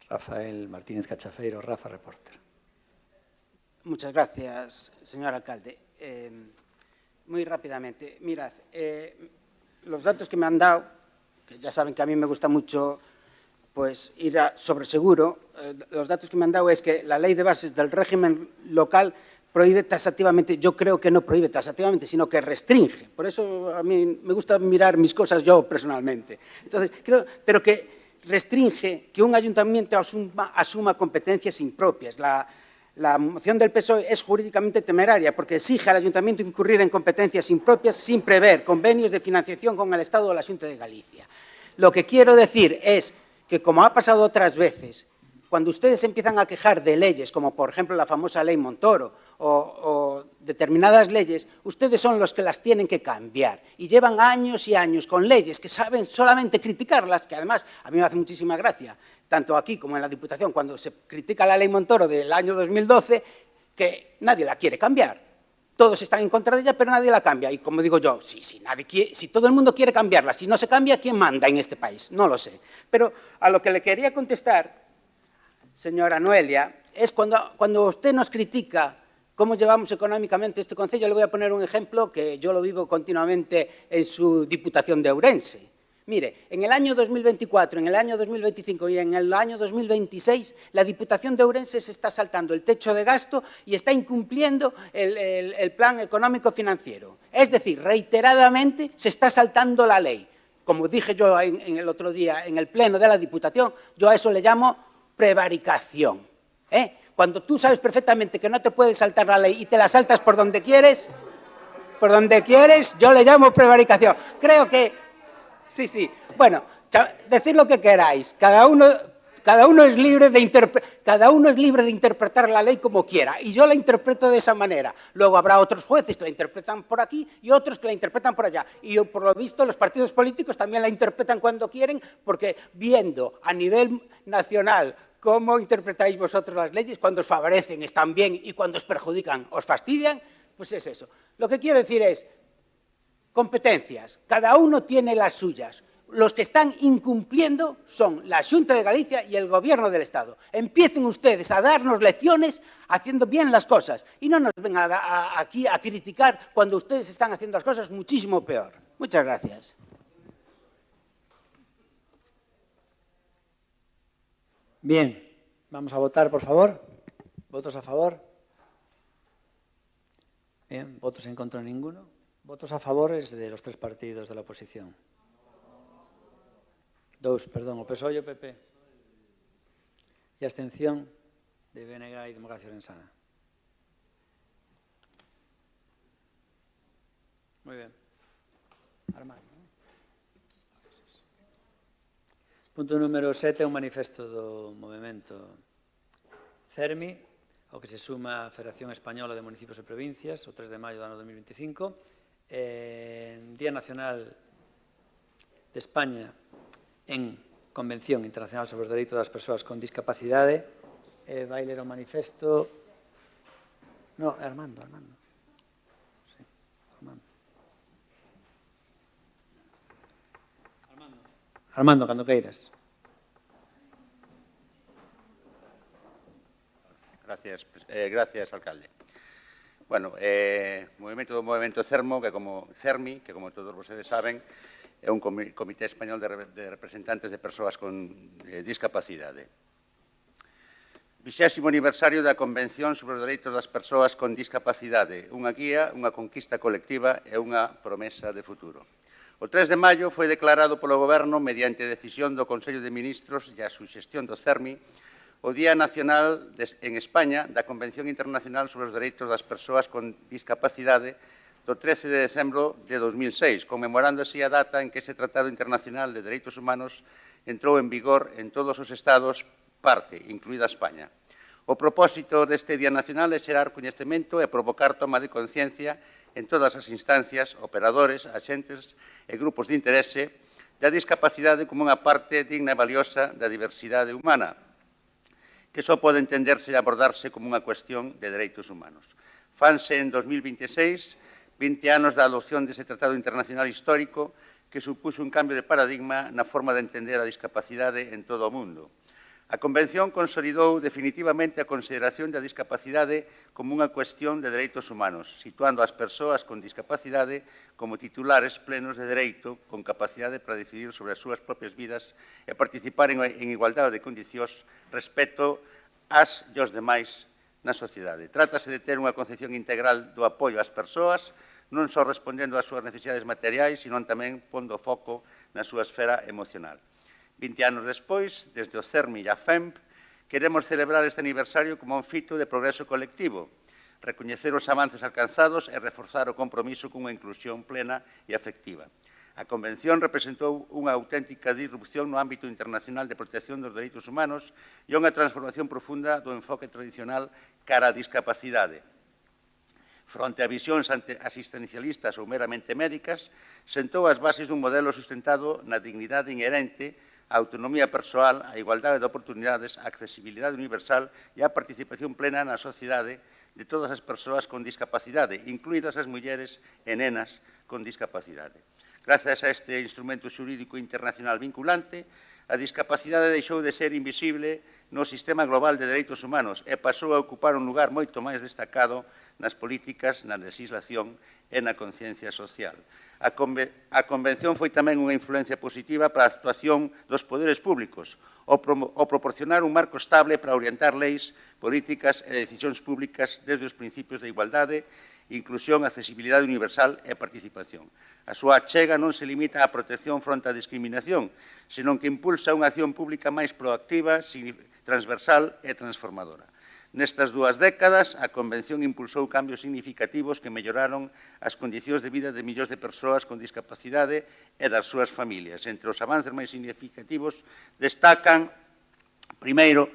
Rafael Martínez Cachafeiro, Rafa Reporter. Muchas gracias, señor alcalde. Muy rápidamente, mirad, los datos que me han dado, que ya saben que a mí me gusta mucho pues, ir sobre seguro, los datos que me han dado es que la ley de bases del régimen local prohíbe taxativamente, yo creo que no prohíbe taxativamente, sino que restringe. Por eso a mí me gusta mirar mis cosas yo personalmente. Entonces, creo, pero que restringe que un ayuntamiento asuma competencias impropias. La moción del PSOE es jurídicamente temeraria porque exige al ayuntamiento incurrir en competencias impropias sin prever convenios de financiación con el Estado o la Xunta de Galicia. Lo que quiero decir es que, como ha pasado otras veces, cuando ustedes empiezan a quejar de leyes, como por ejemplo la famosa ley Montoro o determinadas leyes, ustedes son los que las tienen que cambiar. Y llevan años y años con leyes que saben solamente criticarlas, que además a mí me hace muchísima gracia, tanto aquí como en la Diputación, cuando se critica la ley Montoro del año 2012, que nadie la quiere cambiar. todos están en contra de ella, pero nadie la cambia. Y como digo yo, si todo el mundo quiere cambiarla, si no se cambia, ¿quién manda en este país? No lo sé. Pero a lo que le quería contestar, señora Noelia, es cuando usted nos critica cómo llevamos económicamente este concello. Le voy a poner un ejemplo que yo lo vivo continuamente en su Diputación de Ourense. Mire, en el año 2024, en el año 2025 y en el año 2026, la Diputación de Ourense se está saltando el techo de gasto y está incumpliendo el plan económico financiero. Es decir, reiteradamente se está saltando la ley. Como dije yo en el otro día en el pleno de la Diputación, yo a eso le llamo prevaricación. Cuando tú sabes perfectamente que no te puedes saltar la ley y te la saltas por donde quieres, yo le llamo prevaricación. Creo que sí. Bueno, decid lo que queráis. Cada uno es libre de interpretar la ley como quiera. Y yo la interpreto de esa manera. Luego habrá otros jueces que la interpretan por aquí y otros que la interpretan por allá. Y por lo visto los partidos políticos también la interpretan cuando quieren, porque viendo a nivel nacional cómo interpretáis vosotros las leyes, cuando os favorecen están bien y cuando os perjudican os fastidian, pues es eso. Lo que quiero decir es, competencias, cada uno tiene las suyas. Los que están incumpliendo son la Xunta de Galicia y el Gobierno del Estado. Empiecen ustedes a darnos lecciones haciendo bien las cosas y no nos vengan aquí a criticar cuando ustedes están haciendo las cosas muchísimo peor. Muchas gracias. Bien, vamos a votar, por favor. ¿Votos a favor? Bien, ¿votos en contra ninguno? Votos a favor es de los tres partidos de la oposición. O PSOE e o PP. Y abstención de BNG y Democracia Orensana. Muy bien. Armando. Punto número 7, un manifesto do movimento CERMI, ao que se suma a Federación Española de Municipios e Provincias, o 3 de maio do ano 2025, Día Nacional de España en Convención Internacional sobre os Dereitos das Persoas con Discapacidade. Vai ler o manifesto... No, Armando. Sí, Armando. Armando, cando queiras. Gracias, alcalde. Bueno, o movimento CERMI, que como todos vostedes saben, é un comité español de representantes de persoas con discapacidade. 20º aniversario da Convención sobre os Dereitos das Persoas con Discapacidade, unha guía, unha conquista colectiva e unha promesa de futuro. O 3 de maio foi declarado polo Goberno, mediante decisión do Consello de Ministros e a suxestión do CERMI, o Día Nacional en España da Convención Internacional sobre os Dereitos das Persoas con Discapacidade do 13 de decembro de 2006, conmemorando así a data en que ese Tratado Internacional de Dereitos Humanos entrou en vigor en todos os Estados parte, incluída España. O propósito deste Día Nacional é xerar coñecemento e provocar toma de conciencia en todas as instancias, operadores, axentes e grupos de interese da discapacidade como unha parte digna e valiosa da diversidade humana, que só pode entenderse e abordarse como unha cuestión de dereitos humanos. Fanse en 2026, 20 anos da adopción dese tratado internacional histórico que supuxo un cambio de paradigma na forma de entender a discapacidade en todo o mundo. A Convención consolidou definitivamente a consideración da discapacidade como unha cuestión de dereitos humanos, situando as persoas con discapacidade como titulares plenos de dereito, con capacidade para decidir sobre as súas propias vidas e participar en igualdade de condicións respecto ás e aos demais na sociedade. Trátase de ter unha concepción integral do apoio ás persoas, non só respondendo ás súas necesidades materiais, sino tamén pondo foco na súa esfera emocional. 20 anos despois, desde o CERMI e a FEMP, queremos celebrar este aniversario como un fito de progreso colectivo, recoñecer os avances alcanzados e reforzar o compromiso cunha inclusión plena e afectiva. A Convención representou unha auténtica disrupción no ámbito internacional de protección dos dereitos humanos e unha transformación profunda do enfoque tradicional cara á discapacidade. Fronte a visións asistencialistas ou meramente médicas, sentou as bases dun modelo sustentado na dignidade inherente, a autonomía persoal, a igualdade de oportunidades, a accesibilidade universal e a participación plena na sociedade de todas as persoas con discapacidade, incluídas as mulleres e nenas con discapacidade. Grazas a este instrumento xurídico internacional vinculante, a discapacidade deixou de ser invisible no sistema global de dereitos humanos e pasou a ocupar un lugar moito máis destacado nas políticas, na legislación e na conciencia social. A Convención foi tamén unha influencia positiva para a actuación dos poderes públicos, ao proporcionar un marco estable para orientar leis, políticas e decisións públicas desde os principios de igualdade, inclusión, accesibilidade universal e participación. A súa achega non se limita á protección fronte á discriminación, senón que impulsa unha acción pública máis proactiva, transversal e transformadora. Nestas 2 décadas, a Convención impulsou cambios significativos que melloraron as condicións de vida de millóns de persoas con discapacidade e das súas familias. Entre os avances máis significativos destacan, primeiro,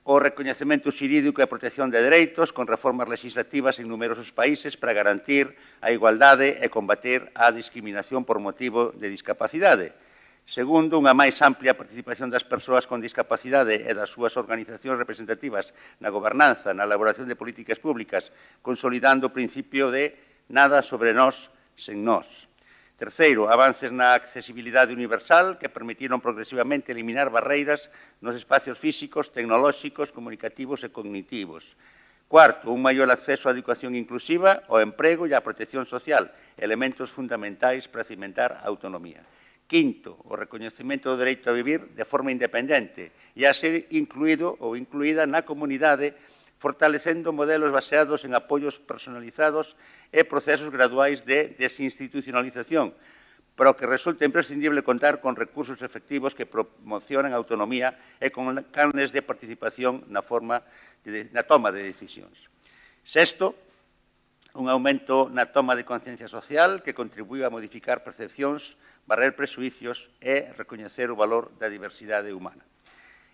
o recoñecemento xurídico e a protección de dereitos con reformas legislativas en numerosos países para garantir a igualdade e combater a discriminación por motivo de discapacidade. Segundo, unha máis amplia participación das persoas con discapacidade e das súas organizacións representativas na gobernanza, na elaboración de políticas públicas, consolidando o principio de nada sobre nós sen nós. Terceiro, avances na accesibilidade universal que permitiron progresivamente eliminar barreiras nos espacios físicos, tecnolóxicos, comunicativos e cognitivos. Cuarto, un maior acceso á educación inclusiva, ao emprego e á protección social, elementos fundamentais para cimentar a autonomía. Quinto, o recoñecemento do dereito a vivir de forma independente e a ser incluído ou incluída na comunidade, fortalecendo modelos baseados en apoios personalizados e procesos graduais de desinstitucionalización, pero que resulta imprescindible contar con recursos efectivos que promocionan a autonomía e con canles de participación na toma de decisións. Sexto, un aumento na toma de conciencia social que contribuiu a modificar percepcións, barrer presuicios e recoñecer o valor da diversidade humana.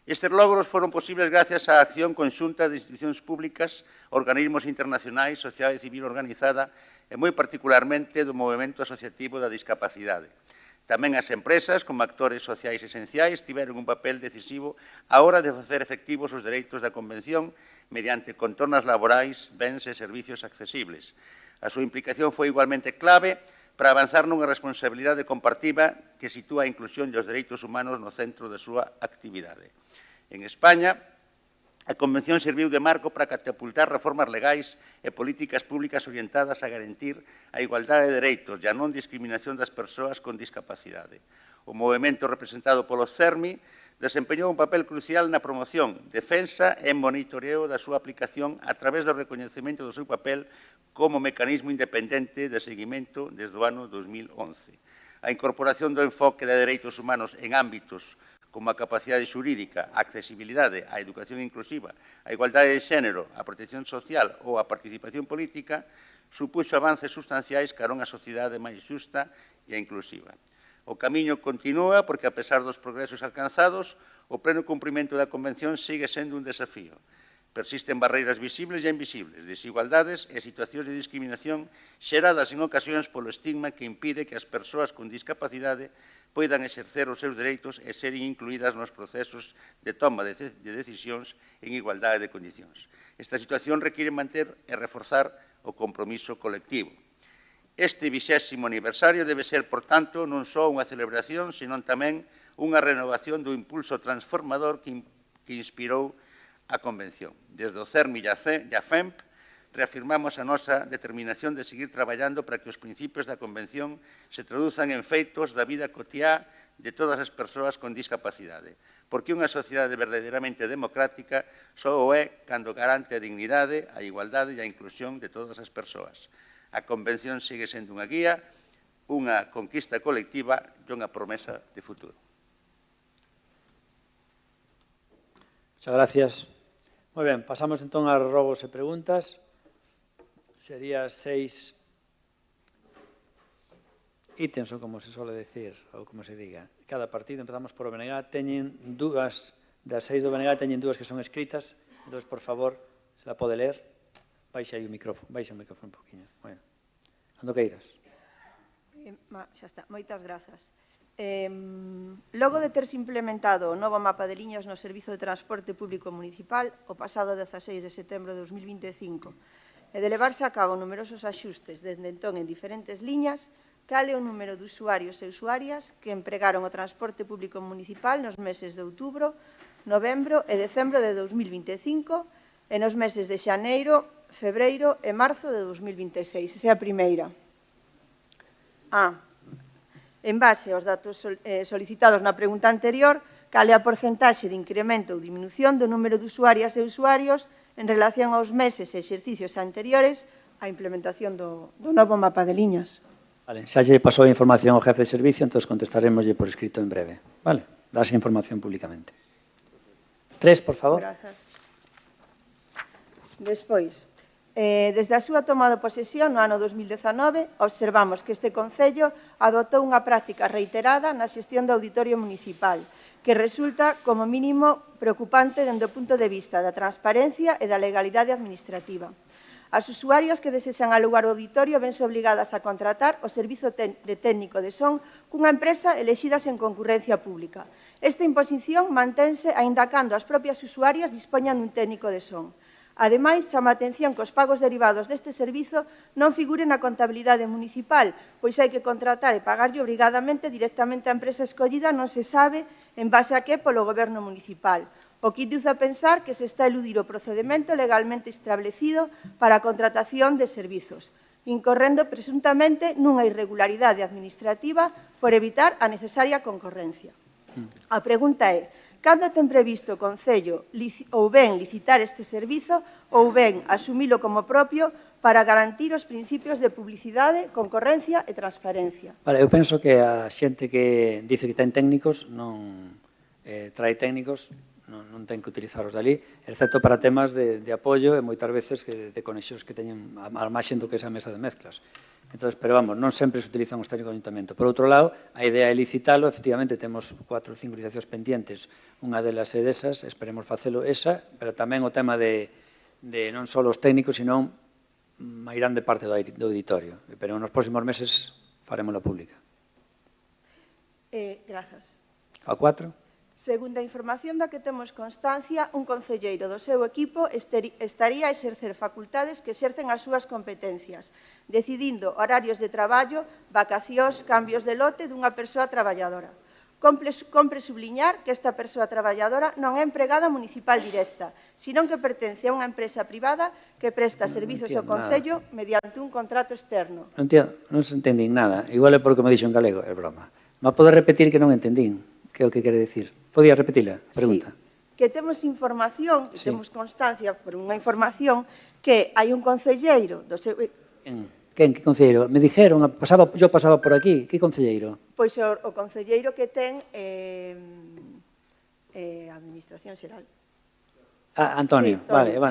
Estes logros foron posibles gracias á acción conxunta de institucións públicas, organismos internacionais, sociedade civil organizada e, moi particularmente, do movimento asociativo da discapacidade. Tamén as empresas, como actores sociais esenciais, tiveron un papel decisivo á hora de facer efectivos os dereitos da Convención mediante contornas laborais, bens e servicios accesibles. A súa implicación foi igualmente clave para avanzar nunha responsabilidade compartida que sitúa a inclusión dos dereitos humanos no centro da súa actividade. En España, a Convención serviu de marco para catapultar reformas legais e políticas públicas orientadas a garantir a igualdade de dereitos e a non discriminación das persoas con discapacidade. O movimento representado polo CERMI desempeñou un papel crucial na promoción, defensa e monitoreo da súa aplicación a través do recoñecemento do seu papel como mecanismo independente de seguimento desde o ano 2011. A incorporación do enfoque de dereitos humanos en ámbitos como a capacidade xurídica, a accesibilidade, a educación inclusiva, a igualdade de xénero, a protección social ou a participación política, supuxo avances sustanciais cara a unha sociedade máis xusta e inclusiva. O camiño continúa porque, a pesar dos progresos alcanzados, o pleno cumprimento da Convención sigue sendo un desafío. Persisten barreiras visibles e invisibles, desigualdades e situacións de discriminación xeradas en ocasións polo estigma que impide que as persoas con discapacidade poidan exercer os seus dereitos e seren incluídas nos procesos de toma de decisións en igualdade de condicións. Esta situación require manter e reforzar o compromiso colectivo. Este 20º aniversario debe ser, por tanto, non só unha celebración, senón tamén unha renovación do impulso transformador que inspirou a Convención. Desde o CERMI e a FEMP, reafirmamos a nosa determinación de seguir traballando para que os principios da Convención se traduzan en feitos da vida cotiá de todas as persoas con discapacidade, porque unha sociedade verdadeiramente democrática só o é cando garante a dignidade, a igualdade e a inclusión de todas as persoas. A Convención sigue sendo unha guía, unha conquista colectiva e unha promesa de futuro. Muchas gracias. Moi ben, pasamos entón a robos e preguntas. Sería 6 ítems, ou como se suele decir, ou como se diga. Cada partido, empezamos por o BNG, teñen dúas, das 6 do BNG, teñen dúas que son escritas. Entón, por favor, se la pode ler. Baixa aí o micrófono un poquinho. Bueno, cando queiras. Xa está, moitas grazas. Logo de terse implementado o novo mapa de liñas no Servizo de Transporte Público Municipal o pasado 16 de setembro de 2025 e de levarse a cabo numerosos axustes desde entón en diferentes liñas, cal é o número de usuarios e usuarias que empregaron o transporte público municipal nos meses de outubro, novembro e decembro de 2025 e nos meses de xaneiro, febreiro e marzo de 2026. Esa é a primeira. En base aos datos solicitados na pregunta anterior, cal é a porcentaxe de incremento ou diminución do número de usuarias e usuarios en relación aos meses e exercicios anteriores á implementación do novo mapa de liñas. Vale, xa lle pasou a información ao jefe de servicio, entón contestaremoslle por escrito en breve. Vale, dase información públicamente. 3, por favor. Grazas. Despois, desde a súa toma de posesión no ano 2019, observamos que este Concello adoptou unha práctica reiterada na xestión do auditorio municipal, que resulta, como mínimo, preocupante dende o punto de vista da transparencia e da legalidade administrativa. As usuarias que desexan alugar o auditorio vense obligadas a contratar o servizo de técnico de son cunha empresa elexidas en concurrencia pública. Esta imposición mantense aínda cando as propias usuarias dispoñan dun técnico de son. Ademais, chama a atención que os pagos derivados deste servizo non figuren na contabilidade municipal, pois hai que contratar e pagarlle obrigadamente directamente á empresa escollida, non se sabe en base a que polo goberno municipal, o que induce a pensar que se está a eludir o procedemento legalmente establecido para a contratación de servizos, incorrendo presuntamente nunha irregularidade administrativa por evitar a necesaria concorrencia. A pregunta é: cando ten previsto o Concello ou ben licitar este servizo ou ben asumilo como propio para garantir os principios de publicidade, concorrencia e transparencia? Vale, eu penso que a xente que dice que ten técnicos non trae técnicos, non ten que utilizar os dali, excepto para temas de apoio e moitas veces de conexións que teñen al marxen do que é esa mesa de mezclas. Entonces, pero vamos, non sempre se utilizan os técnicos de ayuntamiento. Por outro lado, a idea é licitalo, efectivamente temos 4 ou 5 licitacións pendientes, unha delas é desas, esperemos facelo esa, pero tamén o tema de non só os técnicos, sino unha grande parte do auditorio. Pero nos próximos meses faremosla pública. Grazas. A 4. Segundo a información da que temos constancia, un concelleiro do seu equipo estaría a exercer facultades que exercen as súas competencias, decidindo horarios de traballo, vacacións, cambios de lote dunha persoa traballadora. Compre subliñar que esta persoa traballadora non é empregada municipal directa, senón que pertence a unha empresa privada que presta servizos ao Concello mediante un contrato externo. Non se entendín nada. Igual é porque me dixo en galego, é broma. Ma pode repetir que non entendín? Que é o que quere dicir? Podía repetila? Pregunta. Sí, que temos información, que temos constancia por unha información que hai un concelleiro do seu... Quen? Que concelleiro? Me dijeron, yo pasaba por aquí. Que concelleiro? Pois o concelleiro que ten Administración Xeral. Antonio, sí, vale.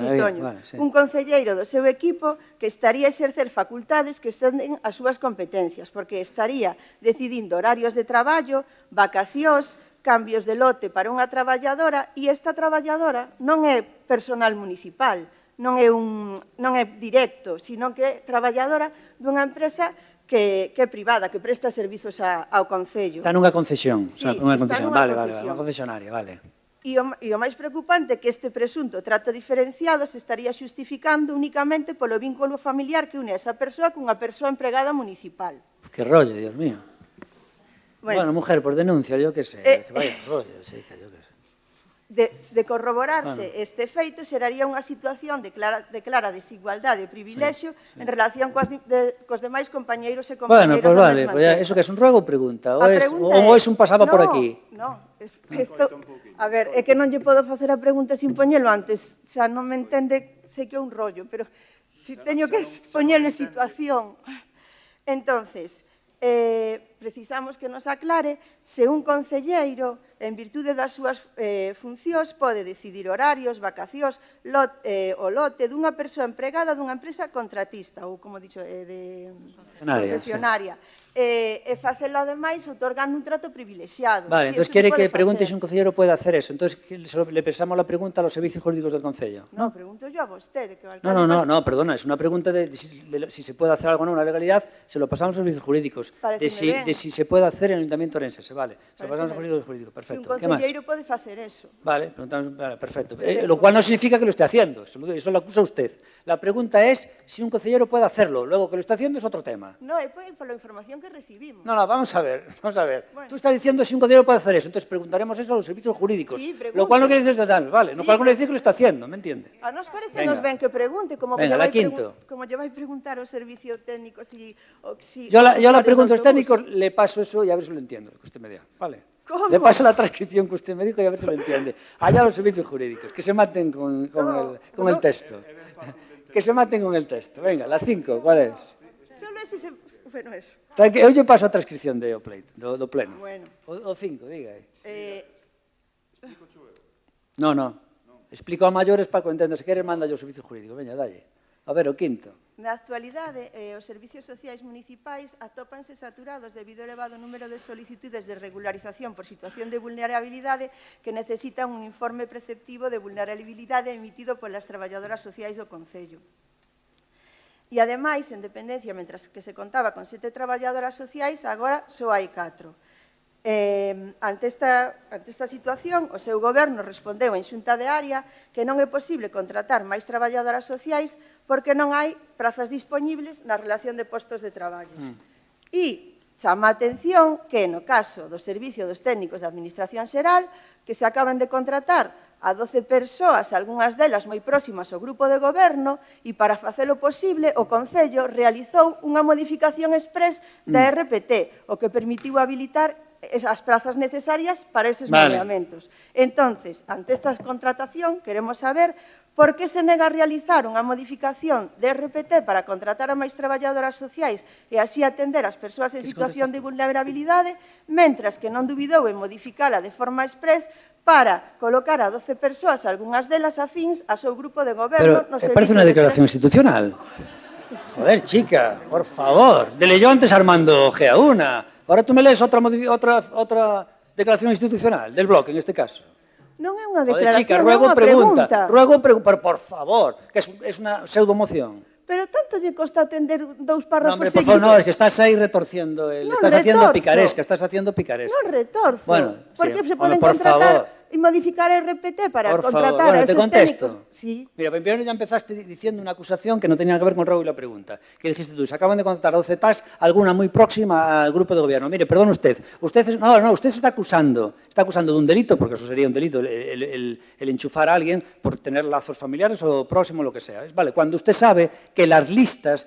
Sí. Un concelleiro do seu equipo que estaría a exercer facultades que estenden as súas competencias, porque estaría decidindo horarios de traballo, vacacións, cambios de lote para unha traballadora, e esta traballadora non é personal municipal, non é directo, sino que é traballadora dunha empresa que é privada, que presta servizos ao Concello. Está nunha concesión. Sí, está nunha concesión. Unha concesionaria, vale. E o máis preocupante é que este presunto trato diferenciado se estaría xustificando únicamente polo vínculo familiar que une a esa persoa cunha persoa empregada municipal. Que rollo, Dios mío. Bueno, mujer, por denuncia, yo que sé, que vaya rollo, sí, que yo que sé. De corroborarse este feito, xeraría unha situación de clara desigualdade e privilexio en relación cos demais compañeiros e compañeiras da mesma empresa. Bueno, pues vale, eso que é un ruego ou pregunta? Ou é un pasaba por aquí? Non, a ver, é que non lle podo facer a pregunta sin poñelo antes, xa non me entende, sei que é un rollo, pero si teño que poñelo en situación. Entonces, precisamos que nos aclare se un concelleiro, en virtude das súas funcións, pode decidir horarios, vacacións, o lote dunha persoa empregada dunha empresa contratista, ou, como dixo, de concesionaria. E facelo, ademais, outorgando un trato privilexiado. Vale, entón quere que pregunte se un concelleiro pode hacer eso. Entón, le pensamos la pregunta a los servicios jurídicos del Concello. No, pregunto yo a vostede. No, perdona, es una pregunta de si se puede hacer algo o no, una legalidad, se lo pasamos a los servicios jurídicos. De si se puede hacer en el Ayuntamiento orense, se vale. Se pasamos al jurídico, Si un perfecto. ¿Qué más? concelleiro pode facer eso. Vale, preguntamos, vale, perfecto. Lo cual no significa que lo esté haciendo, eso lo acusa usted. La pregunta es si un concelleiro puede hacerlo, luego que lo está haciendo es otro tema. No, é por la información que recibimos. No, vamos a ver. Bueno. Tú estás diciendo si un concelleiro puede hacer eso, entonces preguntaremos eso a los servicios jurídicos. Sí, lo cual no quiere decir de tal, vale, Sí, lo cual no quiere decir que lo está haciendo, ¿me entiende? A nos parece Venga. nos ben que pregunte, como Venga, lle la vai quinto. como lle vai preguntar ao servicio técnico si Yo la pregunto a los técnicos, le paso eso y a ver si lo entiendo, lo que usted me diga. Vale. ¿Cómo? Le paso la transcripción que usted me dijo y a ver si lo entiende. Allá los servicios jurídicos, que se maten con el texto. Que se maten con el texto. Venga, la 5, ¿cuál es? Solo ese se... Bueno, eso. Hoy yo paso a transcripción do pleno. Bueno. O 5, diga. No. Explico a maiores para que o entendas. Se queres, manda yo ao servicio jurídico. Veña, dalle. A ver, o quinto. Na actualidade, os servicios sociais municipais atópanse saturados debido ao elevado número de solicitudes de regularización por situación de vulnerabilidade que necesitan un informe preceptivo de vulnerabilidade emitido polas traballadoras sociais do Concello. E, ademais, en dependencia, mentras que se contaba con 7 traballadoras sociais, agora só hai 4. Ante esta situación, o seu goberno respondeu en xunta de área que non é posible contratar máis traballadoras sociais porque non hai prazas dispoñibles na relación de postos de traballo. E chama a atención que, no caso do Servicio dos Técnicos de Administración Xeral, que se acaban de contratar a 12 persoas, algunhas delas moi próximas ao grupo de goberno, e para facelo posible, o Concello realizou unha modificación exprés da RPT, o que permitiu habilitar as prazas necesarias para eses nomeamentos. Entonces, ante esta contratación, queremos saber por que se nega a realizar unha modificación de RPT para contratar a máis traballadoras sociais e así atender as persoas en situación de vulnerabilidade, mentras que non dubidou en modificala de forma exprés para colocar a 12 persoas, algunhas delas afíns, a seu grupo de goberno. Pero parece unha declaración institucional. Joder, chica, por favor. De leyó antes Armando G1. Ahora tú me lees otra declaración institucional, del bloque, en este caso. Non é unha Joder, declaración, chica, é unha pregunta. Ruego pregunta, por favor, que es una pseudomoción. Pero tanto lle costa atender dous párrafos No, hombre, por seguidos. favor, no, es que estás ahí retorciendo, estás haciendo picaresca, Non retorzo. Bueno, porque sí, se poden por contratar favor. e modificar RPT para Por contratar favor, a bueno, te esos contesto. técnicos. Sí. Mira, primero ya empezaste diciendo una acusación que no tenía que ver con el robo y la pregunta. Que dijiste tú, se acaban de contratar 12 TAS, alguna muy próxima al grupo de gobierno. Mire, perdón usted usted se está acusando de un delito, porque eso sería un delito, el enchufar a alguien por tener lazos familiares o próximo, lo que sea. Vale, cuando usted sabe que las listas,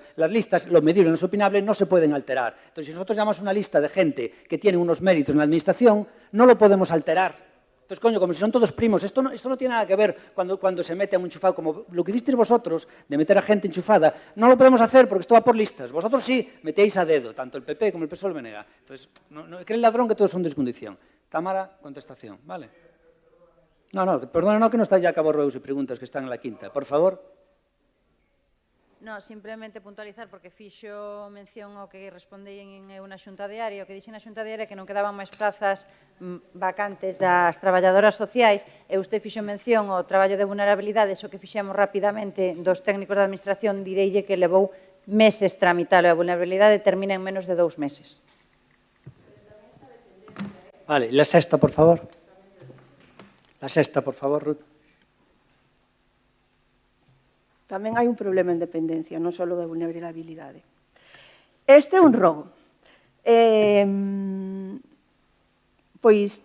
lo medible, no es opinable, no se pueden alterar. Entonces, si nosotros llamamos una lista de gente que tiene unos méritos en la administración, no lo podemos alterar. Entonces, coño, como si son todos primos, esto no tiene nada que ver cuando se mete a un enchufado, como lo que hicisteis vosotros, de meter a gente enchufada, no lo podemos hacer porque esto va por listas. Vosotros sí metéis a dedo, tanto el PP como el PSOE el BNG. Entonces, no cree el ladrón que todos son de condición. Tamara, contestación, ¿vale? Perdona, que no está ya a cabo ruegos y preguntas que están en la quinta. Por favor. No, simplemente puntualizar, porque fixo mención ao que respondei en unha xunta diaria, o que dixen na xunta diaria que non quedaban máis plazas vacantes das traballadoras sociais, e usted fixo mención ao traballo de vulnerabilidade, o que fixemos rapidamente dos técnicos de administración, direille que levou meses tramitalo, a vulnerabilidade termina en menos de 2 meses. Vale, la sexta, por favor. La sexta, por favor, Ruth. Tamén hai un problema en dependencia, non só da vulnerabilidade. Este é un robo. Pois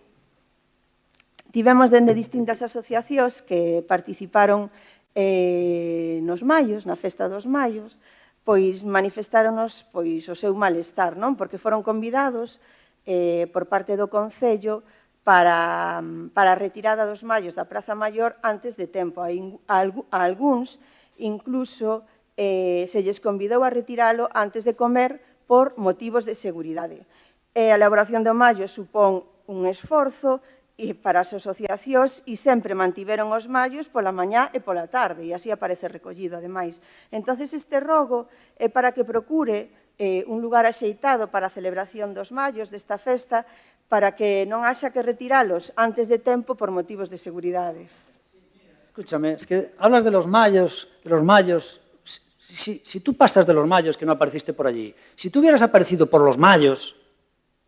tivemos dende distintas asociacións que participaron nos maios, na festa dos maios, pois manifestáronos pois o seu malestar, non? Porque foron convidados por parte do Concello para a retirada dos maios da Praza Maior antes de tempo. A algúns incluso se lles convidou a retiralo antes de comer por motivos de seguridade. A elaboración do mallo supón un esforzo para as asociacións e sempre mantiveron os mallos pola mañá e pola tarde, e así aparece recollido, ademais. Entón, este rogo é para que procure un lugar axeitado para a celebración dos mallos desta festa, para que non haxa que retiralos antes de tempo por motivos de seguridade. Escúchame, es que hablas de los mayos, si tú pasas de los mayos que no apareciste por allí, si tú hubieras aparecido por los mayos,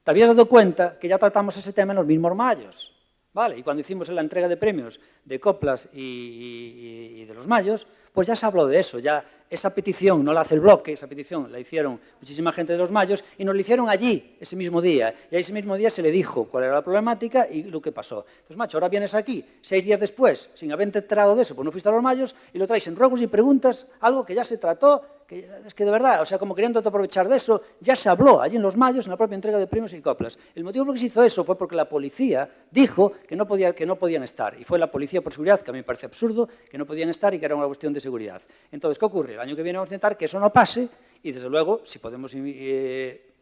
te habías dado cuenta que ya tratamos ese tema en los mismos mayos, ¿vale? Y cuando hicimos la entrega de premios de Coplas y de los mayos, pues ya se habló de eso, ya esa petición no la hace el bloque, esa petición la hicieron muchísima gente de los mayos y nos la hicieron allí, ese mismo día. Y ese mismo día se le dijo cuál era la problemática y lo que pasó. Entonces, macho, ahora vienes aquí, 6 días después, sin haberte enterado de eso, pues no fuiste a los mayos y lo traes en ruegos y preguntas, algo que ya se trató, que es que de verdad, o sea, como queriendo aprovechar de eso, ya se habló allí en los mayos, en la propia entrega de premios y Coplas. El motivo por el que se hizo eso fue porque la policía dijo que no podían estar. Y fue la policía por seguridad, que a mí me parece absurdo, que no podían estar y que era una cuestión de seguridad. Entonces, ¿qué ocurre? El año que viene vamos a intentar que eso no pase y, desde luego, si podemos que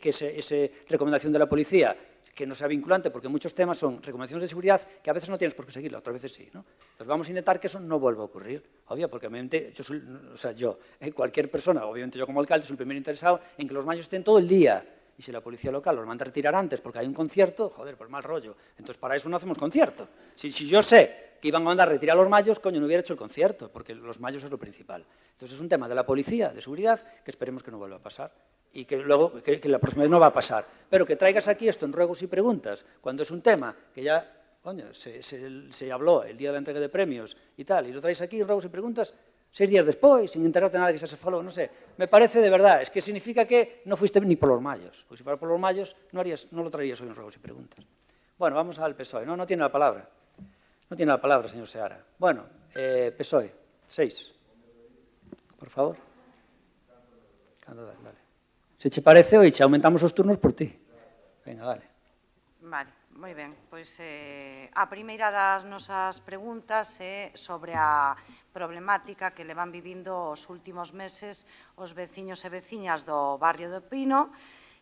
esa recomendación de la policía que no sea vinculante, porque muchos temas son recomendaciones de seguridad que a veces no tienes por qué seguirlo, otras veces sí, ¿no? Entonces vamos a intentar que eso no vuelva a ocurrir, obvio, porque obviamente cualquier persona, obviamente yo como alcalde, soy el primer interesado en que los mayos estén todo el día. Y si la policía local los manda a retirar antes porque hay un concierto, joder, pues mal rollo. Entonces, para eso no hacemos concierto. Si yo sé que iban a mandar a retirar a los mayos, coño, no hubiera hecho el concierto, porque los mayos es lo principal. Entonces, es un tema de la policía, de seguridad, que esperemos que no vuelva a pasar. Y que luego, que la próxima vez no va a pasar. Pero que traigas aquí esto en ruegos y preguntas, cuando es un tema que ya, coño, se habló el día de la entrega de premios y tal, y lo traes aquí en ruegos y preguntas, 6 días después, sin enterarte nada de que se faló, no sé. Me parece de verdad, es que significa que no fuiste ni por los mayos. Porque si fuera por los mayos, no lo traerías hoy en ruegos y preguntas. Bueno, vamos al PSOE. No tiene la palabra. No tiene la palabra, señor Seara. Bueno, PSOE, 6. Por favor. Dale. Se che parece, hoy che aumentamos os turnos por ti. Venga, dale. Vale, moi ben. Pois a primeira das nosas preguntas é sobre a problemática que levan vivindo os últimos meses os veciños e veciñas do barrio do Pino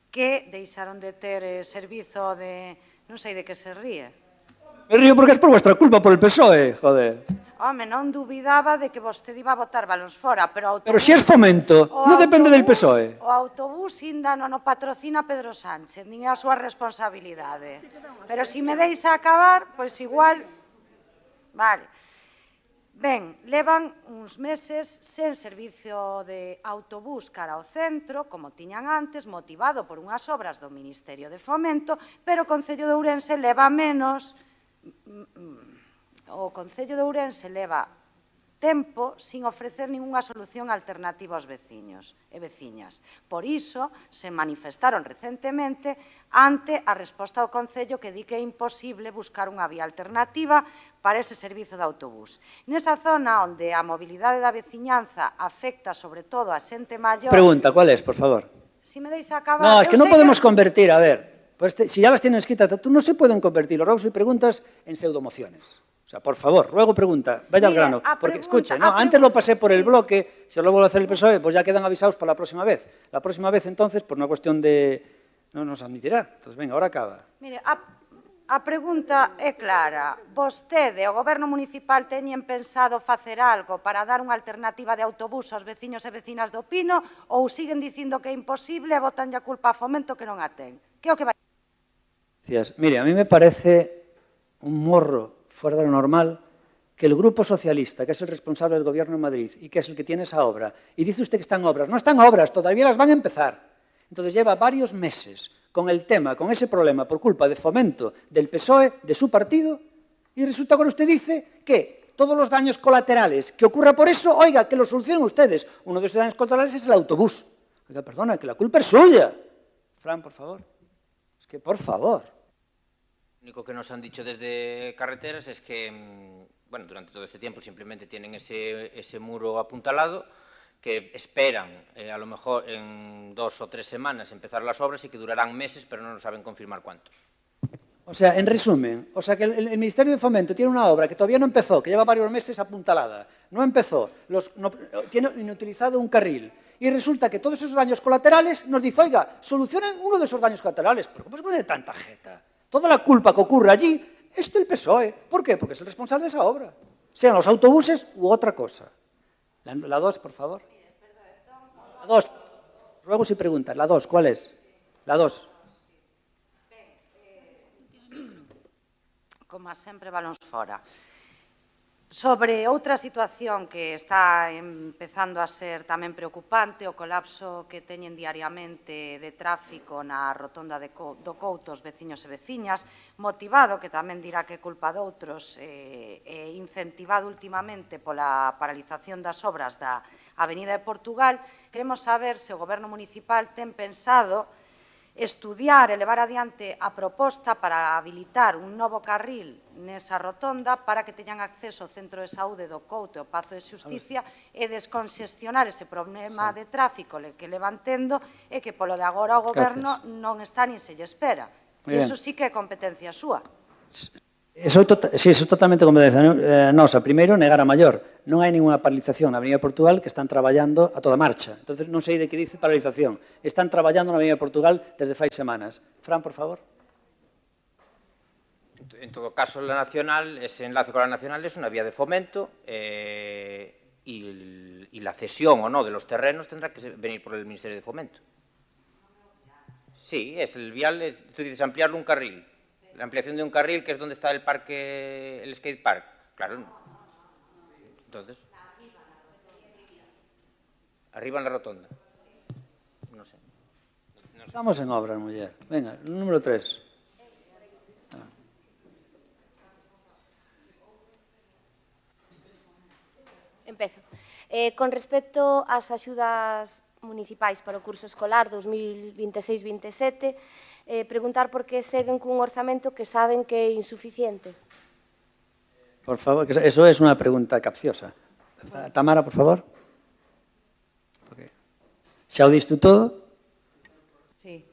que deixaron de ter servizo de... non sei de que se ríe. Me río porque es por vuestra culpa, por el PSOE, joder. Home, non dubidaba de que vostede iba a botar balóns fora, pero... Pero si es Fomento, non depende del PSOE. O autobús ainda non o patrocina Pedro Sánchez, nin é a súa responsabilidade. Pero se me deixa acabar, pois igual... Vale. Ben, levan uns meses sen servicio de autobús cara ao centro, como tiñan antes, motivado por unhas obras do Ministerio de Fomento, pero o Concello de Ourense leva menos... O Concello de Ourense leva tempo sin ofrecer ningunha solución alternativa aos veciños e veciñas. Por iso, se manifestaron recentemente ante a resposta do Concello que di que é imposible buscar unha vía alternativa para ese servizo de autobús. Nesa zona onde a mobilidade da veciñanza afecta sobre todo a xente maior... Pregunta, ¿cuál es, por favor? Si me deixa acabar... No, es que no podemos convertir, a ver, pues si ya las tienen escritas, tú no se pueden convertir los ruegos y preguntas en pseudomociones. O sea, por favor, ruego pregunta, vaya al grano. Porque, escuche, no, antes lo pasé por el bloque, si lo vuelvo a hacer el PSOE, pues ya quedan avisados para la próxima vez. La próxima vez, entonces, por una cuestión de... no nos admitirá. Entonces, venga, ahora acaba. Mire, a pregunta é clara. Vostede, o Goberno Municipal, teñen pensado facer algo para dar unha alternativa de autobús aos veciños e vecinas do Pino ou siguen dicindo que é imposible e botanlle a culpa a Fomento que non a ten? Que é o que vai... Mire, a mí me parece un morro fuera de lo normal, que el Grupo Socialista, que es el responsable del Gobierno de Madrid y que es el que tiene esa obra, y dice usted que están obras, no están obras, todavía las van a empezar. Entonces lleva varios meses con el tema, con ese problema, por culpa de Fomento del PSOE, de su partido, y resulta que usted dice que todos los daños colaterales que ocurra por eso, oiga, que lo solucionen ustedes. Uno de esos daños colaterales es el autobús. Oiga, perdona, que la culpa es suya. Fran, por favor. Es que, por favor. Lo único que nos han dicho desde Carreteras es que, bueno, durante todo este tiempo simplemente tienen ese muro apuntalado, que esperan, a lo mejor en 2 o 3 semanas, empezar las obras y que durarán meses, pero no nos saben confirmar cuántos. O sea, en resumen, que el Ministerio de Fomento tiene una obra que todavía no empezó, que lleva varios meses apuntalada, no empezó, tiene inutilizado un carril, y resulta que todos esos daños colaterales nos dice, oiga, solucionen uno de esos daños colaterales, pero ¿cómo se pone tanta jeta? Toda la culpa que ocurre allí es del PSOE. ¿Por qué? Porque es el responsable de esa obra. Sean los autobuses u otra cosa. La 2, por favor. La 2. Ruego si preguntan. La 2, ¿cuál es? La 2. Como sempre, balóns fora. Sobre outra situación que está empezando a ser tamén preocupante, o colapso que teñen diariamente de tráfico na rotonda do Couto os veciños e veciñas, motivado, que tamén dirá que é culpa doutros, e incentivado últimamente pola paralización das obras da Avenida de Portugal, queremos saber se o Goberno municipal ten pensado estudiar e levar adiante a proposta para habilitar un novo carril nesa rotonda para que teñan acceso ao Centro de Saúde do Couto e ao Pazo de Xusticia e desconxestionar ese problema de tráfico que levan tendo e que polo de agora o Goberno non está nin se lle espera. E iso sí que é competencia súa. Eso é totalmente competencia nosa. Primeiro, negar a maior. Non hai ninguna paralización na Avenida de Portugal, que están traballando a toda marcha. Entonces, non sei de que dice paralización. Están traballando na Avenida de Portugal desde fai semanas. Fran, por favor. En todo caso, la nacional, ese enlace con la nacional es una vía de fomento y la cesión o no de los terrenos tendrá que venir por el Ministerio de Fomento. Sí, es el vial, tú dices ampliarlo un carril. La ampliación de un carril, que es donde está el parque, el skate park. Claro. Entonces. Arriba en la rotonda. No sé. Estamos en obra, muller. Venga, número 3. Empezo. Con respecto ás axudas municipais para o curso escolar 2026-27, preguntar por que seguen cun orzamento que saben que é insuficiente. Por favor, que eso es una pregunta capciosa. Tamara, por favor. Xa o diste todo? Sí.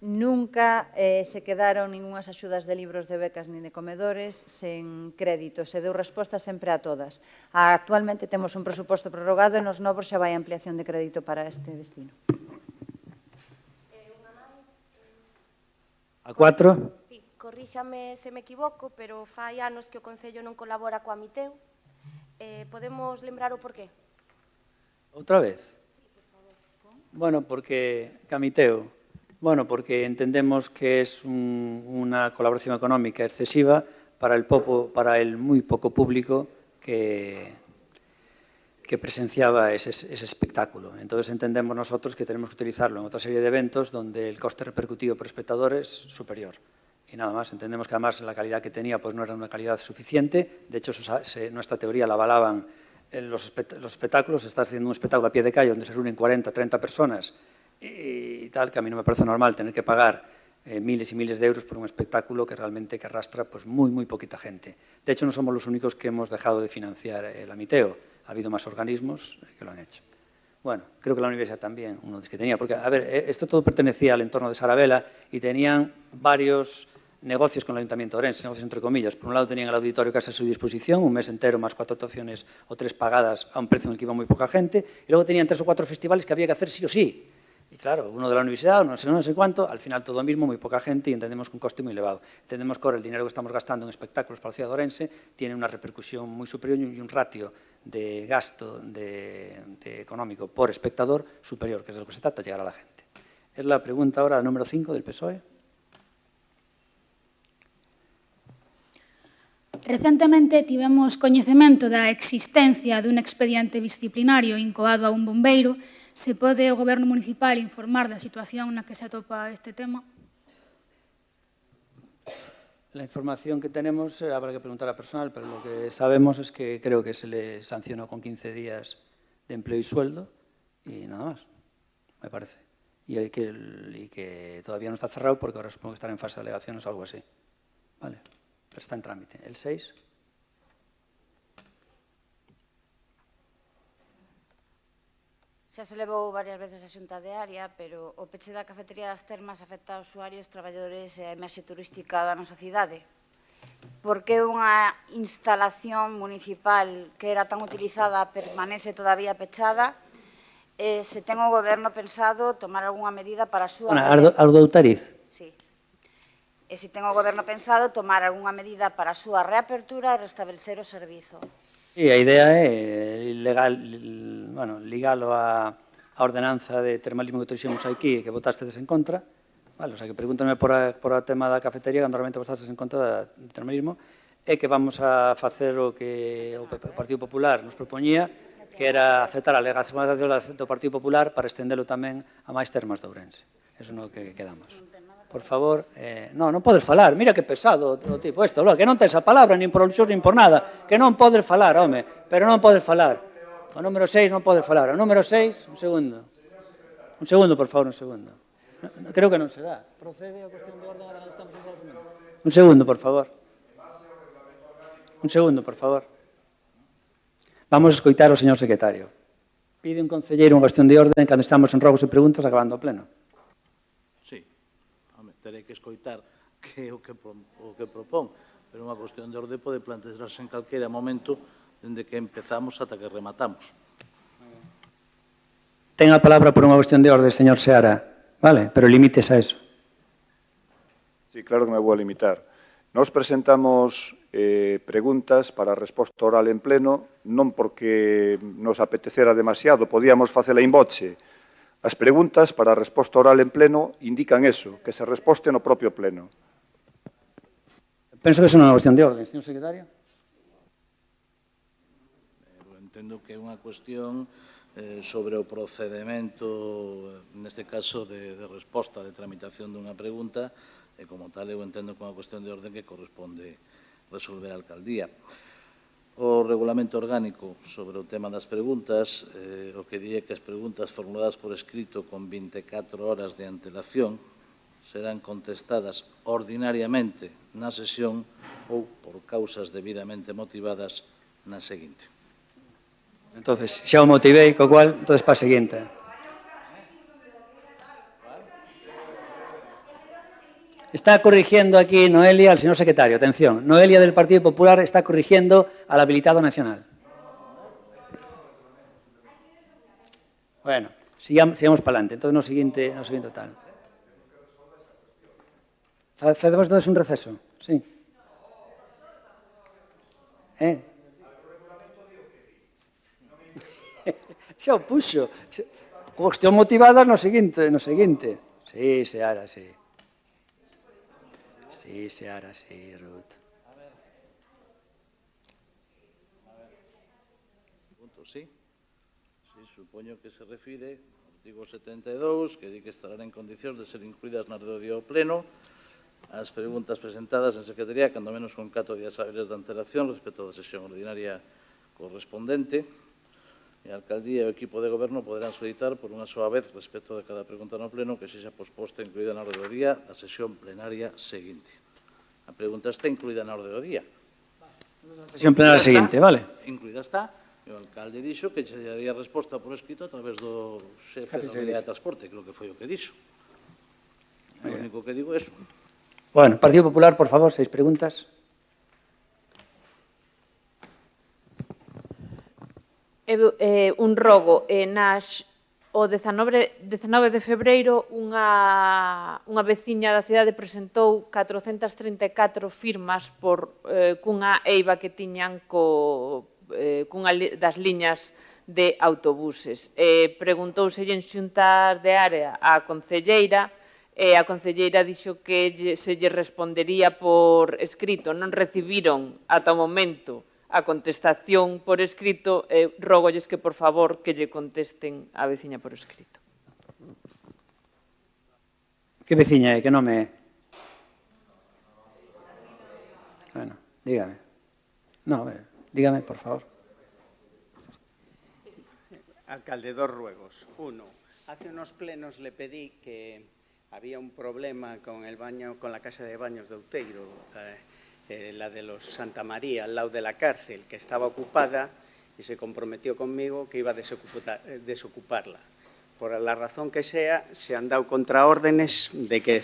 Nunca se quedaron ningunhas axudas de libros, de becas nin de comedores sen crédito. Se deu resposta sempre a todas. Actualmente temos un presuposto prorrogado e nos novos xa vai ampliación de crédito para este destino. A 4. Sí, corríxame se me equivoco, pero fai anos que o Concello non colabora coa Miteu. Podemos lembrar o porqué? Outra vez? Bueno, porque Camiteo. Bueno, porque entendemos que es una colaboración económica excesiva para el muy poco público que presenciaba ese espectáculo. Entonces entendemos nosotros que tenemos que utilizarlo en otra serie de eventos donde el coste repercutivo por espectador es superior. Y nada más, entendemos que además la calidad que tenía pues no era una calidad suficiente. De hecho, nuestra teoría la avalaban los espectáculos. Está haciendo un espectáculo a pie de calle donde se reúnen 40, 30 personas y tal, que a mí no me parece normal tener que pagar miles y miles de euros por un espectáculo que realmente arrastra pues muy poquita gente. De hecho, no somos los únicos que hemos dejado de financiar el Amiteo. Ha habido más organismos que lo han hecho. Bueno, creo que la universidad también, uno que tenía, porque, a ver, esto todo pertenecía al entorno de Sarabela y tenían varios negocios con el Ayuntamiento de Orense, negocios entre comillas. Por un lado tenían el auditorio casi a su disposición, un mes entero más 4 actuaciones o 3 pagadas a un precio en el que iba muy poca gente, y luego tenían 3 o 4 festivales que había que hacer sí o sí. Y claro, uno de la universidad, no sé cuánto, al final todo mismo, muy poca gente y entendemos que un coste muy elevado. Entendemos que ahora el dinero que estamos gastando en espectáculos para la ciudad de Orense tiene una repercusión muy superior y un ratio de gasto económico por espectador superior, que es de lo que se trata, llegar a la gente. Es la pregunta ahora número 5 del PSOE. Recentemente tivemos coñecemento da existencia dun expediente disciplinario incoado a un bombeiro. Se pode o Goberno municipal informar da situación na que se atopa este tema? La información que tenemos habrá que preguntar a personal, pero lo que sabemos es que creo que se le sancionó con 15 días de empleo y sueldo y nada más, me parece. Y que todavía no está cerrado porque ahora supongo que estará en fase de alegaciones o algo así. Vale, pero está en trámite. El 6. Xa se levou varias veces a xunta de área, pero o peche da cafetería das Termas afecta aos usuarios, traballadores e a imaxe turística da nosa cidade. Por que unha instalación municipal que era tan utilizada permanece todavía pechada? Se ten o Goberno pensado tomar algunha medida para a súa... Ardoutariz. Sí. E se ten o Goberno pensado tomar algunha medida para a súa reapertura e restablecer o servizo. Sí, a idea é ligalo a ordenanza de termalismo que trouxemos aquí e que votastedes en contra. Vale, o sea, que pregúntame por o tema da cafetería, cando realmente votastedes en contra do termalismo. é que vamos a facer o que o Partido Popular nos propoñía, que era aceptar a alegación do Partido Popular para estendelo tamén a máis termas de Ourense. Eso no que quedamos. Por favor, non podes falar, mira que pesado o tipo isto, que non tens a palabra nin por alusión nin por nada, que non podes falar, home, pero non podes falar. O número 6 non podes falar. O número 6, un segundo. Un segundo, por favor, un segundo. Creo que non se dá. Procede a cuestión de orden agora que estamos en relacionamento. Un segundo, por favor. Un segundo, por favor. Vamos a escoitar ao señor secretario. Pide un concelleiro unha cuestión de orden cando estamos en rogos e preguntas acabando o pleno. Sí. Terei que escoitar que é o que propón, pero unha cuestión de orden pode plantearse en calquera momento dende que empezamos ata que rematamos. Ten a palabra por unha cuestión de orden, señor Seara, vale? Pero límites a eso. Sí, claro que me vou a limitar. Nos presentamos preguntas para resposta oral en pleno, non porque nos apetecera demasiado, podíamos facela in voce. As preguntas para resposta oral en pleno indican eso, que se resposte no propio pleno. Penso que eso non é unha cuestión de orden, señor secretario. Entendo que é unha cuestión sobre o procedimento, neste caso, de resposta, de tramitación dunha pregunta, e como tal eu entendo que é unha cuestión de orden que corresponde resolver a alcaldía. O regulamento orgánico sobre o tema das preguntas, o que di é que as preguntas formuladas por escrito con 24 horas de antelación serán contestadas ordinariamente na sesión ou por causas debidamente motivadas na seguinte. Entonces, xa o motivei, co cual, entonces para a seguinte. Está corrigiendo aquí Noelia al señor secretario. Atención, Noelia del Partido Popular está corrigiendo al habilitado nacional. Bueno, sigamos para adelante. Entonces, no siguiente tal. Facemos entonces un receso. Sí. Xa o puxo. Cuestión motivada no seguinte. Sí, Seara, sí. Sí, Seara, sí, Ruth. Punto, sí. Sí, supoño que se refire ao artigo 72, que di que estarán en condicións de ser incluídas na orde do día ao pleno as preguntas presentadas en Secretaría, cando menos con 4 días hábiles de antelación respecto da sesión ordinaria correspondente. E a Alcaldía e o equipo de Goberno poderán solicitar por unha soa vez respecto de cada pregunta no pleno que sexa posposta e incluída na orde do día da sesión plenaria seguinte. A pregunta está incluída na orde do día. Sesión plenaria seguinte, vale. Incluída está. E o alcalde dixo que che daría resposta por escrito a través do xefe da Unidade de Transporte, creo que foi o que dixo. O único que digo é eso. Bueno, Partido Popular, por favor, 6 preguntas. Un rogo o 19 de febreiro unha veciña da cidade presentou 434 firmas por cunha eiva que tiñan cunha das liñas de autobuses. Preguntouselle en xuntas de área á concelleira e a concelleira dixo que se lle respondería por escrito. Non recibiron ata o momento a contestación por escrito, rógolles que, por favor, que lle contesten a veciña por escrito. Que veciña é? Que nome é? Bueno, dígame. No, dígame, por favor. Alcalde, 2 ruegos. 1. Hace unos plenos le pedí que había un problema con el baño, con la casa de baños de Outeiro, la de los Santa María, al lado de la cárcel, que estaba ocupada y se comprometió conmigo que iba a desocuparla. Por la razón que sea, se han dado contraórdenes de que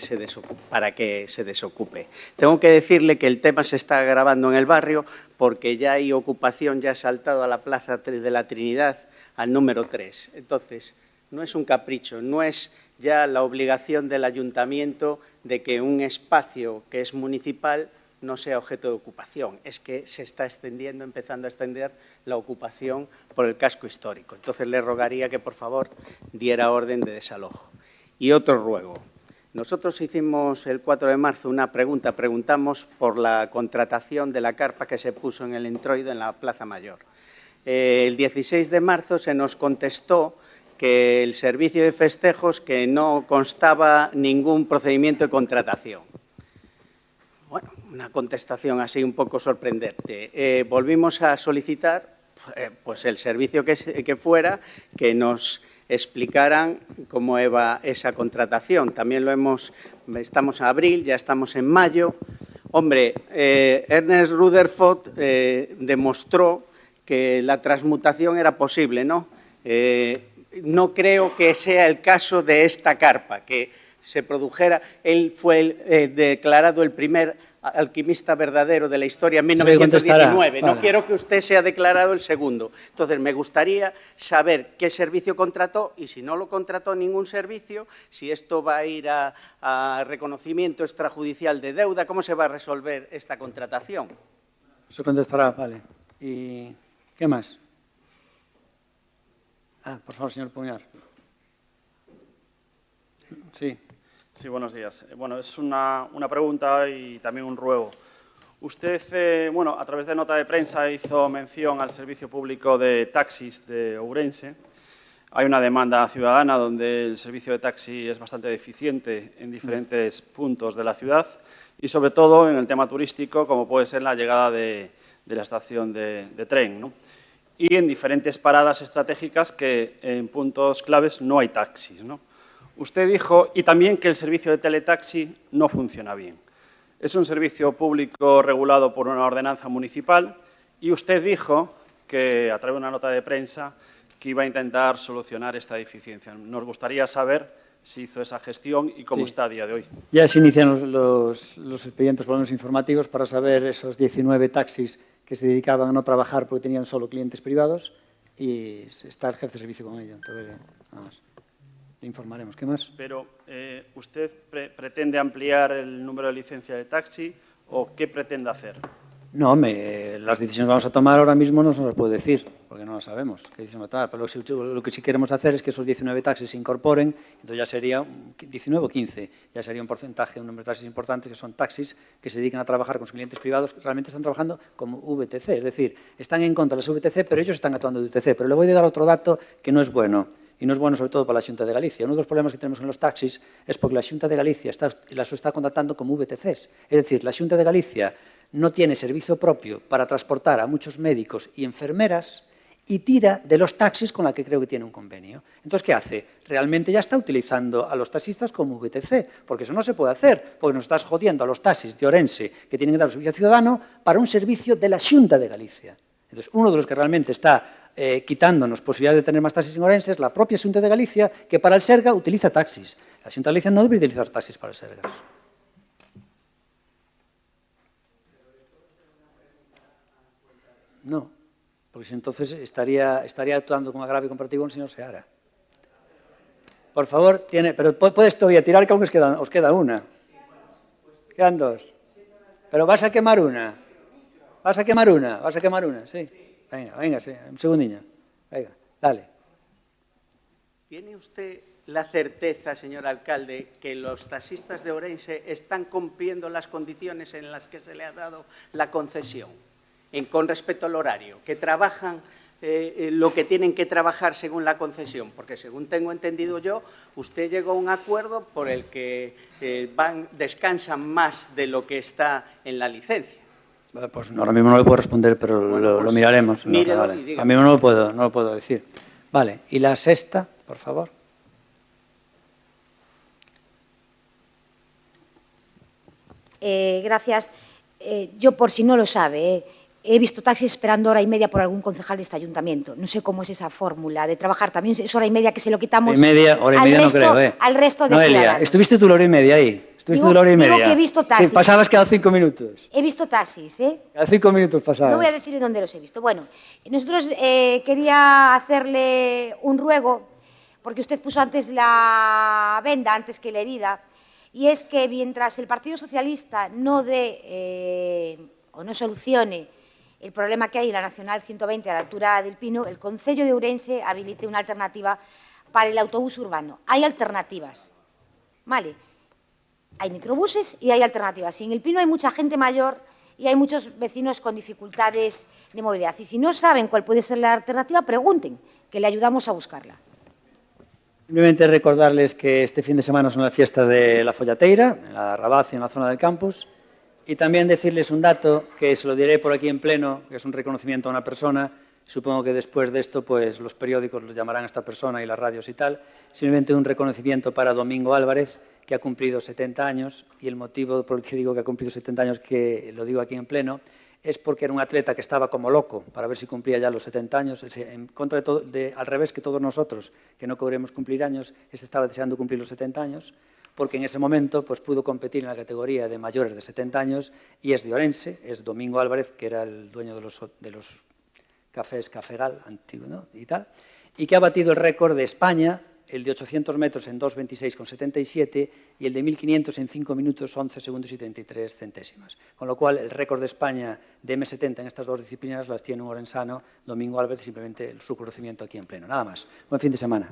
para que se desocupe. Tengo que decirle que el tema se está agravando en el barrio porque ya hay ocupación, ya ha saltado a la Plaza de la Trinidad, al número 3. Entonces, no es un capricho, no es ya la obligación del ayuntamiento de que un espacio que es municipal no sea objeto de ocupación, es que se está extendiendo, empezando a extender la ocupación por el casco histórico. Entonces le rogaría que, por favor, diera orden de desalojo. Y otro ruego. Nosotros hicimos el 4 de marzo una pregunta, preguntamos por la contratación de la carpa que se puso en el introito en la Plaza Mayor. El 16 de marzo se nos contestó que el servicio de festejos que no constaba ningún procedimiento de contratación. Bueno, una contestación así un poco sorprendente. Volvimos a solicitar pues el servicio que fuera, que nos explicaran cómo iba esa contratación. También estamos en abril, ya estamos en mayo. Hombre, Ernest Rutherford demostró que la transmutación era posible, ¿no? No creo que sea el caso de esta carpa, que se produjera. Él fue declarado el primer alquimista verdadero de la historia en 1919. No quiero que usted sea declarado el segundo. Entonces, me gustaría saber qué servicio contrató y si no lo contrató ningún servicio, si esto va a ir a reconocimiento extrajudicial de deuda, ¿cómo se va a resolver esta contratación? Se contestará, vale. ¿Y qué más? Por favor, señor Puñar. Sí. Sí, buenos días. Bueno, es una pregunta y también un ruego. Usted, bueno, a través de nota de prensa hizo mención al servicio público de taxis de Ourense. Hay una demanda ciudadana donde el servicio de taxi es bastante deficiente en diferentes puntos de la ciudad y, sobre todo, en el tema turístico, como puede ser la llegada de la estación de tren, ¿no? Y en diferentes paradas estratégicas que en puntos claves no hay taxis, ¿no? Usted dijo, y también que el servicio de teletaxi no funciona bien. Es un servicio público regulado por una ordenanza municipal y usted dijo que, a través de una nota de prensa, que iba a intentar solucionar esta deficiencia. Nos gustaría saber si hizo esa gestión y cómo está a día de hoy. Ya se inician los expedientes por lo menos informativos para saber esos 19 taxis que se dedicaban a no trabajar porque tenían solo clientes privados y está el jefe de servicio con ello. Entonces, nada más. Le informaremos. ¿Qué más? Pero, ¿usted pretende ampliar el número de licencia de taxi o qué pretende hacer? No, las decisiones que vamos a tomar ahora mismo no se las puedo decir, porque no las sabemos qué decisión va a tomar. Pero lo que sí queremos hacer es que esos 19 taxis se incorporen, entonces ya sería 19 o 15, ya sería un porcentaje, un número de taxis importante, que son taxis que se dedican a trabajar con sus clientes privados, que realmente están trabajando como VTC, es decir, están en contra de las VTC, pero ellos están actuando de UTC. Pero le voy a dar otro dato que no es bueno. Y no es bueno sobre todo para la Xunta de Galicia. Uno de los problemas que tenemos en los taxis es porque la Xunta de Galicia las está contratando como VTCs. Es decir, la Xunta de Galicia no tiene servicio propio para transportar a muchos médicos y enfermeras y tira de los taxis con la que creo que tiene un convenio. Entonces, ¿qué hace? Realmente ya está utilizando a los taxistas como VTC, porque eso no se puede hacer, porque nos estás jodiendo a los taxis de Ourense que tienen que dar un servicio ciudadano para un servicio de la Xunta de Galicia. Entonces, uno de los que realmente está quitándonos posibilidades de tener más taxis en Ourense es la propia Xunta de Galicia, que para el Serga utiliza taxis. La Xunta de Galicia no debe utilizar taxis para el Sergas. No, porque si entonces estaría actuando con agravio comparativo el señor Seara. Por favor, pero puedes todavía tirar, que aún os queda una. Quedan dos. Pero vas a quemar una. Vas a quemar una, sí. Venga, sí, un segundinho. Venga, dale. ¿Tiene usted la certeza, señor alcalde, que los taxistas de Ourense están cumpliendo las condiciones en las que se le ha dado la concesión con respecto al horario? ¿Que trabajan lo que tienen que trabajar según la concesión? Porque, según tengo entendido yo, usted llegó a un acuerdo por el que descansan más de lo que está en la licencia. Pues ahora mismo no le puedo responder, pero bueno, lo miraremos. Mírelo, vale. A mí no lo puedo decir. Vale, y la sexta, por favor. Gracias. Yo, por si no lo sabe, he visto taxis esperando hora y media por algún concejal de este ayuntamiento. No sé cómo es esa fórmula de trabajar. También es hora y media que se lo quitamos hora y media no creo, al resto de Noelia, ciudadanos. ¿estuviste tú la hora y media ahí? ¿Estuviste tú la hora y media? Digo que he visto taxis. Sí, pasabas cada 5 minutos. He visto taxis, ¿eh? Cada 5 minutos pasabas. No voy a decir en dónde los he visto. Bueno, nosotros quería hacerle un ruego, porque usted puso antes la venda, antes que la herida, y es que mientras el Partido Socialista no dé o no solucione el problema que hay en la Nacional 120 a la altura del Pino, el Concello de Ourense habilite una alternativa para el autobús urbano. Hay alternativas, ¿vale? hay microbuses y hay alternativas. Y en El Pino hay mucha gente mayor y hay muchos vecinos con dificultades de movilidad. Y si no saben cuál puede ser la alternativa, pregunten, que le ayudamos a buscarla. Simplemente recordarles que este fin de semana son las fiestas de la Follateira, en la Rabaz y en la zona del campus, y también decirles un dato que se lo diré por aquí en pleno, que es un reconocimiento a una persona. Supongo que después de esto pues los periódicos los llamarán a esta persona y las radios y tal. Simplemente un reconocimiento para Domingo Álvarez, que ha cumplido 70 años, y el motivo por el que digo que ha cumplido 70 años, que lo digo aquí en pleno, es porque era un atleta que estaba como loco para ver si cumplía ya los 70 años, en contra al revés que todos nosotros, que no queremos cumplir años, estaba deseando cumplir los 70 años, porque en ese momento pues, pudo competir en la categoría de mayores de 70 años y es de Orense, es Domingo Álvarez, que era el dueño de los cafés Cafegal, antiguo, ¿no? Y tal, y que ha batido el récord de España, el de 800 metros en 2:26,77 y el de 1.500 en 5 minutos, 11 segundos y 33 centésimas. Con lo cual, el récord de España de M70 en estas dos disciplinas las tiene un orensano, Domingo Álvarez, simplemente su conocimiento aquí en pleno. Nada más. Buen fin de semana.